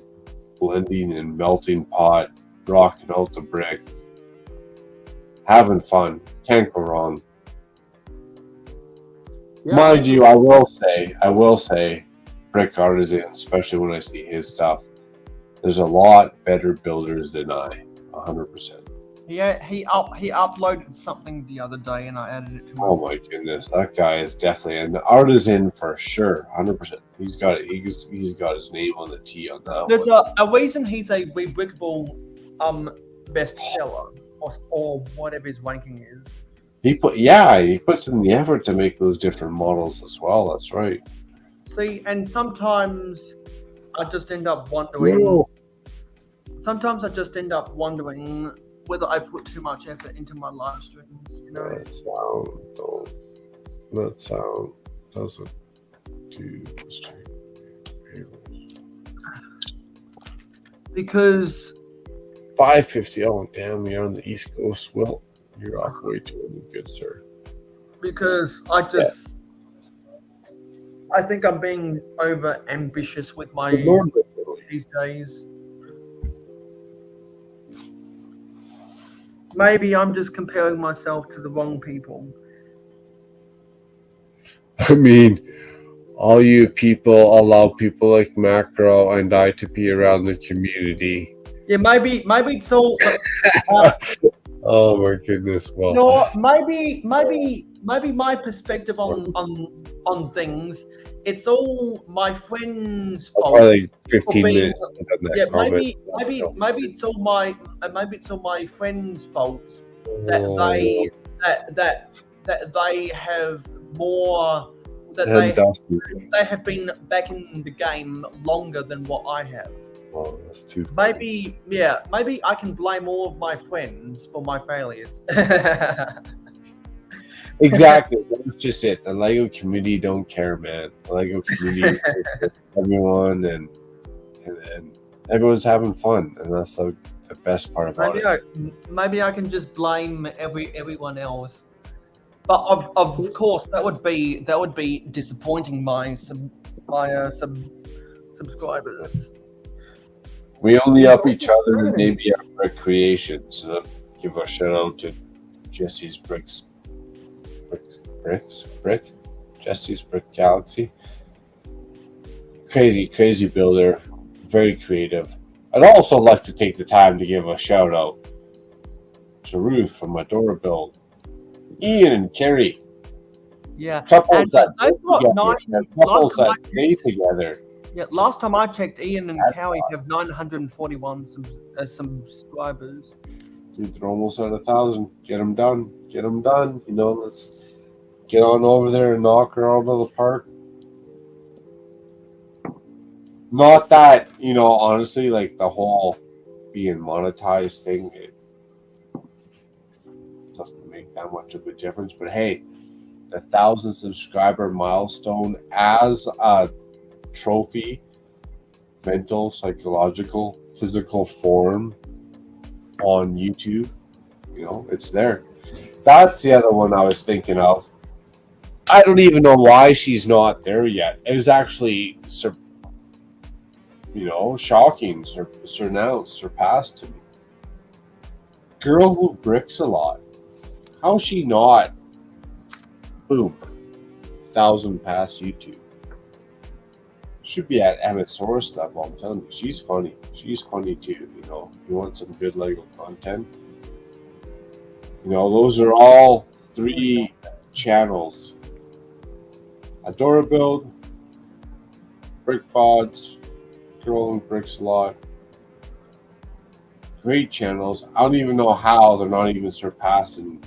blending and melting pot, rocking out the brick, having fun. Can't go wrong. Yeah. Mind you, I will say, Brick Artisan, especially when I see his stuff, there's a lot better builders than I, 100%. Yeah, he uploaded something the other day, and I added it to my. Oh my goodness, that guy is definitely an artisan for sure, 100%. He's got it. He's got his name on the T on that. There's a reason he's a rebrickable bestseller or whatever his ranking is. He puts in the effort to make those different models as well. That's right. See, and sometimes I just end up wondering. No. Sometimes I just end up wondering whether I put too much effort into my live streams. That sound doesn't do because 550. Oh damn, you're on the East Coast. Well, you're off way too good, sir. Because I think I'm being over ambitious with my these days. Maybe I'm just comparing myself to the wrong people. I mean, all you people allow people like Macro and I to be around the community. Yeah, maybe it's all. Oh my goodness! Well, no, maybe my perspective on things. It's all my friends' fault. Like 15 minutes. Yeah, maybe it's all my friends' fault that they have more they have been back in the game longer than what I have. Oh, that's too funny. Maybe I can blame all of my friends for my failures. Exactly. That's just it. The Lego community don't care, man. The Lego community everyone and everyone's having fun, and that's the best part about it. Maybe I can just blame everyone else. But of course that would be disappointing my subscribers. We only up each other and maybe our brick creations. So give a shout out to Jesse's Jesse's Brick Galaxy. Crazy builder, very creative. I'd also like to take the time to give a shout out to Ruth from Adora Build, Ian and Kerry. Yeah, Couples and that they've live got together, 9. and couples Last time that stay together. last time I checked, Ian and That's Cowie have 941 subscribers. Dude, they're almost at 1,000. Get them done. Get them done. You know, let's get on over there and knock her out of the park. Not that, you know, honestly, like the whole being monetized thing, it doesn't make that much of a difference. But hey, the 1,000 subscriber milestone as a trophy, mental, psychological, physical form on YouTube, you know, it's there. That's the other one I was thinking of. I don't even know why she's not there yet. It was actually, shocking, surpassed to me. Girl who bricks a lot. How's she not? Boom. 1,000 past YouTube. Should be at Emmettsaurus level, I'm telling you. She's funny. She's funny too, you know. You want some good Lego content? You know, those are all 3 channels. Adora Build, Brick Pods, Girl Who Bricks a Lot. Great channels. I don't even know how they're not even surpassing,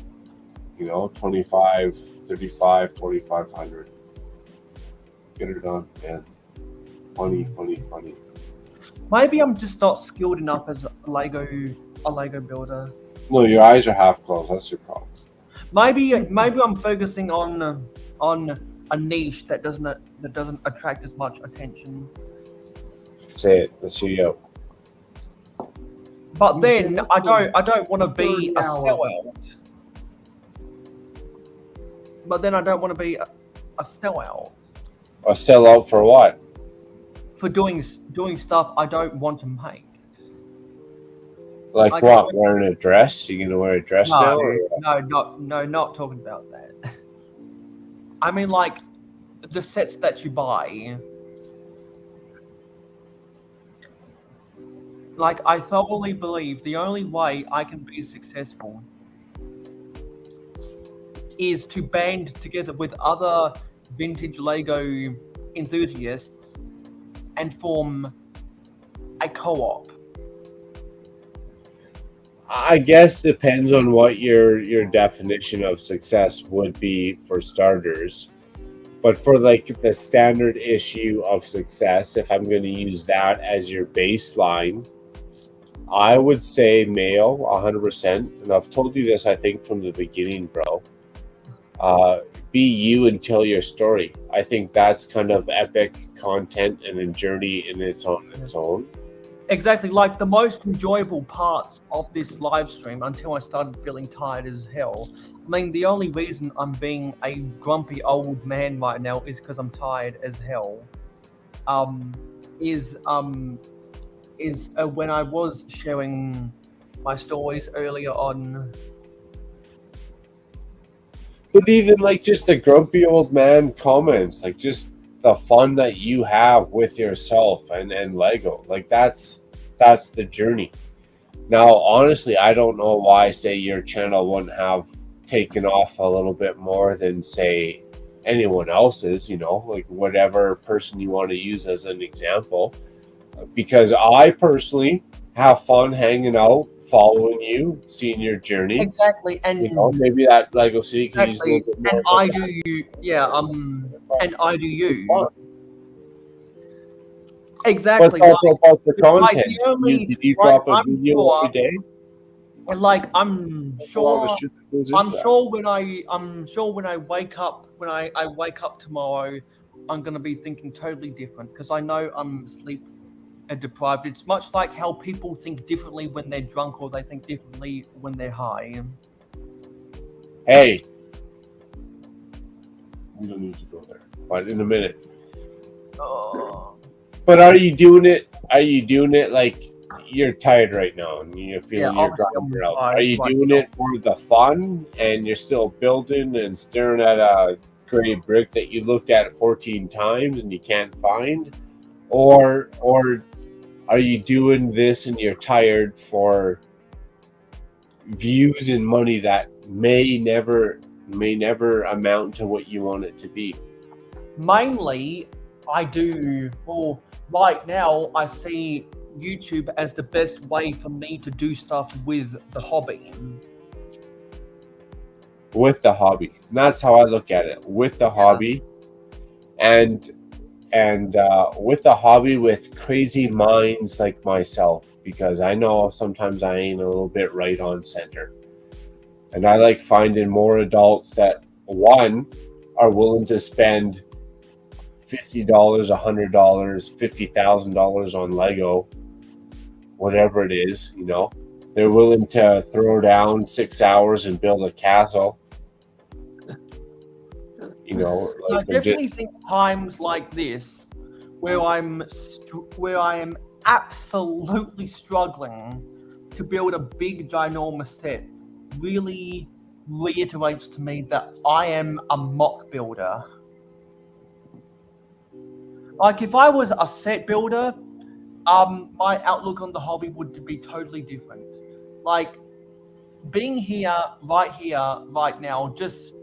25, 35, 4,500. Get her done, man. Funny. Maybe I'm just not skilled enough as a Lego builder. No, your eyes are half closed. That's your problem. Maybe I'm focusing on a niche that doesn't attract as much attention. Say it. Let's hear you out. But then I don't want to be a sellout. But then I don't want to be a sellout. A sellout for what? For doing stuff I don't want to make. Like what? Wearing a dress? You gonna wear a dress now? Not talking about that. I mean, like the sets that you buy. Like, I thoroughly believe the only way I can be successful is to band together with other vintage Lego enthusiasts and form a co-op. I guess depends on what your definition of success would be for starters. But for like the standard issue of success, if I'm going to use that as your baseline, I would say Mayo 100%. And I've told you this, I think, from the beginning, bro. Be you and tell your story. I think that's kind of epic content and a journey in its own. Exactly, like the most enjoyable parts of this live stream until I started feeling tired as hell. I mean, the only reason I'm being a grumpy old man right now is because I'm tired as hell. Is when I was sharing my stories earlier on. But even like just the grumpy old man comments, like just the fun that you have with yourself and Lego, like that's the journey. Now, honestly, I don't know why, say, your channel wouldn't have taken off a little bit more than, say, anyone else's, like whatever person you want to use as an example. Because I personally have fun hanging out, following you, seeing your journey. Exactly, and maybe that Lego City can use a little bit more. And I do you, and I do you. Exactly. But it's also about the content. Did you drop a video every day? Like I'm sure when I wake up tomorrow, I'm gonna be thinking totally different because I know I'm sleep deprived. It's much like how people think differently when they're drunk or they think differently when they're high. Hey, we don't need to go there. But in a minute. But are you doing it? Are you doing it like you're tired right now and you're feeling your grinder out? Are you doing it for the fun and you're still building and staring at a gray brick that you looked at 14 times and you can't find? Or are you doing this and you're tired for views and money that may never may never amount to what you want it to be. Mainly, I do. Well, right now, I see YouTube as the best way for me to do stuff with the hobby. With the hobby, and that's how I look at it. With the hobby, and with the hobby, with crazy minds like myself, because I know sometimes I ain't a little bit right on center, and I like finding more adults that one are willing to spend $50, $100, $50,000 on Lego, whatever it is, you know. They're willing to throw down 6 hours and build a castle. You know, So like I definitely think times like this, where I am absolutely struggling to build a big ginormous set, really reiterates to me that I am a mock builder. Like if I was a set builder, my outlook on the hobby would be totally different. Like being here, right now, just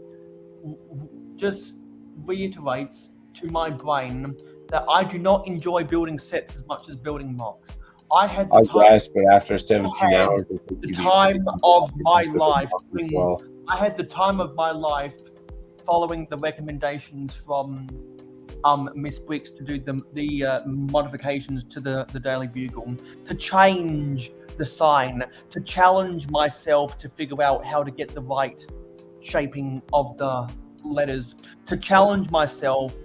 reiterates to my brain that I do not enjoy building sets as much as building mocks. I had the time, guess, but after 17 hours, the time of my life. Well, I had the time of my life following the recommendations from Miss Bricks to do the modifications to the Daily Bugle, to change the sign, to challenge myself to figure out how to get the right shaping of the letters, to challenge myself,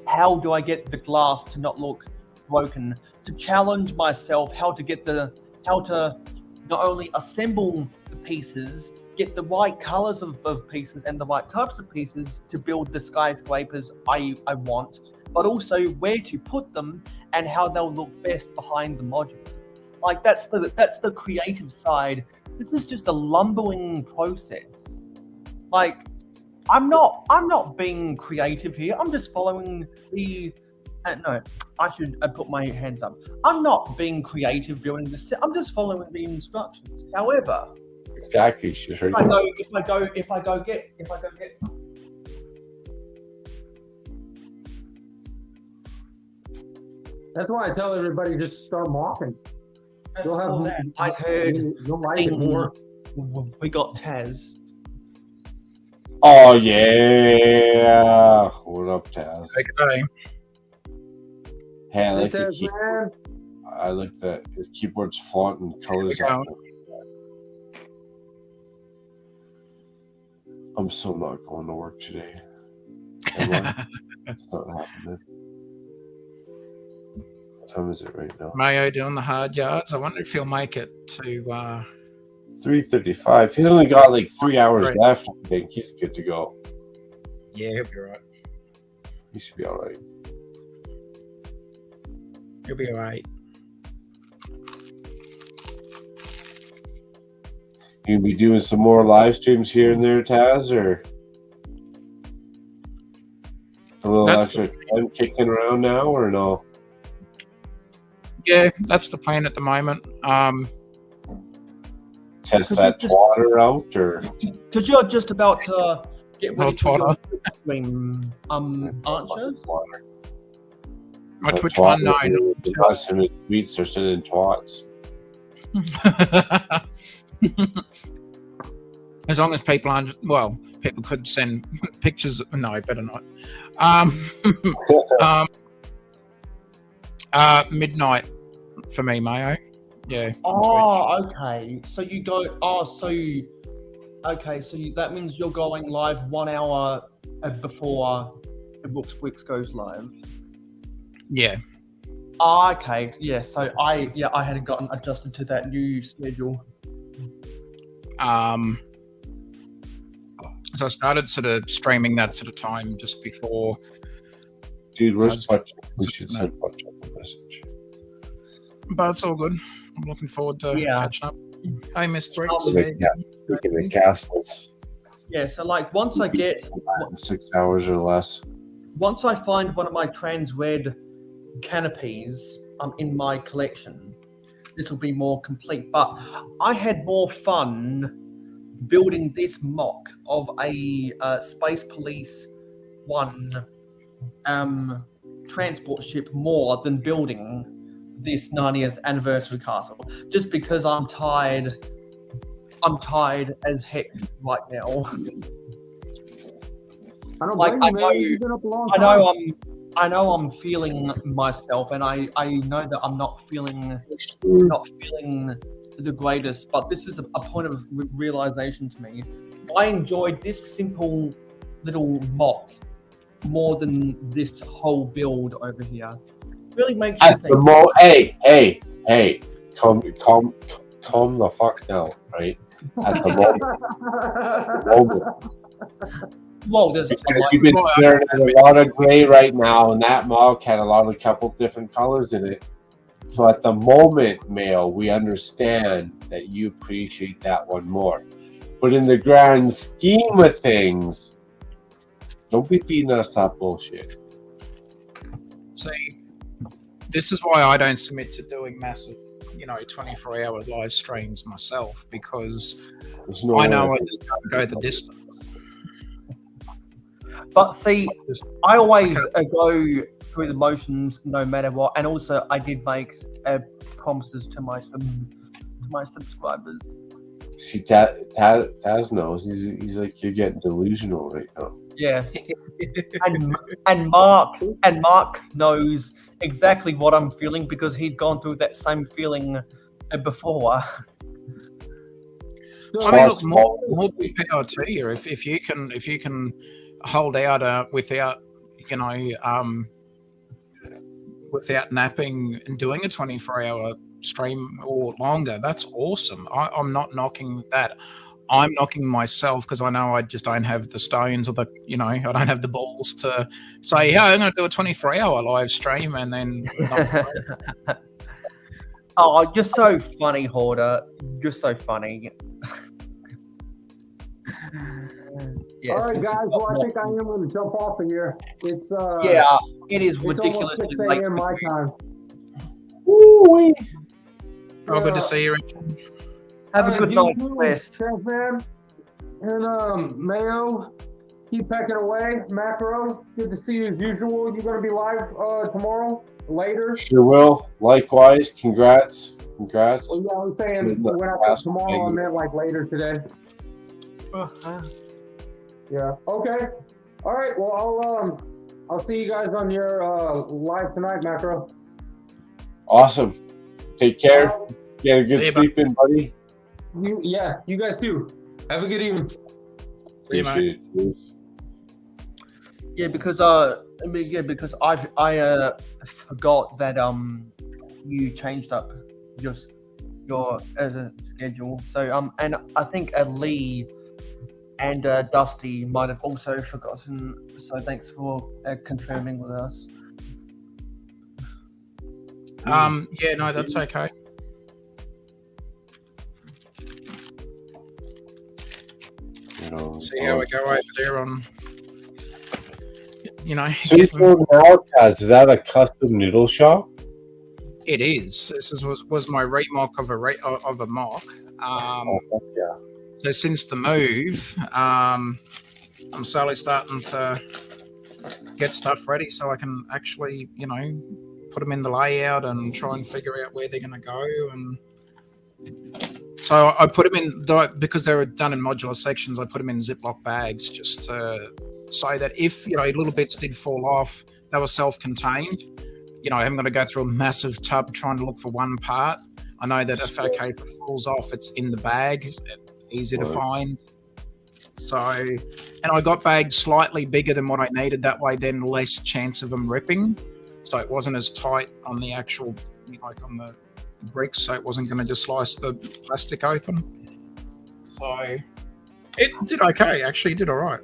how do I get the glass to not look broken, to challenge myself how to not only assemble the pieces, get the right colors of pieces and the right types of pieces to build the skyscrapers I want, but also where to put them and how they'll look best behind the modules. Like that's the creative side. This is just a lumbering process. Like I'm not being creative here. I'm just following the. No, I should put my hands up. I'm not being creative building this set. I'm just following the instructions. However, exactly. If I go get some. That's why I tell everybody just start mocking. You'll have. I heard. You'll like it more. We got Taz. Oh yeah, what up, Taz? Okay. Hey, I like Hey, the Taz, key- man. I like that his keyboard's font and colors on it. I'm so not going to work today. Am I? It's not happening. What time is it right now? Mayo doing the hard yards. I wonder if he'll make it to 3:35. He's only got like 3 hours Right. left. I think he's good to go. Yeah, he'll be right. He should be all right. He'll be alright. You be doing some more live streams here and there, Taz, or a little That's extra time kicking around now, or no? Yeah, that's the plan at the moment. Test that water out, or Because you're just about to get ready No, for your Twitter. stream, aren't you? My Twitch one, no. Us and his tweets are sending twats. As long as people aren't, well, people could send pictures. No, better not. Midnight for me, Mayo. Yeah. Oh, okay. So you go. Oh, so you. Okay, so that means you're going live 1 hour before the Bricks goes live. Yeah. Oh, okay. Yeah. So I hadn't gotten adjusted to that new schedule. So I started sort of streaming that sort of time just before. Dude, where's Butch? We should send Butch a message. But it's all good. I'm looking forward to catching up. Hey, Miss Bricks. Speaking of castles. Yeah. So like once I get 6 hours or less. once I find one of my trans red canopies in my collection, this will be more complete. But I had more fun building this mock of a Space Police 1 transport ship more than building this 90th anniversary castle, just because I'm tired as heck right now. I know I'm feeling myself, and I know that I'm not feeling the greatest, but this is a point of realization to me. I enjoyed this simple little mock more than this whole build over here. Really makes you think. Hey, calm the fuck down, right? At the moment. Well, there's you've been staring at a lot of gray right now, and that mock had a couple different colors in it. So at the moment, Mayo, we understand that you appreciate that one more. But in the grand scheme of things, don't be feeding us that bullshit. See, this is why I don't submit to doing massive, 24-hour live streams myself, because I know I just can't go the distance. But see, I always go through the motions no matter what, and also I did make promises to my subscribers. See, Taz knows. He's like, you're getting delusional right now. Yes, and Mark knows exactly what I'm feeling because he'd gone through that same feeling before. I mean, look, more power to you if you can hold out without without napping and doing a 24-hour stream or longer. That's awesome. I'm not knocking that. I'm knocking myself because I know I just don't have the stones or I don't have the balls to say, yeah, I'm going to do a 24-hour live stream and then. Oh, you're so funny, Hoarder. You're so funny. Yes, all right, guys. Well, I think I am going to jump off of here. It's it is ridiculously late a.m. my time. Woo-wee. Oh, good to see you, Richard. Have a good night's rest. Thanks, man. And Mayo, keep pecking away. Macro, good to see you as usual. You going to be live tomorrow? Later? Sure will. Likewise. Congrats. Well, yeah, I was saying when I said tomorrow, I meant like later today. Yeah. Okay. All right. Well, I'll see you guys on your live tonight, Macro. Awesome. Take care. Get a good sleep in, buddy. You guys too. Have a good evening. See you, mate. Yeah, because I forgot that you changed up your as a schedule. So and I think Lee and Dusty might have also forgotten. So thanks for confirming with us. Yeah, no, that's okay. See how we go over there on, So now, Taz, is that a custom noodle shop? It is. This was my remock of a mock. Yeah. So since the move, I'm slowly starting to get stuff ready so I can actually, put them in the layout and try and figure out where they're going to go. And so I put them in, because they were done in modular sections, I put them in Ziploc bags just to say that if, little bits did fall off, they were self-contained. I haven't got to go through a massive tub trying to look for one part. I know that if it falls off, it's in the bag. It's easy to find. So, and I got bags slightly bigger than what I needed. That way, then less chance of them ripping. So it wasn't as tight on the actual, like on the bricks. So it wasn't going to just slice the plastic open. So it did okay. Actually, it did all right.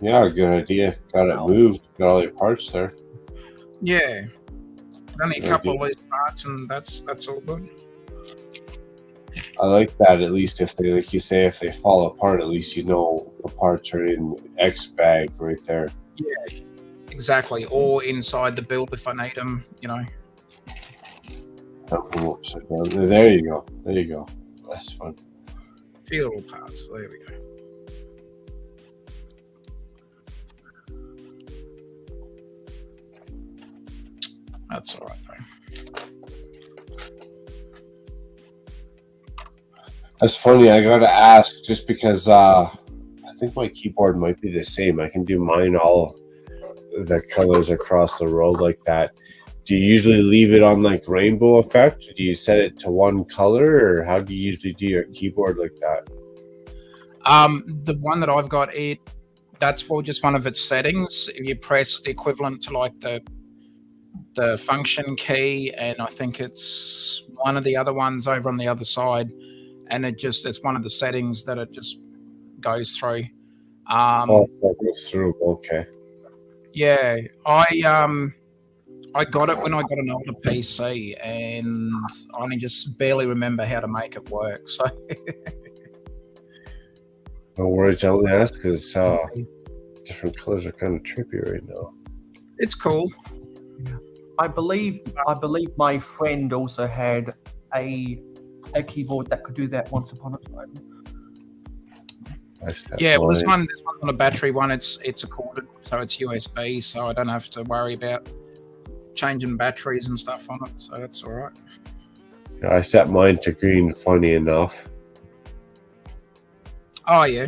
Yeah, good idea. Got it moved. Got all your parts there. Yeah. There's only a couple of loose parts, and that's all good. I like that. At least if they, like you say, if they fall apart, at least the parts are in X bag right there. Yeah, exactly. Or inside the build if I need them. There you go. There you go. That's fun. few little parts. There we go. That's all right, though. That's funny. I gotta ask, just because I think my keyboard might be the same. I can do mine all the colors across the road like that. Do you usually leave it on like rainbow effect? Do you set it to one color, or how do you usually do your keyboard like that? The one that I've got, that's for just one of its settings. If you press the equivalent to like the function key, and I think it's one of the other ones over on the other side, and it's one of the settings that it just goes through. So it goes through. Okay. Yeah, I got it when I got an older PC, and I only just barely remember how to make it work. So No worries. I only ask because different colors are kind of trippy right now. it's cool. I believe my friend also had a keyboard that could do that once upon a time. Yeah, well, this one's on a battery one. It's a corded, so it's USB, so I don't have to worry about changing batteries and stuff on it. So that's all right. Yeah, I set mine to green. Funny enough. Oh yeah.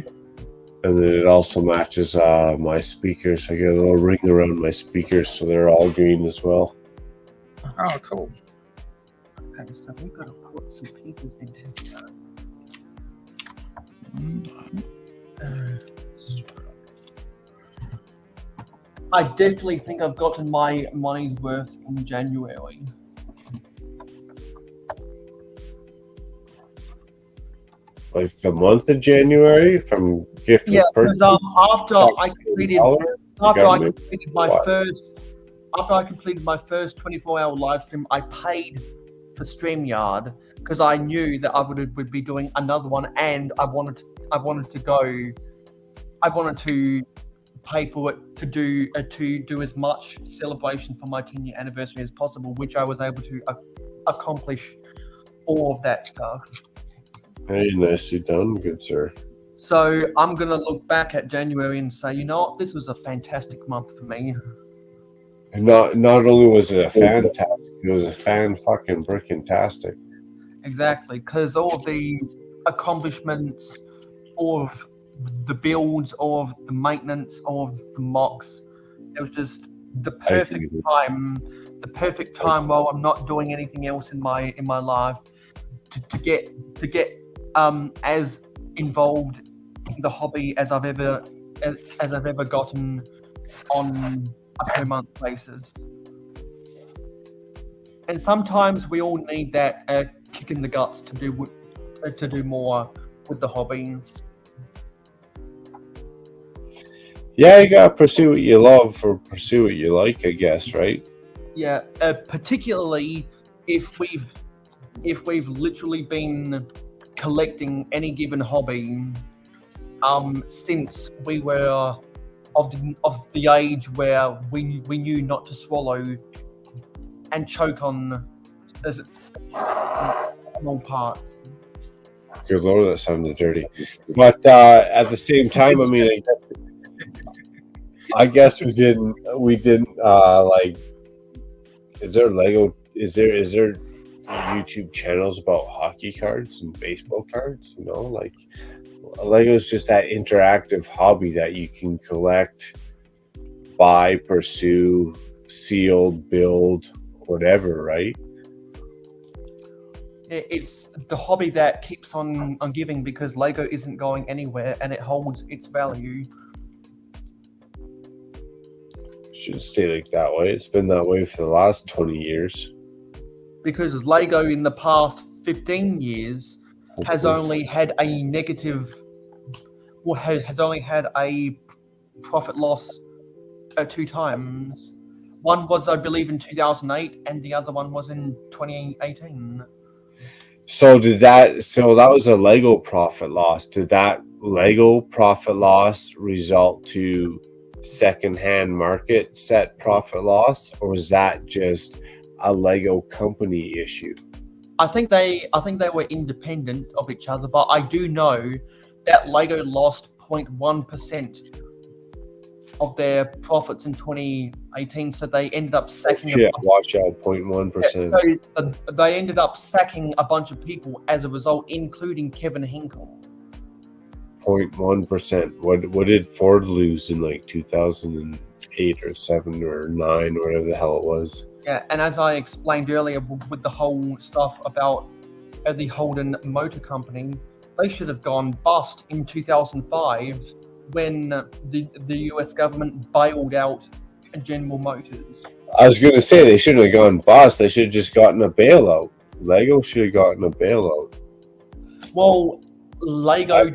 And then it also matches my speakers. I get a little ring around my speakers, so they're all green as well. Oh, cool. Okay, so we've got to put some pieces into. I definitely think I've gotten my money's worth in January. Like the month of January from gift with purchase. Because after I completed my first 24-hour live stream, I paid for StreamYard because I knew that I would be doing another one, and I wanted to pay for it to do as much celebration for my 10-year anniversary as possible, which I was able to accomplish all of that stuff. Very nicely done, good sir. So I'm gonna look back at January and say, you know what, this was a fantastic month for me. And not only was it a fantastic, it was a fan-fucking-brickin-tastic. Exactly, because all of the accomplishments, all of the builds, all of the maintenance, all of the mocks, it was just the perfect time while I'm not doing anything else in my life to get as involved in the hobby as I've ever gotten on a per month basis. And sometimes we all need that kick in the guts to do more with the hobby. Yeah, you gotta pursue what you love or pursue what you like, I guess, right? Yeah, particularly if we've literally been collecting any given hobby since we were of the age where we knew not to swallow and choke on small parts. Good lord, that sounded dirty. But at the same time, I mean, I guess we didn't like. Is there YouTube channels about hockey cards and baseball cards? You know, like Lego's just that interactive hobby that you can collect, buy, pursue, seal, build, whatever, right? It's the hobby that keeps on giving because Lego isn't going anywhere and it holds its value. Should stay like that way. It's been that way for the last 20 years. Because Lego in the past 15 years has only had a negative, or has only had a profit loss 2 times. One was, I believe, in 2008, and the other one was in 2018. So that was a Lego profit loss. Did that Lego profit loss result to secondhand market set profit loss, or was that just a Lego company issue? I think they were independent of each other, but I do know that Lego lost 0.1% of their profits in 2018, so they ended up sacking. Watch out, 0.1%. So they ended up sacking a bunch of people as a result, including Kevin Hinkle. 0.1%. What did Ford lose in like 2008 or 7 or 9 or whatever the hell it was? Yeah, and as I explained earlier with the whole stuff about the Holden Motor Company, they should have gone bust in 2005 when the US government bailed out General Motors. I was going to say they shouldn't have gone bust. They should have just gotten a bailout. Lego should have gotten a bailout. Well, Lego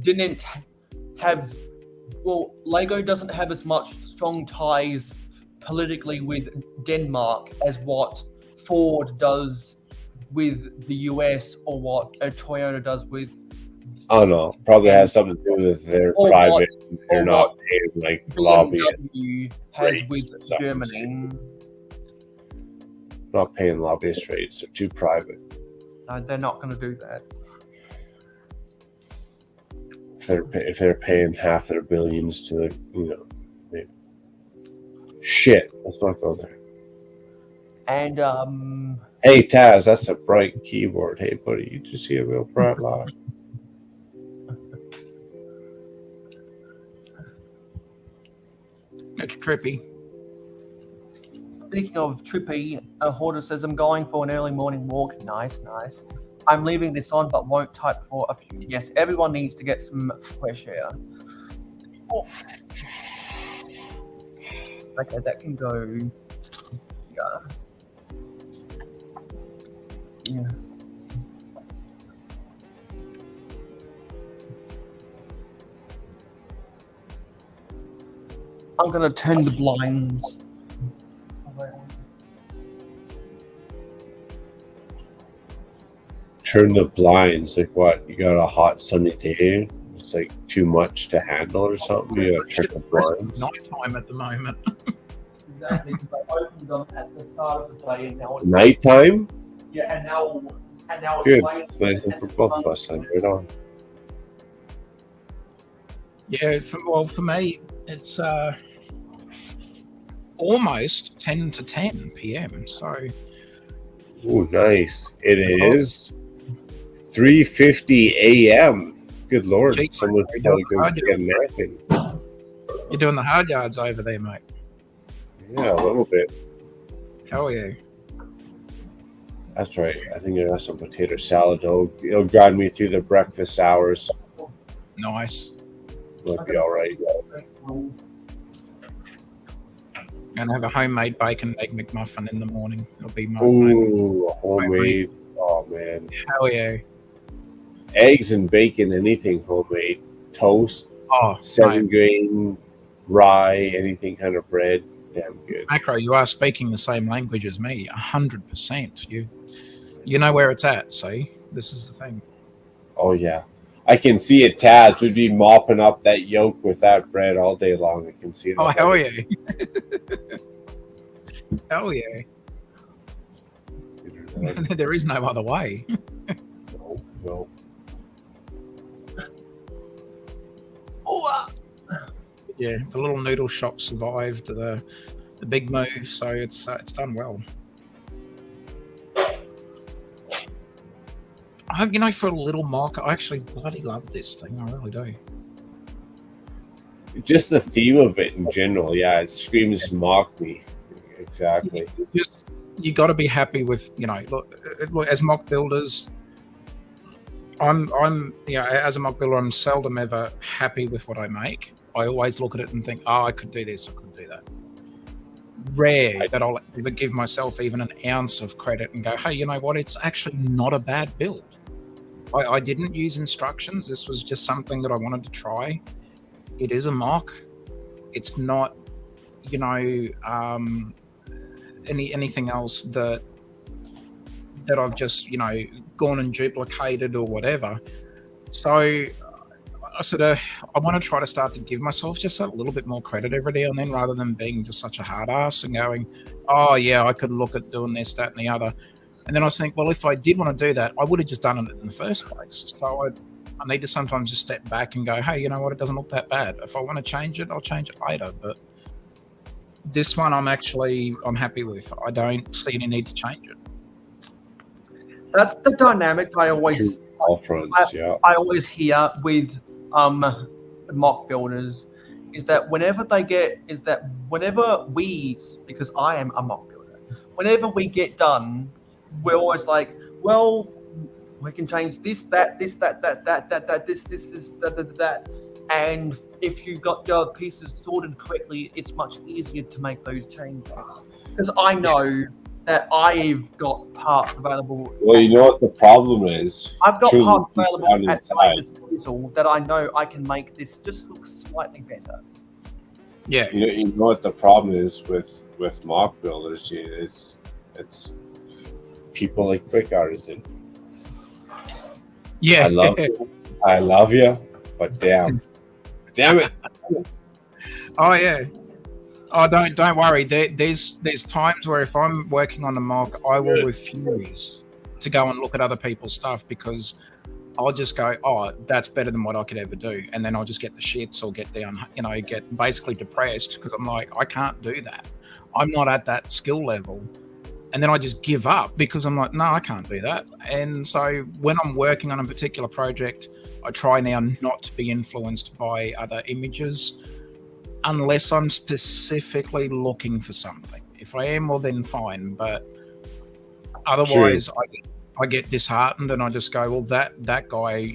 didn't have. Well, Lego doesn't have as much strong ties politically with Denmark as what Ford does with the US or what Toyota does with. Oh no, probably has something to do with their private. They're not paying like lobbyists. Has with Germany. Not paying lobbyist rates. They're too private. No, they're not going to do that. If they're paying half their billions to the, maybe. Shit, let's not go there. And hey Taz, that's a bright keyboard. Hey buddy, you just see a real bright light. It's trippy. Speaking of trippy, Hoarder says, I'm going for an early morning walk. Nice. I'm leaving this on, but won't type for a few. Yes, everyone needs to get some fresh air. Oh. Okay, that can go. Yeah. I'm gonna turn the blinds. Turn the blinds. Like what? You got a hot sunny day? It's like too much to handle or something? You gotta turn the blinds. Nighttime at the moment. Exactly, because I opened them at the start of the day and now it's Nighttime? Yeah, and now it's good. late. Nice for both of us then. Right on. Yeah, for me, it's almost 10 to 10 p.m. So. Ooh, nice. It is 3:50 a.m. Good lord, someone's probably going to get a nap in. You're doing the hard yards over there, mate. Yeah, a little bit. Hell yeah. That's right. I think I got some potato salad. It'll guide me through the breakfast hours. Nice. It'll be all right. And have a homemade bacon egg McMuffin in the morning. It'll be my homemade. Oh man. Hell yeah. Eggs and bacon, anything homemade. Toast. Oh, 7-grain rye, anything kind of bread. Damn good. Makro, you are speaking the same language as me. 100%. You know where it's at. See, this is the thing. Oh yeah. I can see it. Taz would be mopping up that yolk with that bread all day long. I can see it. Oh, hell yeah. Hell yeah. There is no other way. No. Yeah, the little noodle shop survived the big move, so it's done well. For a little mock, I actually bloody love this thing. I really do. Just the theme of it in general, yeah, it screams mock me. Exactly. You got to be happy with, look, as mock builders, I'm as a mock builder, I'm seldom ever happy with what I make. I always look at it and think, I could do this, I could do that. Rare that I'll ever give myself even an ounce of credit and go, hey, you know what? It's actually not a bad build. I didn't use instructions. This was just something that I wanted to try. It is a mock. It's not, anything else that I've just, gone and duplicated or whatever. So I sort of I want to try to start to give myself just a little bit more credit every now and then, rather than being just such a hard ass and going, oh yeah, I could look at doing this, that, and the other. And then I think, well, if I did want to do that, I would have just done it in the first place. So I need to sometimes just step back and go, hey, you know what? It doesn't look that bad. If I want to change it, I'll change it later. But this one, I'm happy with. I don't see any need to change it. That's the dynamic I always I always hear with mock builders, is that whenever we, because I am a mock builder, whenever we get done, we're always like, well, we can change this, that, this, that, that, and if you got your pieces sorted correctly, it's much easier to make those changes. Because I know that I've got parts available. Well, you know what the problem is? I've got Truly parts available down at inside. my disposal that I know I can make this just look slightly better. Yeah. You know what the problem is with mock builders? It's people like Brick Artisan. Yeah. I love you, but damn it. Oh yeah. Oh, don't worry. There's times where if I'm working on a mock, I will refuse to go and look at other people's stuff, because I'll just go, oh, that's better than what I could ever do, and then I'll just get the shits or get down, get basically depressed, because I'm like, I can't do that. I'm not at that skill level, and then I just give up because I'm like, no, I can't do that. And so when I'm working on a particular project, I try now not to be influenced by other images, unless I'm specifically looking for something. If I am, well, then fine. But otherwise, I get disheartened, and I just go, well, that guy,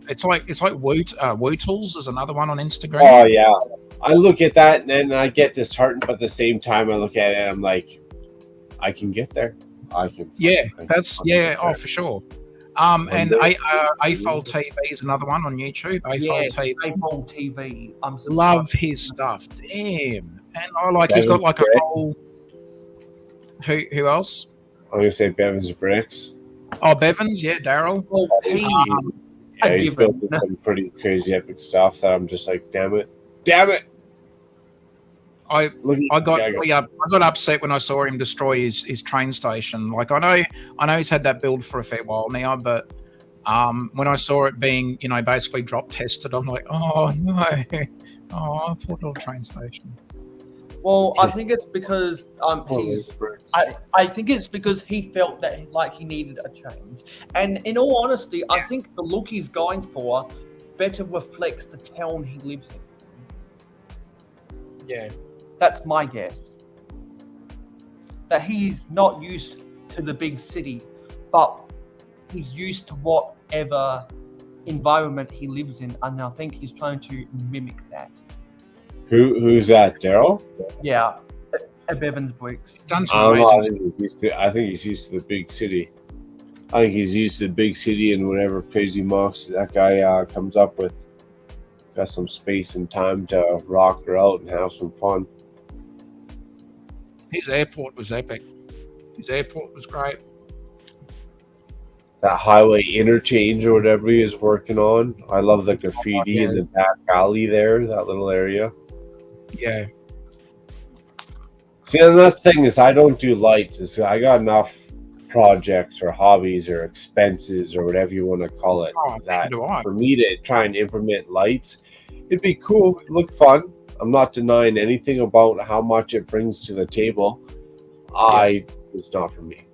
it's like Wootles is another one on Instagram. Oh yeah, I look at that and then I get disheartened, but at the same time, I look at it and I'm like, I can get there. I can. For sure. And AFOL TV is another one on YouTube. AFOL TV. Love his stuff. Damn. And he's got like a whole. Who else? I'm gonna say Bevan's Bricks. Oh, Bevan's, yeah, Daryl. He's built some pretty crazy epic stuff that I'm just like, damn it. I got upset when I saw him destroy his train station. Like I know he's had that build for a fair while now, but when I saw it being basically drop tested, I'm like, oh no, poor little train station. Well, I think it's because I think it's because he felt that like he needed a change. And in all honesty, I think the look he's going for better reflects the town he lives in. Yeah. That's my guess. That he's not used to the big city, but he's used to whatever environment he lives in, and I think he's trying to mimic that. Who's that? Daryl? Yeah, Bevan's Bricks. I think he's used to the big city. I think he's used to the big city and whatever crazy mocks that guy comes up with. Got some space and time to rock her out and have some fun. His airport was epic. His airport was great. That highway interchange or whatever he is working on. I love the graffiti in the back alley there, that little area. Yeah. See, and that's the thing is I don't do lights. Is I got enough projects or hobbies or expenses or whatever you want to call it that for me to try and implement lights, it'd be cool, it'd look fun. I'm not denying anything about how much it brings to the table. It's not for me.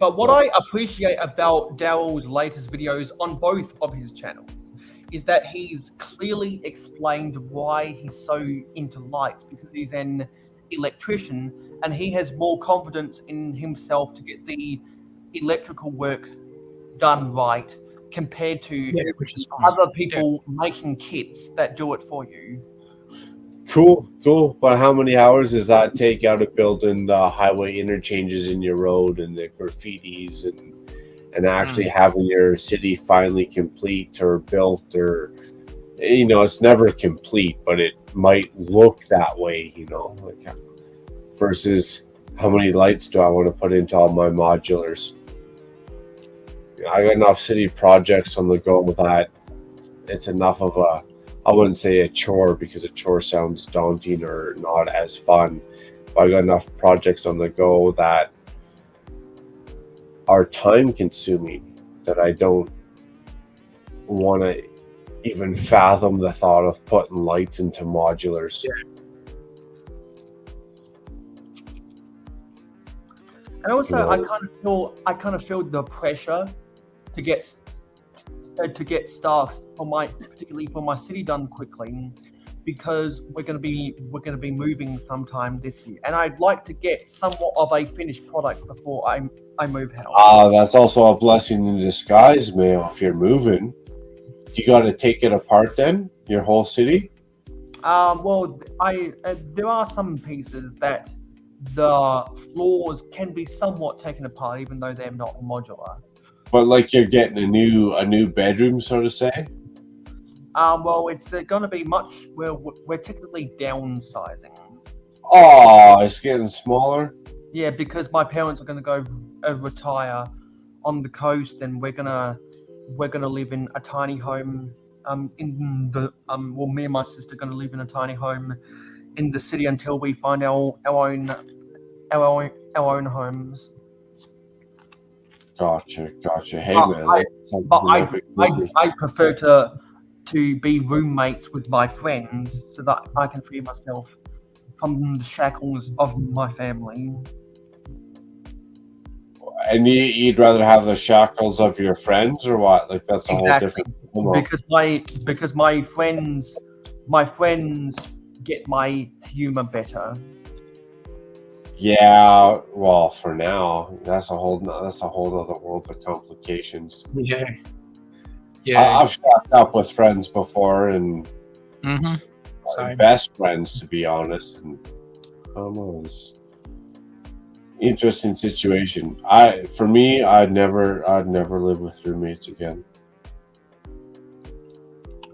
But what I appreciate about Daryl's latest videos on both of his channels is that he's clearly explained why he's so into lights, because he's an electrician and he has more confidence in himself to get the electrical work done right compared to other people making kits that do it for you. Cool. But how many hours does that take out of building the highway interchanges in your road and the graffitis and actually having your city finally complete or built, or it's never complete, but it might look that way, like versus how many lights do I want to put into all my modulars? I got enough city projects on the go that it's enough of a, I wouldn't say a chore because a chore sounds daunting or not as fun, but I got enough projects on the go that are time consuming that I don't want to even fathom the thought of putting lights into modulars. And also, You know? I kind of feel the pressure to get stuff particularly for my city done quickly, because we're going to be moving sometime this year, and I'd like to get somewhat of a finished product before I move house. That's also a blessing in disguise, Mayo. If you're moving, you got to take it apart then, your whole city. Well, there are some pieces that the floors can be somewhat taken apart, even though they're not modular. But like you're getting a new bedroom, so to say. Well, it's going to be much. We're technically downsizing. Oh, it's getting smaller. Yeah, because my parents are going to go retire on the coast, and we're gonna live in a tiny home. Well, me and my sister are going to live in a tiny home in the city until we find our own homes. Gotcha. Hey, man. I prefer to be roommates with my friends so that I can free myself from the shackles of my family. And you'd rather have the shackles of your friends, or what? Like that's a whole different. Because my friends get my humor better. Yeah, well, for now, that's a whole other world of complications. Yeah. I've shacked up with friends before, and best friends, to be honest. And it's interesting situation. For me, I'd never live with roommates again.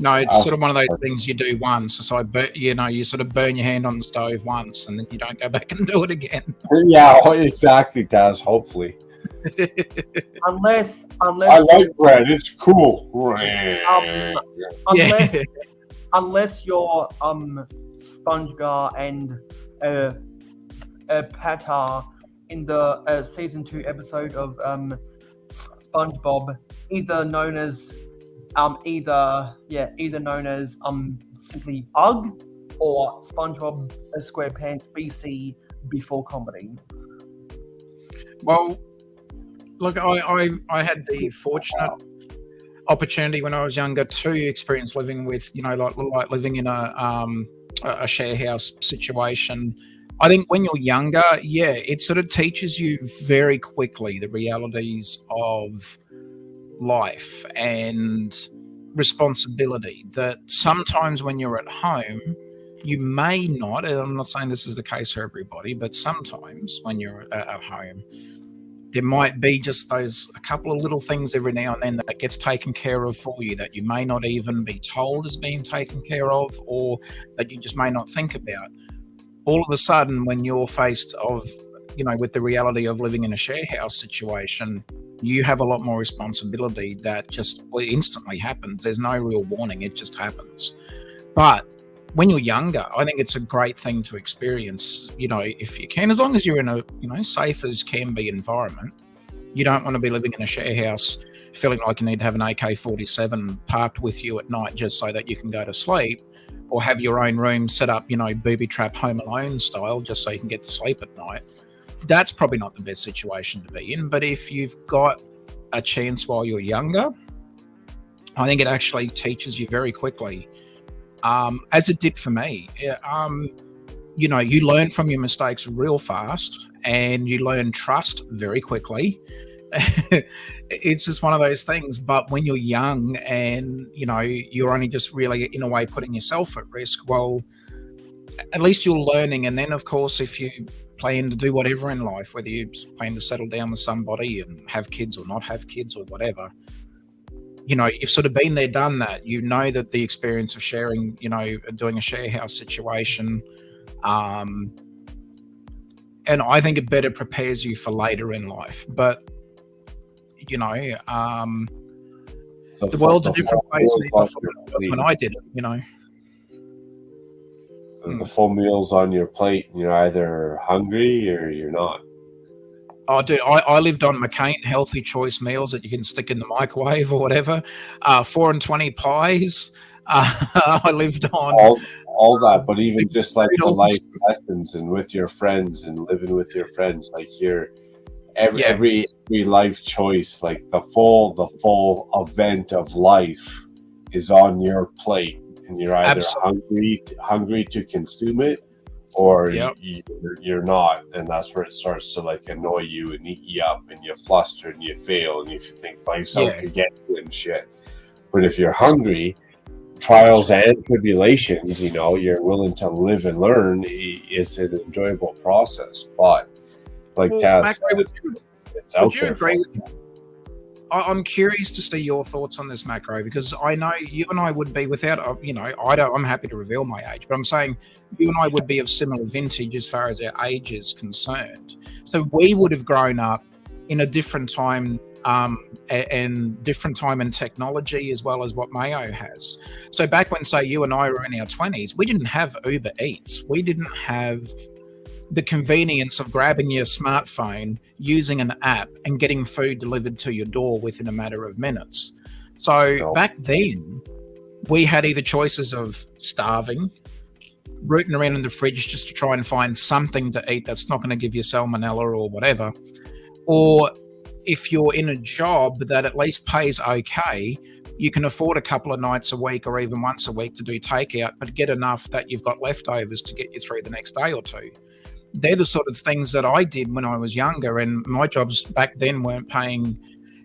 No, it's sort of one of those things you do once. So you sort of burn your hand on the stove once, and then you don't go back and do it again. Yeah, exactly, Taz. Hopefully. Unless I like bread. It's cool. Unless you're SpongeGar and Patar in the season 2 episode of SpongeBob, either known as simply UGG or SpongeBob SquarePants BC before comedy. Well, look, I had the fortunate opportunity when I was younger to experience living with, like living in a share house situation. I think when you're younger, it sort of teaches you very quickly the realities of life and responsibility, that sometimes when you're at home, you may not, and I'm not saying this is the case for everybody, but sometimes when you're at home, there might be just a couple of little things every now and then that gets taken care of for you that you may not even be told is being taken care of, or that you just may not think about. All of a sudden, when you're faced with the reality of living in a share house situation, you have a lot more responsibility that just instantly happens. There's no real warning. It just happens. But when you're younger, I think it's a great thing to experience, if you can, as long as you're in a, safe as can be environment. You don't want to be living in a share house feeling like you need to have an AK-47 parked with you at night just so that you can go to sleep, or have your own room set up, booby trap Home Alone style, just so you can get to sleep at night. That's probably not the best situation to be in. But if you've got a chance while you're younger, I think it actually teaches you very quickly, as it did for me. You learn from your mistakes real fast, and you learn trust very quickly. It's just one of those things. But when you're young and you're only just really in a way putting yourself at risk, well, at least you're learning. And then of course, if you plan to do whatever in life, whether you plan to settle down with somebody and have kids or not have kids or whatever, you've sort of been there, done that. You know that the experience of sharing, doing a share house situation, and I think it better prepares you for later in life. But the world's a different place than it was when I did it, you know. The full meal's on your plate, and you're either hungry or you're not. Oh, dude, I lived on McCain healthy choice meals that you can stick in the microwave or whatever. 4 and 20 pies. I lived on all that, but even just like the life lessons and with your friends and living with your friends, like every life choice, like the full event of life is on your plate, and you're either hungry to consume it, or you're not, and that's where it starts to like annoy you and eat you up, and you fluster and you fail, and you think life's out to get you and shit. But if you're hungry, trials and tribulations, you know, you're willing to live and learn, it's an enjoyable process. But like Taz said, it's out there. I'm curious to see your thoughts on this, Macro, because I know you and I would be without, you know, I'm happy to reveal my age, but I'm saying you and I would be of similar vintage as far as our age is concerned. So we would have grown up in a different time and different time and technology as well as what Mayo has. So back when, say, you and I were in our 20s, we didn't have Uber Eats. We didn't have the convenience of grabbing your smartphone, using an app, and getting food delivered to your door within a matter of minutes. So back then, we had either choices of starving, rooting around in the fridge just to try and find something to eat that's not going to give you salmonella or whatever, or if you're in a job that at least pays okay, you can afford a couple of nights a week or even once a week to do takeout, but get enough that you've got leftovers to get you through the next day or two. They're the sort of things that I did when I was younger, and my jobs back then weren't paying,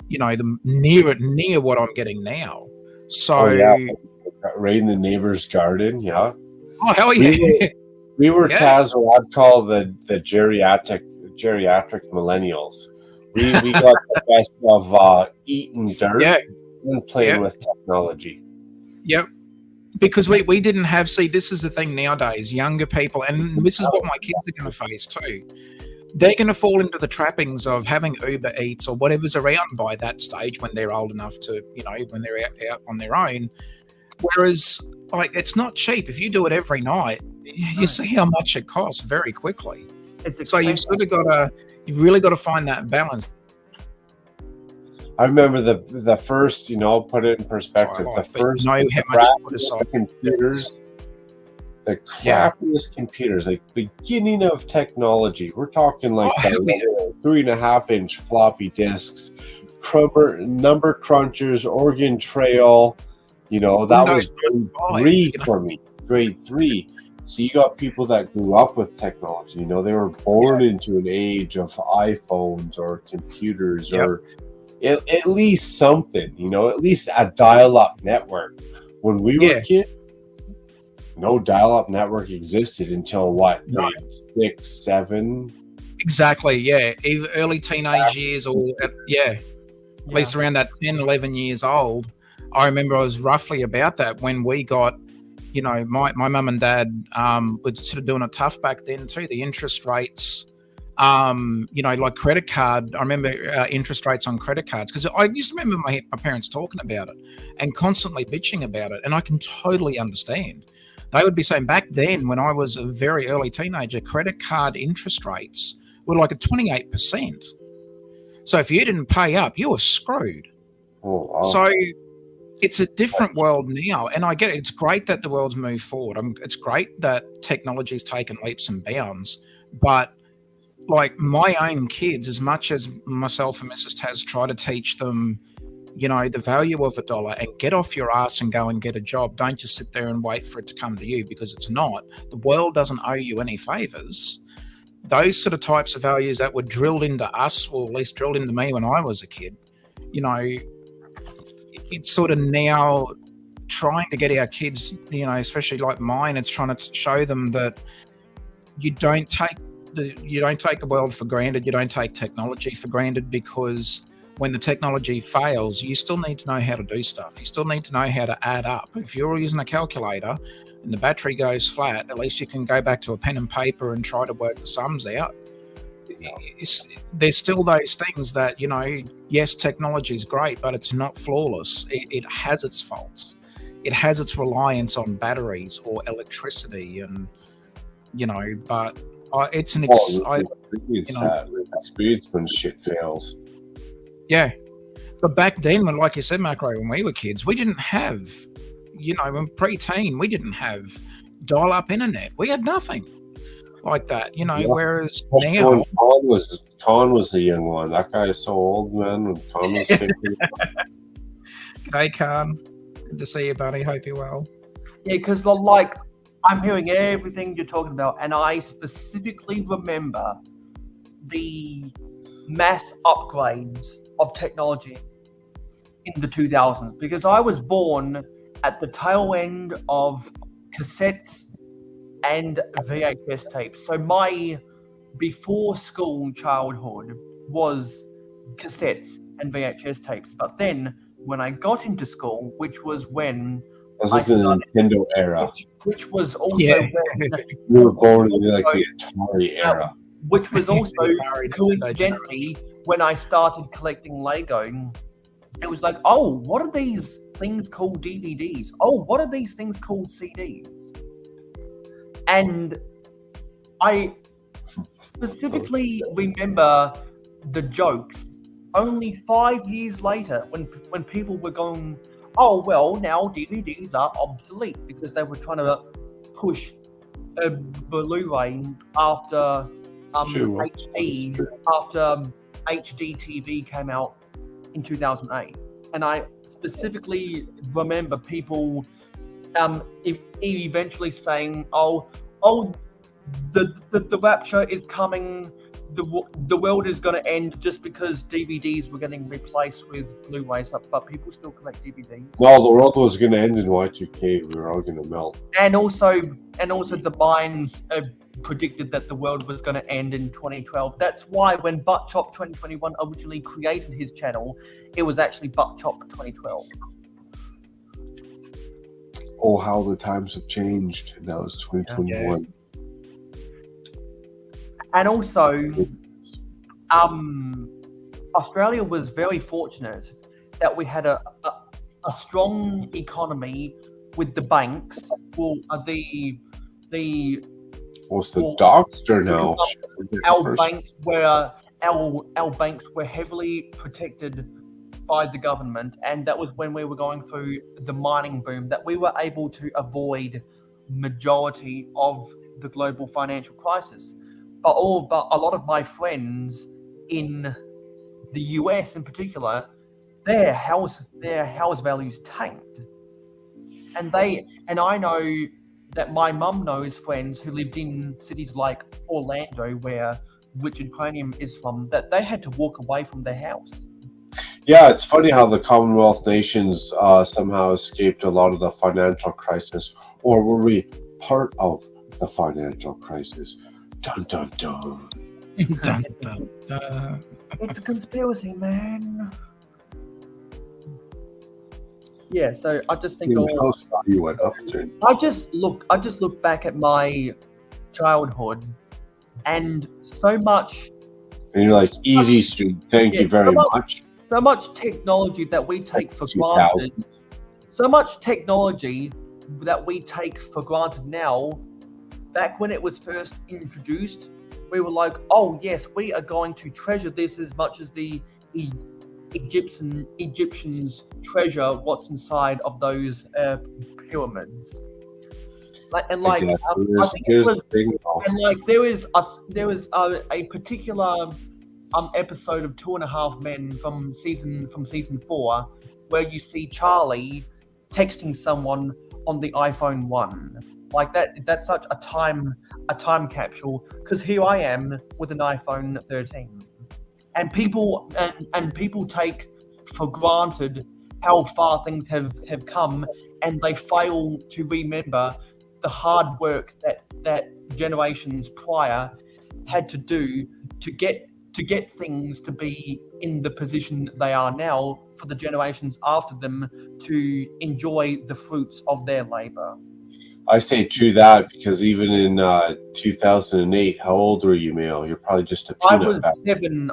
you know, near what I'm getting now. So, right in the neighbor's garden, Oh, hell yeah! We were Taz, what I'd call the geriatric millennials. We got the best of eating dirt and playing with technology. Yep. Because we didn't have, see, this is the thing nowadays, younger people, and this is what my kids are going to face too. They're going to fall into the trappings of having Uber Eats or whatever's around by that stage when they're old enough to, you know, when they're out on their own. Whereas, like, it's not cheap. If you do it every night, you see how much it costs very quickly. So you've really got to find that balance. I remember the first, you know, put it in perspective, the first computers, the crappiest computers, like beginning of technology. We're talking like 3.5-inch floppy disks, number crunchers, Oregon Trail. You know, that was grade 3. So you got people that grew up with technology. You know, they were born into an age of iPhones or computers or at least something, you know, at least a dial-up network. When we were kids, no dial-up network existed until grade 6, 7? Exactly, yeah. Either early teenage years or, at least around that 10, 11 years old. I remember I was roughly about that when we got, you know, my mum and dad were sort of doing it tough back then too. The interest rates, you know, like credit card. I remember interest rates on credit cards, because I used to remember my parents talking about it and constantly bitching about it. And I can totally understand. They would be saying back then, when I was a very early teenager, credit card interest rates were like at 28%. So if you didn't pay up, you were screwed. Oh, wow. So it's a different world now, and I get it. It's great that the world's moved forward. It's great that technology's taken leaps and bounds, but like my own kids, as much as myself and Mrs. Taz try to teach them, you know, the value of $1 and get off your ass and go and get a job. Don't just sit there and wait for it to come to you, because it's not. The world doesn't owe you any favors. Those sort of types of values that were drilled into us, or at least drilled into me when I was a kid, you know, it's sort of now trying to get our kids, you know, especially like mine, it's trying to show them that you don't take the world for granted. You don't take technology for granted, because when the technology fails, you still need to know how to do stuff. You still need to know how to add up. If you're using a calculator and the battery goes flat, at least you can go back to a pen and paper and try to work the sums out. there's still those things that, yes, technology is great, but it's not flawless. It has its faults. It has its reliance on batteries or electricity, and but it's an experience when shit fails. Yeah, but back then, like you said, Macro, when we were kids, we didn't have, when pre-teen, we didn't have dial-up internet. We had nothing like that, whereas now... When Con was a young one. That guy is so old, man. When Con was 50. G'day, Con. Good to see you, buddy. Hope you're well. Yeah, because like I'm hearing everything you're talking about, and I specifically remember the mass upgrades of technology in the 2000s, because I was born at the tail end of cassettes and VHS tapes. So my before school childhood was cassettes and VHS tapes. But then when I got into school, which was when this is the Nintendo era, which was also when you were born in like the Atari era, which was also coincidentally when I started collecting Lego. It was like, oh, what are these things called DVDs? Oh, what are these things called CDs? And I specifically remember the jokes only 5 years later when people were going, oh, well, now DVDs are obsolete, because they were trying to push a Blu-ray after HD TV came out in 2008. And I specifically remember people eventually saying, oh, the rapture is coming, the world is going to end just because DVDs were getting replaced with Blu-rays, but people still collect DVDs. No, the world was going to end in Y2K. We were all going to melt. And also the Mayans predicted that the world was going to end in 2012. That's why when Buttchop 2021 originally created his channel, it was actually Buttchop 2012. Oh, how the times have changed. And that was 2021. Yeah. And also, Australia was very fortunate that we had a strong economy with the banks. Well, what's the Dogster now? Our banks were heavily protected by the government, and that was when we were going through the mining boom that we were able to avoid majority of the global financial crisis. But a lot of my friends in the US in particular, their house values tanked. And I know that my mum knows friends who lived in cities like Orlando, where Richard Cranium is from, that they had to walk away from their house. Yeah, it's funny how the Commonwealth nations somehow escaped a lot of the financial crisis. Or were we part of the financial crisis? Dun, dun, dun. Dun, dun, dun. It's a conspiracy, man. Yeah, so I just think you went up to. I just look back at my childhood, and so much. And you're like, easy street. Thank you very much. So much technology that we take for granted. So much technology that we take for granted now. Back when it was first introduced, we were like, oh yes, we are going to treasure this as much as the Egyptians treasure what's inside of those pyramids. There was a particular episode of 2.5 Men from season 4 where you see Charlie texting someone on the iPhone 1. Like that's such a time capsule, because here I am with an iPhone 13, and people take for granted how far things have come, and they fail to remember the hard work that generations prior had to do to get things to be in the position they are now, for the generations after them to enjoy the fruits of their labor. I say true that because even in 2008, how old were you, Mayo? You're probably just a I peanut.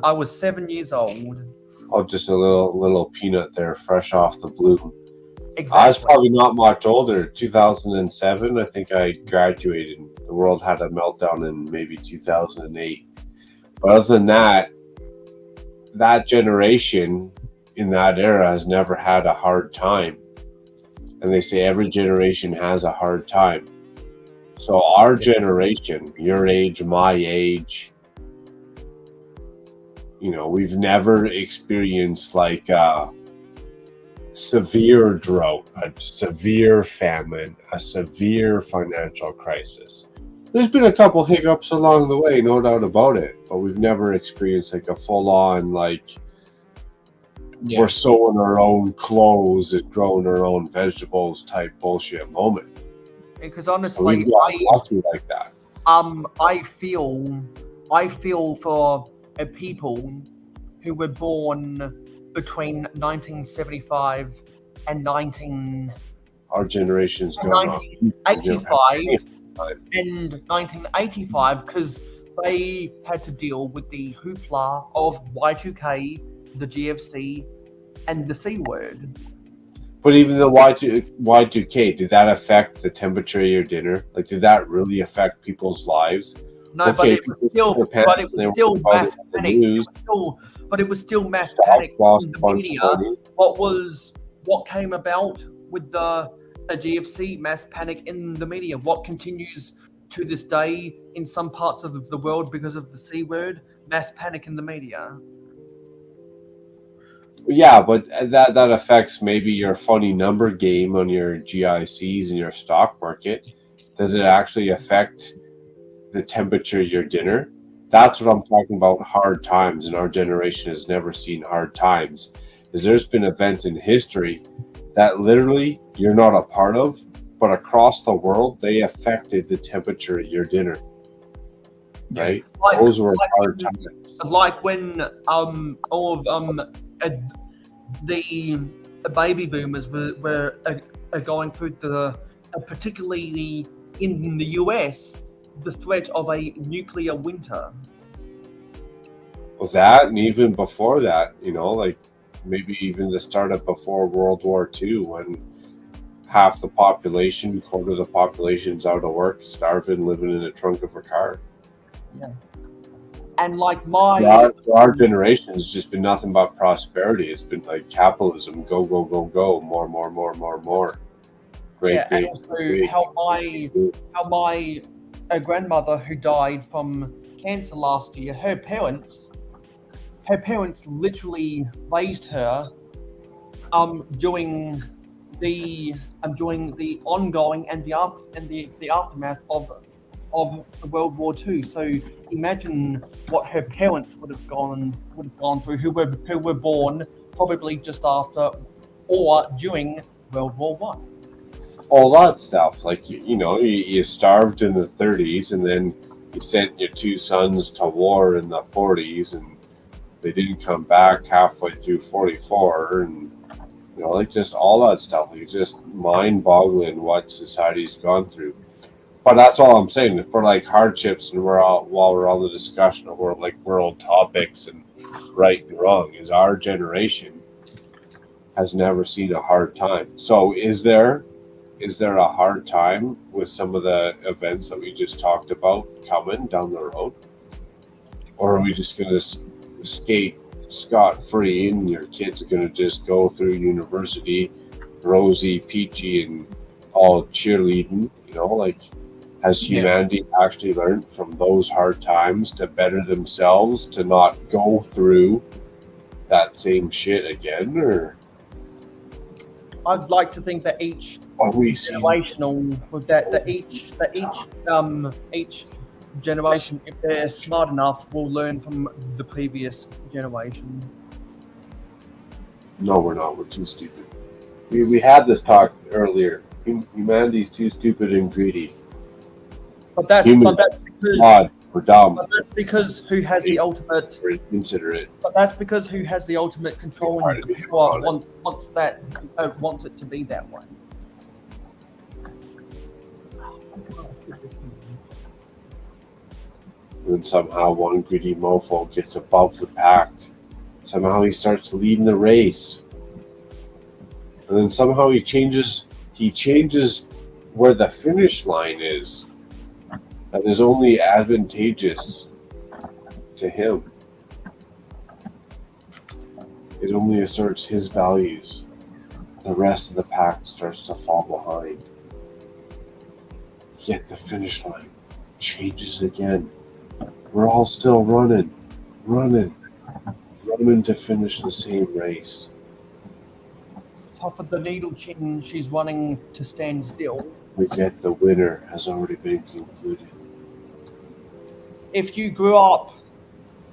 I was 7 years old. Oh, just a little peanut there, fresh off the bloom. Exactly. I was probably not much older. 2007, I think I graduated. The world had a meltdown in maybe 2008. But other than that, that generation in that era has never had a hard time. And they say every generation has a hard time. So our generation, your age, my age, you know, we've never experienced like severe drought, a severe famine, a severe financial crisis. There's been a couple hiccups along the way, no doubt about it, but we've never experienced like a full-on like we're sewing our own clothes and growing our own vegetables type bullshit moment. Because honestly, we've got lucky like that. I feel for people who were born between 1975 and 1985 and 1985 because they had to deal with the hoopla of Y2K, the GFC, and the C word. But even the Y2K, did that affect the temperature of your dinner? Like, did that really affect people's lives? No, but it was still mass panic. It was still mass panic in the media. What came about with the GFC mass panic in the media? What continues to this day in some parts of the world because of the C word? Mass panic in the media. Yeah, but that affects maybe your funny number game on your GICs and your stock market. Does it actually affect the temperature of your dinner? That's what I'm talking about, hard times, and our generation has never seen hard times. Because there's been events in history that literally you're not a part of, but across the world, they affected the temperature of your dinner. Right? Those were hard times. Like when all of the baby boomers were going through particularly in the US, the threat of a nuclear winter. Well, that, and even before that, you know, like maybe even the start of before World War II, when half the population, quarter of the population's out of work, starving, living in the trunk of a car. Yeah. And like our generation has just been nothing but prosperity. It's been like capitalism, go, more. Great. And also how my grandmother who died from cancer last year, her parents literally raised her during the ongoing and the aftermath of World War II. So imagine what her parents would have gone through, who were born probably just after or during World War I. All that stuff, like you starved in the 30s, and then you sent your two sons to war in the 40s, and they didn't come back halfway through 44, and like just all that stuff. Like, it's just mind-boggling what society's gone through. But that's all I'm saying. For like hardships, and while we're on the discussion of world topics and right and wrong, is our generation has never seen a hard time. So is there a hard time with some of the events that we just talked about coming down the road? Or are we just going to skate scot-free and your kids are going to just go through university rosy, peachy, and all cheerleading? Has humanity actually learned from those hard times to better themselves, to not go through that same shit again? Or I'd like to think that each generation, if they're smart enough, will learn from the previous generation. No, we're not. We're too stupid. We had this talk earlier. Humanity's too stupid and greedy. But that's because we're dumb. But that's because who has the ultimate? Very considerate. But that's because who has the ultimate control and who wants it to be that way. And then somehow one greedy mofo gets above the pack. Somehow he starts leading the race. And then somehow he changes where the finish line is. That is only advantageous to him. It only asserts his values. The rest of the pack starts to fall behind. Yet the finish line changes again. We're all still running to finish the same race. Top of the needle chin, she's running to stand still. But yet the winner has already been concluded. If you grew up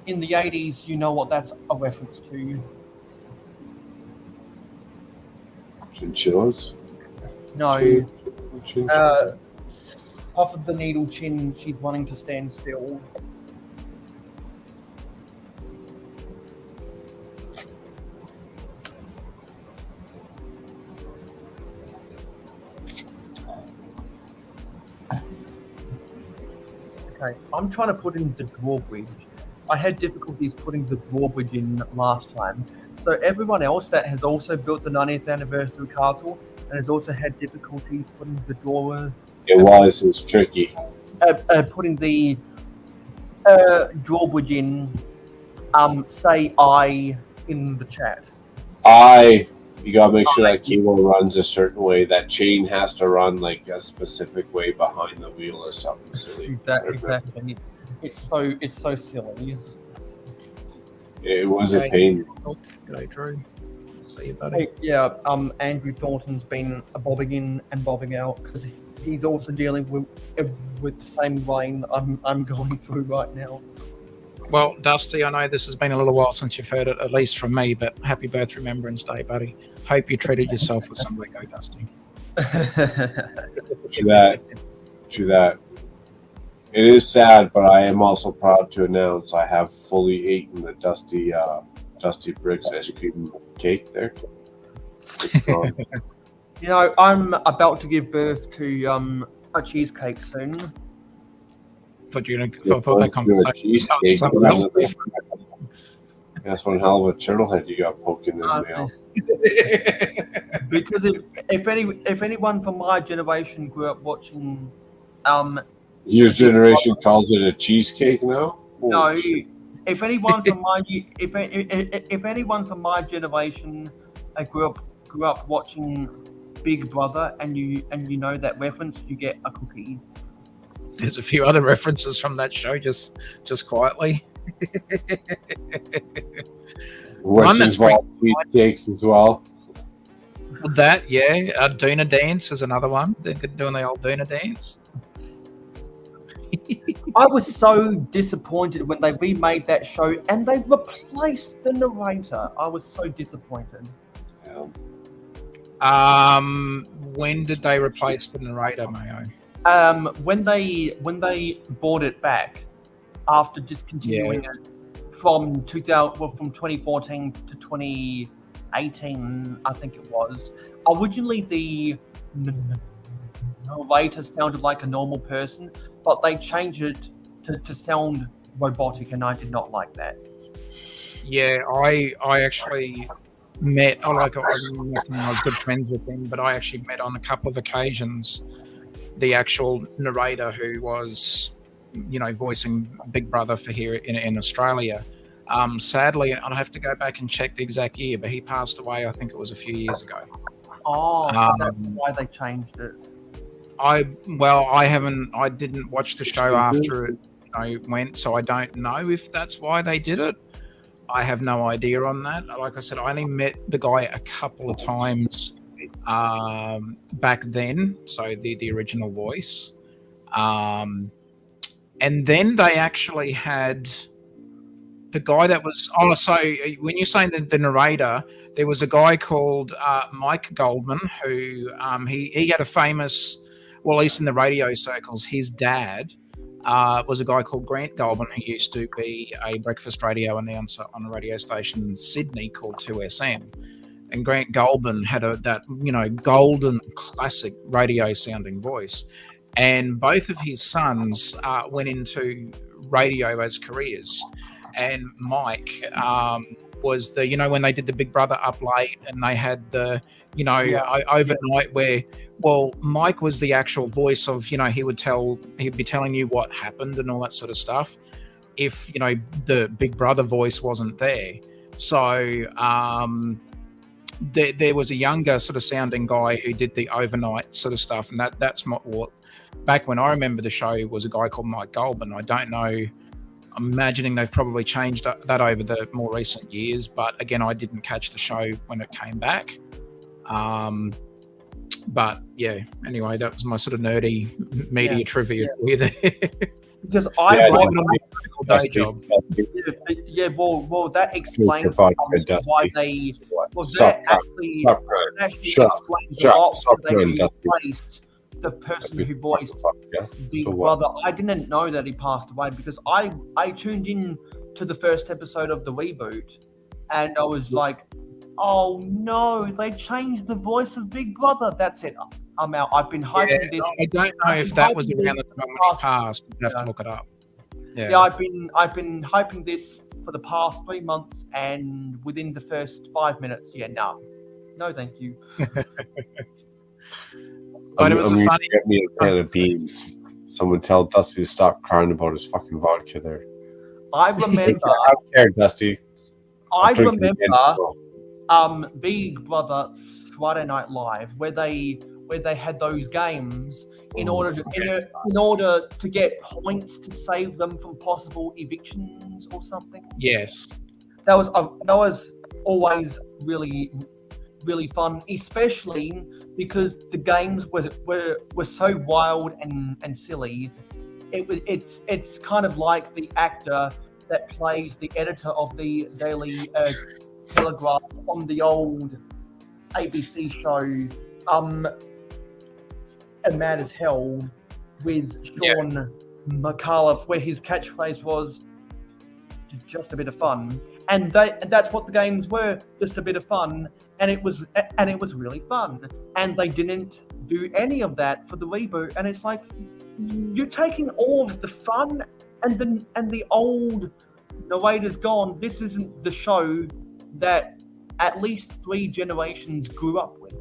in the 80s, you know what that's a reference to. Chinchillas? No. Off of the needle chin, she's wanting to stand still. Okay, I'm trying to put in the drawbridge. I had difficulties putting the drawbridge in last time. So everyone else that has also built the 90th anniversary castle and has also had difficulty putting the It's tricky. Putting the drawbridge in, say I in the chat. You gotta make sure that cable runs a certain way. That chain has to run like a specific way behind the wheel or something silly. Exactly. It's so silly. It was a pain. G'day, Drew. See you, buddy. Yeah, Andrew Thornton's been bobbing in and bobbing out because he's also dealing with the same rain I'm going through right now. Well, Dusty, I know this has been a little while since you've heard it, at least from me, but happy birth Remembrance Day, buddy. Hope you treated yourself with some Lego, Dusty. True that. It is sad, but I am also proud to announce I have fully eaten the Dusty Bricks ice cream cake there. You know, I'm about to give birth to a cheesecake soon. Thought you were gonna thought that conversation. That's one hell of a turtlehead you got poking in the mail. Because if anyone from my generation grew up watching, your generation calls it a cheesecake now. No, if anyone from my if anyone from my generation grew up watching Big Brother and you know that reference, you get a cookie. There's a few other references from that show, just quietly. Which involved cheesecakes as well. That, yeah. Doona Dance is another one. They're doing the old Doona Dance. I was so disappointed when they remade that show and they replaced the narrator. I was so disappointed. When did they replace the narrator, Mayo? When they bought it back after discontinuing it from 2014 to 2018, I think it was. Originally, the narrator sounded like a normal person, but they changed it to sound robotic, and I did not like that. Yeah, I actually met. I was good friends with him, but I actually met on a couple of occasions the actual narrator who was, voicing Big Brother for here in Australia. Sadly, I'd have to go back and check the exact year, but he passed away. I think it was a few years ago. Oh, so that's why they changed it. I didn't watch the show after it went, so I don't know if that's why they did it. I have no idea on that. Like I said, I only met the guy a couple of times back then, so the original voice. And then they actually had the guy that was... Oh, so when you're saying the narrator, there was a guy called Mike Goldman who he had a famous... Well, at least in the radio circles, his dad was a guy called Grant Goldman who used to be a breakfast radio announcer on a radio station in Sydney called 2SM. And Grant Goldman had that golden classic radio sounding voice. And both of his sons went into radio as careers. And Mike was the, when they did the Big Brother Up Late and they had the, overnight where, Mike was the actual voice of, he'd be telling you what happened and all that sort of stuff if, the Big Brother voice wasn't there. So there was a younger sort of sounding guy who did the overnight sort of stuff. And that's what, back when I remember the show, was a guy called Mike Goldman. I don't know. I'm imagining they've probably changed that over the more recent years, but again, I didn't catch the show when it came back. But yeah, anyway, that was my sort of nerdy media trivia for you there. Because day job. Well, that explains why they. Well, that actually explains a lot why they replaced the person who voiced Big Brother. I didn't know that he passed away because I tuned in to the first episode of the reboot and I was like, oh no, they changed the voice of Big Brother. That's it. I'm out. I've been hyping this. I don't know if that was around the time when he passed. You have to look it up. Yeah, I've been hyping this for the past 3 months, and within the first 5 minutes, no, thank you. But it was a funny. Get me a can of beans. Someone tell Dusty to stop crying about his fucking vodka there. I remember. I don't care, Dusty. I remember Big Brother Friday Night Live, where they had those games in order to get points to save them from possible evictions or something. Yes, that was always really, really fun, especially because the games were so wild and silly. It's kind of like the actor that plays the editor of the Daily Telegraph on the old ABC show, Mad as Hell, with Sean McAuliffe, where his catchphrase was just a bit of fun, and that's what the games were, just a bit of fun, and it was really fun. And they didn't do any of that for the reboot, and it's like you're taking all of the fun and the old narrator's gone. This isn't the show that at least 3 generations grew up with.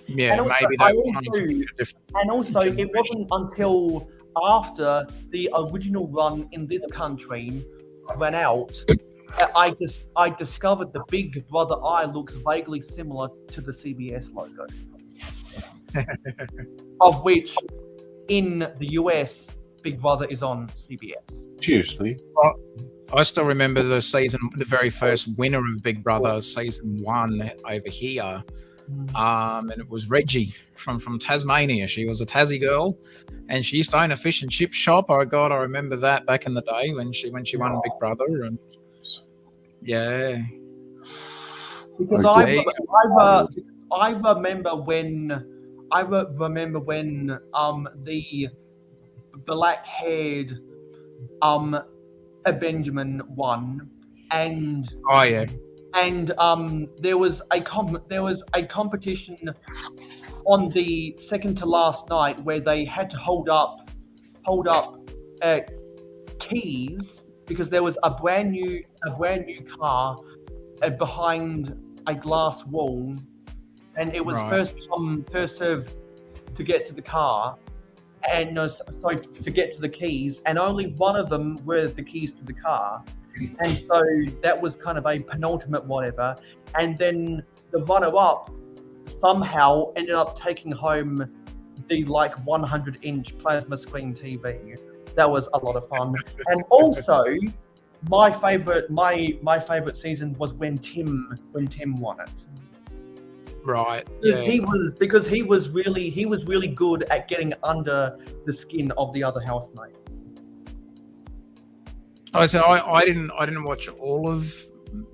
Yeah, and maybe that was and also it wasn't until after the original run in this country ran out that I discovered the Big Brother eye looks vaguely similar to the CBS logo. Of which, in the US, Big Brother is on CBS. Seriously? I still remember the very first winner of Big Brother, season 1 over here. And it was Reggie from Tasmania. She was a Tassie girl, and she used to own a fish and chip shop. Oh God, I remember that back in the day when she won Big Brother. And yeah, because I remember when the black-haired Benjamin won, and and there was a competition on the second to last night where they had to hold up keys because there was a brand new car behind a glass wall, and it was first come first serve to get to the car, and to get to the keys, and only one of them were the keys to the car. And so that was kind of a penultimate whatever. And then the runner-up somehow ended up taking home the 100-inch plasma screen TV. That was a lot of fun. And also, my favorite season was when Tim won it. Right. Because he was really good at getting under the skin of the other housemate. I didn't watch all of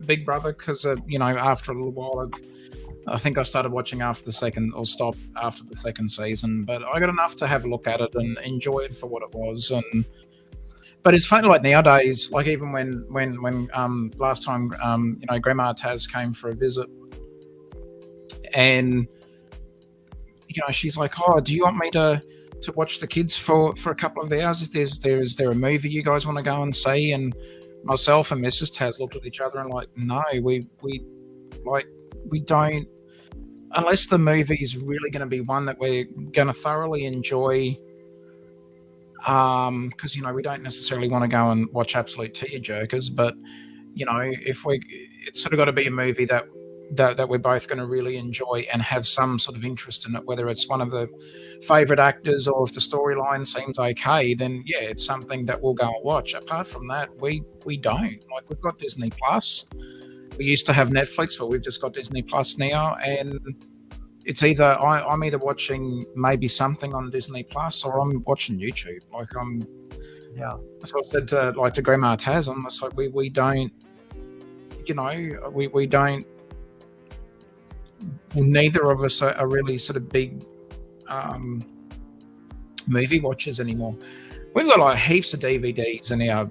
Big Brother because after a little while I think I started watching after the second, or stopped after the second season, but I got enough to have a look at it and enjoy it for what it was. But it's funny, like nowadays, like even when last time Grandma Taz came for a visit, and she's like, oh, do you want me to to watch the kids for a couple of hours. If is there a movie you guys want to go and see? And myself and Mrs. Taz looked at each other and like, no, we don't, unless the movie is really going to be one that we're going to thoroughly enjoy. Because we don't necessarily want to go and watch absolute tearjerkers, but if it's sort of got to be a movie that we're both going to really enjoy and have some sort of interest in it, whether it's one of the favorite actors or if the storyline seems okay, then yeah, it's something that we'll go and watch. Apart from that, we don't. Like, we've got Disney Plus. We used to have Netflix, but we've just got Disney Plus now, and it's either I'm either watching maybe something on Disney Plus or I'm watching YouTube. Like, that's what I said to Grandma Taz. I'm just like, we don't, we don't. Well, neither of us are really sort of big movie watchers anymore. We've got like heaps of DVDs in our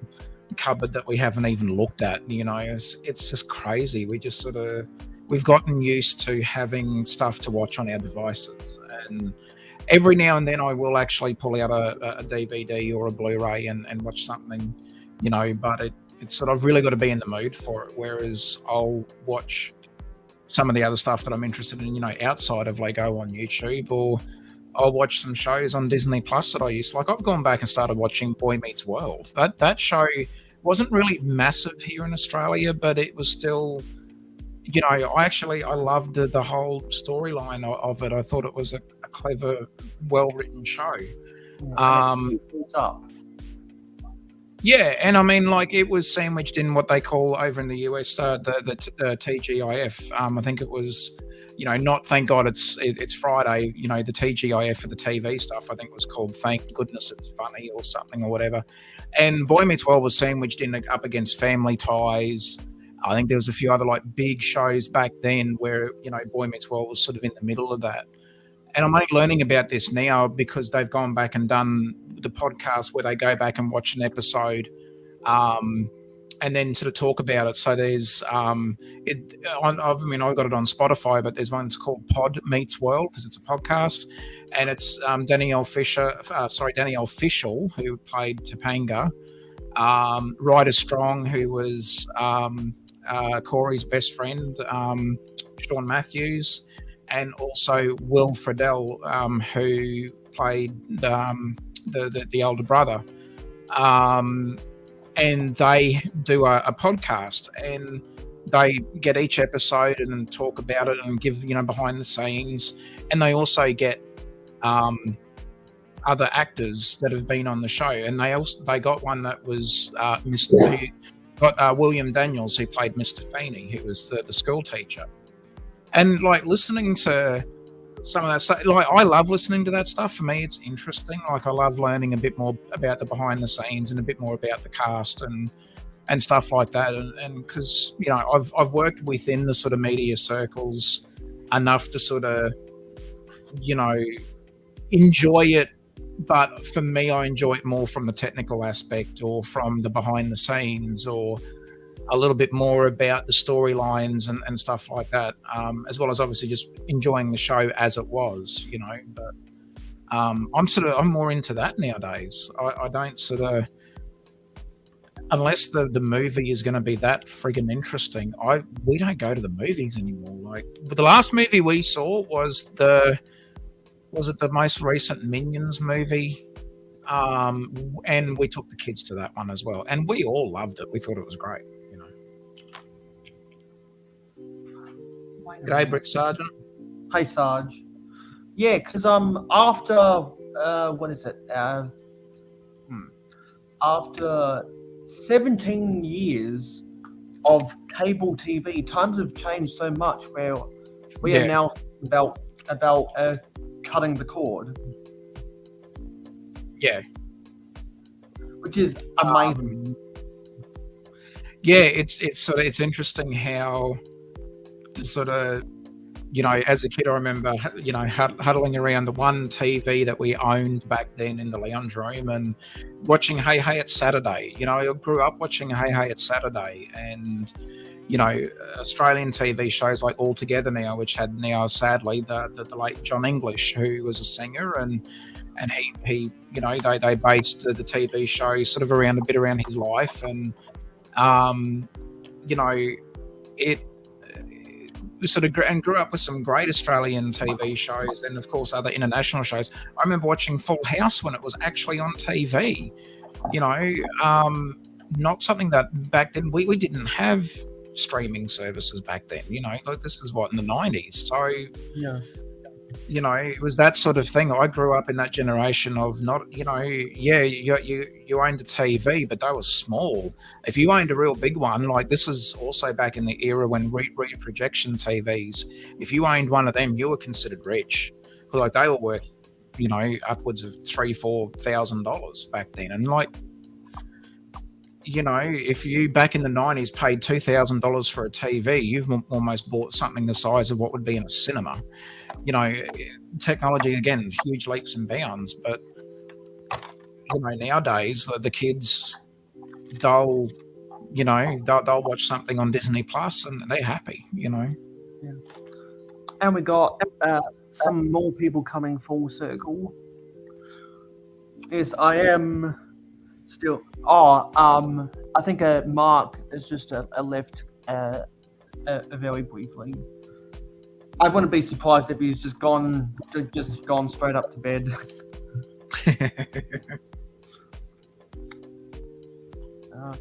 cupboard that we haven't even looked at. It's just crazy. We've gotten used to having stuff to watch on our devices, and every now and then I will actually pull out a DVD or a Blu-ray and watch something, but it's sort of really got to be in the mood for it. Whereas I'll watch some of the other stuff that I'm interested in, outside of Lego on YouTube, or I'll watch some shows on Disney Plus that I used to like. I've gone back and started watching Boy Meets World. That show wasn't really massive here in Australia, but it was still, I loved the whole storyline of it. I thought it was a clever, well-written show. It's up. Yeah, and I mean, like, it was sandwiched in what they call over in the US the TGIF. I think it was, not thank God it's Friday. The TGIF for the TV stuff, I think, was called Thank Goodness It's Funny or something or whatever. And Boy Meets World was sandwiched in up against Family Ties. I think there was a few other like big shows back then where Boy Meets World was sort of in the middle of that. And I'm only learning about this now because they've gone back and done the podcast where they go back and watch an episode and then sort of talk about it. So there's I got it on Spotify, but there's one called Pod Meets World because it's a podcast, and it's Danielle Fishel, who played Topanga, Ryder Strong, who was Corey's best friend, Sean Matthews, and also Will Friedle, who played the older brother. And they do a podcast, and they get each episode and then talk about it and give behind the scenes, and they also get other actors that have been on the show, and they got one that was William Daniels, who played Mr. Feeney, who was the school teacher. And like listening to some of that stuff, like I love listening to that stuff. For me, it's interesting. Like I love learning a bit more about the behind the scenes and a bit more about the cast and stuff like that. And because I've worked within the sort of media circles enough to sort of enjoy it. But for me, I enjoy it more from the technical aspect or from the behind the scenes or a little bit more about the storylines and stuff like that, as well as obviously just enjoying the show as it was, but I'm more into that nowadays. I don't sort of, unless the movie is going to be that friggin' interesting, we don't go to the movies anymore. Like, but the last movie we saw was the most recent Minions movie? And we took the kids to that one as well, and we all loved it. We thought it was great. G'day, Brick Sergeant. Hey, Sarge. Yeah, because after what is it? After 17 years of cable TV, times have changed so much where we are now about cutting the cord. Yeah. Which is amazing. It's interesting how sort of, as a kid, I remember, huddling around the one TV that we owned back then in the lounge room and watching Hey Hey It's Saturday. I grew up watching Hey Hey It's Saturday, and Australian TV shows like All Together Now, which had now sadly the late John English, who was a singer, and he they based the TV show sort of around his life, and it sort of grew up with some great Australian TV shows, and of course other international shows. I remember watching Full House when it was actually on TV. Not something that back then we didn't have streaming services back then. Like this is what, in the 90s. So Yeah. It was that sort of thing. I grew up in that generation of not, you owned a TV, but they were small. If you owned a real big one, like this is also back in the era when reprojection TVs, if you owned one of them, you were considered rich. Like they were worth, upwards of $3,000-$4,000 back then. And like, if you back in the 90s paid $2,000 for a TV, you've almost bought something the size of what would be in a cinema. Technology, again, huge leaps and bounds. But, nowadays, the kids, they'll watch something on Disney Plus and they're happy, Yeah. And we got some more people coming full circle. Yes, I am still. I think Mark is just left very briefly. I wouldn't be surprised if he's just gone straight up to bed.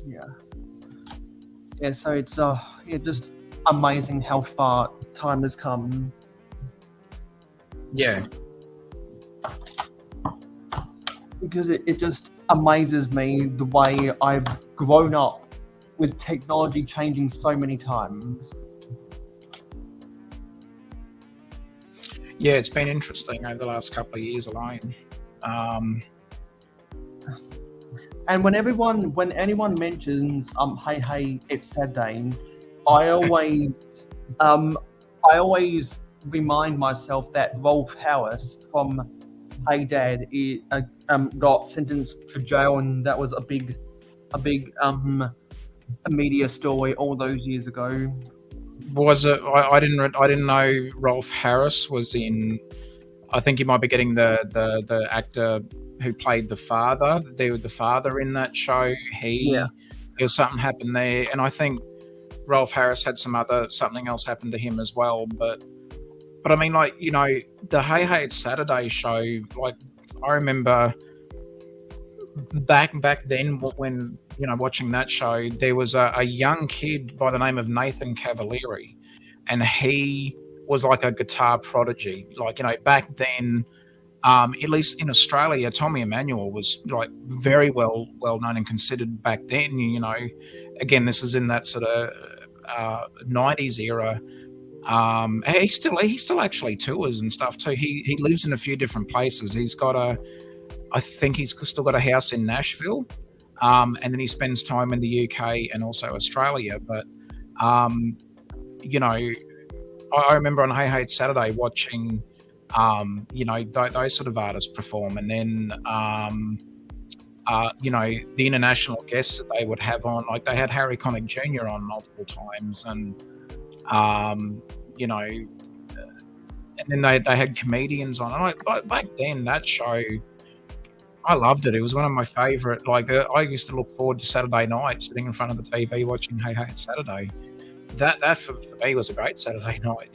Yeah. So it's just amazing how far time has come. Yeah. Because it just amazes me the way I've grown up with technology changing so many times. Yeah, it's been interesting over the last couple of years alone. And when anyone mentions hey, it's Saturday, I always remind myself that Rolf Harris from Hey Dad got sentenced to jail, and that was a big media story all those years ago. Was it? I didn't know Rolf Harris was in. I think you might be getting the actor who played the father. They were the father in that show. There was something happened there, and I think Rolf Harris had something else happen to him as well. But I mean, like, the Hey It's Saturday show. Like, I remember back then when watching that show, there was a young kid by the name of Nathan Cavalieri, and he was like a guitar prodigy. Like, back then, at least in Australia, Tommy Emmanuel was like very well known and considered back then. Again, this is in that sort of 90s era. He still actually tours and stuff too. He lives in a few different places. I think he's still got a house in Nashville. And then he spends time in the UK and also Australia. But, I remember on Hey It's Saturday watching, those sort of artists perform. And then, the international guests that they would have on, like they had Harry Connick Jr. on multiple times. And, and then they had comedians on. And back then, that show, I loved it. It was one of my favorite. Like, I used to look forward to Saturday night, sitting in front of the TV watching Hey It's Saturday. That for me was a great Saturday night.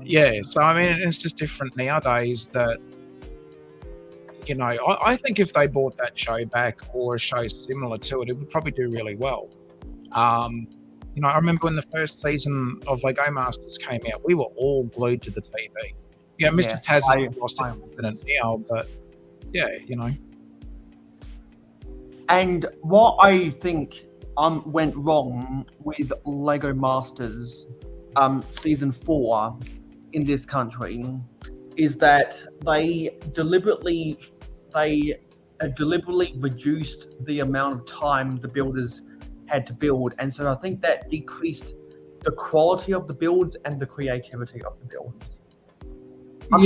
Yeah. So I mean, it's just different nowadays. That I think if they brought that show back or a show similar to it, it would probably do really well. I remember when the first season of Lego Masters came out, we were all glued to the TV. Yeah, Mr. Taz has lost it now, but yeah, And what I think went wrong with Lego Masters season 4 in this country is that they deliberately reduced the amount of time the builders had to build, and so I think that decreased the quality of the builds and the creativity of the builds. I'm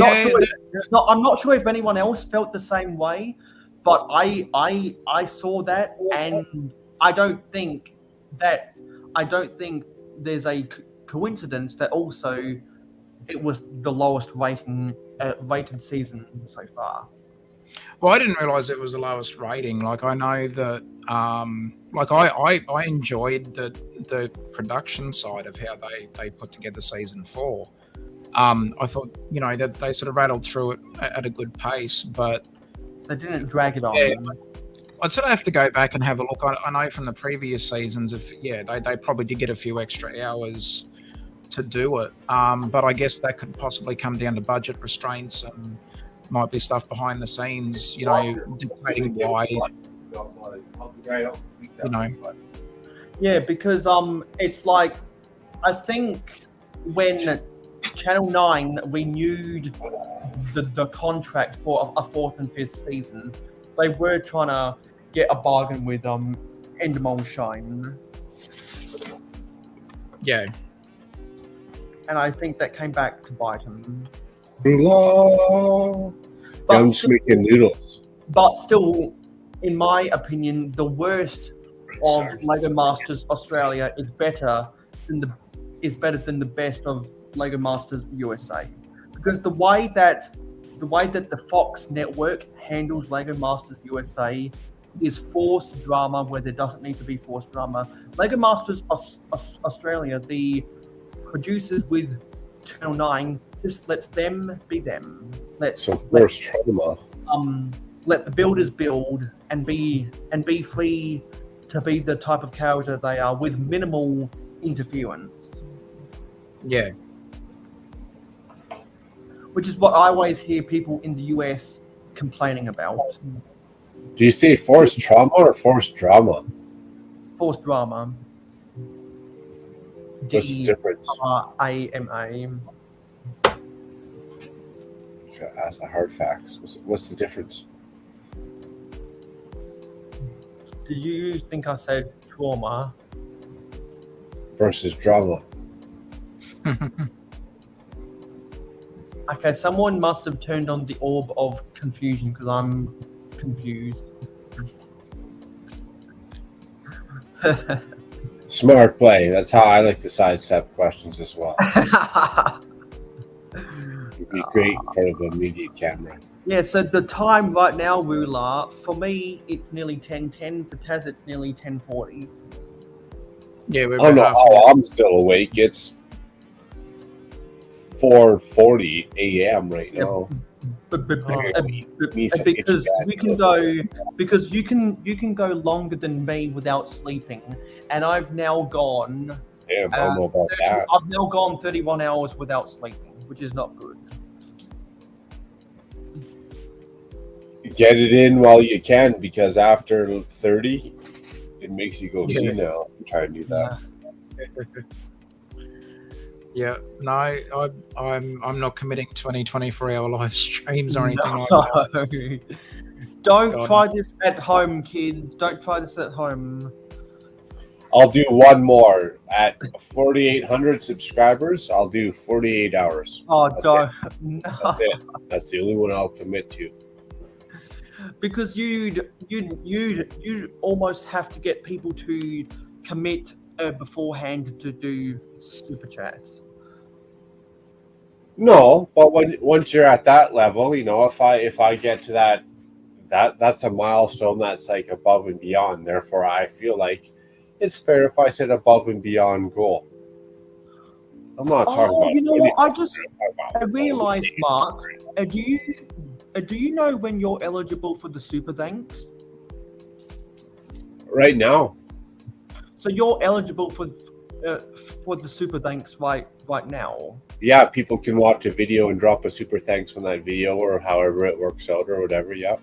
not sure if anyone else felt the same way, but I saw that, and I don't think there's a coincidence that also it was the lowest rated season so far. Well, I didn't realize it was the lowest rating. Like, I know that, like I enjoyed the production side of how they put together season 4. I thought, you know, that they sort of rattled through it at a good pace, but they didn't drag it on. Yeah, I'd sort of have to go back and have a look. I know from the previous seasons, they probably did get a few extra hours to do it, but I guess that could possibly come down to budget restraints and might be stuff behind the scenes, you know, dictating why. You know. Yeah, because it's like, I think when Channel 9 renewed the contract for a 4th and 5th season, they were trying to get a bargain with Endemol Shine. Yeah. And I think that came back to bite him. I'm just making noodles. But still, in my opinion, the worst of Lego Masters Australia is better than the best of Lego Masters USA, because the way that the Fox network handles Lego Masters USA is forced drama where there doesn't need to be forced drama. Lego Masters Australia, the producers with Channel 9, just lets them be them. Forced trauma. Let the builders build and be free to be the type of character they are with minimal interference. Yeah. Which is what I always hear people in the US complaining about. Do you say forced trauma or forced drama? Forced drama. What's the difference? DRAMA. That's the hard facts. What's the difference? Did you think I said trauma? Versus drama. Okay, someone must have turned on the orb of confusion because I'm confused. Smart play. That's how I like to sidestep questions as well. It'd be great in front of a media camera. Yeah, so the time right now, Ruler, for me, it's nearly 10:10. For Taz, it's nearly 10:40. Yeah, we're I'm still awake. It's 4:40 a.m. right now. Because you can go longer than me without sleeping, and I've now gone. Damn, I don't know about that. I've now gone 31 hours without sleeping, which is not good. Get it in while you can, because after 30, it makes you go senile. Try and do that. Yeah, no, I'm not committing to any 24-hour live streams or anything like that. Don't try this at home, kids. Don't try this at home. I'll do one more at 4,800 subscribers. I'll do 48 hours. Oh, don't! No. That's it. That's the only one I'll commit to. Because you'd almost have to get people to commit beforehand to do super chats. No, but once you're at that level, you know, if I get to that's a milestone that's like above and beyond. Therefore, I feel like it's fair if I set above and beyond goal. I'm not talking about. You know what? I realized, Mark. Do you know when you're eligible for the super thanks? Right now. So you're eligible for the super thanks right now. Yeah, people can watch a video and drop a super thanks on that video, or however it works out, or whatever. Yeah.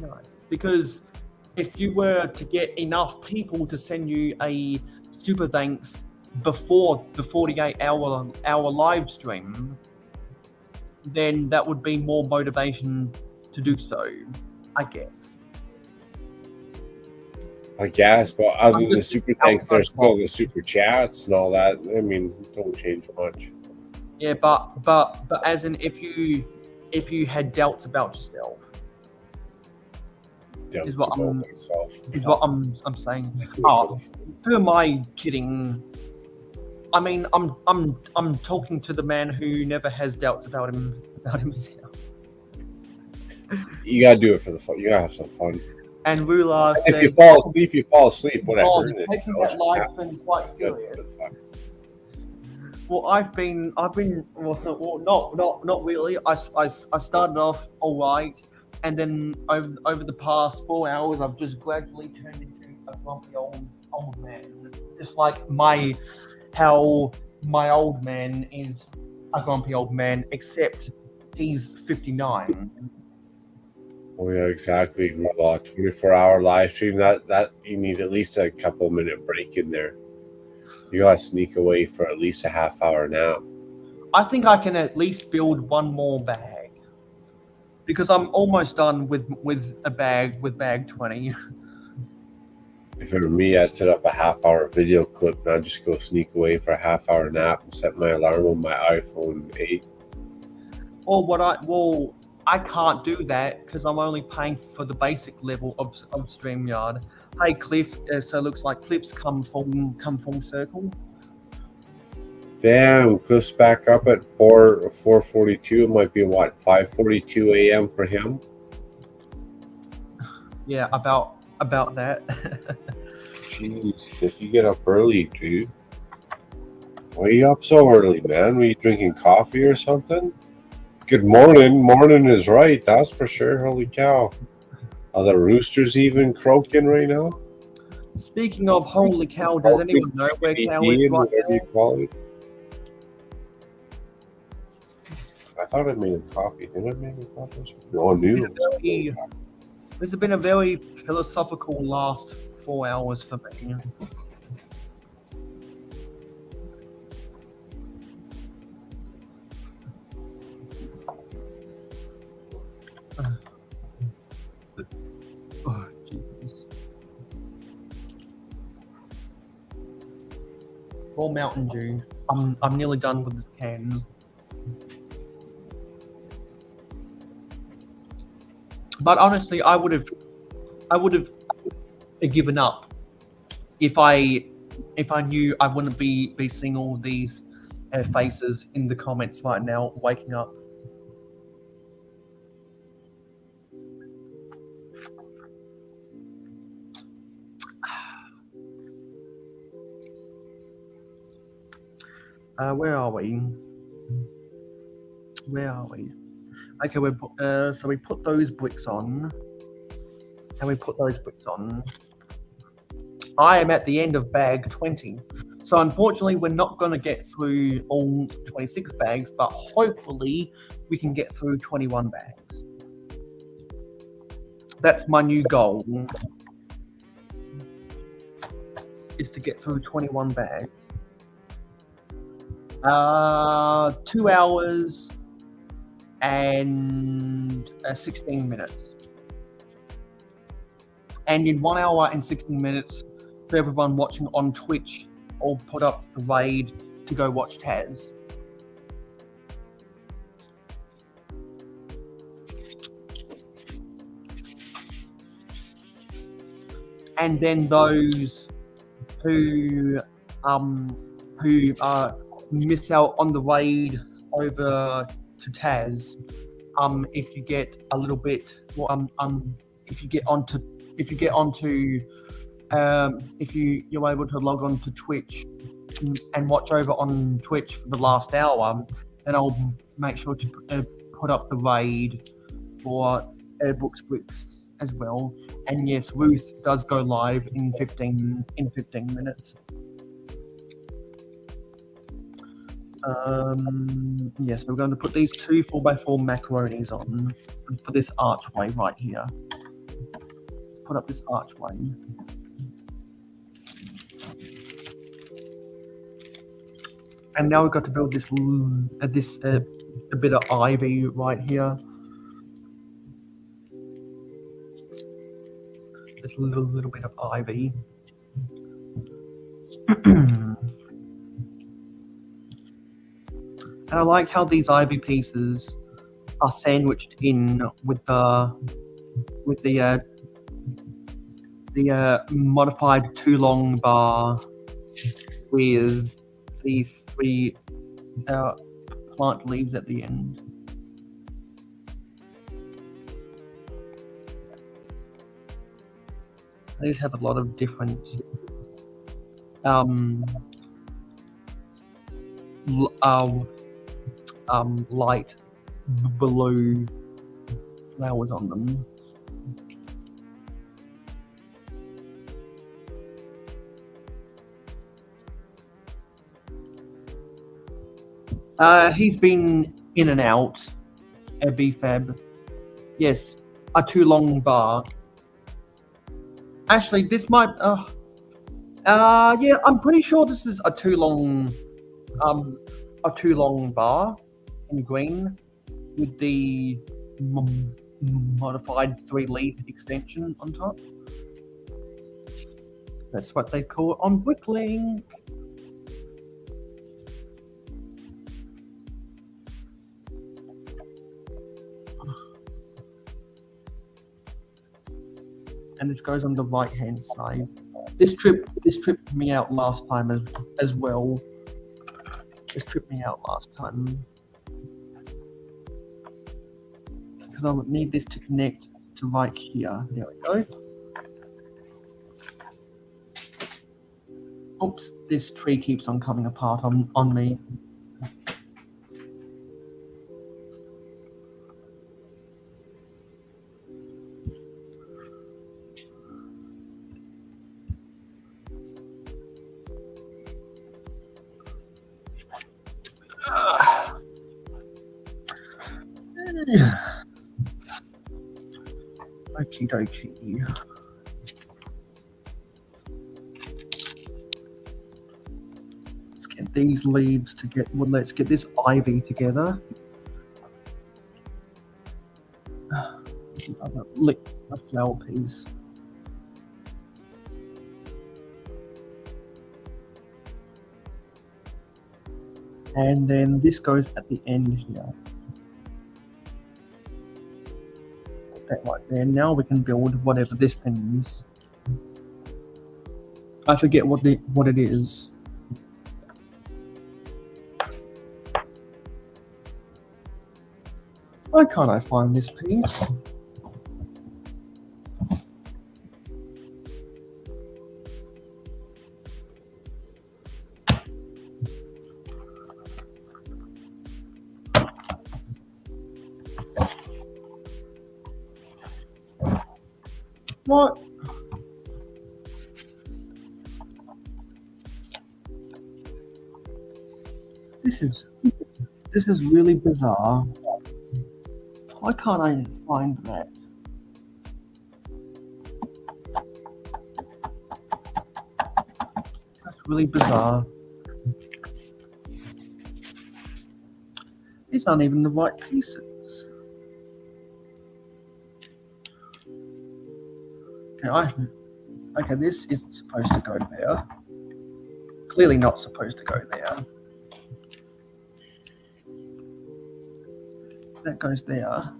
Nice. Because if you were to get enough people to send you a super thanks before the 48-hour live stream, then that would be more motivation to do so, I guess. I guess, but other than the super thanks, there's still the super chats and all that. I mean, don't change much. Yeah, but as in, if you had doubts about yourself, is what I'm saying. Oh, who am I kidding? I mean, I'm talking to the man who never has doubts about himself. You gotta do it for the fun. You gotta have some fun. And Rula If says, you fall asleep, you fall asleep. Whatever. "Oh, And taking you know, that life thing quite serious." Well, I've been, not really. I started off all right, and then over the past 4 hours, I've just gradually turned into a grumpy old man. Just like how my old man is a grumpy old man, except he's 59. Oh yeah, exactly. 24-hour live stream. That you need at least a couple minute break in there. You gotta sneak away for at least a half hour now. I think I can at least build one more bag because I'm almost done with bag 20. If it were me, I'd set up a half-hour video clip and I'd just go sneak away for a half-hour nap and set my alarm on my iPhone 8. Well, I can't do that because I'm only paying for the basic level of StreamYard. Hey, Cliff. So it looks like Cliff's come full circle. Damn, Cliff's back up at 4:42. It might be what 5:42 a.m. for him. Yeah, about that. Jeez, Cliff, you get up early, dude. Why are you up so early, man? Were you drinking coffee or something? Good morning. Morning is right, that's for sure. Holy cow. Are the roosters even croaking right now? Speaking of holy cow, does anyone know where cow is right now? I thought I made him coffee. Did I make him coffee? No, I knew. This has been a very philosophical last 4 hours for me. Oh, jeez. More Mountain Dew. I'm nearly done with this can. But honestly, I would have given up if I knew I wouldn't be seeing all these faces in the comments right now, waking up. Where are we? Okay, so we put those bricks on. I am at the end of bag 20. So unfortunately, we're not going to get through all 26 bags, but hopefully we can get through 21 bags. That's my new goal, is to get through 21 bags. 2 hours and 16 minutes. And in 1 hour and 16 minutes, for everyone watching on Twitch, I'll put up the raid to go watch Taz. And then those who miss out on the raid over to Taz, if you get a little bit, if you're able to log on to Twitch and watch over on Twitch for the last hour, then I'll make sure to put up the raid for Makro Bricks as well. And yes, Ruth does go live in 15 minutes. Yes, we're going to put these 2 4x4 macaronis on for this archway right here. Put up this archway. And now we've got to build this a bit of ivy right here. This little bit of ivy. And I like how these ivy pieces are sandwiched in with the modified too long bar with these three plant leaves at the end. These have a lot of different light blue flowers on them. He's been in and out. A B-Fab. Yes, a too long bar. Actually, this might. Yeah, I'm pretty sure this is a too long bar in green with the modified 3-lead extension on top. That's what they call it on Bricklink. And this goes on the right hand side. This tripped me out last time as well. This tripped me out last time. Because I would need this to connect to right here. There we go. Oops, this tree keeps on coming apart on me. Okie dokie. Let's get these leaves to get. Well, let's get this ivy together. Lick a flower piece. And then this goes at the end here. Put that right there. Now we can build whatever this thing is. I forget what it is. Why can't I find this piece? What? This is really bizarre. Why can't I find that? That's really bizarre. These aren't even the right pieces. Okay, this isn't supposed to go there. Clearly not supposed to go there. That goes there.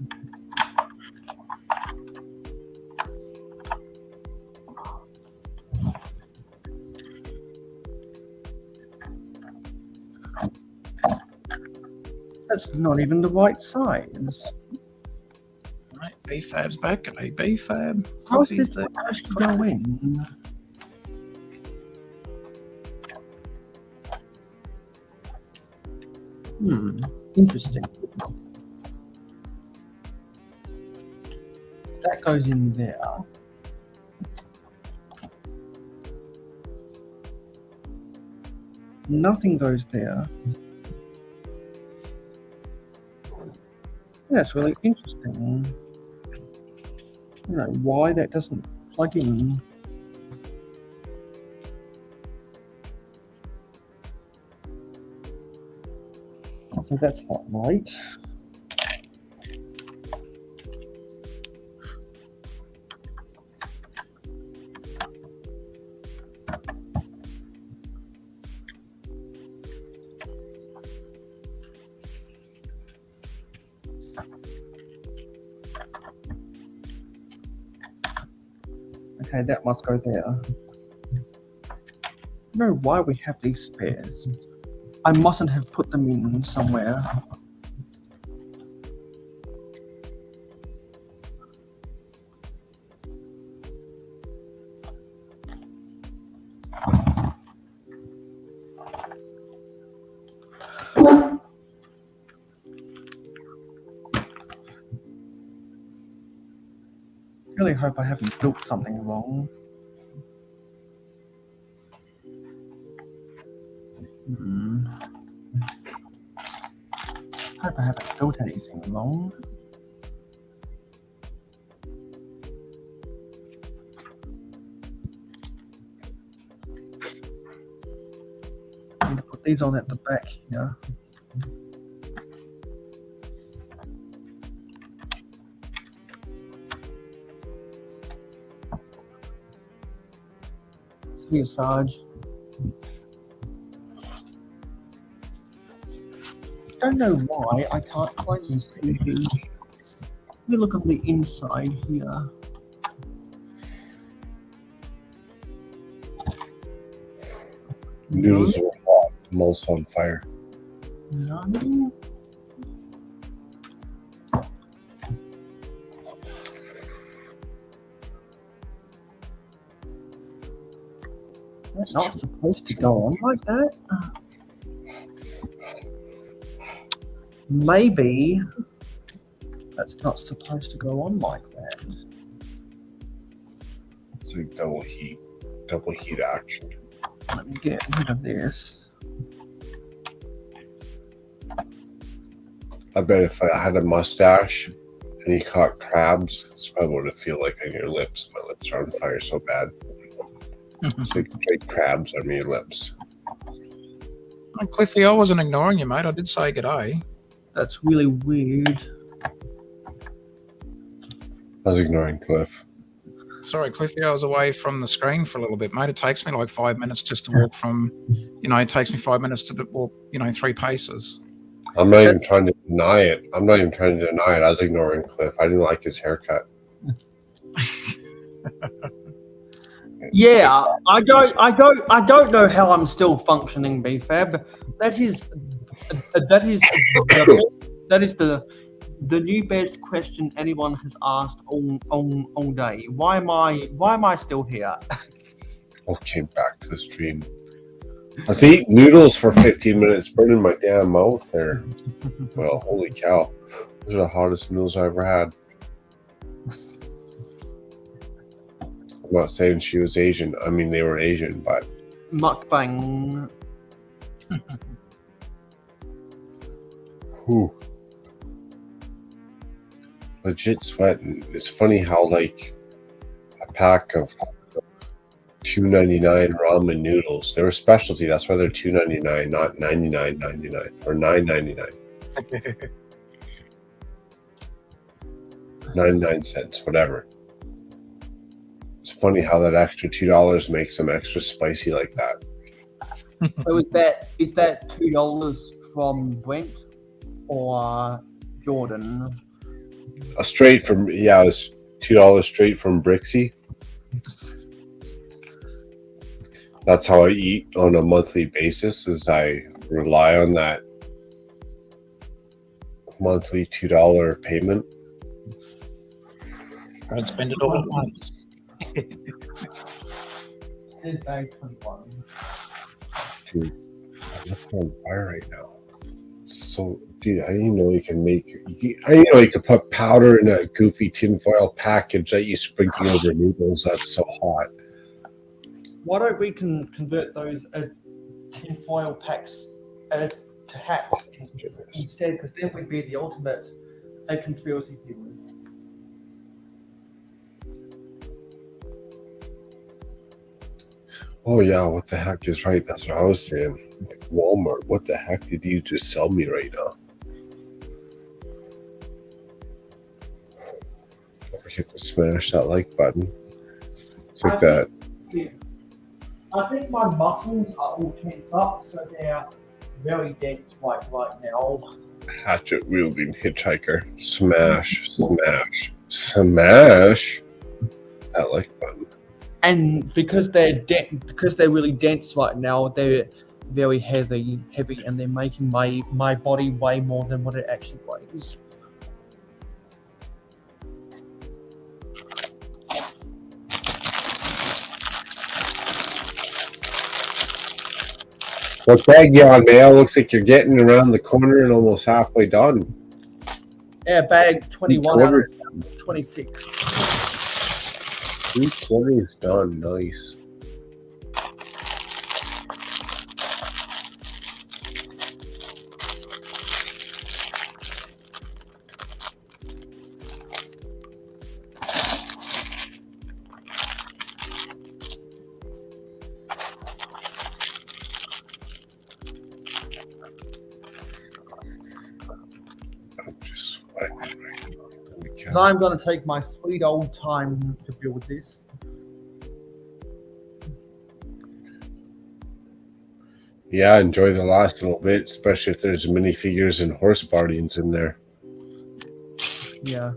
That's not even the right size. Right, B-Fab's back at a B-Fab. How's this supposed to go in? Interesting. That goes in there. Nothing goes there. That's really interesting. I don't know why that doesn't plug in. So that's not right. Okay, that must go there. I don't know why we have these spares. I mustn't have put them in somewhere. Really hope I haven't built something wrong. Hope I haven't built anything wrong. I need to put these on at the back here. Sweet Sarge. Don't know why I can't find these pages. Let me look on the inside here. Noodles are hot. I'm also on fire. No. That's not supposed to go on like that. Maybe that's not supposed to go on like that. It's like double heat action. Let me get rid of this. I bet if I had a mustache and you caught crabs, that's probably what it feel like on your lips. My lips are on fire so bad. It's like straight crabs on your lips. Oh, Cliffy, I wasn't ignoring you, mate. I did say good day. That's really weird. I was ignoring Cliff. Sorry, Cliffy, I was away from the screen for a little bit, mate. It takes me like 5 minutes just to walk from, it takes me 5 minutes to walk, 3 paces. I'm not even trying to deny it. I was ignoring Cliff. I didn't like his haircut. Yeah, I don't know how I'm still functioning, BFAB. That is the new best question anyone has asked all day. Why am I still here? Okay, back to the stream. I was eating noodles for 15 minutes, burning my damn mouth there. Well, holy cow. Those are the hottest noodles I ever had. I'm not saying she was Asian. I mean, they were Asian, but... Mukbang. Whew. Legit sweating. It's funny how, like, a pack of $2.99 ramen noodles, they're a specialty. That's why they're $2.99, not $99.99 or $9.99. 99 cents, whatever. It's funny how that extra $2 makes them extra spicy like that. So is that $2 from Brent or Jordan? Straight from, yeah, it's $2 straight from Brixie. That's how I eat on a monthly basis, is I rely on that monthly $2 payment. I'd spend it all at once. Dude, I'm on fire right now. So, dude, I didn't know you can make. I didn't know you could put powder in a goofy tinfoil package that you sprinkle over noodles. That's so hot. Why don't we convert those tinfoil packs to hats instead? Because then we'd be the ultimate conspiracy theorist. Oh yeah, what the heck is right? That's what I was saying. Like Walmart, what the heck did you just sell me right now? Don't forget to smash that like button. It's like that. I think my muscles are all tense up, so they're very dense right now. Hatchet wielding hitchhiker. Smash, smash, smash that like button. And because they're really dense right now, they're very heavy, and they're making my body weigh more than what it actually weighs. What bag you on, Mayo? Looks like you're getting around the corner and almost halfway done. Yeah, bag 21 out of 26. 3/4 done. Nice. So I'm going to take my sweet old time to build this. Yeah, enjoy the last little bit, especially if there's minifigures and horse bardians in there. Yeah.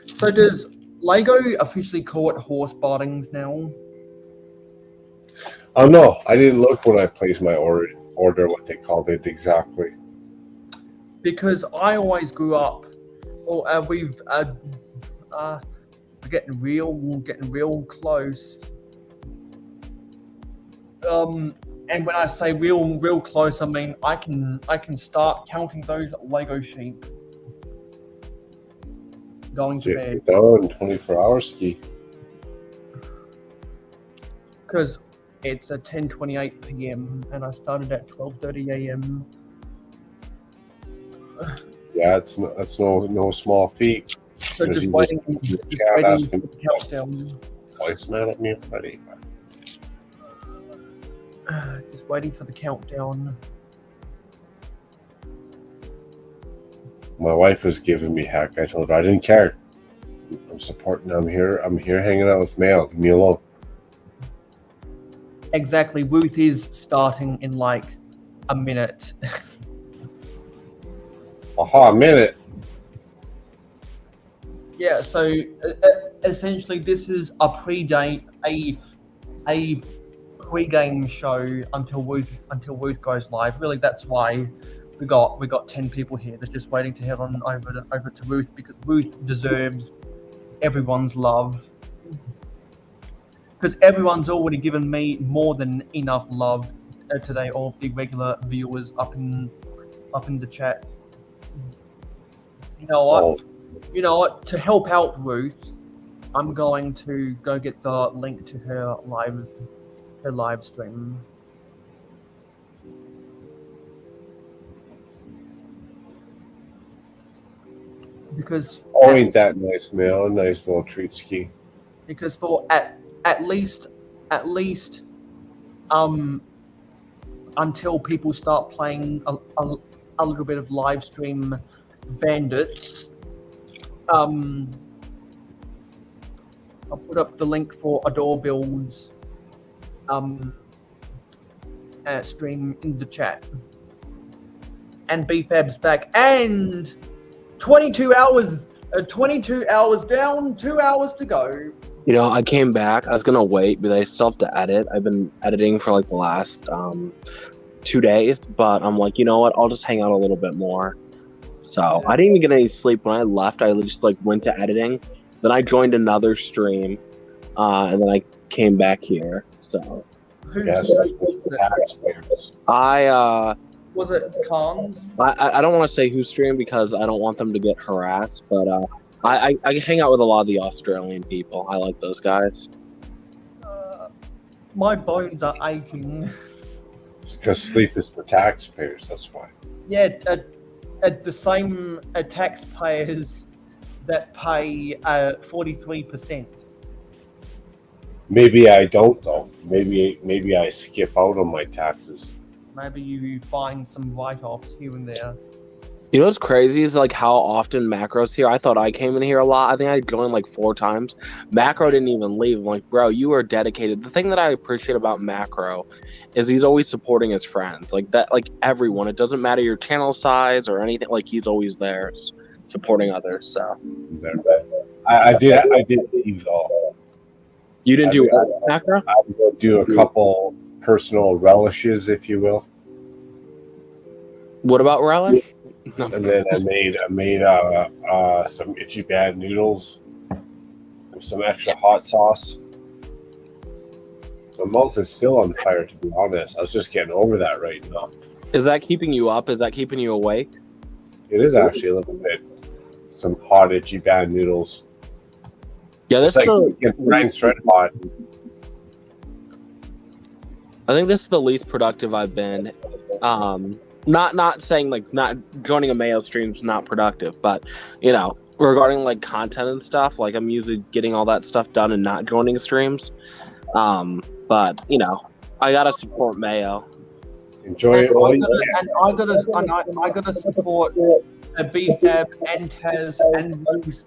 So does Lego officially call it horse bardings now? Oh no, I didn't look when I placed my order what they called it exactly. Because I always grew up. Well, we're getting real close. And when I say real close, I mean I can start counting those Lego sheep going to bed. Done 24-hour ski. Because it's at 10:28 p.m. and I started at 12:30 a.m. Yeah, that's no small feat. So just waiting for the countdown. Voice man at me already. Just waiting for the countdown. My wife was giving me heck. I told her I didn't care. I'm supporting. I'm here hanging out with Mayo. Leave me alone. Exactly. Ruth is starting in like a minute. Aha, a minute. Yeah. So essentially, this is a pre-game show until Ruth goes live. Really, that's why we got 10 people here. They're just waiting to head on over to Ruth because Ruth deserves everyone's love. Because everyone's already given me more than enough love today. All of the regular viewers up in the chat. You know what? Oh. You know what? To help out Ruth, I'm going to go get the link to her live stream. Because Ain't that nice, Mayo? A nice little treat ski. Because for at least until people start playing a little bit of live stream Bandits, I'll put up the link for Adore Builds stream in the chat. And BFab's back, and 22 hours down, 2 hours to go. You know, I came back. I was gonna wait, but I still have to edit. I've been editing for like the last 2 days, but I'm like, you know what? I'll just hang out a little bit more. So I didn't even get any sleep when I left. I just like went to editing. Then I joined another stream, and then I came back here. So Yes, Was it Khan's? I don't want to say who streamed because I don't want them to get harassed, but I hang out with a lot of the Australian people. I like those guys. My bones are aching. It's because sleep is for taxpayers. That's why. Yeah, at the same taxpayers that pay 43%. Maybe I don't though. Maybe I skip out on my taxes. Maybe you find some write-offs here and there. You know what's crazy is like how often Macro's here. I thought I came in here a lot. I think I joined like 4 times. Macro didn't even leave. I'm like, bro, you are dedicated. The thing that I appreciate about Macro is he's always supporting his friends. Like that, like everyone. It doesn't matter your channel size or anything. Like he's always there supporting others. So I did leave though. You didn't do Macro? I would do a couple personal relishes, if you will. What about relish? And then I made some itchy bad noodles with some extra hot sauce. My mouth is still on fire, to be honest. I was just getting over that right now. Is that keeping you up? Is that keeping you awake? It is actually a little bit. Some hot itchy bad noodles. Yeah, It's this like Frank's Red Hot. I think this is the least productive I've been. Not saying like not joining a Mayo stream is not productive, but you know, regarding like content and stuff, like I'm usually getting all that stuff done and not joining streams. But you know, I gotta support Mayo. Enjoy it all you And I gotta support BFAB and Taz and Bruce,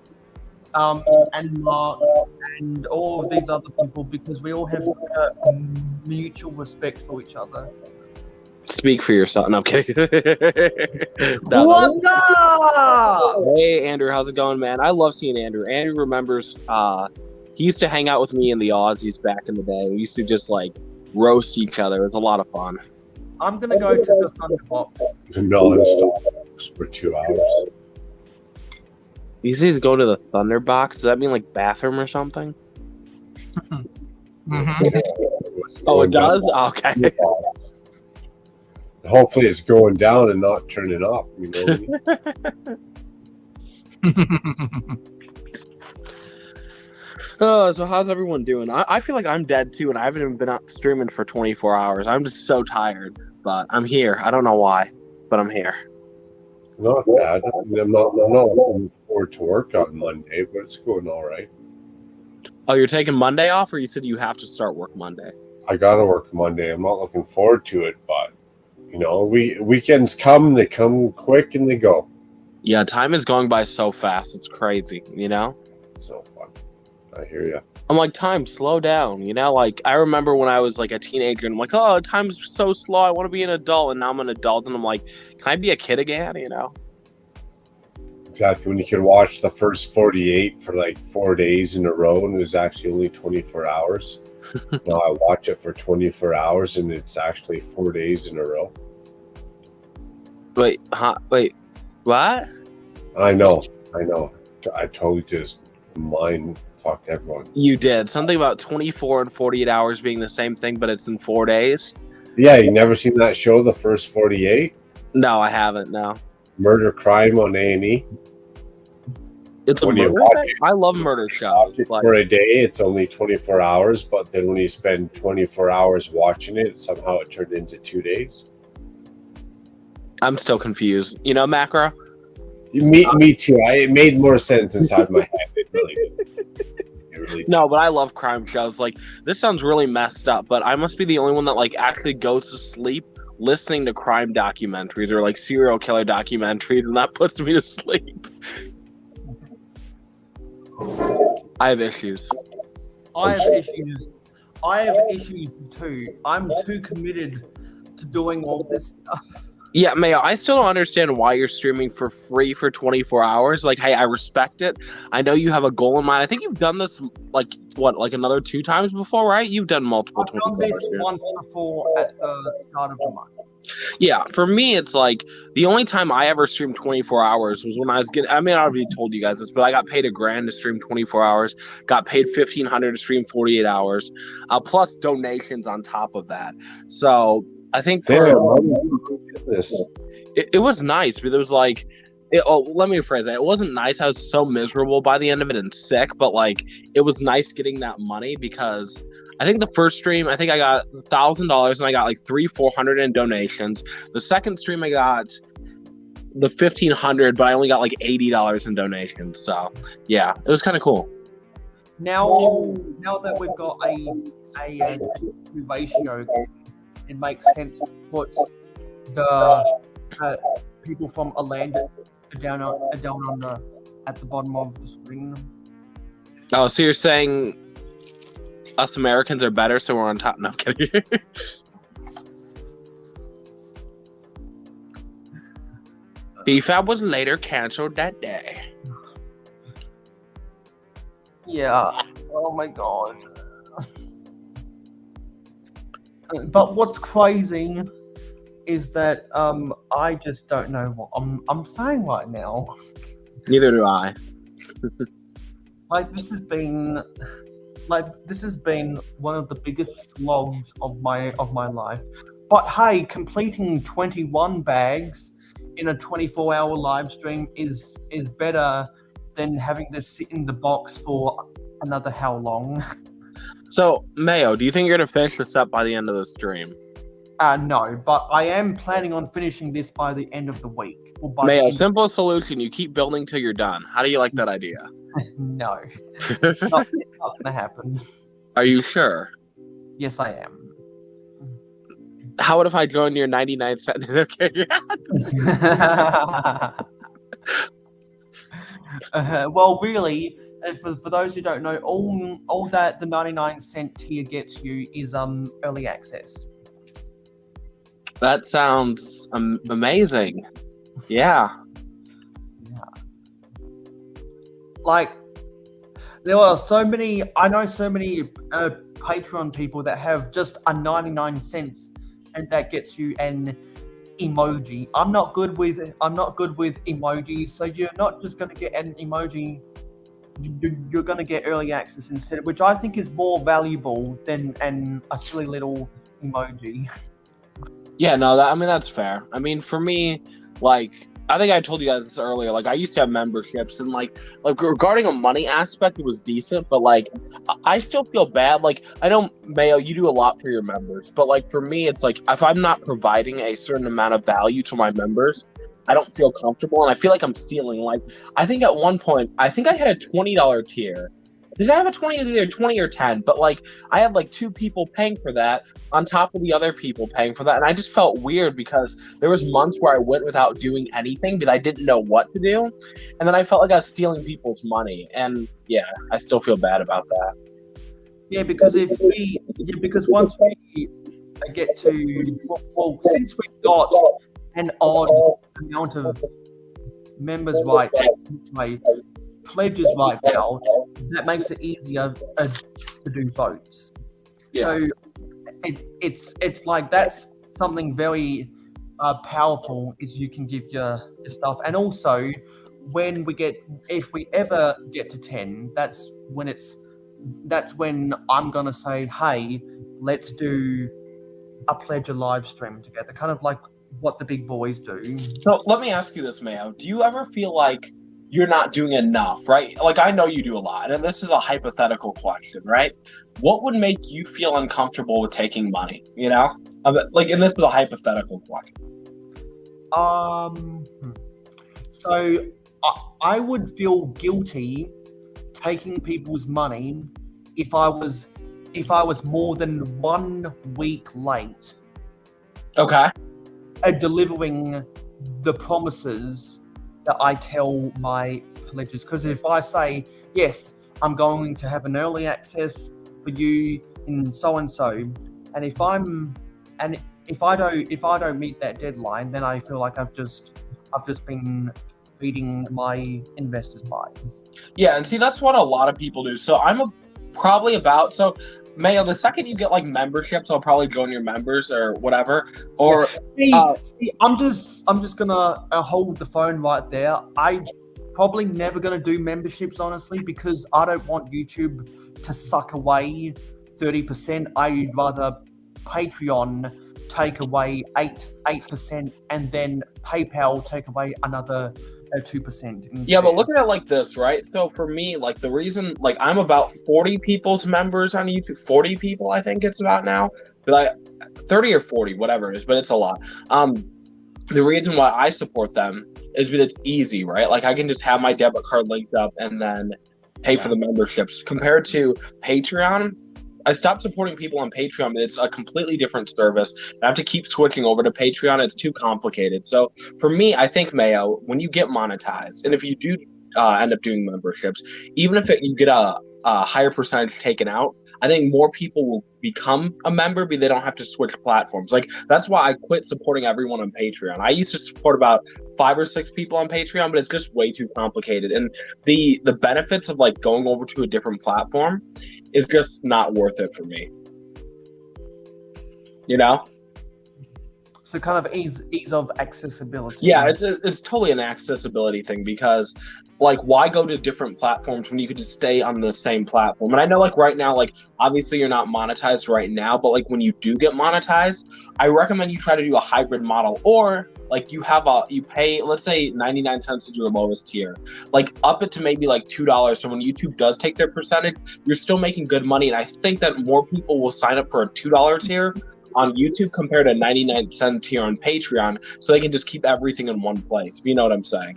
and Mark and all of these other people because we all have mutual respect for each other. Speak for yourself. No, I'm kidding. What's up? Hey, Andrew, how's it going, man? I love seeing Andrew. Andrew remembers. He used to hang out with me in the Aussies back in the day. We used to just like roast each other. It was a lot of fun. I'm gonna go to the Thunderbox. non-stop for 2 hours. These days go to the Thunderbox. Does that mean like bathroom or something? Oh, it does? Okay. Hopefully it's going down and not turning up. You know what I mean? Oh, so how's everyone doing? I feel like I'm dead too, and I haven't even been out streaming for 24 hours. I'm just so tired, but I'm here. I don't know why, but I'm here. Not bad. I mean, I'm not looking forward to work on Monday, but it's going all right. Oh, you're taking Monday off, or you said you have to start work Monday? I gotta work Monday. I'm not looking forward to it, but you know, weekends come, they come quick and they go. Yeah, time is going by so fast. It's crazy, you know? It's no fun. I hear you. I'm like, time, slow down, you know? Like, I remember when I was like a teenager and I'm like, oh, time's so slow. I want to be an adult. And now I'm an adult and I'm like, can I be a kid again, you know? Exactly. When you could watch the first 48 for like 4 days in a row and it was actually only 24 hours. Now I watch it for 24 hours and it's actually 4 days in a row. Wait, what? I know. I totally just mind fucked everyone. You did. Something about 24 and 48 hours being the same thing, but it's in 4 days? Yeah, you never seen that show, The First 48? No, I haven't, no. Murder Crime on A&E. It's a When you murder watch thing? it, I love murder shows. Like, for a day, it's only 24 hours, but then when you spend 24 hours watching it, somehow it turned into 2 days. I'm still confused. You know, Makro? Me too. It made more sense inside my head. It really did. It really did. No, but I love crime shows. Like, this sounds really messed up, but I must be the only one that like actually goes to sleep listening to crime documentaries or like serial killer documentaries, and that puts me to sleep. I have issues. I have issues too. I'm too committed to doing all this stuff. Yeah, Mayo, I still don't understand why you're streaming for free for 24 hours. Like, hey, I respect it. I know you have a goal in mind. I think you've done this, like another 2 times before, right? You've done multiple. I've done this once before at the start of the month. Yeah, for me, it's like the only time I ever streamed 24 hours was when I was getting. I mean, I already told you guys this, but I got paid $1,000 to stream 24 hours. Got paid $1,500 to stream 48 hours, plus donations on top of that. So I think it was nice, but it was like. Let me rephrase that. It wasn't nice. I was so miserable by the end of it and sick, but like it was nice getting that money because I think the first stream, I think I got $1,000 and I got like $300-400 in donations. The second stream I got the $1,500, but I only got like $80 in donations. So yeah, it was kind of cool. Now that we've got a ratio, it makes sense to put the people from Orlando down on at the bottom of the screen. Oh, so you're saying us Americans are better, so we're on top? No, I'm kidding. BFAB was later canceled that day. Yeah. Oh my god. But what's crazy is that I just don't know what I'm saying right now. Neither do I. This has been one of the biggest slogs of my life. But hey, completing 21 bags in a 24-hour live stream is better than having to sit in the box for another how long? So, Mayo, do you think you're going to finish this up by the end of the stream? No, but I am planning on finishing this by the end of the week. Or by Mayo, simple solution. You keep building till you're done. How do you like that idea? No. It's not going to happen. Are you sure? Yes, I am. How about if I join your 99 cent? Okay. Well, really, for those who don't know, all that the 99-cent tier gets you is early access. That sounds amazing. Yeah. There are so many. I know so many Patreon people that have just a 99 cents, and that gets you an emoji. I'm not good with emojis, so you're not just going to get an emoji. You're going to get early access instead, which I think is more valuable than a silly little emoji. Yeah, no, that's fair. I mean, for me, I think I told you guys this earlier. I used to have memberships, and regarding a money aspect, it was decent. But I still feel bad. I know, Mayo, you do a lot for your members, but for me, it's if I'm not providing a certain amount of value to my members, I don't feel comfortable, and I feel like I'm stealing. I think at one point, I had a $20 tier. Did I have a 20? Either 20 or 10, but I had 2 people paying for that on top of the other people paying for that, and I just felt weird because there was months where I went without doing anything because I didn't know what to do, and then I felt like I was stealing people's money, and yeah, I still feel bad about that. Yeah, because once we get to since we've got an odd amount of members right now, pledges right now, that makes it easier to do votes. Yeah. So it's that's something very powerful, is you can give your stuff. And also if we ever get to 10, that's when I'm gonna say, hey, let's do a pledge a live stream together, kind of like what the big boys do. So let me ask you this, Mayo. Do you ever feel like you're not doing enough, right? I know you do a lot, and this is a hypothetical question, right? What would make you feel uncomfortable with taking money, and this is a hypothetical question. So I would feel guilty taking people's money if I was more than 1 week late. Okay. At delivering the promises that I tell my pledges, because if I say, yes, I'm going to have an early access for you in so and so, and if I don't meet that deadline, then I feel like I've just been feeding my investors' minds. Yeah, and see, that's what a lot of people do. So Mayo, the second you get memberships, I'll probably join your members or whatever. Or I'm just gonna hold the phone right there. I probably never gonna do memberships, honestly, because I don't want YouTube to suck away 30%. I'd rather Patreon take away 8%, and then PayPal take away another 2%. Yeah, but look at it like this, right? So for me, the reason, I'm about 40 people's members on YouTube, 40 people, I think it's about now, but 30 or 40, whatever it is, but it's a lot. The reason why I support them is because it's easy, right? I can just have my debit card linked up and then pay for the memberships. Compared to Patreon, I stopped supporting people on Patreon, but it's a completely different service. I have to keep switching over to Patreon. It's too complicated. So for me, I think, Mayo, when you get monetized, and if you do end up doing memberships, even if you get a higher percentage taken out, I think more people will become a member because they don't have to switch platforms. That's why I quit supporting everyone on Patreon. I used to support about 5 or 6 people on Patreon, but it's just way too complicated. And the benefits of going over to a different platform is just not worth it for me. So kind of ease of accessibility. Yeah, it's totally an accessibility thing because, like, why go to different platforms when you could just stay on the same platform? And I know, like, right now, like, obviously you're not monetized right now, but, like, when you do get monetized, I recommend you try to do a hybrid model, or, like, you pay, let's say, 99 cents to do the lowest tier, like, up it to maybe, like, $2, so when YouTube does take their percentage, you're still making good money, and I think that more people will sign up for a $2 tier on YouTube compared to 99-cent tier on Patreon, so they can just keep everything in one place, if you know what I'm saying.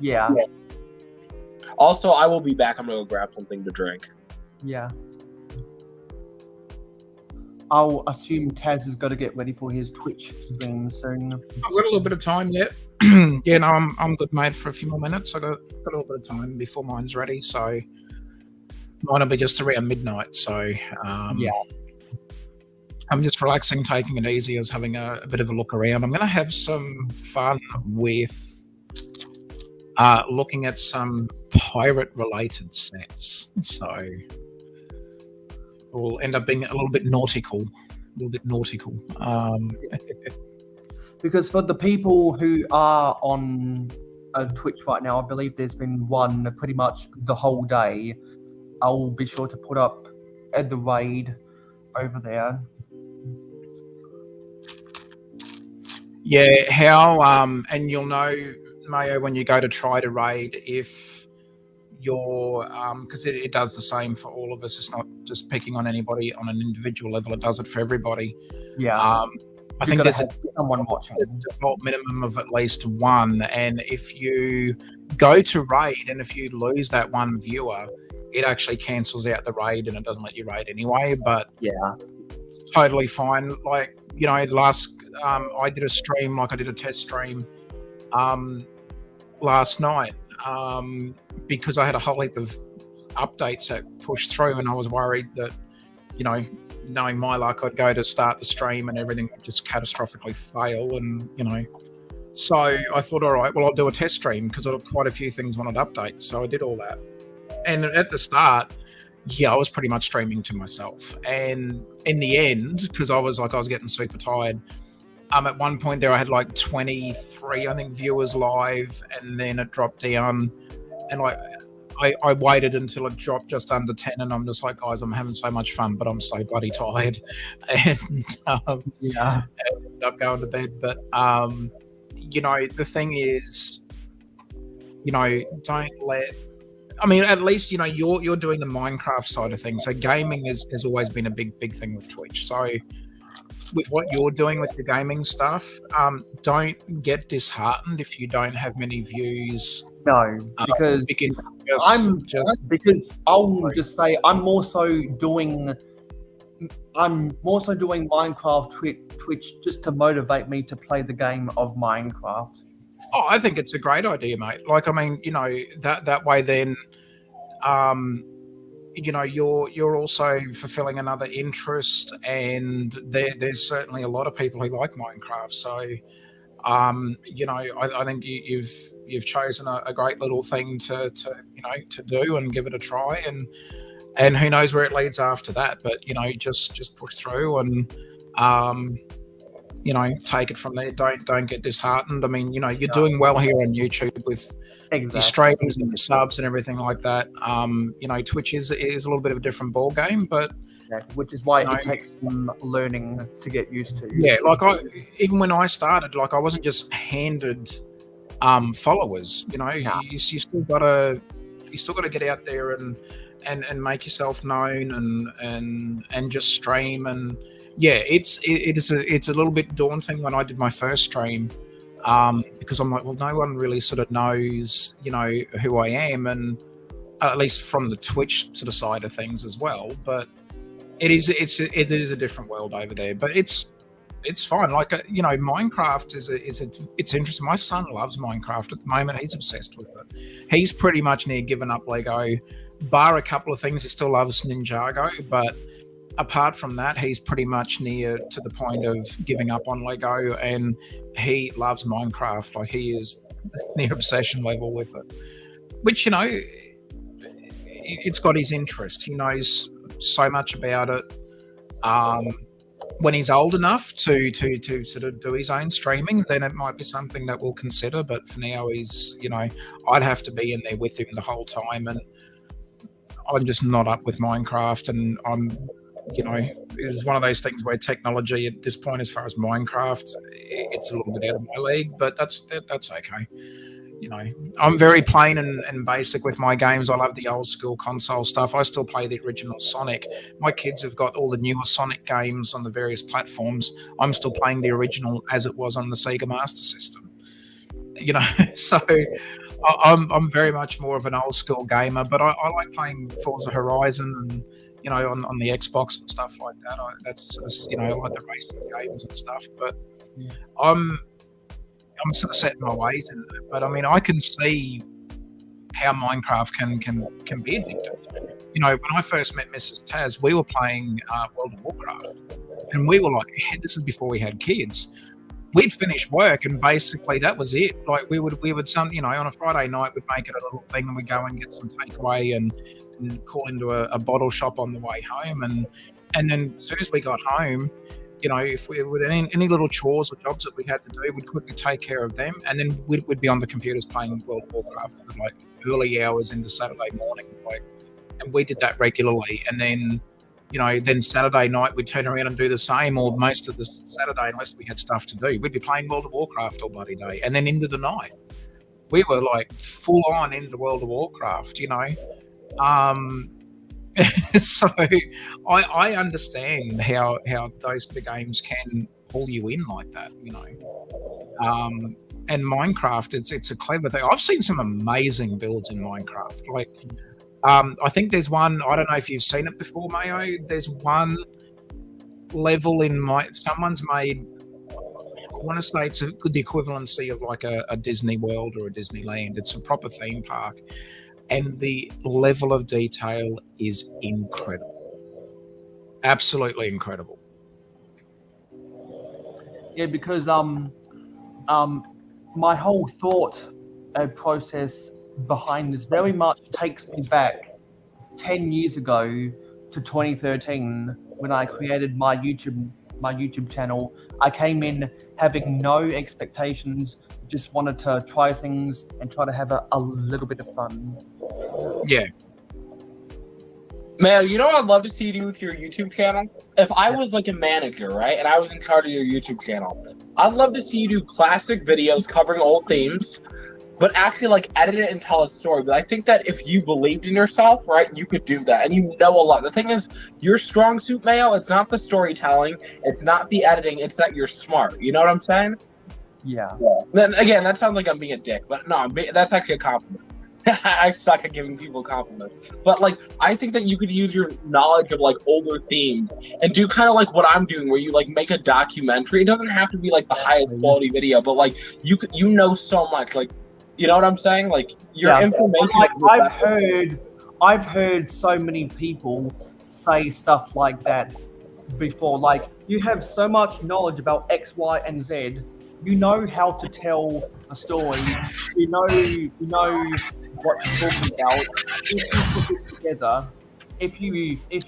Yeah. Also, I will be back. I'm going to go grab something to drink. Yeah. I'll assume Taz has got to get ready for his Twitch stream soon. I've got a little bit of time yet. Yeah, no, I'm good, mate, for a few more minutes. I've got a little bit of time before mine's ready, so mine will be just around midnight, so yeah. I'm just relaxing, taking it easy. I was having a bit of a look around. I'm going to have some fun with looking at some pirate-related sets. So we'll end up being a little bit nautical. Because for the people who are on Twitch right now, I believe there's been one pretty much the whole day. I'll be sure to put up the raid over there. Yeah, how and you'll know, Mayo, when you go to try to raid, if you're because it does the same for all of us. It's not just picking on anybody on an individual level. It does it for everybody. Yeah. I think there's someone watching. a default minimum of at least one, and if you go to raid and if you lose that one viewer, it actually cancels out the raid and it doesn't let you raid anyway. But yeah, it's totally fine. Like, you know, last I did a stream, like I did a test stream last night because I had a whole heap of updates that pushed through, and I was worried that, you know, knowing my luck, I'd go to start the stream and everything would just catastrophically fail, and, you know, so I thought, all right, well, I'll do a test stream because quite a few things wanted updates, so I did all that. And at the start, yeah, I was pretty much streaming to myself, and in the end, because I was getting super tired, at one point there I had like 23, I think, viewers live, and then it dropped down, and I waited until it dropped just under 10, and I'm just like, guys, I'm having so much fun, but I'm so bloody tired, and yeah, I ended up going to bed. But you know, the thing is, you know, don't let, I mean, at least, you know, you're doing the Minecraft side of things, so gaming has always been a big thing with Twitch. So with what you're doing with your gaming stuff, don't get disheartened if you don't have many views. No, because I'll just say I'm more so doing Minecraft Twitch just to motivate me to play the game of Minecraft. Oh, I think it's a great idea, mate. Like, I mean, you know, that way then, you know, you're also fulfilling another interest, and there's certainly a lot of people who like Minecraft. So, you know, I think you've chosen a great little thing to you know, to do and give it a try, and who knows where it leads after that. But, you know, just push through and you know, take it from there. Don't get disheartened. I mean, you know, you're doing well here on YouTube with your streams and your subs and everything like that. You know, Twitch is a little bit of a different ball game, but which is why it takes some learning to get used to. Yeah, like even when I started, like, I wasn't just handed followers. You know, you still gotta get out there and make yourself known and just stream. And yeah, it's a little bit daunting when I did my first stream, because I'm like, well, no one really sort of knows, you know, who I am, and at least from the Twitch sort of side of things as well. But it is a different world over there. But it's fine. Like, you know, Minecraft it's interesting. My son loves Minecraft at the moment. He's obsessed with it. He's pretty much near giving up Lego, bar a couple of things. He still loves Ninjago, but apart from that, he's pretty much near to the point of giving up on Lego, and he loves Minecraft. Like, he is near obsession level with it, which, you know, it's got his interest. He knows so much about it. when he's old enough to sort of do his own streaming, then it might be something that we'll consider. But for now, he's, I'd have to be in there with him the whole time, and I'm just not up with Minecraft, and it's one of those things where technology at this point, as far as Minecraft, it's a little bit out of my league, but that's okay. I'm very plain and basic with my games. I love the old school console stuff. I still play the original Sonic. My kids have got all the newer Sonic games on the various platforms. I'm still playing the original as it was on the Sega Master System. So I'm very much more of an old school gamer, but I like playing Forza Horizon and on the Xbox and stuff like that. I like the racing games and stuff, but I'm sort of set in my ways in it. But I mean, I can see how Minecraft can be addictive. When I first met Mrs. Taz, we were playing World of Warcraft, and we were like, this is before we had kids. We'd finish work, and basically that was it. Like we would on a Friday night, we'd make it a little thing, and we'd go and get some takeaway and call into a bottle shop on the way home, and then as soon as we got home, if we with any little chores or jobs that we had to do, we'd quickly take care of them, and then we'd be on the computers playing World of Warcraft for like early hours into Saturday morning, and we did that regularly. And then then Saturday night we'd turn around and do the same, or most of the Saturday, unless we had stuff to do, we'd be playing World of Warcraft all bloody day, and then into the night we were like full on into World of Warcraft. So I understand how those sort of games can pull you in like that, and Minecraft, it's a clever thing. I've seen some amazing builds in Minecraft. Like, I think there's one, I don't know if you've seen it before, Mayo. There's one level someone's made, I want to say it's the equivalency of like a Disney World or a Disneyland. It's a proper theme park. And the level of detail is incredible. Absolutely incredible. Yeah, because my whole thought process behind this very much takes me back 10 years ago to 2013 when I created my YouTube channel. I came in having no expectations, just wanted to try things and try to have a little bit of fun. Yeah. Mayo, what I'd love to see you do with your YouTube channel? If I was like a manager, right, and I was in charge of your YouTube channel, I'd love to see you do classic videos covering old themes, but actually like edit it and tell a story. But I think that if you believed in yourself, right, you could do that, and you know a lot. The thing is, your strong suit, Mayo, it's not the storytelling, it's not the editing, it's that you're smart. You know what I'm saying? Yeah. Then again, that sounds like I'm being a dick, but no, that's actually a compliment. I suck at giving people compliments, but like I think that you could use your knowledge of like older themes and do kind of like what I'm doing, where you like make a documentary. It doesn't have to be like the highest quality video, but like you so much, like, you know what I'm saying? Like your information. Like I've heard so many people say stuff like that before. Like, you have so much knowledge about X, Y, and Z. You know how to tell a story. You know what you're talking about. If you put it together, if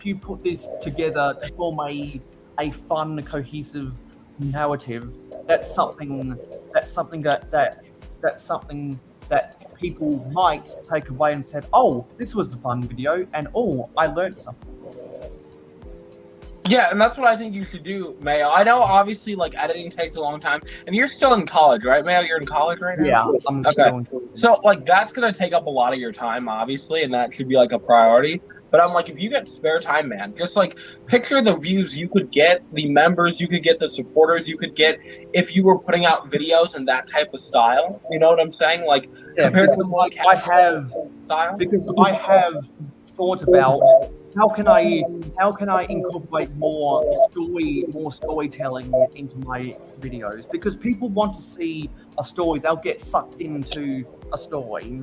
you put this together to form a fun, cohesive narrative, that's something that people might take away and said, "Oh, this was a fun video," and "Oh, I learned something." Yeah, and that's what I think you should do, Mayo. I know, obviously, like, editing takes a long time, and you're still in college, right, Mayo? You're in college right now? Yeah, I'm okay. So, like, that's going to take up a lot of your time, obviously, and that should be, like, a priority. But I'm like, if you get spare time, man, just, like, picture the views you could get, the members you could get, the supporters you could get if you were putting out videos in that type of style. You know what I'm saying? Like, compared to, like, I have thought about how can I incorporate more storytelling into my videos, because people want to see a story. They'll get sucked into a story.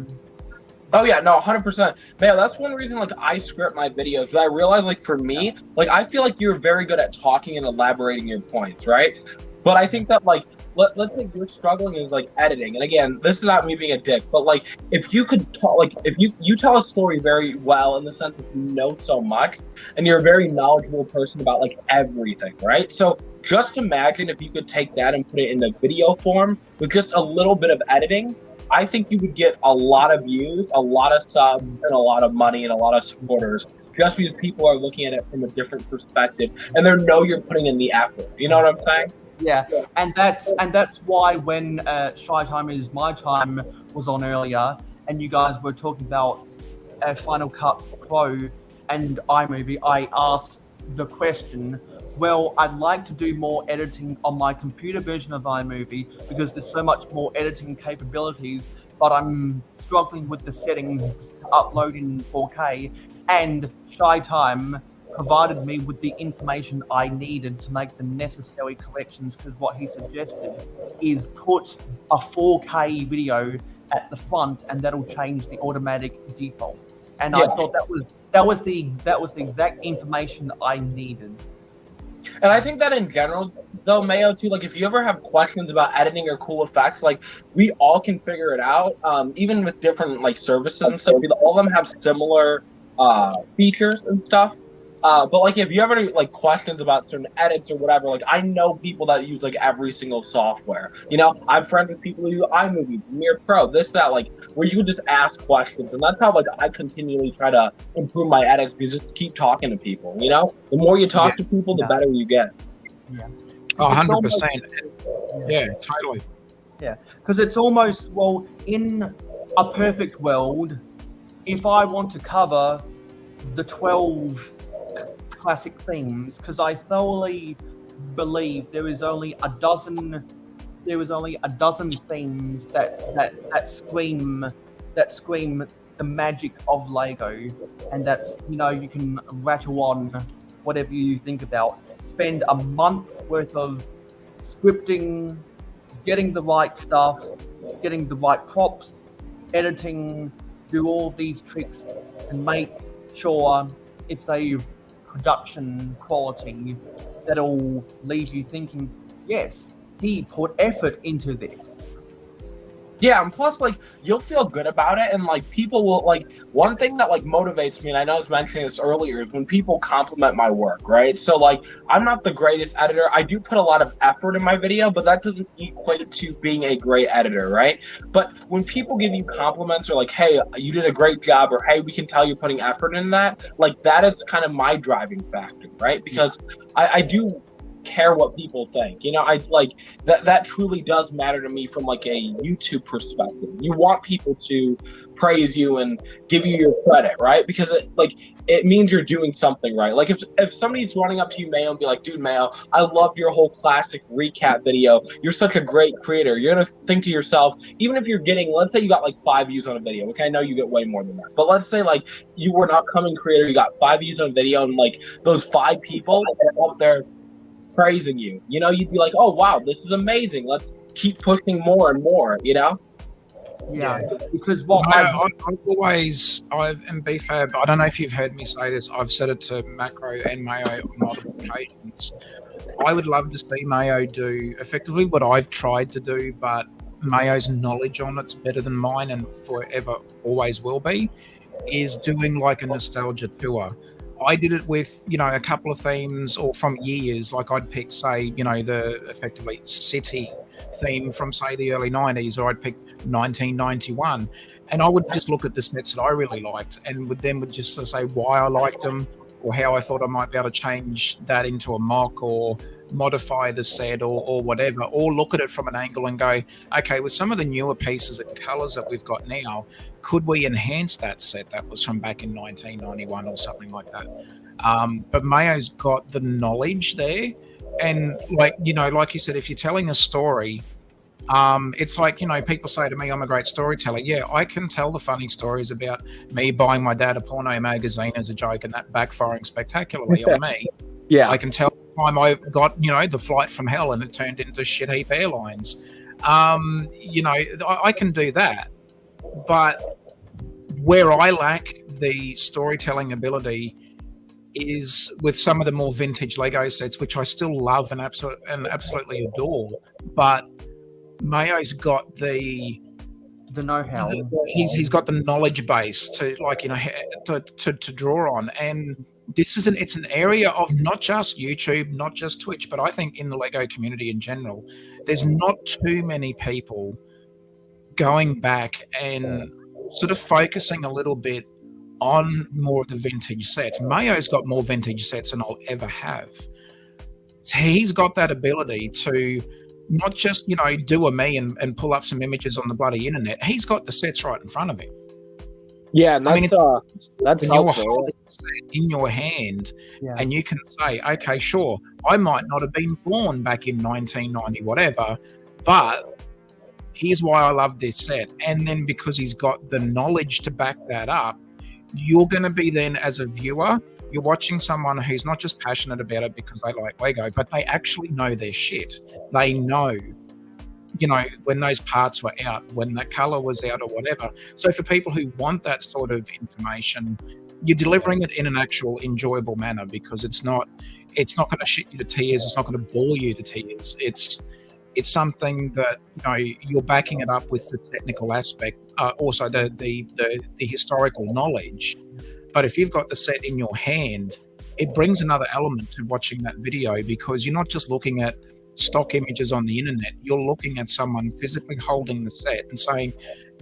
Oh yeah, no, 100%. Man, that's one reason like I script my videos. But I realize, like, for me, like, I feel like you're very good at talking and elaborating your points, right? But I think that, like, let's say you're struggling with like editing, and again, this is not me being a dick, but like if you could talk, like if you tell a story very well in the sense that you know so much, and you're a very knowledgeable person about like everything, right? So just imagine if you could take that and put it in the video form with just a little bit of editing. I think you would get a lot of views, a lot of subs, and a lot of money and a lot of supporters, just because people are looking at it from a different perspective, and they know you're putting in the effort. You know what I'm saying? Yeah, and that's why when Shy Time is My Time was on earlier, and you guys were talking about Final Cut Pro and iMovie, I asked the question, well, I'd like to do more editing on my computer version of iMovie because there's so much more editing capabilities, but I'm struggling with the settings to upload in 4K, and Shy Time provided me with the information I needed to make the necessary corrections, because what he suggested is put a 4K video at the front and that'll change the automatic defaults. And I thought that was the exact information I needed. And I think that in general, though, Mayo, too, like, if you ever have questions about editing or cool effects, like, we all can figure it out, even with different, like, services and stuff. All of them have similar features and stuff. But, like, if you ever, like, questions about certain edits or whatever, like, I know people that use, like, every single software. You know, I'm friends with people who use iMovie, Premiere Pro, this, that, like, where you can just ask questions. And that's how, like, I continually try to improve my edits, because just keep talking to people, you know? The more you talk to people, the better you get. Yeah. Oh, 100%. Yeah, totally. Yeah, because it's almost, well, in a perfect world, if I want to cover the 12 classic themes, because I thoroughly believe there is only a dozen themes that scream the magic of Lego, and that's, you know, you can rattle on whatever you think about. Spend a month worth of scripting, getting the right stuff, getting the right props, editing, do all these tricks, and make sure it's a production quality that'll leave you thinking, yes, he put effort into this. Yeah, and plus, like, you'll feel good about it, and, like, people will, like, one thing that, like, motivates me, and I know I was mentioning this earlier, is when people compliment my work, right? So, like, I'm not the greatest editor. I do put a lot of effort in my video, but that doesn't equate to being a great editor, right? But when people give you compliments, or like, hey, you did a great job, or hey, we can tell you're putting effort in that, like, that is kind of my driving factor, right? Because I do care what people think, you know. I like that truly does matter to me from like a YouTube perspective. You want people to praise you and give you your credit, right? Because it means you're doing something right. Like if somebody's running up to you, Mayo, and be like, dude, Mayo, I love your whole classic recap video, you're such a great creator, you're gonna think to yourself, even if you're getting, let's say you got like 5 views on a video, which I know you get way more than that, but let's say like you were an upcoming creator, you got 5 views on a video, and like those 5 people are up there praising you, you know, you'd be like, oh wow, this is amazing, let's keep pushing more and more, you know. Yeah, because I've always, in BFAB, I don't know if you've heard me say this, I've said it to Makro and Mayo on multiple occasions. I would love to see Mayo do effectively what I've tried to do, but Mayo's knowledge on it's better than mine, and forever always will be, is doing like a nostalgia tour. I did it with, you know, a couple of themes, or from years, like I'd pick, say, you know, the effectively city theme from, say, the early 90s, or I'd pick 1991, and I would just look at the sets that I really liked, and would just sort of say why I liked them, or how I thought I might be able to change that into a mock, or modify the set, or whatever, or look at it from an angle and go, okay, with some of the newer pieces and colors that we've got now, could we enhance that set that was from back in 1991 or something like that? But Mayo's got the knowledge there, and like, you know, like you said, if you're telling a story, it's like, you know, people say to me, I'm a great storyteller. Yeah, I can tell the funny stories about me buying my dad a porno magazine as a joke and that backfiring spectacularly on me. Yeah, I can tell the time I got, you know, the flight from hell and it turned into Shit Heap Airlines. You know, I can do that. But where I lack the storytelling ability is with some of the more vintage Lego sets, which I still love and absolutely adore. But Mayo's got the know-how. He's got the knowledge base to to draw on, and it's an area of not just YouTube, not just Twitch, but I think in the Lego community in general, there's not too many people going back and sort of focusing a little bit on more of the vintage sets. Mayo's got more vintage sets than I'll ever have. So he's got that ability to not just, do a me and pull up some images on the bloody internet. He's got the sets right in front of him. Yeah, and that's you're helpful. holding the set in your hand, and you can say, okay, sure, I might not have been born back in 1990, whatever, but here's why I love this set. And then because he's got the knowledge to back that up, you're going to be then, as a viewer, you're watching someone who's not just passionate about it because they like Lego, but they actually know their shit. They know, when those parts were out, when that color was out or whatever. So for people who want that sort of information, you're delivering it in an actual enjoyable manner, because it's not going to shit you to tears. It's not going to bore you to tears. It's something that, you're backing it up with the technical aspect, also the historical knowledge. But if you've got the set in your hand, it brings another element to watching that video, because you're not just looking at stock images on the internet. You're looking at someone physically holding the set and saying,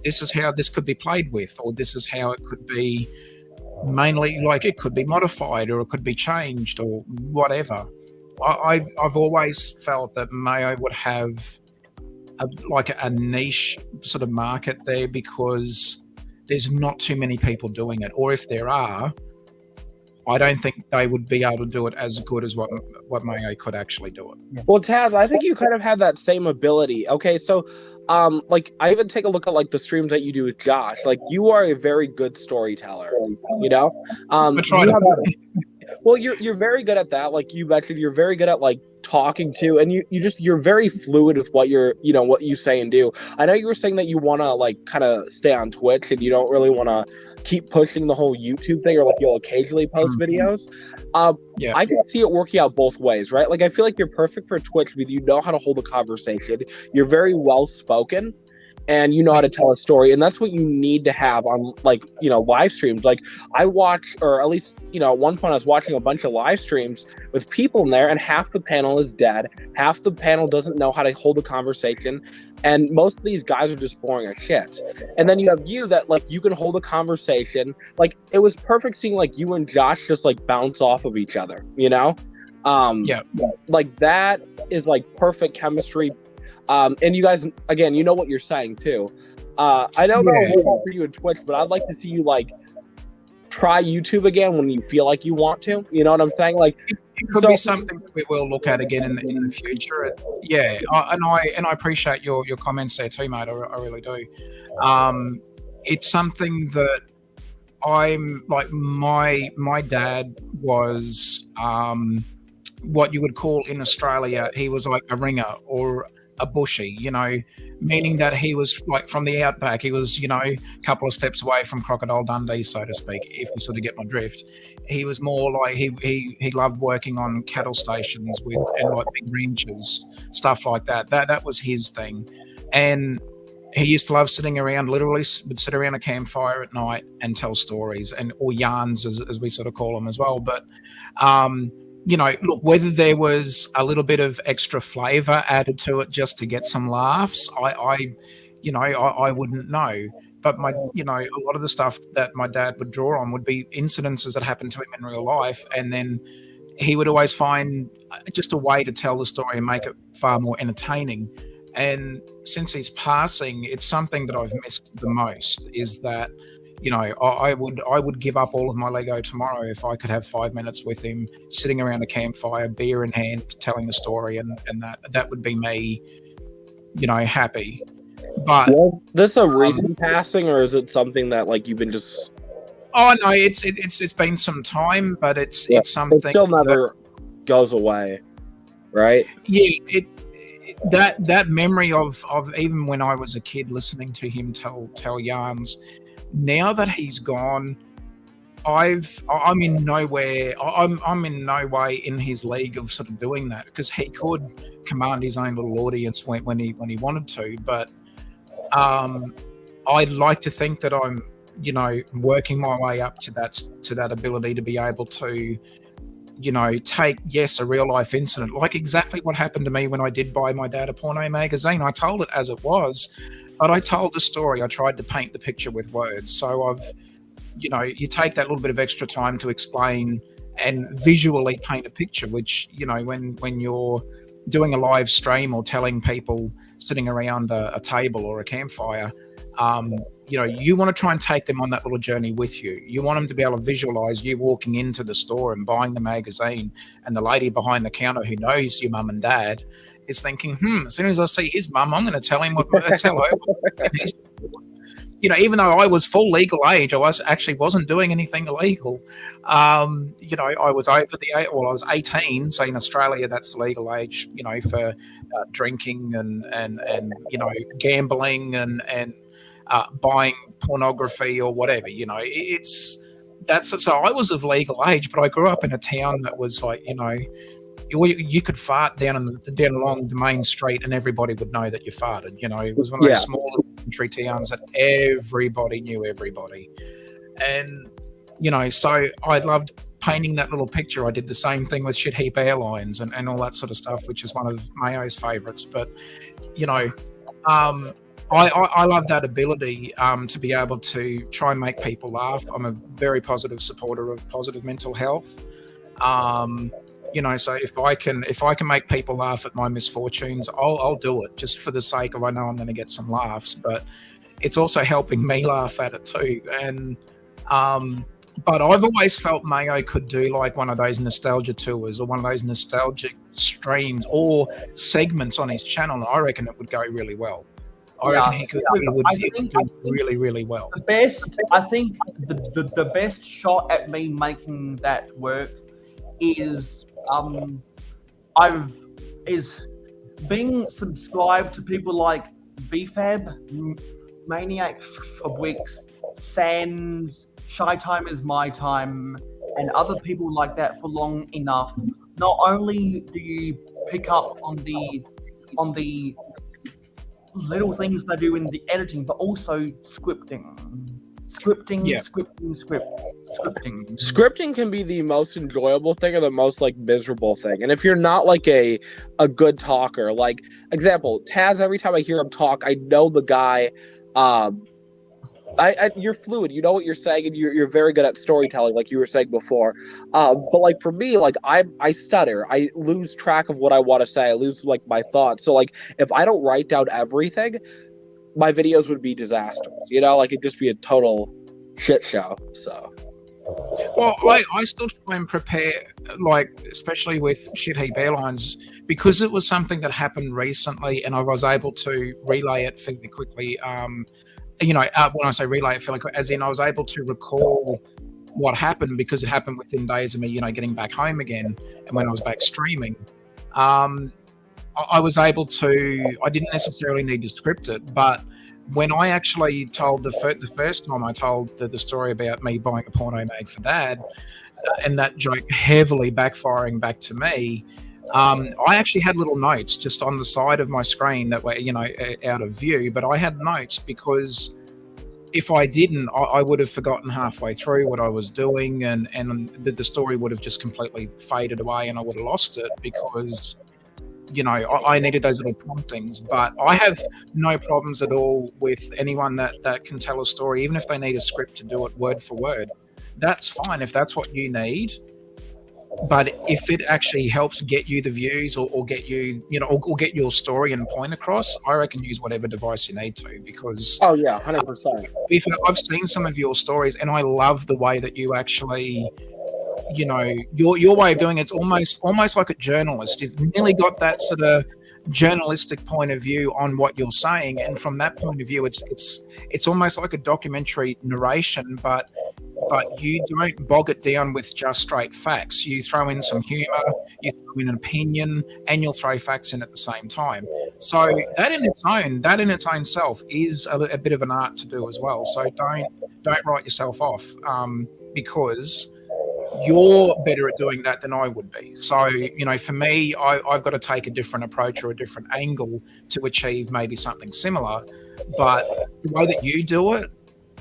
this is how this could be played with, or this is how it could be, mainly, like, it could be modified, or it could be changed, or whatever. I've always felt that Mayo would have a niche sort of market there, because there's not too many people doing it, or if there are, I don't think they would be able to do it as good as what Mayo could actually do it. Yeah. Well, Taz, I think you kind of have that same ability. Okay, so I even take a look at the streams that you do with Josh. You are a very good storyteller, well, you're very good at that. Like you mentioned, you're very good at talking to, and you're very fluid with what what you say and do. I know you were saying that you want to kind of stay on Twitch, and you don't really want to keep pushing the whole YouTube thing, or you'll occasionally post videos. I can see it working out both ways, right? I feel like you're perfect for Twitch because you know how to hold a conversation. You're very well spoken, and you know how to tell a story, and that's what you need to have on live streams. I watch, or at least at one point I was watching a bunch of live streams with people in there, and half the panel is dead, half the panel doesn't know how to hold a conversation, and most of these guys are just boring as shit. And then you have you that you can hold a conversation. It was perfect seeing you and Josh just bounce off of each other, that is perfect chemistry. And you guys, again, you know what you're saying too. I know that will work for you in Twitch, but I'd like to see you try YouTube again when you feel like you want to. You know what I'm saying? It could be something that we will look at again in the future. Yeah, and I appreciate your comments there too, mate. I really do. It's something that I'm my dad was what you would call in Australia, he was like a ringer or a bushy, meaning that he was from the outback. He was, a couple of steps away from Crocodile Dundee, so to speak, if you sort of get my drift. He was more he loved working on cattle stations and big ranches, stuff like that. That was his thing. And he used to love sitting around, would sit around a campfire at night and tell stories, or yarns, as we sort of call them as well. But, look, whether there was a little bit of extra flavor added to it just to get some laughs, I wouldn't know. But a lot of the stuff that my dad would draw on would be incidences that happened to him in real life, and then he would always find just a way to tell the story and make it far more entertaining. And since he's passing, it's something that I've missed the most, is that I would give up all of my Lego tomorrow if I could have 5 minutes with him, sitting around a campfire, beer in hand, telling the story, and that would be me, happy. But was this a recent passing, or is it something that you've been just? Oh no, it's been some time, but it's something it still never goes away, right? Yeah, that memory of even when I was a kid listening to him tell yarns. Now that he's gone, I'm in nowhere. I'm in no way in his league of sort of doing that, because he could command his own little audience when he wanted to. But I'd like to think that I'm, working my way up to that ability to be able to, take a real life incident, like exactly what happened to me when I did buy my dad a porno magazine. I told it as it was, but I told the story. I tried to paint the picture with words. So I've, you take that little bit of extra time to explain and visually paint a picture, which, when you're doing a live stream or telling people sitting around a table or a campfire, you want to try and take them on that little journey with you. You want them to be able to visualize you walking into the store and buying the magazine, and the lady behind the counter who knows your mum and dad is thinking, as soon as I see his mum, I'm going to tell her even though I was full legal age, I wasn't doing anything illegal. I was over I was 18. So in Australia, that's the legal age, for drinking and gambling and buying pornography or whatever. So I was of legal age, but I grew up in a town that was like, you could fart down along the main street and everybody would know that you farted. It was one of those small country towns that everybody knew everybody. And, so I loved painting that little picture. I did the same thing with Shit Heap Airlines and all that sort of stuff, which is one of Mayo's favorites. But, I love that ability to be able to try and make people laugh. I'm a very positive supporter of positive mental health. So if I can make people laugh at my misfortunes, I'll do it, just for the sake of, I know I'm going to get some laughs, but it's also helping me laugh at it too. And but I've always felt Mayo could do like one of those nostalgia tours or one of those nostalgic streams or segments on his channel, and I reckon it would go really well. I reckon he could do really, really well. The best shot at me making that work is being subscribed to people like BFAB, Maniac for Bricks, Sans, Shy Time is My Time, and other people like that for long enough. Not only do you pick up on the little things they do in the editing, but also scripting. Scripting. Scripting can be the most enjoyable thing or the most like miserable thing. And if you're not like a good talker, like example, Taz, every time I hear him talk, I know the guy. You're fluid. You know what you're saying, and you're very good at storytelling, like you were saying before. But like for me, like I stutter. I lose track of what I want to say. I lose like my thoughts. So like if I don't write down everything, my videos would be disastrous. Like it'd just be a total shit show. So. Well, I still try and prepare, like especially with Shit Heap Airlines, because it was something that happened recently, and I was able to relay it fairly quickly. When I say relay it fairly quickly, as in I was able to recall what happened because it happened within days of me, getting back home again, and when I was back streaming. I was able to. I didn't necessarily need to script it, but when I actually told the first time I told the story about me buying a porno mag for Dad, and that joke heavily backfiring back to me, I actually had little notes just on the side of my screen that were, out of view. But I had notes because if I didn't, I would have forgotten halfway through what I was doing, and the story would have just completely faded away, and I would have lost it because. I needed those little promptings, but I have no problems at all with anyone that can tell a story, even if they need a script to do it word for word. That's fine if that's what you need. But if it actually helps get you the views or get you, or get your story and point across, I reckon use whatever device you need to, because 100%. I've seen some of your stories and I love the way that you actually. Your way of doing it's almost like a journalist. You've nearly got that sort of journalistic point of view on what you're saying, and from that point of view, it's almost like a documentary narration, but you don't bog it down with just straight facts. You throw in some humor, you throw in an opinion, and you'll throw facts in at the same time. So that in its own self is a bit of an art to do as well. So don't write yourself off. because you're better at doing that than I would be. So, for me, I've got to take a different approach or a different angle to achieve maybe something similar. But the way that you do it,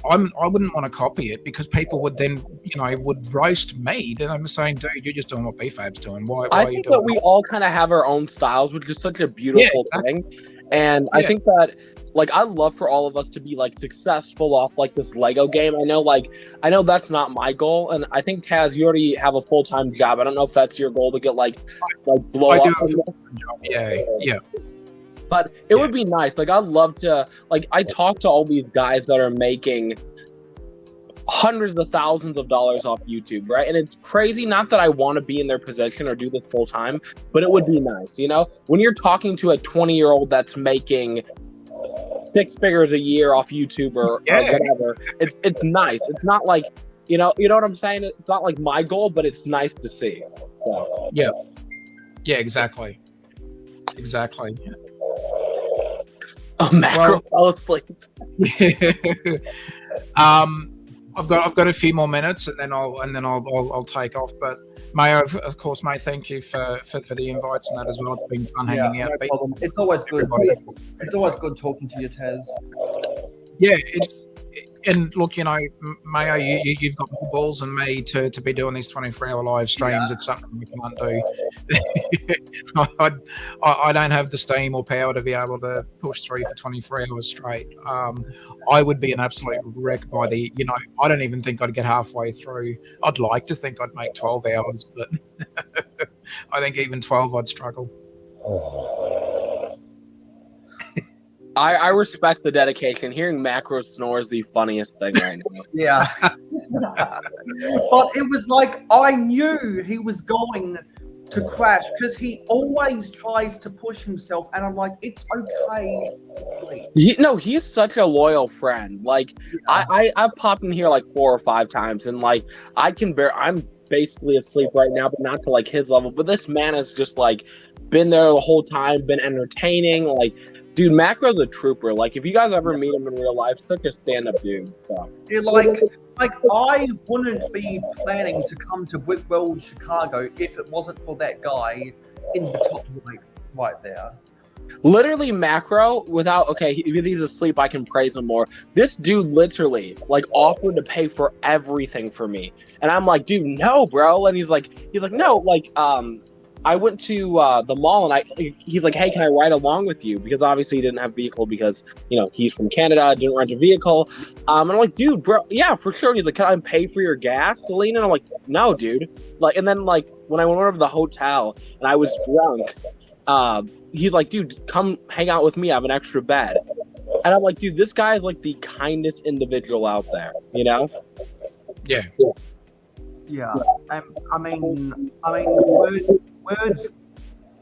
I wouldn't want to copy it, because people would then, would roast me. Then I'm saying, dude, you're just doing what BFAB's doing. Why I are you think doing that we all kind of have our own styles, which is such a beautiful thing. And I think that, like, I love for all of us to be like successful off like this Lego game. I know that's not my goal, and I think Taz, you already have a full-time job. I don't know if that's your goal to get like blow I up. do have a full-time job. Yeah. But it would be nice. Like, I'd love to. Like, I talk to all these guys that are making hundreds of thousands of dollars off YouTube, right? And it's crazy. Not that I want to be in their position or do this full time, but it would be nice, when you're talking to a 20-year-old that's making 6 figures a year off YouTube or whatever. It's nice. It's not like, you know what I'm saying? It's not like my goal, but it's nice to see. So yeah, exactly. Oh, Macro fell asleep. I've got a few more minutes, and then I'll take off. But Mayo, of course, mate, thank you for the invites and that as well. It's been fun hanging out. No problem. It's always good. It's always good talking to you, Taz. Yeah, and look, Mayo, you've got more balls than me to be doing these 24-hour live streams. It's something we can't do. I don't have the steam or power to be able to push through for 24 hours straight. I would be an absolute wreck by I don't even think I'd get halfway through. I'd like to think I'd make 12 hours, but I think even 12 I'd struggle. I respect the dedication. Hearing Macro snore is the funniest thing right now. Yeah. But it was like, I knew he was going to crash, because he always tries to push himself, and I'm like, it's okay. He's such a loyal friend. Like, I've popped in here like 4 or 5 times, and like I'm basically asleep right now, but not to like his level. But this man has just like been there the whole time, been entertaining. Like, dude, Macro's a trooper. Like, if you guys ever meet him in real life, such a stand-up dude. So, like I wouldn't be planning to come to Brick World Chicago if it wasn't for that guy in the top right there. Literally, Macro, if he's asleep, I can praise him more. This dude literally, like, offered to pay for everything for me. And I'm like, dude, no, bro. And he's like, no, like, I went to the mall, and he's like, hey, can I ride along with you? Because obviously he didn't have a vehicle because, he's from Canada, didn't rent a vehicle. And I'm like, dude, bro, yeah, for sure. And he's like, can I pay for your gas, Selena? And I'm like, no, dude. Like, and then, like, when I went over to the hotel and I was drunk, he's like, dude, come hang out with me. I have an extra bed. And I'm like, dude, this guy is like the kindest individual out there, Yeah. Yeah. I mean, words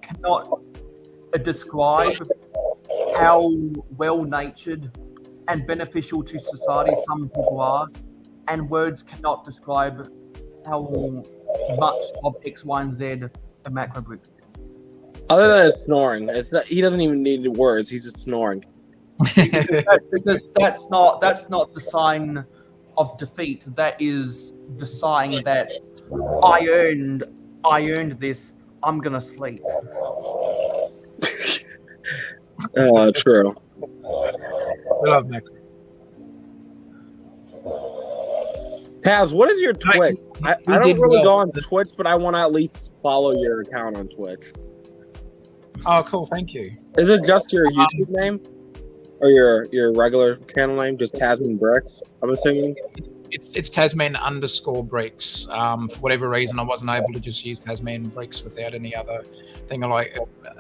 cannot describe how well-natured and beneficial to society some people are, and words cannot describe how much of X, Y, and Z the Makro Bricks is. Other than his snoring, he doesn't even need words. He's just snoring. because that's not the sign of defeat. That is the sign that I earned this. I'm gonna sleep. Oh, true. We love Nick. Taz, what is your Twitch? I don't really go on Twitch, but I want to at least follow your account on Twitch. Oh, cool. Thank you. Is it just your YouTube name? Or your regular channel name? Just Tasman Bricks, I'm assuming? It's Tasman_Bricks. For whatever reason, I wasn't able to just use Tasman Bricks without any other thing.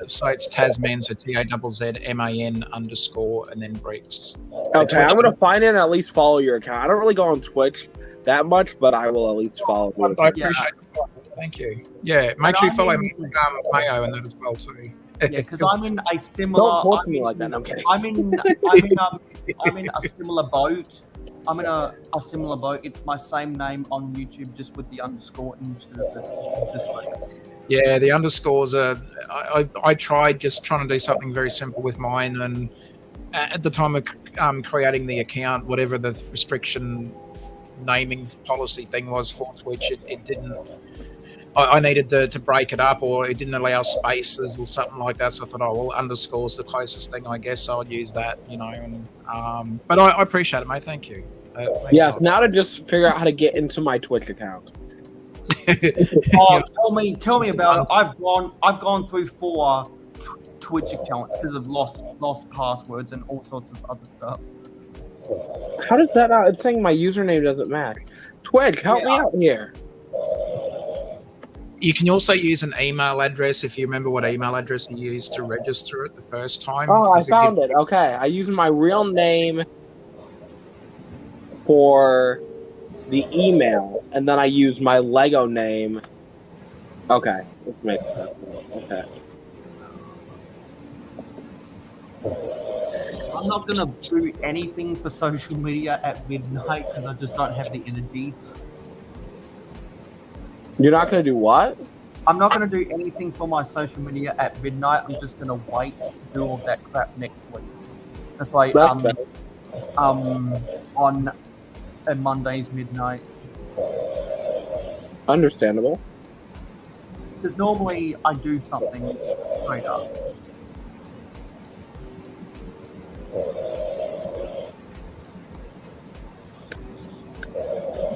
So it's Tasman, so TAZZMAN _ and then Bricks. Okay, I'm going to find it and at least follow your account. I don't really go on Twitch that much, but I will at least follow you. I appreciate it. Thank you. Yeah, make sure you follow Mayo and that as well, too. Yeah, because I'm in a similar. Don't talk to me like that. No, I'm kidding. I'm in a similar boat. I'm in a similar boat. It's my same name on YouTube, just with the underscore instead of the. Yeah, the underscores are. I tried just trying to do something very simple with mine, and at the time of creating the account, whatever the restriction naming policy thing was for Twitch. It didn't. I needed to break it up, or it didn't allow spaces or something like that. So I thought, oh well, underscore's the closest thing, I guess. So I'd use that, And but I appreciate it, mate. Thank you. Yes. Now to just figure out how to get into my Twitch account. Oh, tell me about it. I've gone through 4 Twitch accounts because of lost passwords and all sorts of other stuff. How does that out? It's saying my username doesn't match. Twitch, help me out here. You can also use an email address if you remember what email address you used to register it the first time. Oh, I found it. Okay, I used my real name for the email, and then I used my Lego name. Okay, this makes sense. Okay. I'm not gonna do anything for social media at midnight because I just don't have the energy. You're not gonna do what? I'm not gonna do anything for my social media at midnight. I'm just gonna wait to do all that crap next week. That's why on a Monday's midnight. Understandable. Because normally I do something straight up.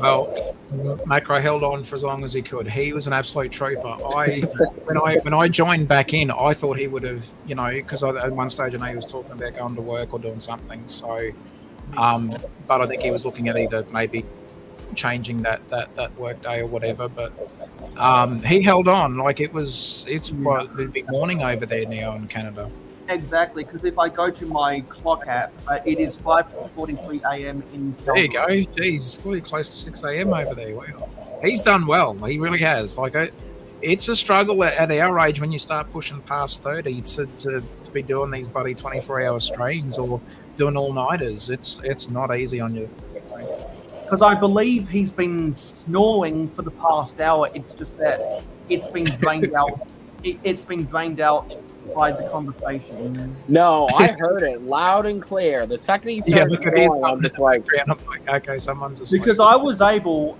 Well, Makro held on for as long as he could. He was an absolute trooper. When I joined back in, I thought he would have, because at one stage I know he was talking about going to work or doing something. So, but I think he was looking at either maybe changing that work day or whatever. But he held on. Like it'd be morning over there now in Canada. Exactly, because if I go to my clock app, it is 5:43 a.m. in Canada. There you go. Jeez, it's really close to 6 a.m. over there. Wow. He's done well. He really has. It's a struggle at our age when you start pushing past 30 to be doing these bloody 24-hour streams or doing all-nighters. It's not easy on you. Because I believe he's been snoring for the past hour. It's just that it's been drained out. It's been drained out by the conversation. No, I heard it loud and clear. The second he started snoring, I'm just like, okay, someone's asleep. Because I was able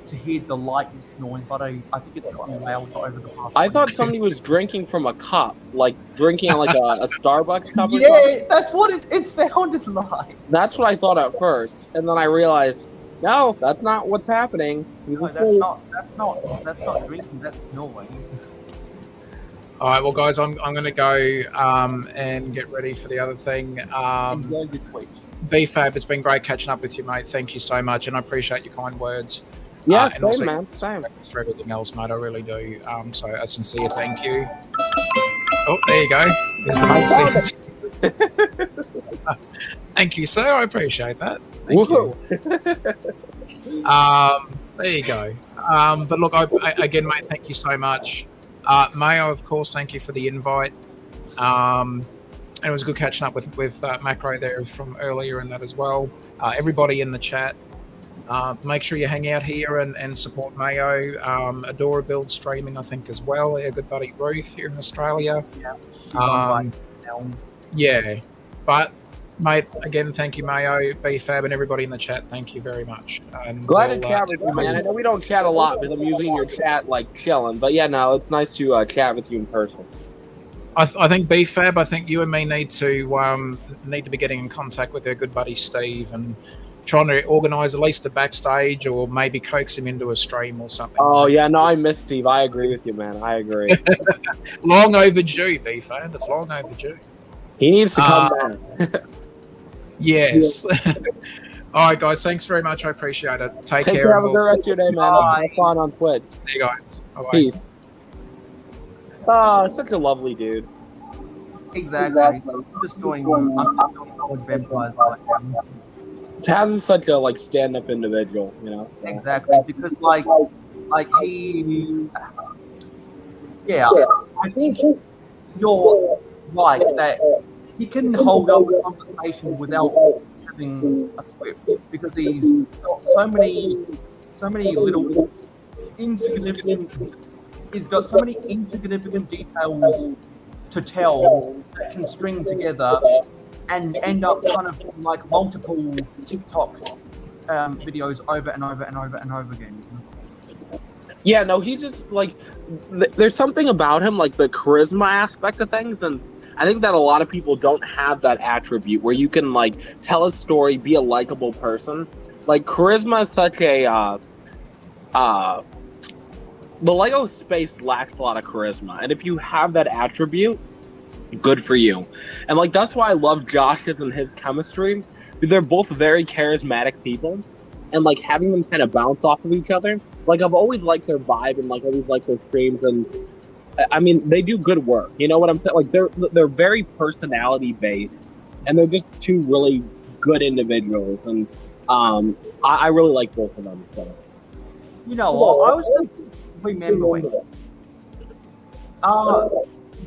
to hear the light snoring, but I think it's gotten louder over the past. I thought somebody was drinking from a cup, like drinking like a Starbucks cup. Yeah, that's what it sounded like. That's what I thought at first, and then I realized, no, that's not what's happening. No, that's not drinking. That's snoring. All right, well, guys, I'm going to go and get ready for the other thing. Enjoy your Twitch. BFAB, it's been great catching up with you, mate. Thank you so much, and I appreciate your kind words. Yeah, and same, also man. Same. For everything else, mate, I really do. So a sincere thank you. Oh, there you go. There's the message. Thank you, sir. I appreciate that. Thank you. There you go. But look, again, mate, thank you so much. Mayo, of course, thank you for the invite. And it was good catching up with Makro there from earlier and that as well. Everybody in the chat, make sure you hang out here and support Mayo. Adora Build streaming, I think, as well. Our good buddy Ruth here in Australia. Yeah, she's on now. Yeah, but mate, again, thank you, Mayo, BFAB, and everybody in the chat. Thank you very much. And glad to chat with you, man. I know we don't chat a lot because I'm using your chat like chilling, but yeah, no, it's nice to chat with you in person. I think BFAB, I think you and me need to be getting in contact with our good buddy Steve and trying to organise at least a backstage or maybe coax him into a stream or something. Oh yeah, no, I miss Steve. I agree with you, man. I agree. Long overdue, BFAB. It's long overdue. He needs to come back. Yes. All right, guys. Thanks very much. I appreciate it. Take care. Have a good rest of your day, man. Have fun on Twitch. See you guys. Bye-bye. Peace. Oh, such a lovely dude. Exactly. So I'm just doing college vampires right now. Taz is such a stand-up individual, So. Exactly, because he, yeah, I think you're right that he can hold up a conversation without having a script because he's got so many little insignificant. He's got so many insignificant details to tell that can string together and end up kind of like multiple TikTok videos over and over and over and over again. Yeah, no, he's just like, there's something about him, like the charisma aspect of things, and I think that a lot of people don't have that attribute where you can like tell a story, be a likable person. Like charisma is such a the Lego space lacks a lot of charisma, and if you have that attribute, good for you. And like that's why I love Josh's and his chemistry. They're both very charismatic people, and like having them kind of bounce off of each other. Like I've always liked their vibe and like always liked their streams, and I mean they do good work. You know what I'm saying? Like they're very personality based, and they're just two really good individuals, and I really like both of them. So. You know what? I was just remembering.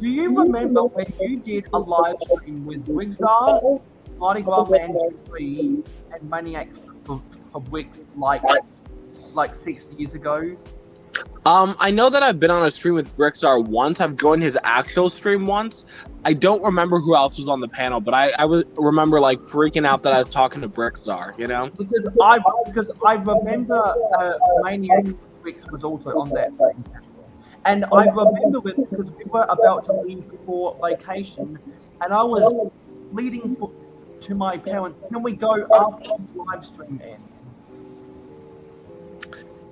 Do you remember when you did a live stream with Wixar, Mardi Gras Man 3, and Maniac for Wix like 6 years ago? I know that I've been on a stream with Brixar once. I've joined his actual stream once. I don't remember who else was on the panel, but I would remember like freaking out that I was talking to Brixar, you know? Because I remember Maniac Bricks was also on that stream. And I remember it because we were about to leave for vacation, and I was leading to my parents, can we go after this live stream ends?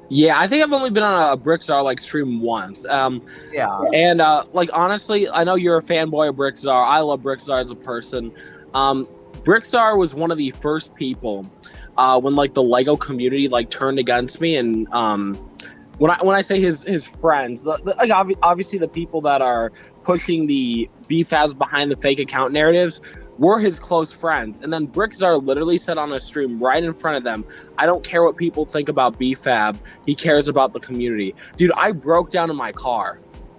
Yeah, I think I've only been on a Brixar like stream once. Yeah. And like honestly, I know you're a fanboy of Brixar. I love Brixar as a person. Brixar was one of the first people when like the Lego community like turned against me, and when I say his friends, like obviously the people that are pushing the BFABs behind the fake account narratives were his close friends. And then Brixar literally said on a stream right in front of them, I don't care what people think about BFAB, he cares about the community. Dude, I broke down in my car.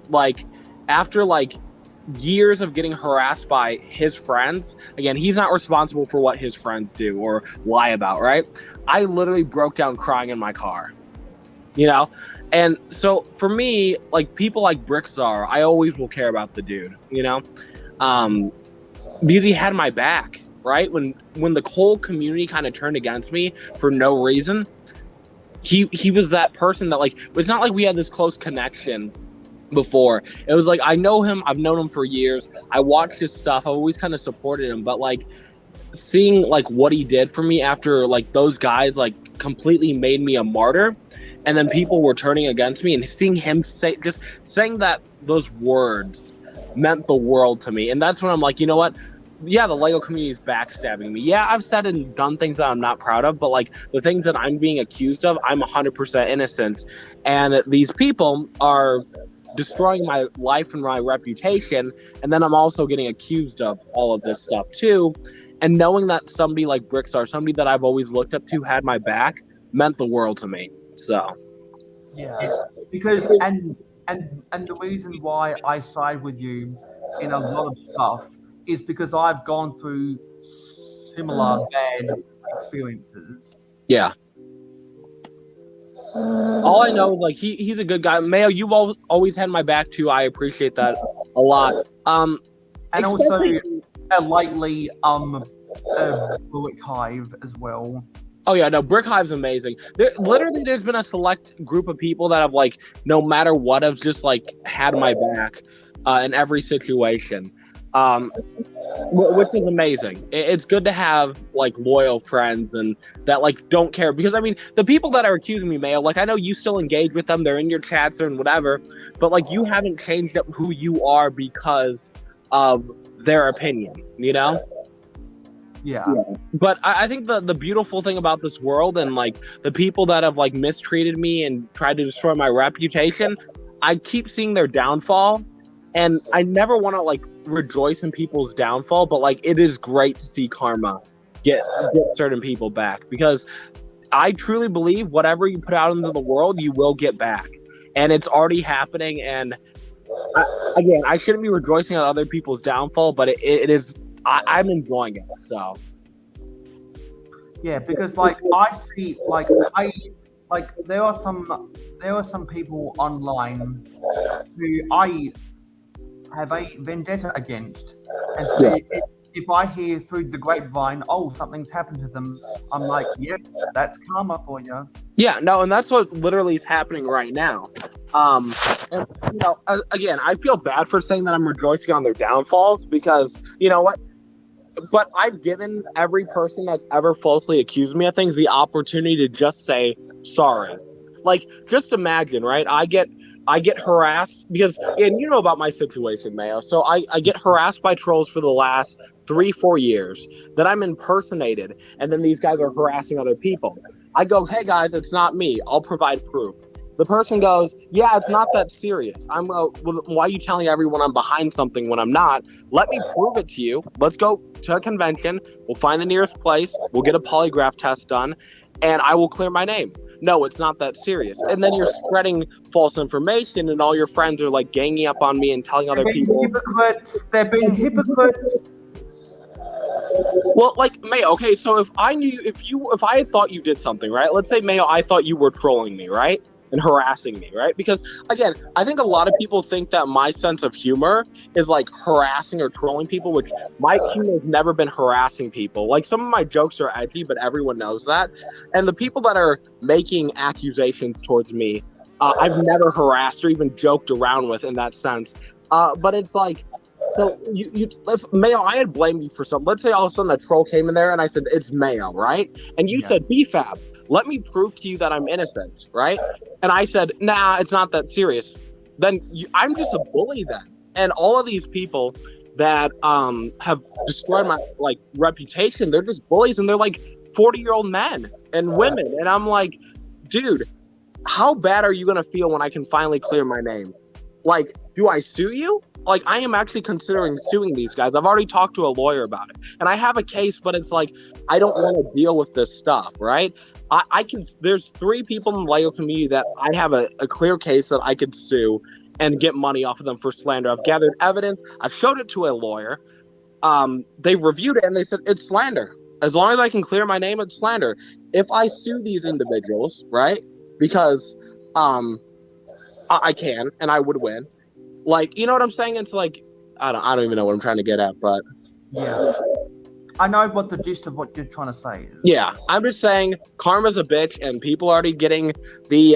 Like, after like years of getting harassed by his friends, again, he's not responsible for what his friends do or lie about, right? I literally broke down crying in my car, you know? And so for me, like people like Brixar, I always will care about the dude, you know? Because he had my back, right? When the whole community kind of turned against me for no reason, he was that person that like, it's not like we had this close connection before. It was like, I know him, I've known him for years, I watched his stuff, I've always kind of supported him, but like seeing like what he did for me after like those guys like completely made me a martyr, and then people were turning against me, and seeing him saying that those words meant the world to me. And that's when I'm like, you know what? Yeah, the Lego community is backstabbing me. Yeah, I've said and done things that I'm not proud of, but like the things that I'm being accused of, I'm 100% innocent. And these people are destroying my life and my reputation, and then I'm also getting accused of all of this stuff too. And knowing that somebody like Brixar, somebody that I've always looked up to, had my back, meant the world to me. So yeah, because and the reason why I side with you in a lot of stuff is because I've gone through similar bad experiences. Yeah. All I know is like he's a good guy. Mayo, you've always had my back too. I appreciate that a lot. And also lately Bullet Hive as well. Oh yeah, no, Brick Hive's amazing. There's been a select group of people that have like, no matter what, have just like had my back in every situation, which is amazing. It's good to have like loyal friends and that like don't care, because I mean the people that are accusing me, Mayo, like I know you still engage with them, they're in your chats and whatever, but like you haven't changed up who you are because of their opinion, you know? Yeah. But I think the beautiful thing about this world and like the people that have like mistreated me and tried to destroy my reputation, I keep seeing their downfall, and I never want to like rejoice in people's downfall, but like it is great to see karma get certain people back, because I truly believe whatever you put out into the world, you will get back, and it's already happening. And again, I shouldn't be rejoicing on other people's downfall, but it is. I'm enjoying it, so. Yeah, because like I see, like there are some people online who I have a vendetta against, and so if I hear through the grapevine, oh, something's happened to them, I'm like, yep, that's karma for you. Yeah, no, and that's what literally is happening right now. And, you know, again, I feel bad for saying that I'm rejoicing on their downfalls because, you know what? But I've given every person that's ever falsely accused me of things the opportunity to just say sorry. Like, just imagine, right? I get harassed because, and you know about my situation, Mayo. So I get harassed by trolls for the last 3-4 years that I'm impersonated, and then these guys are harassing other people. I go, hey guys, it's not me. I'll provide proof. The person goes, yeah, it's not that serious. I'm well, why are you telling everyone I'm behind something when I'm not? Let me prove it to you. Let's go to a convention. We'll find the nearest place. We'll get a polygraph test done, and I will clear my name. No, it's not that serious. And then you're spreading false information, and all your friends are like ganging up on me and telling other people. Hypocrites. They're being hypocrites. Well, like, Mayo, okay, so if I had thought you did something, right? Let's say, Mayo, I thought you were trolling me, right? And harassing me, right? Because, again, I think a lot of people think that my sense of humor is like harassing or trolling people, which my humor has never been harassing people. Like, some of my jokes are edgy, but everyone knows that. And the people that are making accusations towards me, I've never harassed or even joked around with in that sense. But it's like, so if Mayo, I had blamed you for something. Let's say all of a sudden a troll came in there and I said, it's Mayo, right? And you said, BFAB, let me prove to you that I'm innocent, right? And I said, nah, it's not that serious. Then I'm just a bully then. And all of these people that have destroyed my reputation, they're just bullies, and they're like 40-year-old men and women. And I'm like, dude, how bad are you going to feel when I can finally clear my name? Like, do I sue you? Like, I am actually considering suing these guys. I've already talked to a lawyer about it. And I have a case, but it's like, I don't want to deal with this stuff, right? There's 3 people in the LEGO community that I have a clear case that I could sue and get money off of them for slander. I've gathered evidence. I've showed it to a lawyer. They've reviewed it, and they said it's slander. As long as I can clear my name, it's slander. If I sue these individuals, right, because I can, and I would win. Like, you know what I'm saying? It's like, I don't even know what I'm trying to get at, but yeah, I know what the gist of what you're trying to say is. Yeah, I'm just saying karma's a bitch, and people are already getting their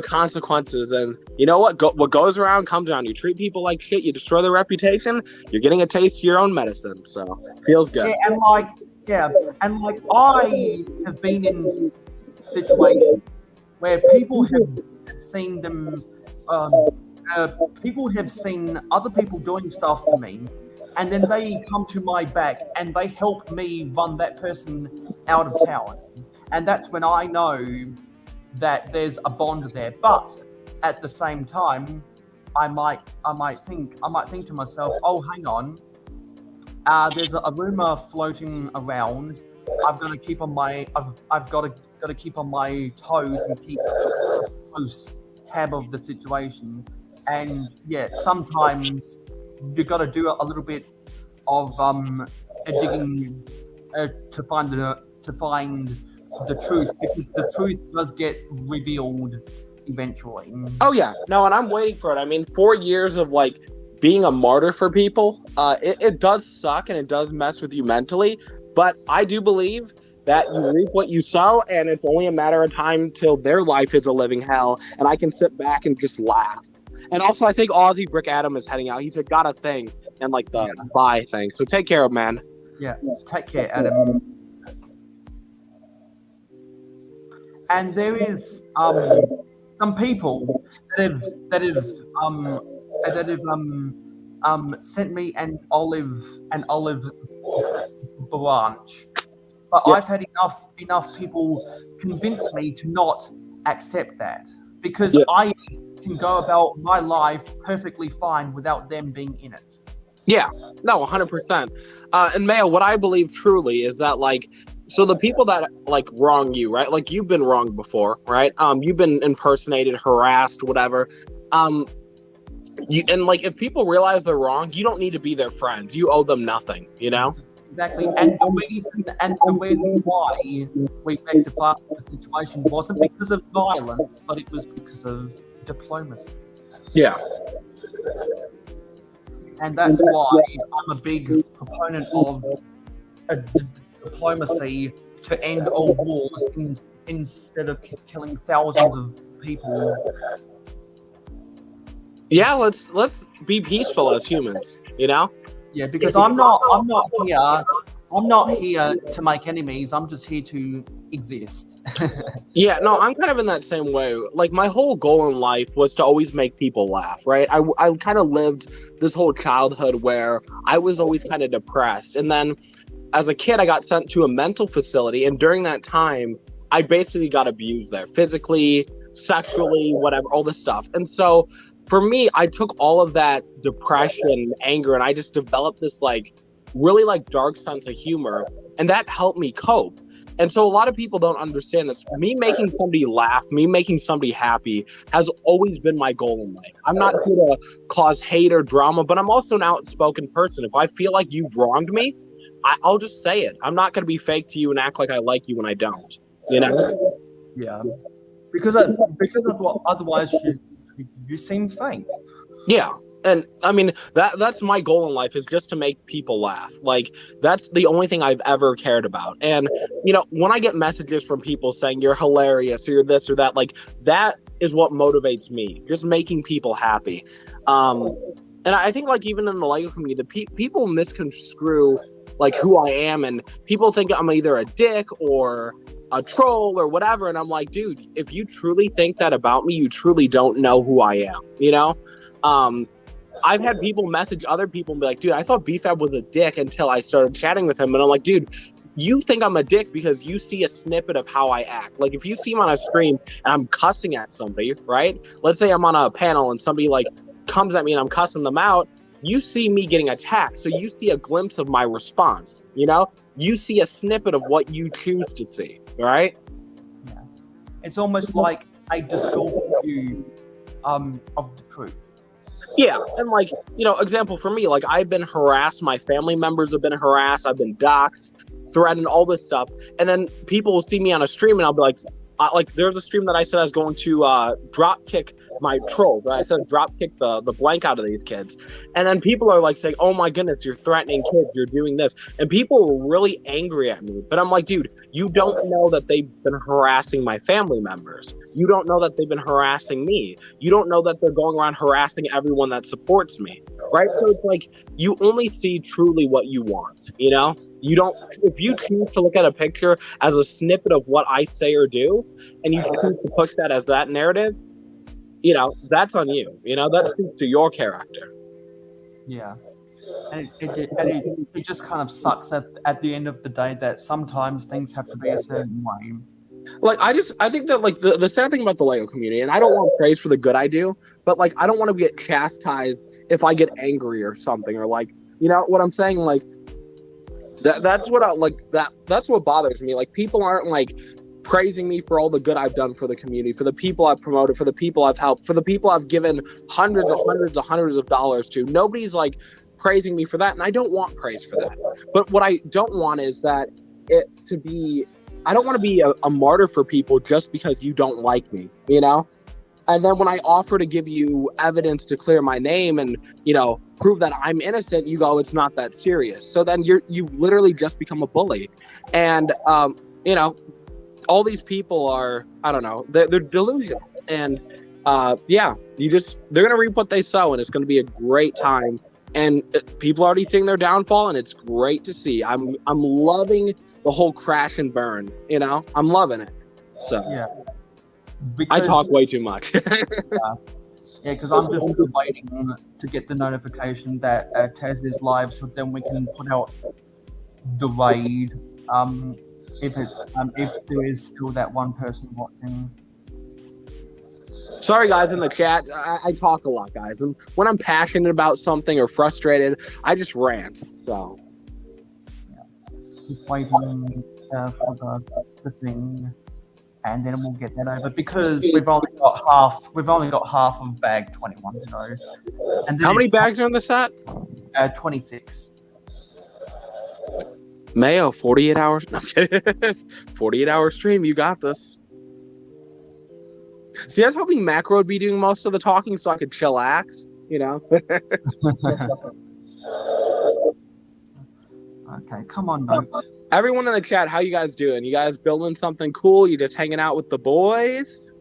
consequences. And you know what? What goes around comes around. You treat people like shit, you destroy their reputation, you're getting a taste of your own medicine. So feels good. Yeah, and I have been in situations where people have seen them, people have seen other people doing stuff to me, and then they come to my back and they help me run that person out of town. And that's when I know that there's a bond there. But at the same time, I might think to myself, oh, hang on, there's a rumor floating around. I've got to keep on my got to keep on my toes and keep a close tab of the situation. And yeah, sometimes you got to do a little bit of digging to find the truth, because the truth does get revealed eventually. Oh yeah, no, and I'm waiting for it. I mean, 4 years of like being a martyr for people, it does suck and it does mess with you mentally, but I do believe that you reap what you sow, and it's only a matter of time till their life is a living hell, and I can sit back and just laugh. And also, I think Aussie Brick Adam is heading out. He's got a thing and like the bye thing. So take care, man. Yeah, take care, Adam. And there is some people that have sent me an olive branch. But I've had enough people convince me to not accept that, because I can go about my life perfectly fine without them being in it. Yeah, no, 100%. And Mayo, what I believe truly is that, like, so the people that like wrong you, right? Like, you've been wronged before, right? You've been impersonated, harassed, whatever. And like, if people realize they're wrong, you don't need to be their friends. You owe them nothing, you know? Exactly, and the reason why we rectified the situation wasn't because of violence, but it was because of diplomacy. Yeah. and that's why I'm a big proponent of diplomacy to end all wars instead of killing thousands of people. Yeah, let's be peaceful as humans, you know? Yeah, because I'm not here to make enemies. I'm just here to exist. Yeah, no, I'm kind of in that same way. Like, my whole goal in life was to always make people laugh, right? I kind of lived this whole childhood where I was always kind of depressed. And then as a kid, I got sent to a mental facility. And during that time, I basically got abused there, physically, sexually, whatever, all this stuff. And so for me, I took all of that depression, anger, and I just developed this really dark sense of humor. And that helped me cope. And so a lot of people don't understand this. Me making somebody laugh, me making somebody happy has always been my goal in life. I'm not here to cause hate or drama, but I'm also an outspoken person. If I feel like you've wronged me, I'll just say it. I'm not going to be fake to you and act like I like you when I don't. You know? Yeah. Because otherwise you seem fake. Yeah. And I mean, that's my goal in life, is just to make people laugh. Like, that's the only thing I've ever cared about. And, when I get messages from people saying you're hilarious or you're this or that, that is what motivates me, just making people happy. And I think even in the LEGO community, the people misconstrue who I am, and people think I'm either a dick or a troll or whatever. And I'm like, dude, if you truly think that about me, you truly don't know who I am, I've had people message other people and be like, dude, I thought BFAB was a dick until I started chatting with him. And I'm like, dude, you think I'm a dick because you see a snippet of how I act. Like, if you see me on a stream and I'm cussing at somebody, right? Let's say I'm on a panel and somebody comes at me and I'm cussing them out. You see me getting attacked. So you see a glimpse of my response, You see a snippet of what you choose to see, right? Yeah. It's almost like a distorted view of the truth. Yeah, and example for me, I've been harassed, my family members have been harassed, I've been doxxed, threatened, all this stuff, and then people will see me on a stream and I'll be like, there's a stream that I said I was going to drop kick my trolls, right? I said drop kick the blank out of these kids, and then people are saying, oh my goodness, you're threatening kids, you're doing this, and people were really angry at me. But I'm like, dude, you don't know that they've been harassing my family members. You don't know that they've been harassing me. You don't know that they're going around harassing everyone that supports me, right? So it's you only see truly what you want, You don't, if you choose to look at a picture as a snippet of what I say or do, and you choose to push that as that narrative, that's on you. That speaks to your character. Yeah. And it just kind of sucks at the end of the day that sometimes things have to be a certain way. I think that the sad thing about the LEGO community, and I don't want praise for the good I do, but I don't want to get chastised if I get angry or something, or what I'm saying, that's what that's what bothers me. People aren't praising me for all the good I've done for the community, for the people I've promoted, for the people I've helped, for the people I've given hundreds of dollars to. Nobody's praising me for that, and I don't want praise for that. But what I don't want is that I don't want to be a martyr for people just because you don't like me, And then when I offer to give you evidence to clear my name and, prove that I'm innocent, you go, it's not that serious. So then you literally just become a bully. And, all these people are, I don't know, they're delusional. And, they're going to reap what they sow, and it's going to be a great time. And people are already seeing their downfall, and it's great to see. I'm loving the whole crash and burn, I'm loving it. So yeah. I talk way too much. Because I'm just waiting to get the notification that Tez is live, so then we can put out the raid. If there is still that one person watching. Sorry, guys, in the chat. I talk a lot, guys. And when I'm passionate about something or frustrated, I just rant. So, just waiting for the thing, and then we'll get that over because we've only got half of bag 21 to go. And how many bags are in the set? 26. Mayo, 48 hours. 48-hour stream. You got this. See, I was hoping Macro would be doing most of the talking so I could chillax, Okay, come on, notes. Everyone in the chat, how you guys doing? You guys building something cool? You just hanging out with the boys?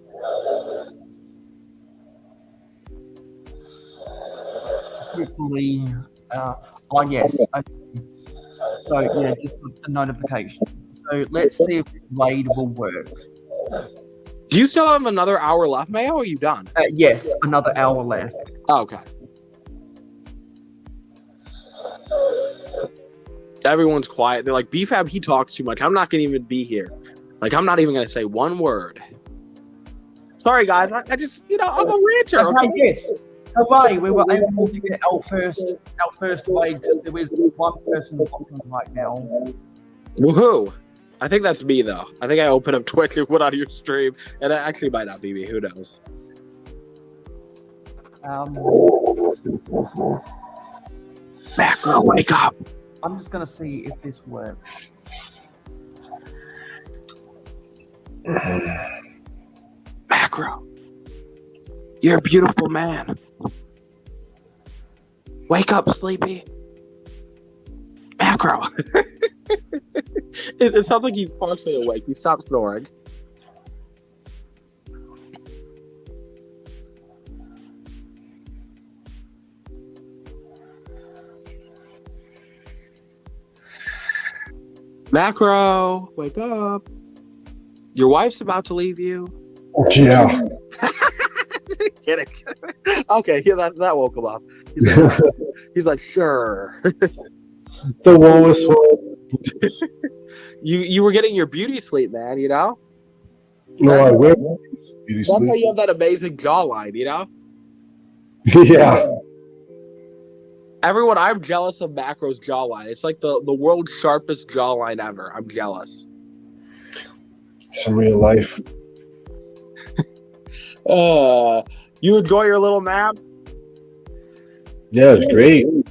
Hopefully, yes. So yeah, just the notification. So let's see if raid will work. Do you still have another hour left, Mayo, or are you done? Yes, another hour left. Oh, okay. Everyone's quiet. They're like, BFAB, he talks too much. I'm not going to even be here. Like, I'm not even going to say one word. Sorry, guys. I just, I'm a ranter. Okay, yes. Hooray, we were able to get our first raid because there is one person watching right now. Woohoo! I think that's me, though. I think I opened up Twitch and went out of your stream, and it actually might not be me. Who knows? Macro, wake up! I'm just gonna see if this works. Macro, you're a beautiful man. Wake up, sleepy. Macro. It sounds like he's partially awake. He stopped snoring. Macro, wake up. Your wife's about to leave you. Yeah. Kidding. Okay, yeah, that woke him up. He's like, sure. The lowest one. You were getting your beauty sleep, man, No, I will. Beauty That's sleep. how you have that amazing jawline, Yeah. Everyone, I'm jealous of Macro's jawline. It's like the world's sharpest jawline ever. I'm jealous. Some real life. You enjoy your little nap? Yeah, it's great. You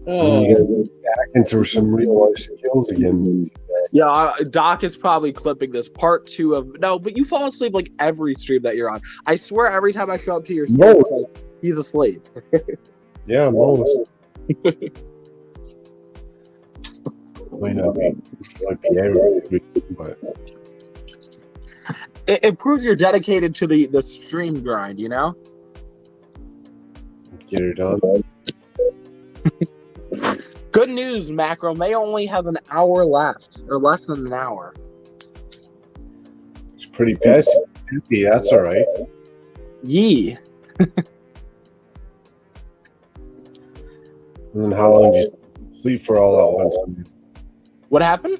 gotta get back into some real life skills again. Yeah, Doc is probably clipping this part 2 of but you fall asleep like every stream that you're on. I swear every time I show up to your stream, No. he's asleep. Yeah, most. Might not be. Might be every, but It proves you're dedicated to the stream grind, get her done. Good news, Macro. May only have an hour left, or less than an hour. It's pretty passive. That's all right. Yee. And then how long do you sleep for all at once? What happened?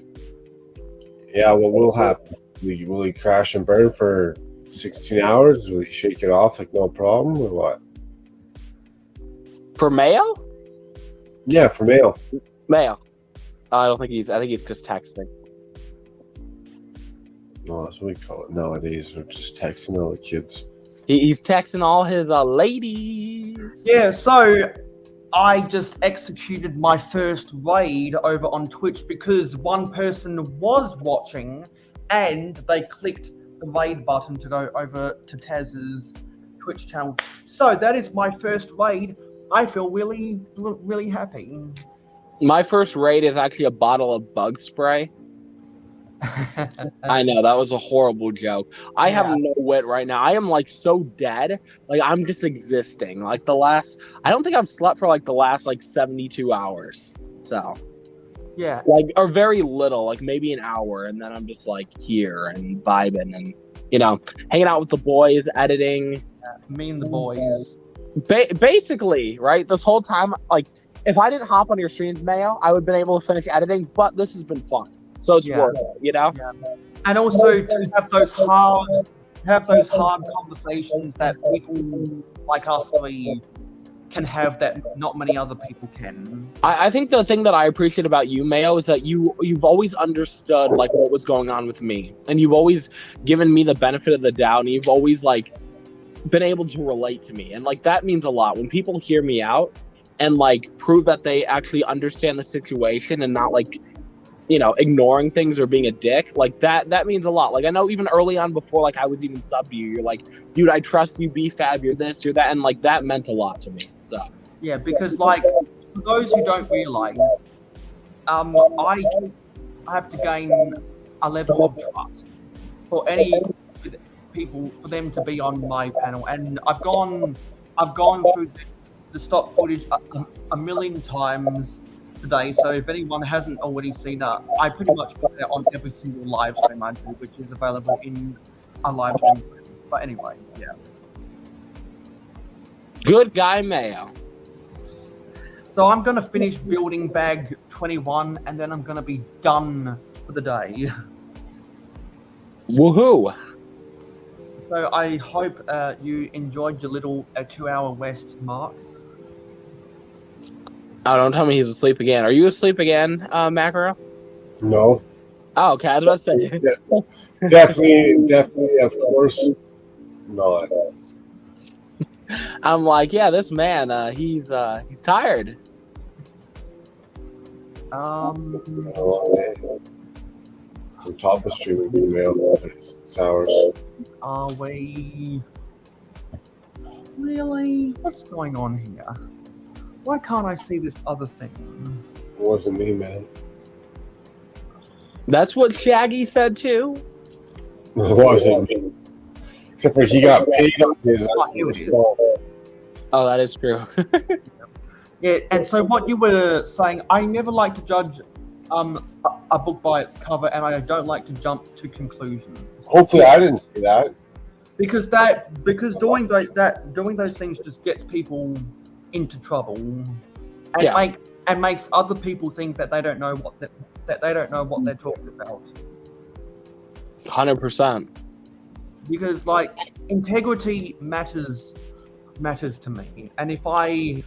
Yeah, what will happen? Will you crash and burn for 16 hours? Will you shake it off like no problem, or what? For Mayo? Yeah, for Mayo. Mayo. I think he's just texting. No, that's what we call it nowadays. We're just texting all the kids. He's texting all his ladies. Yeah, so I just executed my first raid over on Twitch because one person was watching and they clicked the raid button to go over to Taz's Twitch channel. So that is my first raid. I feel really, really happy. My first raid is actually a bottle of bug spray. I know, that was a horrible joke. I have no wit right now. I am like so dead. Like I'm just existing. Like I don't think I've slept for like the last 72 hours. So yeah. Like, or very little, like maybe an hour, and then I'm just like here and vibing and hanging out with the boys, editing. Me and the boys. Basically, right? This whole time, like if I didn't hop on your streams, Mayo, I would have been able to finish editing, but this has been fun. So it's worth it, Yeah. And also to have those hard conversations that people like us three can have that not many other people can. I think the thing that I appreciate about you, Mayo, is that you've always understood like what was going on with me, and you've always given me the benefit of the doubt, and you've always like been able to relate to me, and like that means a lot when people hear me out and like prove that they actually understand the situation and not like ignoring things or being a dick. Like that means a lot. Like I know even early on before like I was even sub to you, you're like, dude, I trust you, BFAB, you're this, you're that, and like that meant a lot to me. So yeah, because like for those who don't realize, I have to gain a level of trust for any people for them to be on my panel, and I've gone through the stock footage a million times today. So if anyone hasn't already seen it, I pretty much put it on every single live stream I do, which is available in a live stream. But anyway, yeah. Good guy, Mayo. So I'm gonna finish building bag 21, and then I'm gonna be done for the day. Woohoo! So I hope you enjoyed your little 2-hour rest, Mark. Oh, don't tell me he's asleep again. Are you asleep again, Macro? No. Oh, okay. I was about to say. Definitely, of course not. I'm like, yeah, this man, he's tired. On top of streaming email, 36 hours. Are we really? What's going on here? Why can't I see this other thing? It wasn't me, man. That's what Shaggy said too. It wasn't me. Except for he got paid on his phone. Oh, that is true. Yeah, and so what you were saying, I never like to judge a book by its cover, and I don't like to jump to conclusions. Hopefully, I didn't say that. Because doing those things just gets people into trouble, and makes other people think that they don't know what they're talking about. 100%. Because like integrity matters to me, and if I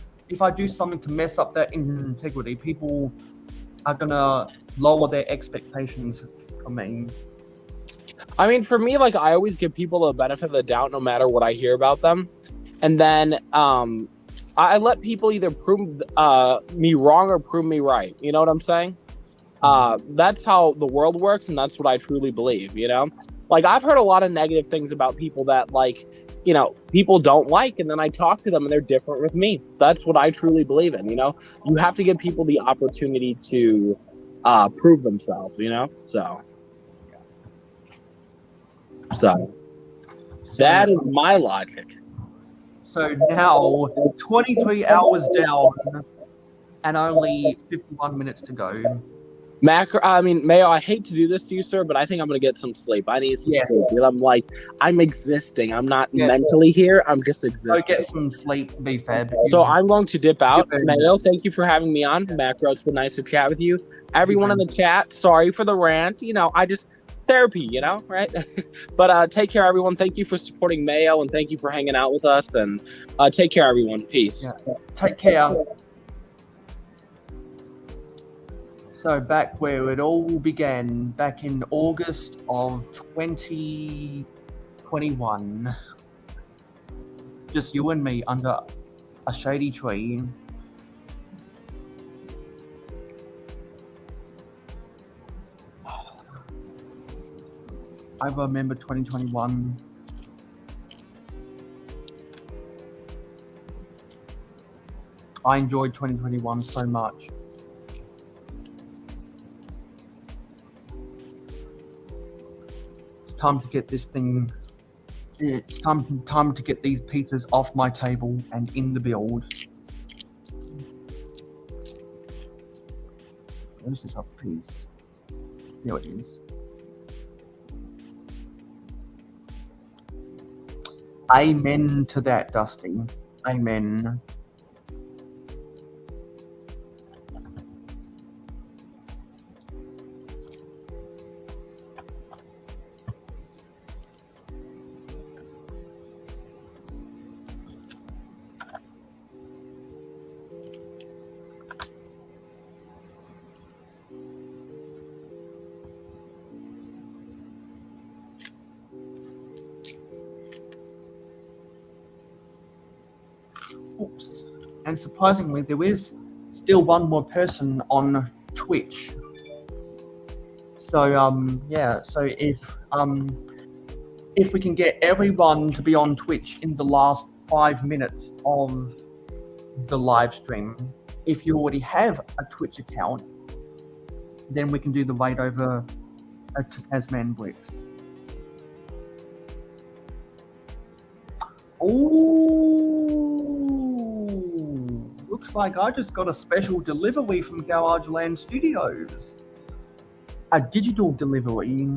do something to mess up that integrity, people are gonna lower their expectations from me. I mean, for me, like, I always give people the benefit of the doubt no matter what I hear about them. And then I let people either prove me wrong or prove me right. You know what I'm saying? That's how the world works, and that's what I truly believe, you know? Like, I've heard a lot of negative things about people that, like, you know, people don't like, and then I talk to them and they're different with me. That's what I truly believe in, you know? You have to give people the opportunity to prove themselves, you know? So that is my logic. So now 23 hours down and only 51 minutes to go. Mayo, I hate to do this to you, sir, but I think I'm going to get some sleep. I need some sleep. And I'm like, I'm existing. I'm not mentally here. I'm just existing. So get some sleep, be fair. So I'm going to dip out. Mayo, thank you for having me on. Macro, it's been nice to chat with you. Everyone in the chat, sorry for the rant. You know, therapy, you know, right? But take care, everyone. Thank you for supporting Mayo, and thank you for hanging out with us. And take care, everyone. Peace. Yeah. Take care. So back where it all began, back in August of 2021, just you and me under a shady tree. I remember 2021. I enjoyed 2021 so much. It's time to get this thing. It's time to get these pieces off my table and in the build. Where's this other piece? Here it is. Amen to that, Dusty. Amen. Oops. And surprisingly, there is still one more person on Twitch. So so if we can get everyone to be on Twitch in the last 5 minutes of the live stream, if you already have a Twitch account, then we can do the raid over to Tasman Bricks. Ooh, looks like I just got a special delivery from Garage Land Studios. A digital delivery.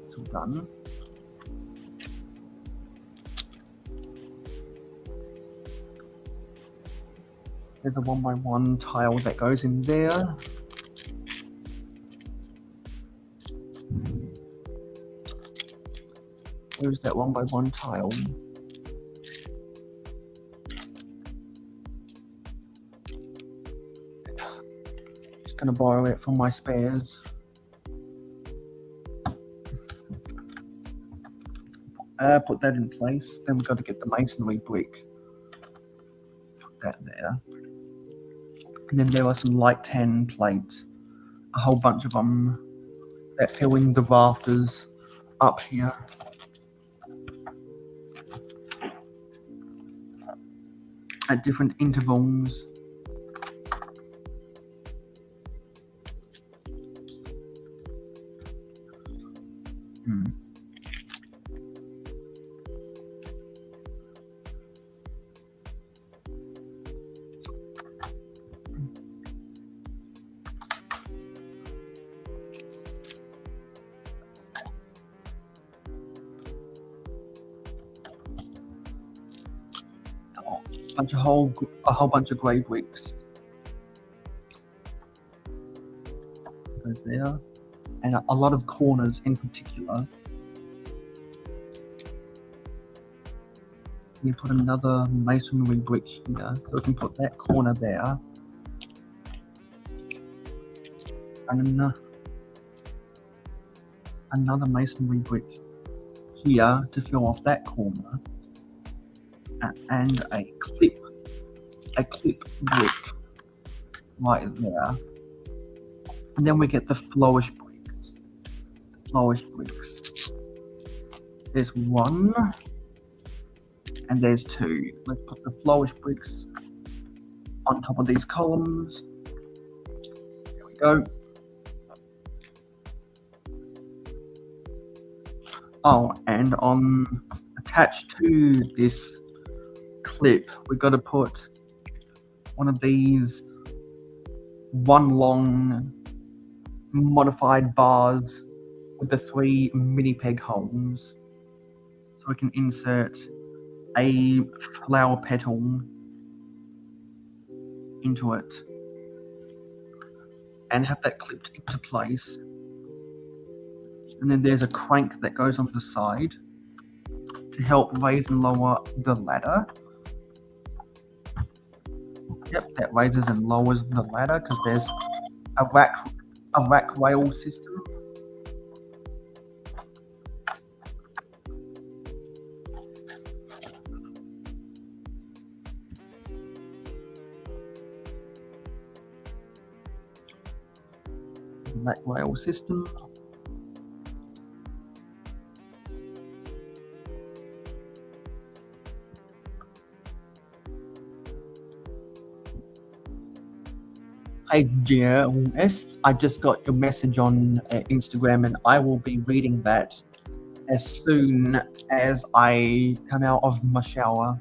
It's all done. There's a 1x1 tile that goes in there. Where's that 1x1 tile? Just gonna borrow it from my spares. Put that in place. Then we've got to get the masonry brick. Put that there. And then there are some light tan plates. A whole bunch of them that fill in the rafters up here. At different intervals. A whole bunch of grey bricks. Goes there, and a lot of corners in particular. We put another masonry brick here, so we can put that corner there, and another masonry brick here to fill off that corner. And a clip brick right there, and then we get the flourish bricks. There's one, and there's two. Let's put the flourish bricks on top of these columns. There we go. Oh, and attached to this clip, we've got to put one of these one long modified bars with the 3 mini peg holes, so we can insert a flower petal into it and have that clipped into place. And then there's a crank that goes onto the side to help raise and lower the ladder. Yep, that raises and lowers the ladder because there's a rack rail system. Rack rail system. Hey JLS, I just got your message on Instagram and I will be reading that as soon as I come out of my shower.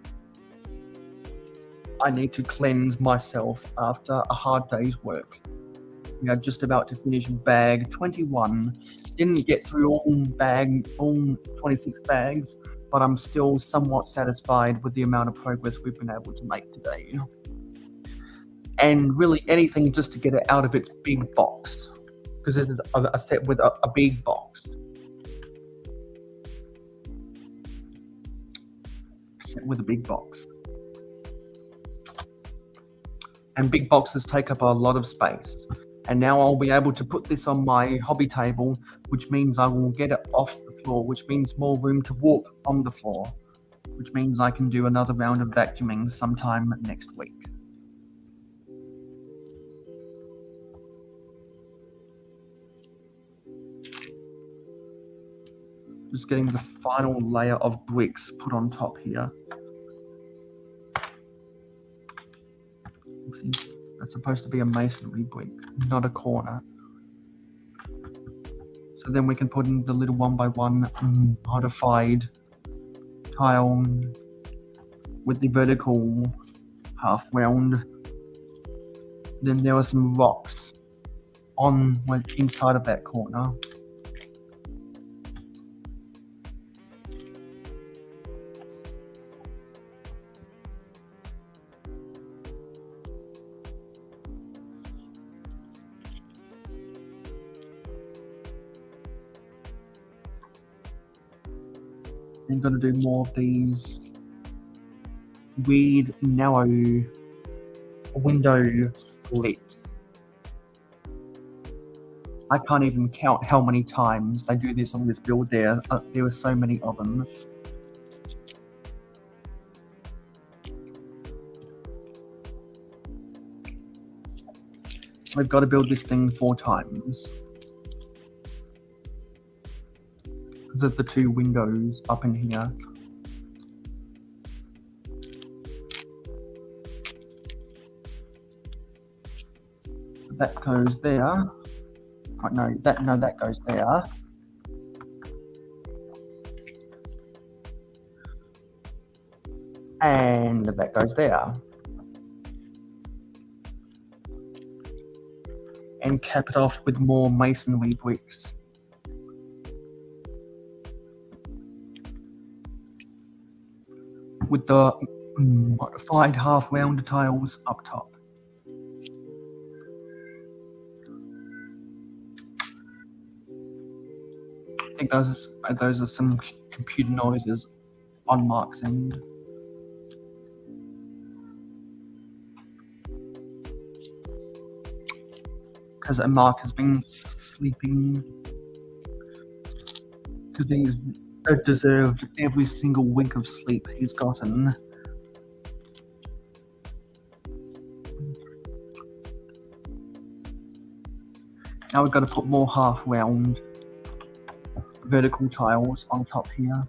I need to cleanse myself after a hard day's work. We are just about to finish bag 21. Didn't get through all 26 bags, but I'm still somewhat satisfied with the amount of progress we've been able to make today. And really anything just to get it out of its big box, because this is a set with a big box. Set with a big box. And big boxes take up a lot of space. And now I'll be able to put this on my hobby table, which means I will get it off the floor, which means more room to walk on the floor, which means I can do another round of vacuuming sometime next week. Just getting the final layer of bricks put on top here. Oopsie. That's supposed to be a masonry brick, not a corner. So then we can put in the little 1x1 modified tile with the vertical half round. Then there are some rocks on inside of that corner. I'm going to do more of these weird, narrow window slits. I can't even count how many times they do this on this build. There are so many of them. We've got to build this thing 4 times. Because of the 2 windows up in here. That goes there. Oh, no, that goes there. And that goes there. And cap it off with more masonry bricks. With the modified half round tiles up top. I think those are some computer noises on Mark's end. Because Mark has been sleeping. Because he's deserved every single wink of sleep he's gotten. Now we've got to put more half round vertical tiles on top here.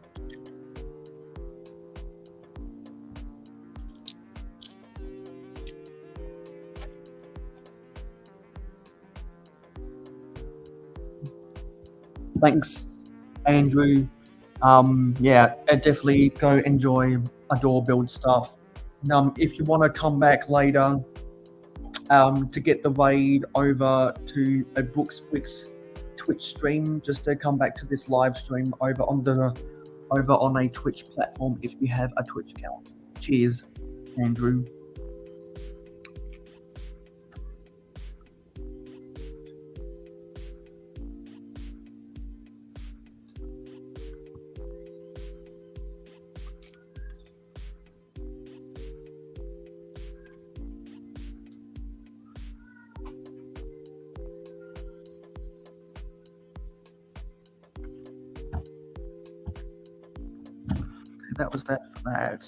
Thanks, Andrew. Yeah, definitely go enjoy a door build stuff. If you want to come back later to get the raid over to a Brooks Twitch stream, just to come back to this live stream over on a Twitch platform if you have a Twitch account. Cheers, Andrew. That was that for that.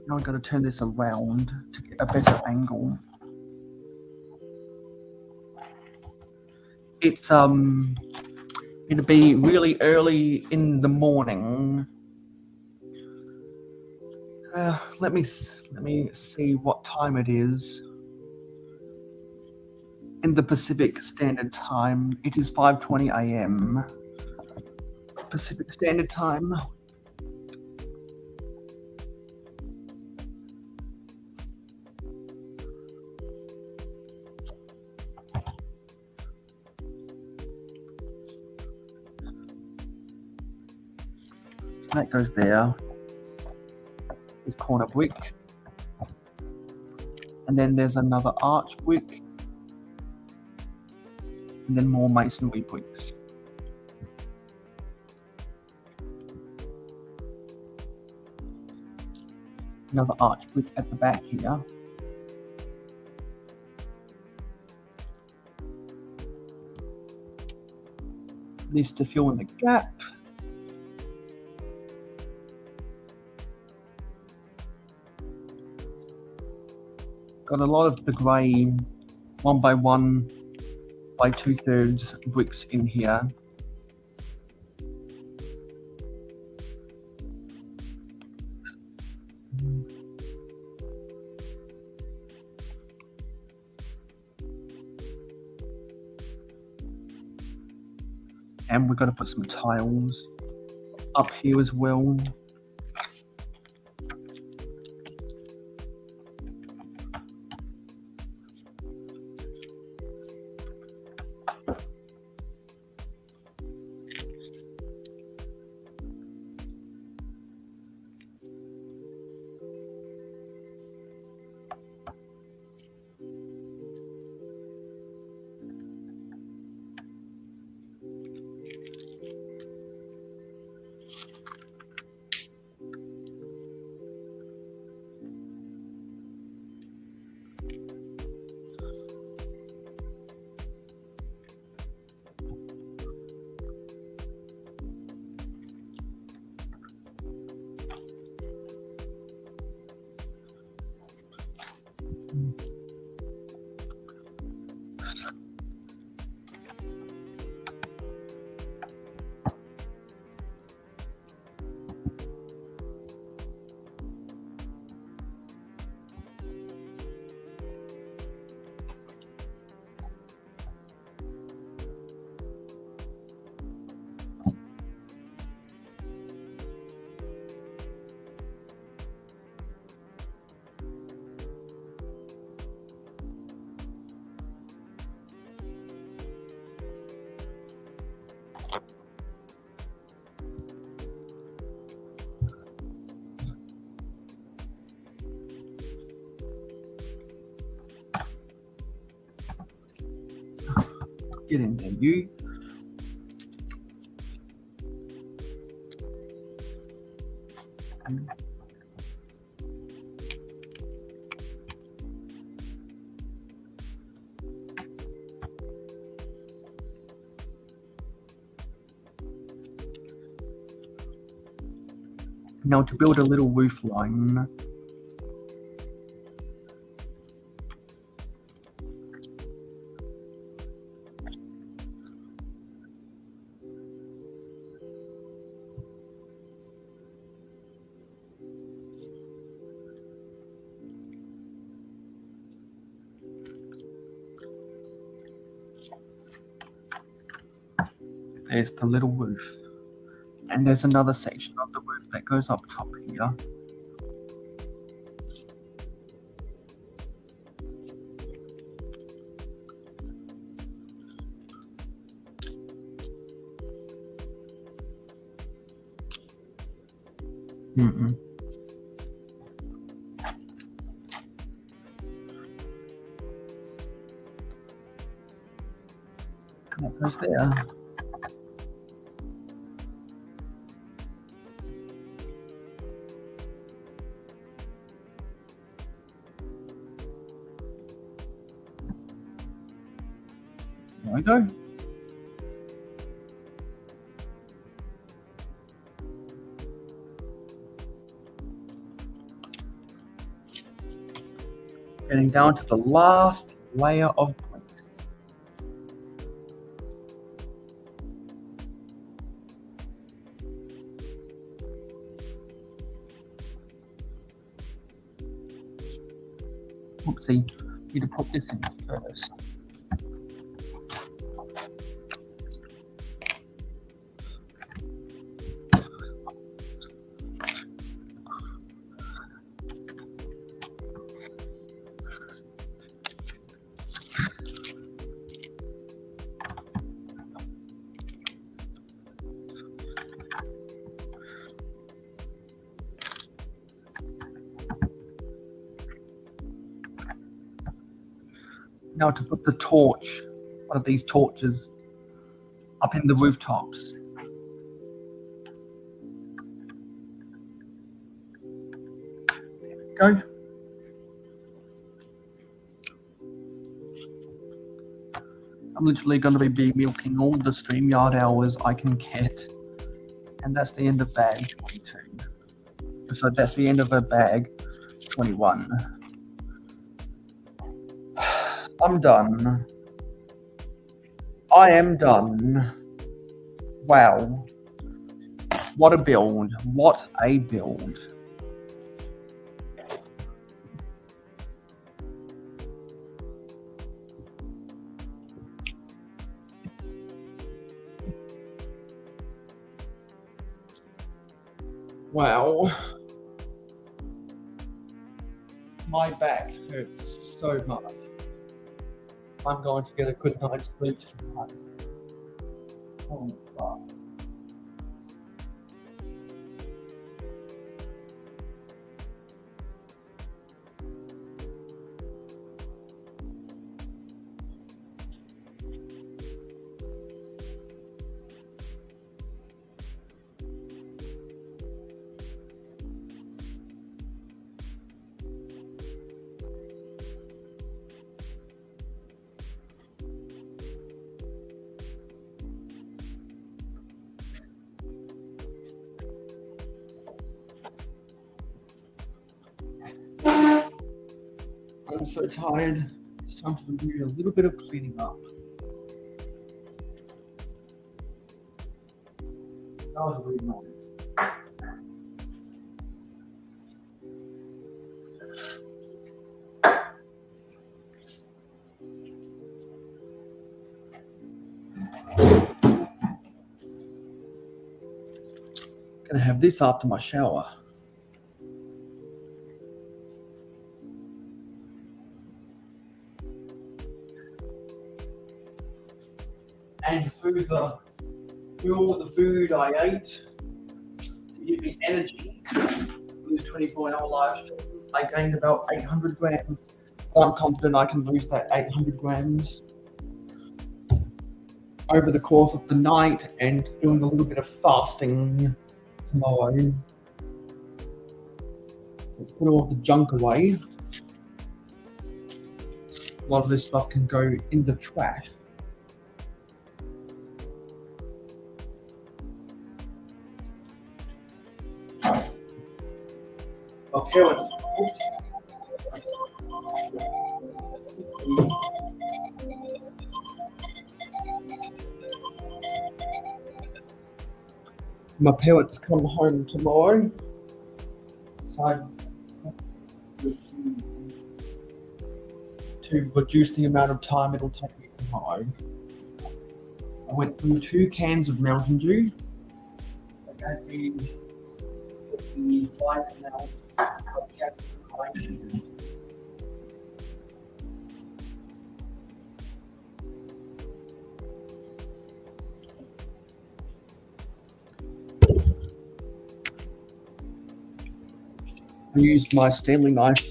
Now I've got to turn this around to get a better angle. It's it'll be really early in the morning. Let me see what time it is. In the Pacific Standard Time, it is 5:20 a.m. Pacific Standard Time. That goes there. This corner brick. And then there's another arch brick. And then more masonry bricks. Another arch brick at the back here. This to fill in the gap. Got a lot of the grey 1 by 1 by 2/3 bricks in here. And we've got to put some tiles up here as well. Get in there, you. Now to build a little roof line. There's the little roof. And there's another section of the roof that goes up top here. That goes there. There we go. Getting down to the last layer of bricks. Oopsie, need to put this in first. Now to put the torch, one of these torches, up in the rooftops. Go. I'm literally going to be milking all the StreamYard hours I can get. And that's the end of bag 22. So that's the end of a bag 21. I'm done. I am done. Wow. What a build. What a build. Wow. My back hurts so much. I'm going to get a good night's sleep tonight. Oh, fuck. I'm so tired. It's time to do a little bit of cleaning up. That was really nice. Gonna have this after my shower. And through all the food I ate to give me energy for this 24-hour live stream, I gained about 800 grams. I'm confident I can lose that 800 grams over the course of the night and doing a little bit of fasting tomorrow. Let's put all the junk away. A lot of this stuff can go in the trash. My parents, my parents come home tomorrow, so to reduce the amount of time it'll take me tomorrow. I went through 2 cans of Mountain Dew. They gave me the 5 ml of Captain. I used my Stanley knife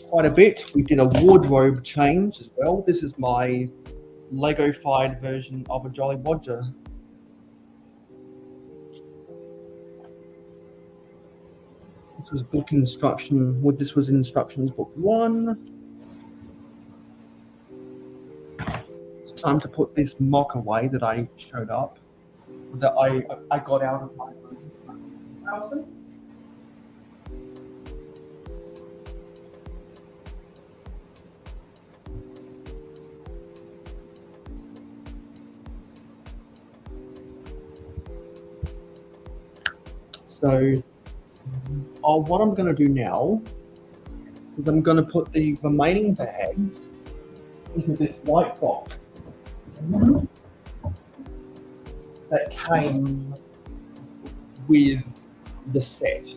quite a bit. We did a wardrobe change as well. This is my Lego-fied version of a Jolly Roger. This was book instruction. This was instructions book 1. It's time to put this mock away that I showed up, that I got out of my house. So, what I'm going to do now is I'm going to put the remaining bags into this white box that came with the set.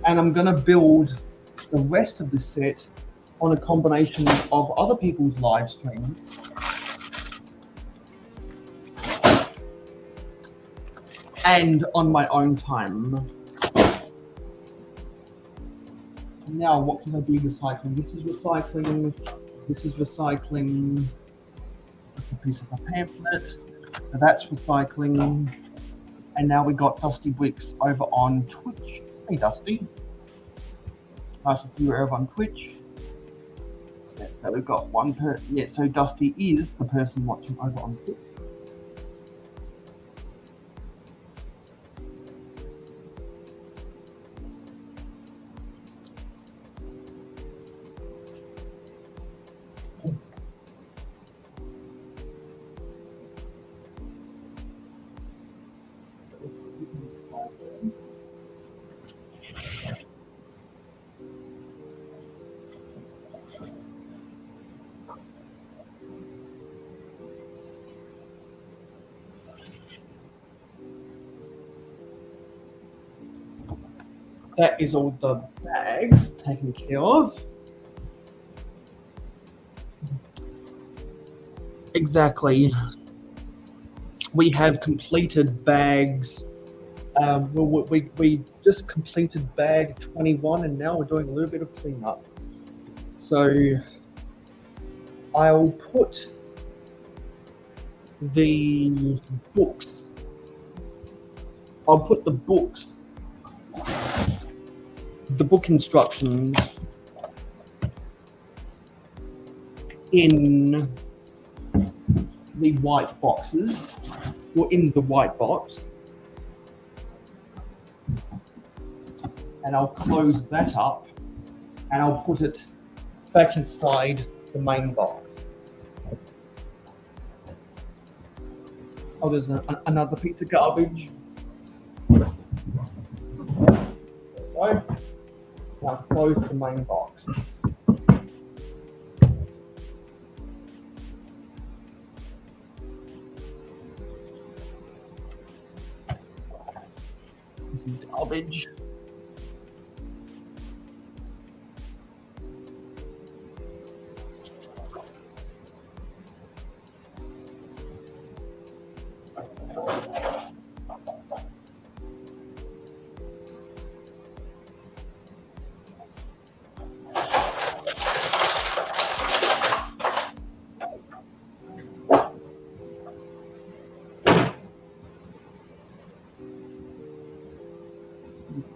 And I'm going to build the rest of the set on a combination of other people's live streams and on my own time. Now, what can I do recycling? This is recycling. This is recycling. a piece of a pamphlet. So that's recycling. And now we got Dusty Bricks over on Twitch. Hey, Dusty. Nice to see you over on Twitch. Yeah, so we've got one so Dusty is the person watching over on Twitch. That is all the bags taken care of. Exactly. We have completed bags. We just completed bag 21, and now we're doing a little bit of cleanup. So I'll put the books. I'll put the books. The book instructions in the white boxes, or in the white box, and I'll close that up, and I'll put it back inside the main box. Oh, there's another piece of garbage. Right. Now close the main box. This is garbage.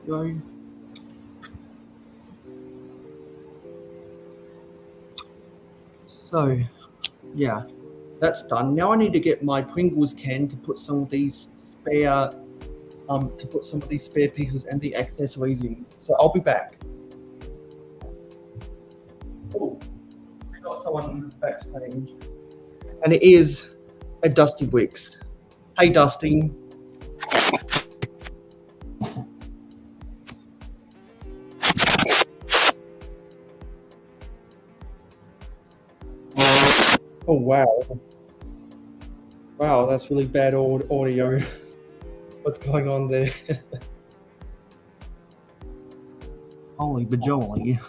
Go. So, yeah, that's done. Now I need to get my Pringles can to put some of these spare pieces and the accessories in. So I'll be back. Oh, we got someone backstage, and it is a Dusty Bricks. Hey, Dusty. Oh, wow. Wow, that's really bad audio. What's going on there? Holy bajoli.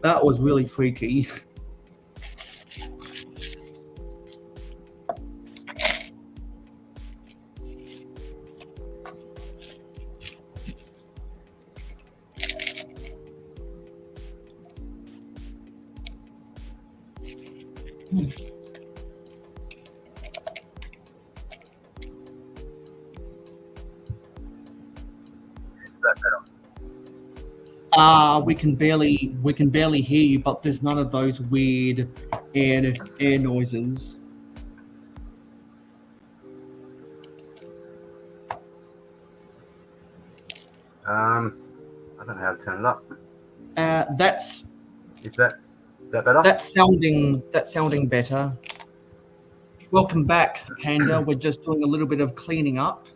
That was really freaky. We can barely hear you, but there's none of those weird air noises. I don't know how to turn it up. Is that better? That's sounding better. Welcome back, Panda. We're just doing a little bit of cleaning up.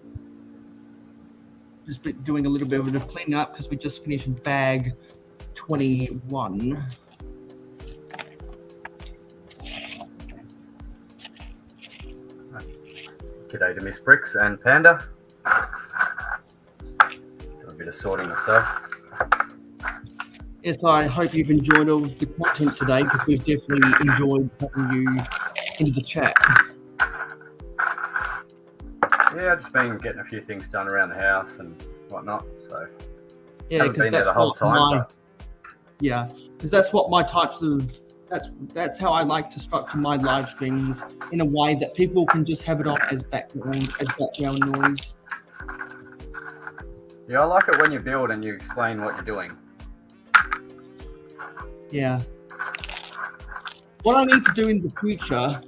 Doing a little bit of cleaning up because we just finished bag 21. G'day to Miss Bricks and Panda. a bit of sorting myself. Yes, I hope you've enjoyed all of the content today because we've definitely enjoyed having you into the chat. Yeah, I've just been getting a few things done around the house and whatnot. So Yeah, haven't because been there that's the whole what time. But yeah, because that's what my types of that's how I like to structure my live streams in a way that people can just have it on as background noise. yeah, I like it when you build and you explain what you're doing. Yeah. What I need to do in the future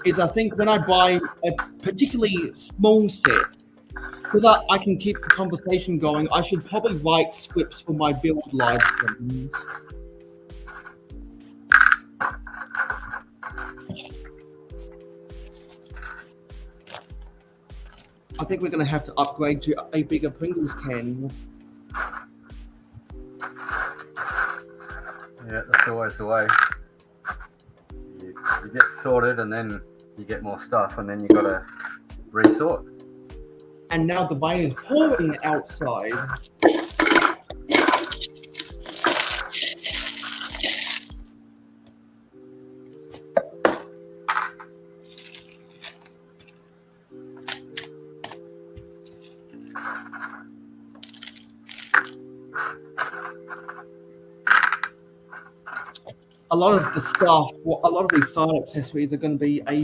is I think when I buy a particularly small set, so that I can keep the conversation going, I should probably write scripts for my build live streams. I think we're going to have to upgrade to a bigger Pringles can. Yeah, that's always the way. You get sorted and then you get more stuff and then you got to resort. And now the rain is pouring outside. A lot of the stuff, a lot of these side accessories are going to be a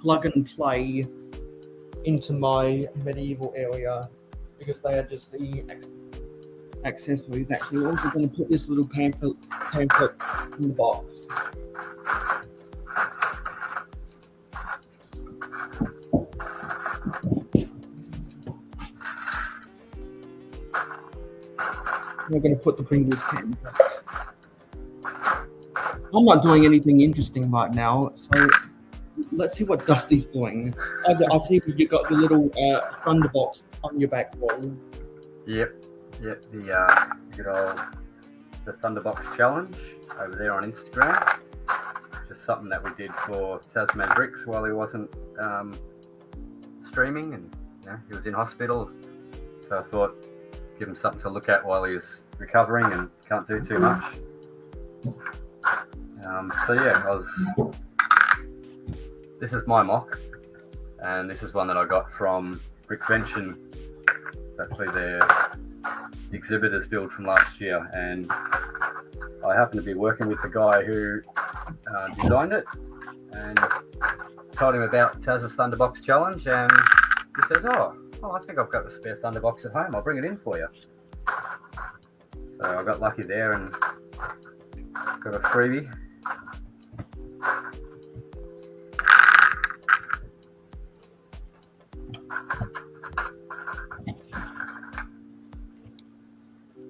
plug and play into my medieval area because they are just the accessories. Actually, we're also going to put this little pamphlet in the box. We're going to put the Pringles can. I'm not doing anything interesting right now, so let's see what Dusty's doing. I see you got the little thunderbox on your back wall. Yep. The good old the Thunderbox challenge over there on Instagram. Just something that we did for Tasman Bricks while he wasn't streaming, and he was in hospital. So I thought, give him something to look at while he was recovering and can't do too much. So yeah, this is my mock, and this is one that I got from Brickvention. It's actually their exhibitors build from last year, and I happen to be working with the guy who designed it, and told him about Taz's Thunderbox challenge, and he says, oh, I think I've got a spare Thunderbox at home, I'll bring it in for you. So I got lucky there and got a freebie.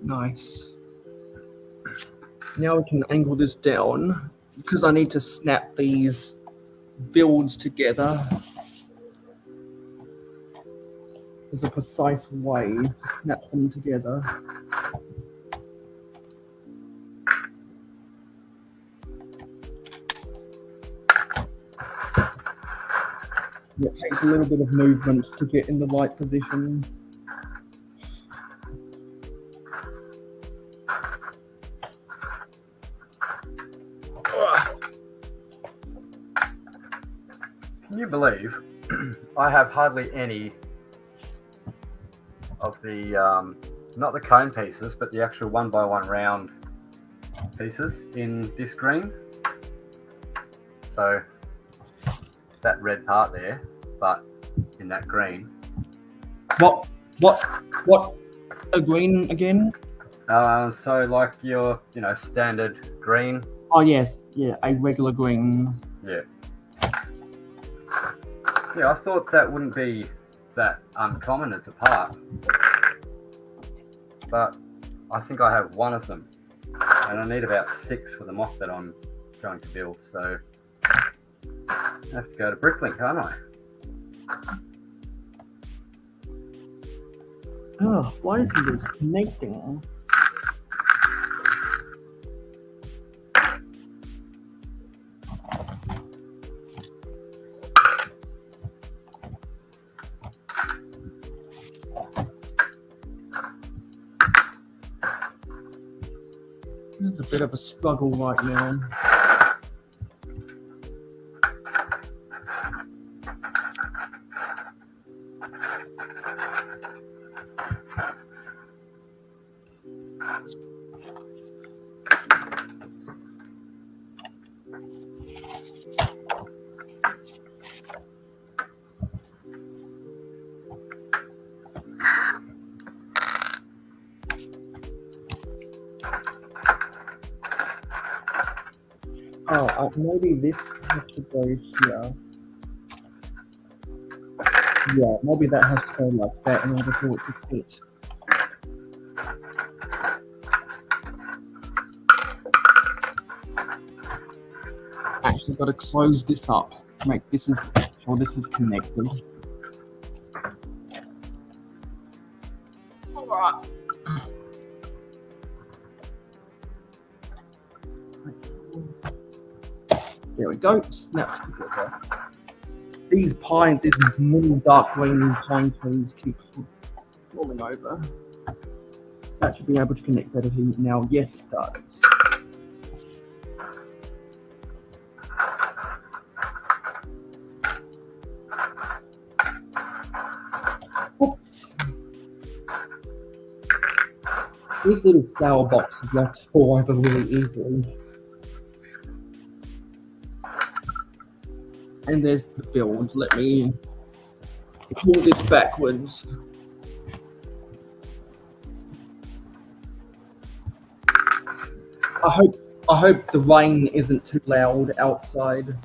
Nice. Now we can angle this down because I need to snap these builds together. There's a precise way to snap them together. It takes a little bit of movement to get in the right position. Can you believe I have hardly any of the, not the cone pieces, but the actual 1x1 round pieces in this green? So that red part there, but in that green. What a green again? So like your, standard green. Oh yes, yeah, a regular green. Yeah. Yeah, I thought that wouldn't be that uncommon as a part, but I think I have one of them, and I need about 6 for the mock that I'm going to build. So I have to go to Bricklink, aren't I? Oh, why isn't this connecting? This is a bit of a struggle right now. Oh, maybe this has to go here. Yeah, maybe that has to go like that in order for it to fit. Actually, got to close this up. Make this is sure this is connected. All right. There we go. Snaps together. These mini dark green pine trees keep falling over. That should be able to connect better here now. Yes, it does. These little flower boxes like to fall over really easily. And there's the build. Let me pull this backwards. I hope the rain isn't too loud outside.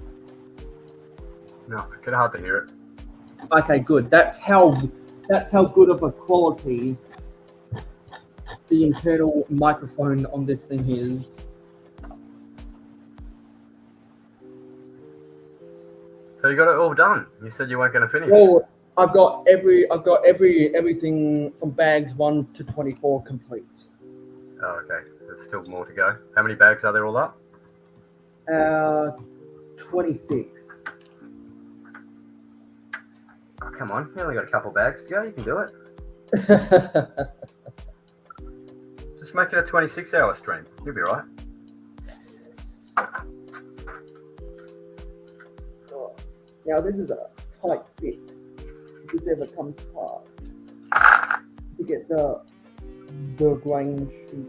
No, I could hardly hear it. Okay, good. That's how good of a quality the internal microphone on this thing is. So you got it all done. You said you weren't going to finish. Well, I've got everything from bags 1 to 24 complete. Oh, okay. There's still more to go. How many bags are there all up? 26. Oh, come on, you only got a couple bags to go. You can do it. Just make it a 26-hour stream. You'll be right. Now this is a tight fit. If this ever comes apart, to get the grain sheet.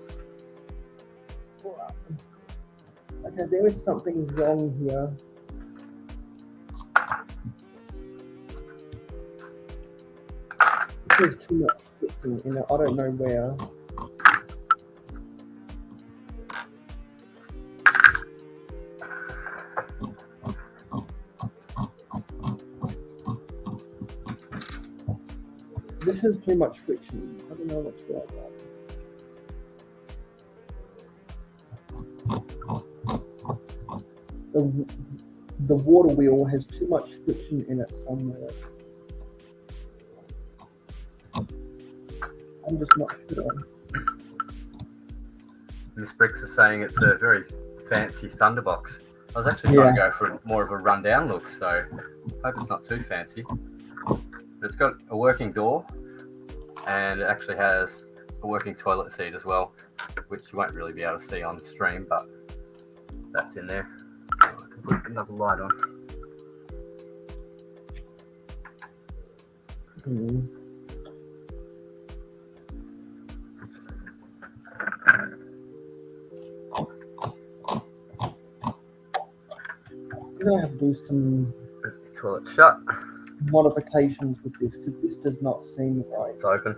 Okay, there is something wrong here. There's too much friction in it. I don't know where. This has too much friction. I don't know what's wrong. The water wheel has too much friction in it somewhere. I'm just not sure. Miss Bricks is saying it's a very fancy Thunderbox. I was actually trying to go for more of a rundown look, so hope it's not too fancy. But it's got a working door, and it actually has a working toilet seat as well, which you won't really be able to see on stream, but that's in there. I can put another light on. I'm gonna have to do some toilet shut modifications with this because this does not seem right. It's open.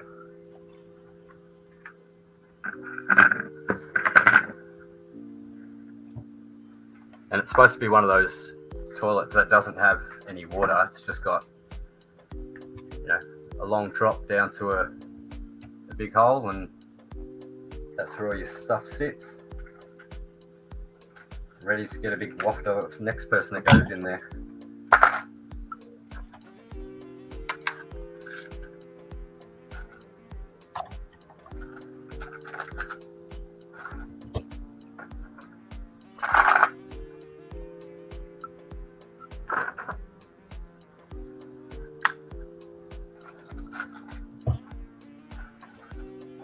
And it's supposed to be one of those toilets that doesn't have any water. It's just got, you know, a long drop down to a big hole, and that's where all your stuff sits. Ready to get a big waft of it for the next person that goes in there.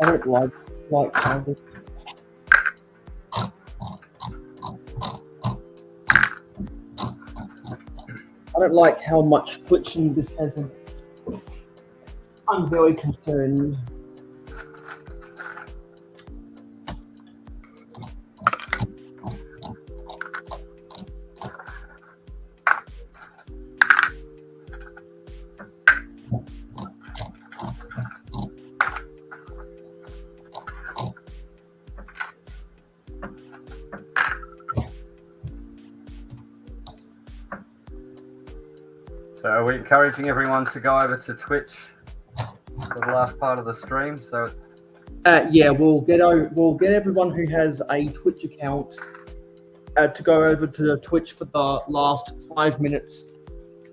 I don't like how this. don't like how much friction this has. I'm very concerned. So are we encouraging everyone to go over to Twitch for the last part of the stream? So Yeah, we'll get everyone who has a Twitch account to go over to Twitch for the last 5 minutes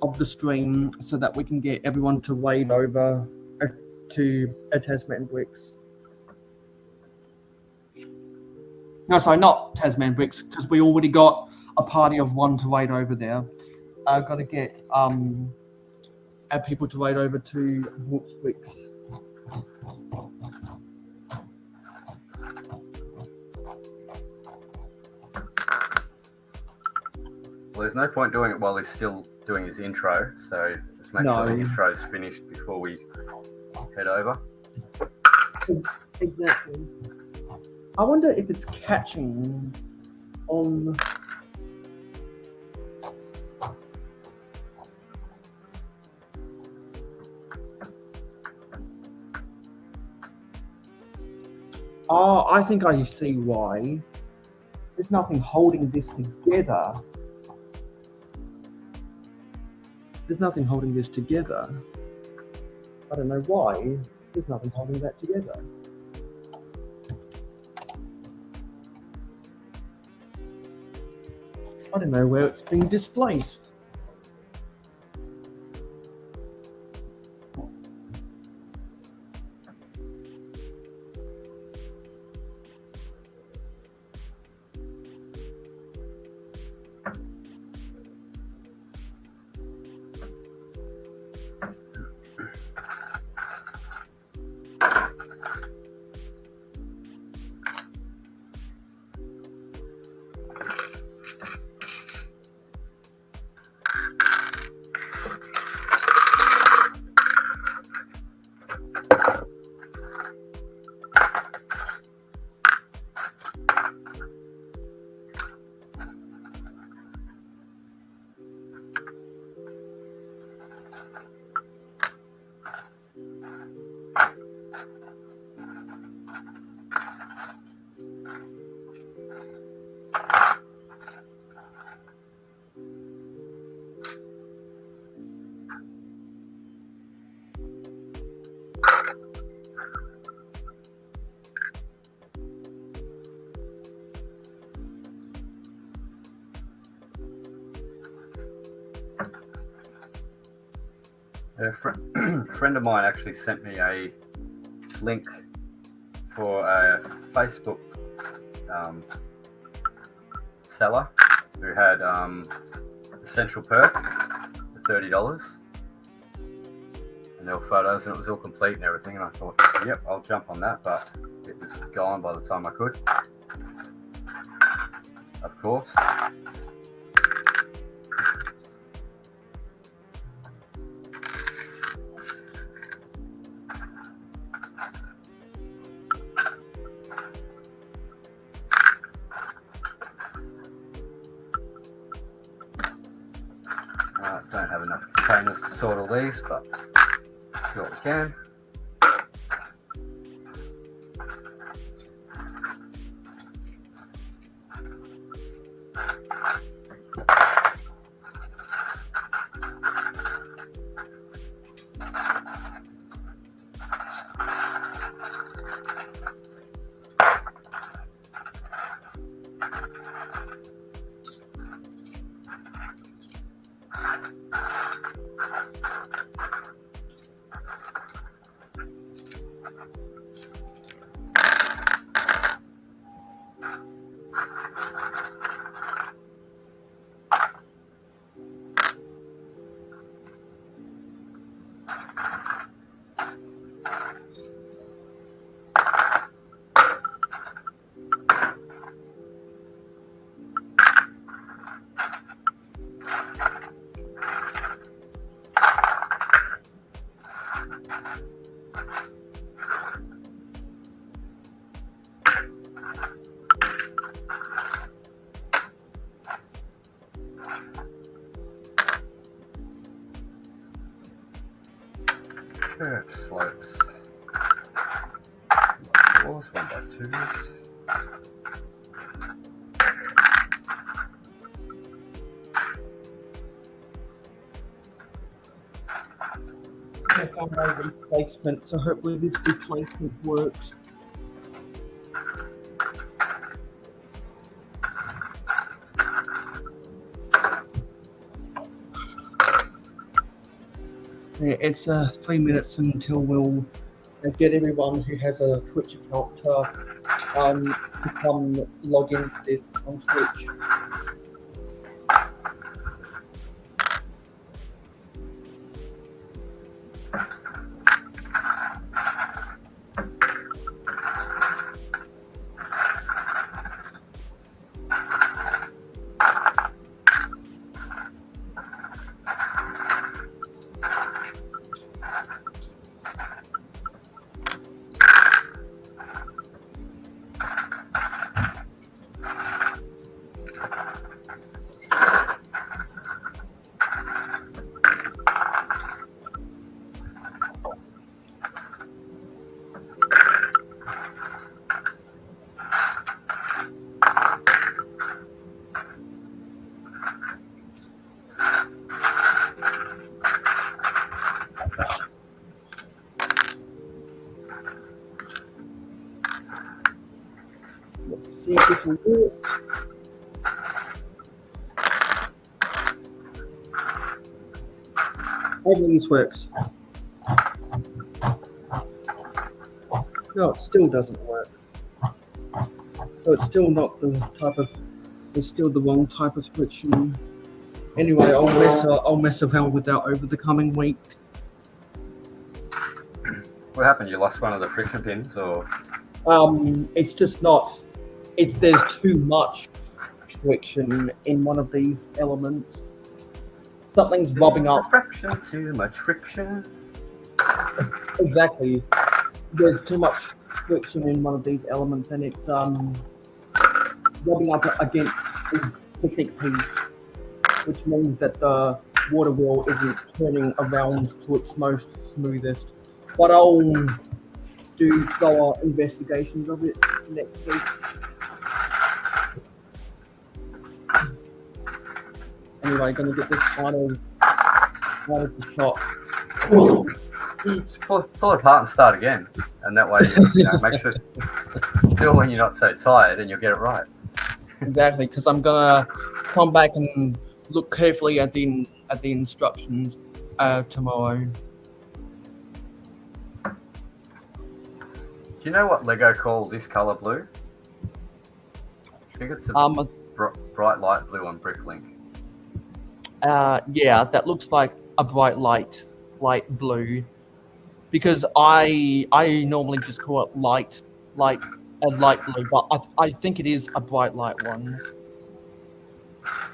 of the stream, so that we can get everyone to raid over to Tasman Bricks. No, sorry, not Tasman Bricks, because we already got a party of 1 to raid over there. I've got to get add people to raid over to Bricks. well, there's no point doing it while he's still doing his intro. So just make sure the intro's finished before we head over. Exactly. I wonder if it's catching on. Oh, I think I see why. There's nothing holding this together. There's nothing holding this together. I don't know why. There's nothing holding that together. I don't know where it's being displaced. A friend of mine actually sent me a link for a Facebook seller who had Essential Perk for $30. And there were photos and it was all complete and everything. And I thought, yep, I'll jump on that. But it was gone by the time I could. Of course. Don't have enough containers to sort all these, but sure we can. Curved slopes. 1 by 2s. I found my replacement, so hopefully this replacement works. Yeah, it's 3 minutes until we'll get everyone who has a Twitch account to come log into this on Twitch. See if this will work. Hopefully this works. No, it still doesn't work. So it's still not the type of, it's still the wrong type of friction. Anyway, I'll mess around with that over the coming week. What happened? You lost one of the friction pins, or? It's just not. There's too much friction in one of these elements. Something's rubbing up. Friction, too much friction. Exactly. There's too much friction in one of these elements, and it's rubbing up against the thick piece, which means that the water wheel isn't turning around to its most smoothest. But I'll do thorough investigations of it next week. Anyway, gonna get this final shot. Just pull it apart and start again, and that way make sure do it when you're not so tired, and you'll get it right. Exactly, because I'm gonna come back and look carefully at the instructions tomorrow. Do you know what Lego calls this color blue? I think it's a bright light blue on Bricklink. Yeah, that looks like a bright light blue, because I normally just call it light blue, but I think it is a bright light one.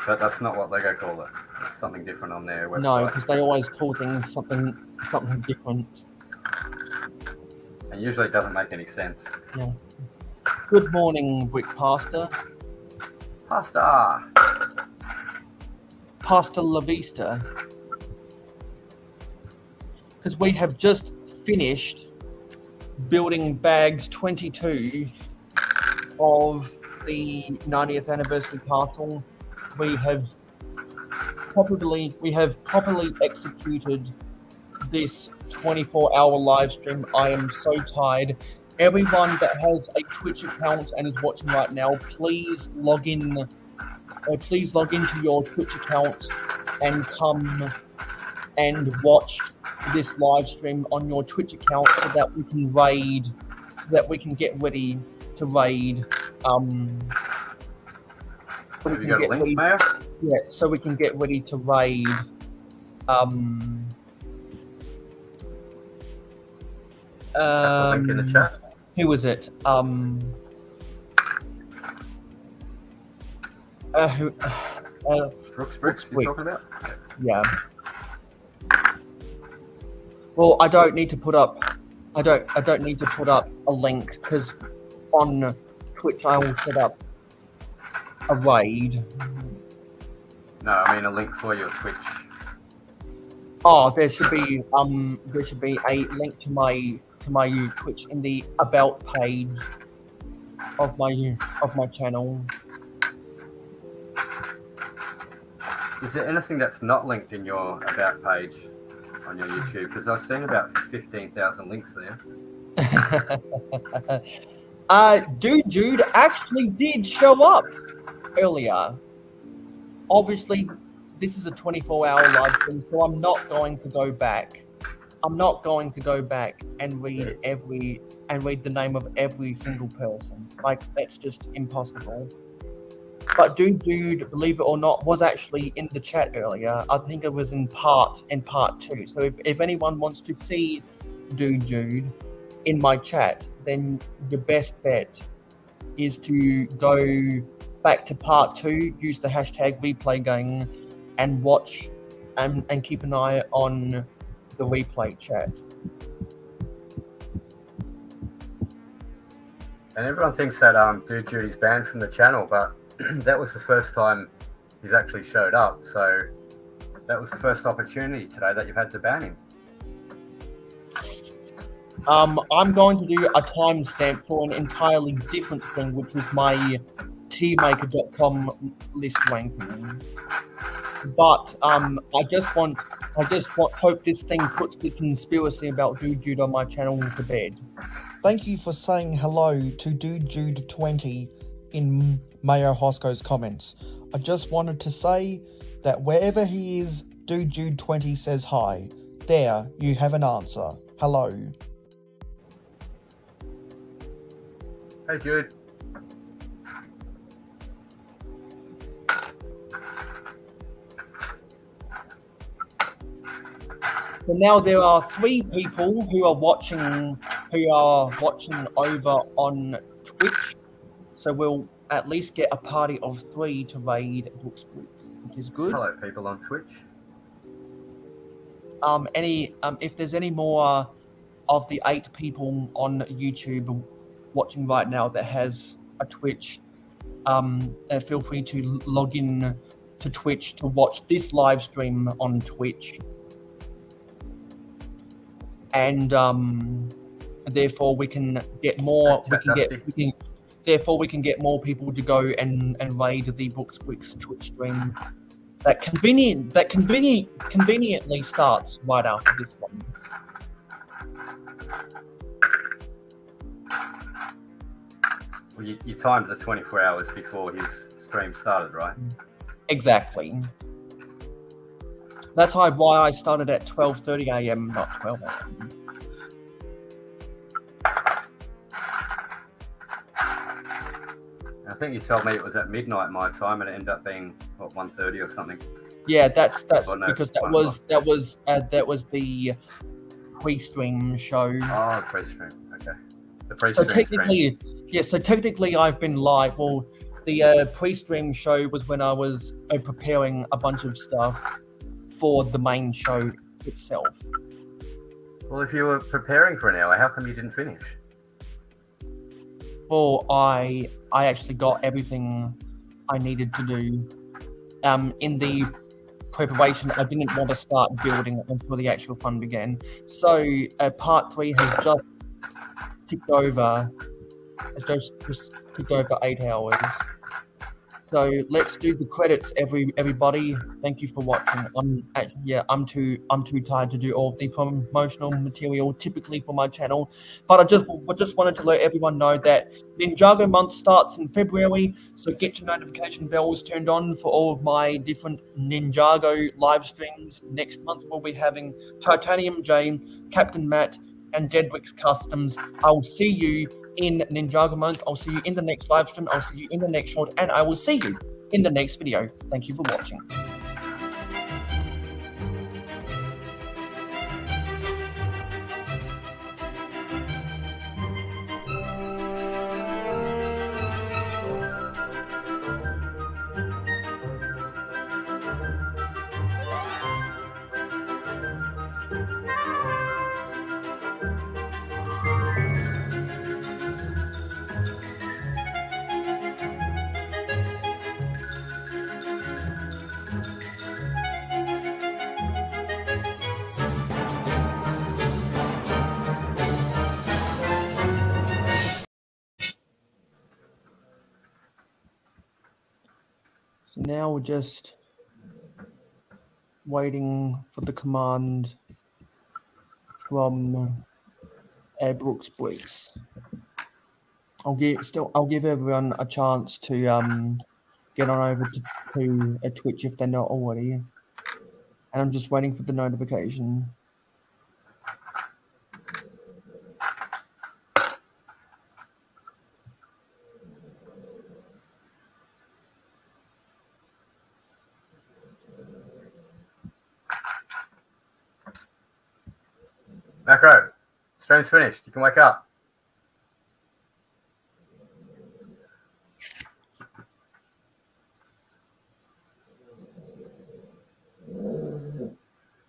But that's not what Lego call it. It's something different on their website. No, because they always call things something different. And usually it doesn't make any sense. Yeah. Good morning, Brick Pasta. Pasta La Vista. Because we have just finished building bags 22 of the 90th anniversary castle. We have properly executed this 24-hour live stream. I am so tired. Everyone that has a Twitch account and is watching right now, please log in. Please log into your Twitch account and come and watch this live stream on your Twitch account so that we can raid, so that we can get ready to raid. Have you got a link, Mayo? Yeah, so we can get ready to raid. Link in the chat. Who was it? Brooks Bricks, you're talking about? Yeah. Well, I don't need to put up a link, because on Twitch I will set up a raid. No, I mean a link for your Twitch. Oh, there should be a link to my Twitch in the about page of my channel. Is there anything that's not linked in your about page on your YouTube? Because I've seen about 15,000 links there. Dude actually did show up earlier. Obviously, this is a 24-hour live stream, so I'm not going to go back. I'm not going to go back and read the name of every single person. Like, that's just impossible. But dude, believe it or not, was actually in the chat earlier. I think it was in part 2. So if anyone wants to see dude in my chat, then the best bet is to go back to part 2, use the hashtag replaygang, and watch and keep an eye on the replay chat. And everyone thinks that Dude Judy's banned from the channel, but that was the first time he's actually showed up. So that was the first opportunity today that you've had to ban him. I'm going to do a timestamp for an entirely different thing, which was my tmaker.com list ranking. But I just hope this thing puts the conspiracy about Dude Jude on my channel to bed. Thank you for saying hello to Dude Jude 20 in Mayo Hosko's comments. I just wanted to say that wherever he is, Dude Jude 20 says hi. There, you have an answer. Hello. Hey Jude. So now there are 3 people who are watching over on Twitch. So we'll at least get a party of 3 to raid Bricks, which is good. Hello, people on Twitch. If there's any more of the 8 people on YouTube watching right now that has a Twitch, feel free to log in to Twitch to watch this live stream on Twitch. And therefore we can get more. Therefore we can get more people to go and raid the Bricks Twitch stream. That conveniently starts right after this one. Well, you timed the 24 hours before his stream started, right? Exactly. That's why I started at 12:30 a.m., not 12 a.m. I think you told me it was at midnight my time, and it ended up being what 1:30 or something. Yeah, that's Oh, no, because that was the pre-stream show. Oh, pre-stream. Okay. The pre-stream. So technically, I've been live. Well, the pre-stream show was when I was preparing a bunch of stuff for the main show itself. Well, if you were preparing for an hour, how come you didn't finish? Well, I actually got everything I needed to do. In the preparation, I didn't want to start building until the actual fun began. So part 3 has just ticked over. It's just ticked over 8 hours. So let's do the credits, everybody. Thank you for watching. I'm too tired to do all the promotional material typically for my channel, but I just wanted to let everyone know that Ninjago month starts in February. So get your notification bells turned on for all of my different Ninjago live streams. Next month we'll be having Titanium Jane, Captain Matt, and Deadwick's Customs. I will see you in Ninjago month. I'll see you in the next live stream. I'll see you in the next short, and I will see you in the next video. Thank you for watching. So now we're just waiting for the command from Brooks Bricks. I'll give everyone a chance to get on over to a Twitch if they're not already. And I'm just waiting for the notification. Macro, stream's finished. You can wake up.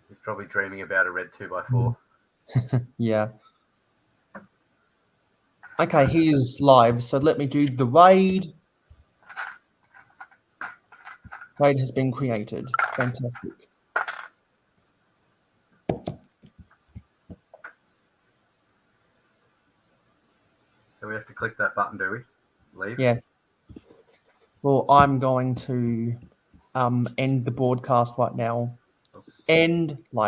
He's probably dreaming about a red 2x4. Yeah. Okay, he is live, so let me do the raid. Raid has been created. Fantastic. So we have to click that button, do we? Leave? Yeah. Well, I'm going to end the broadcast right now. End live.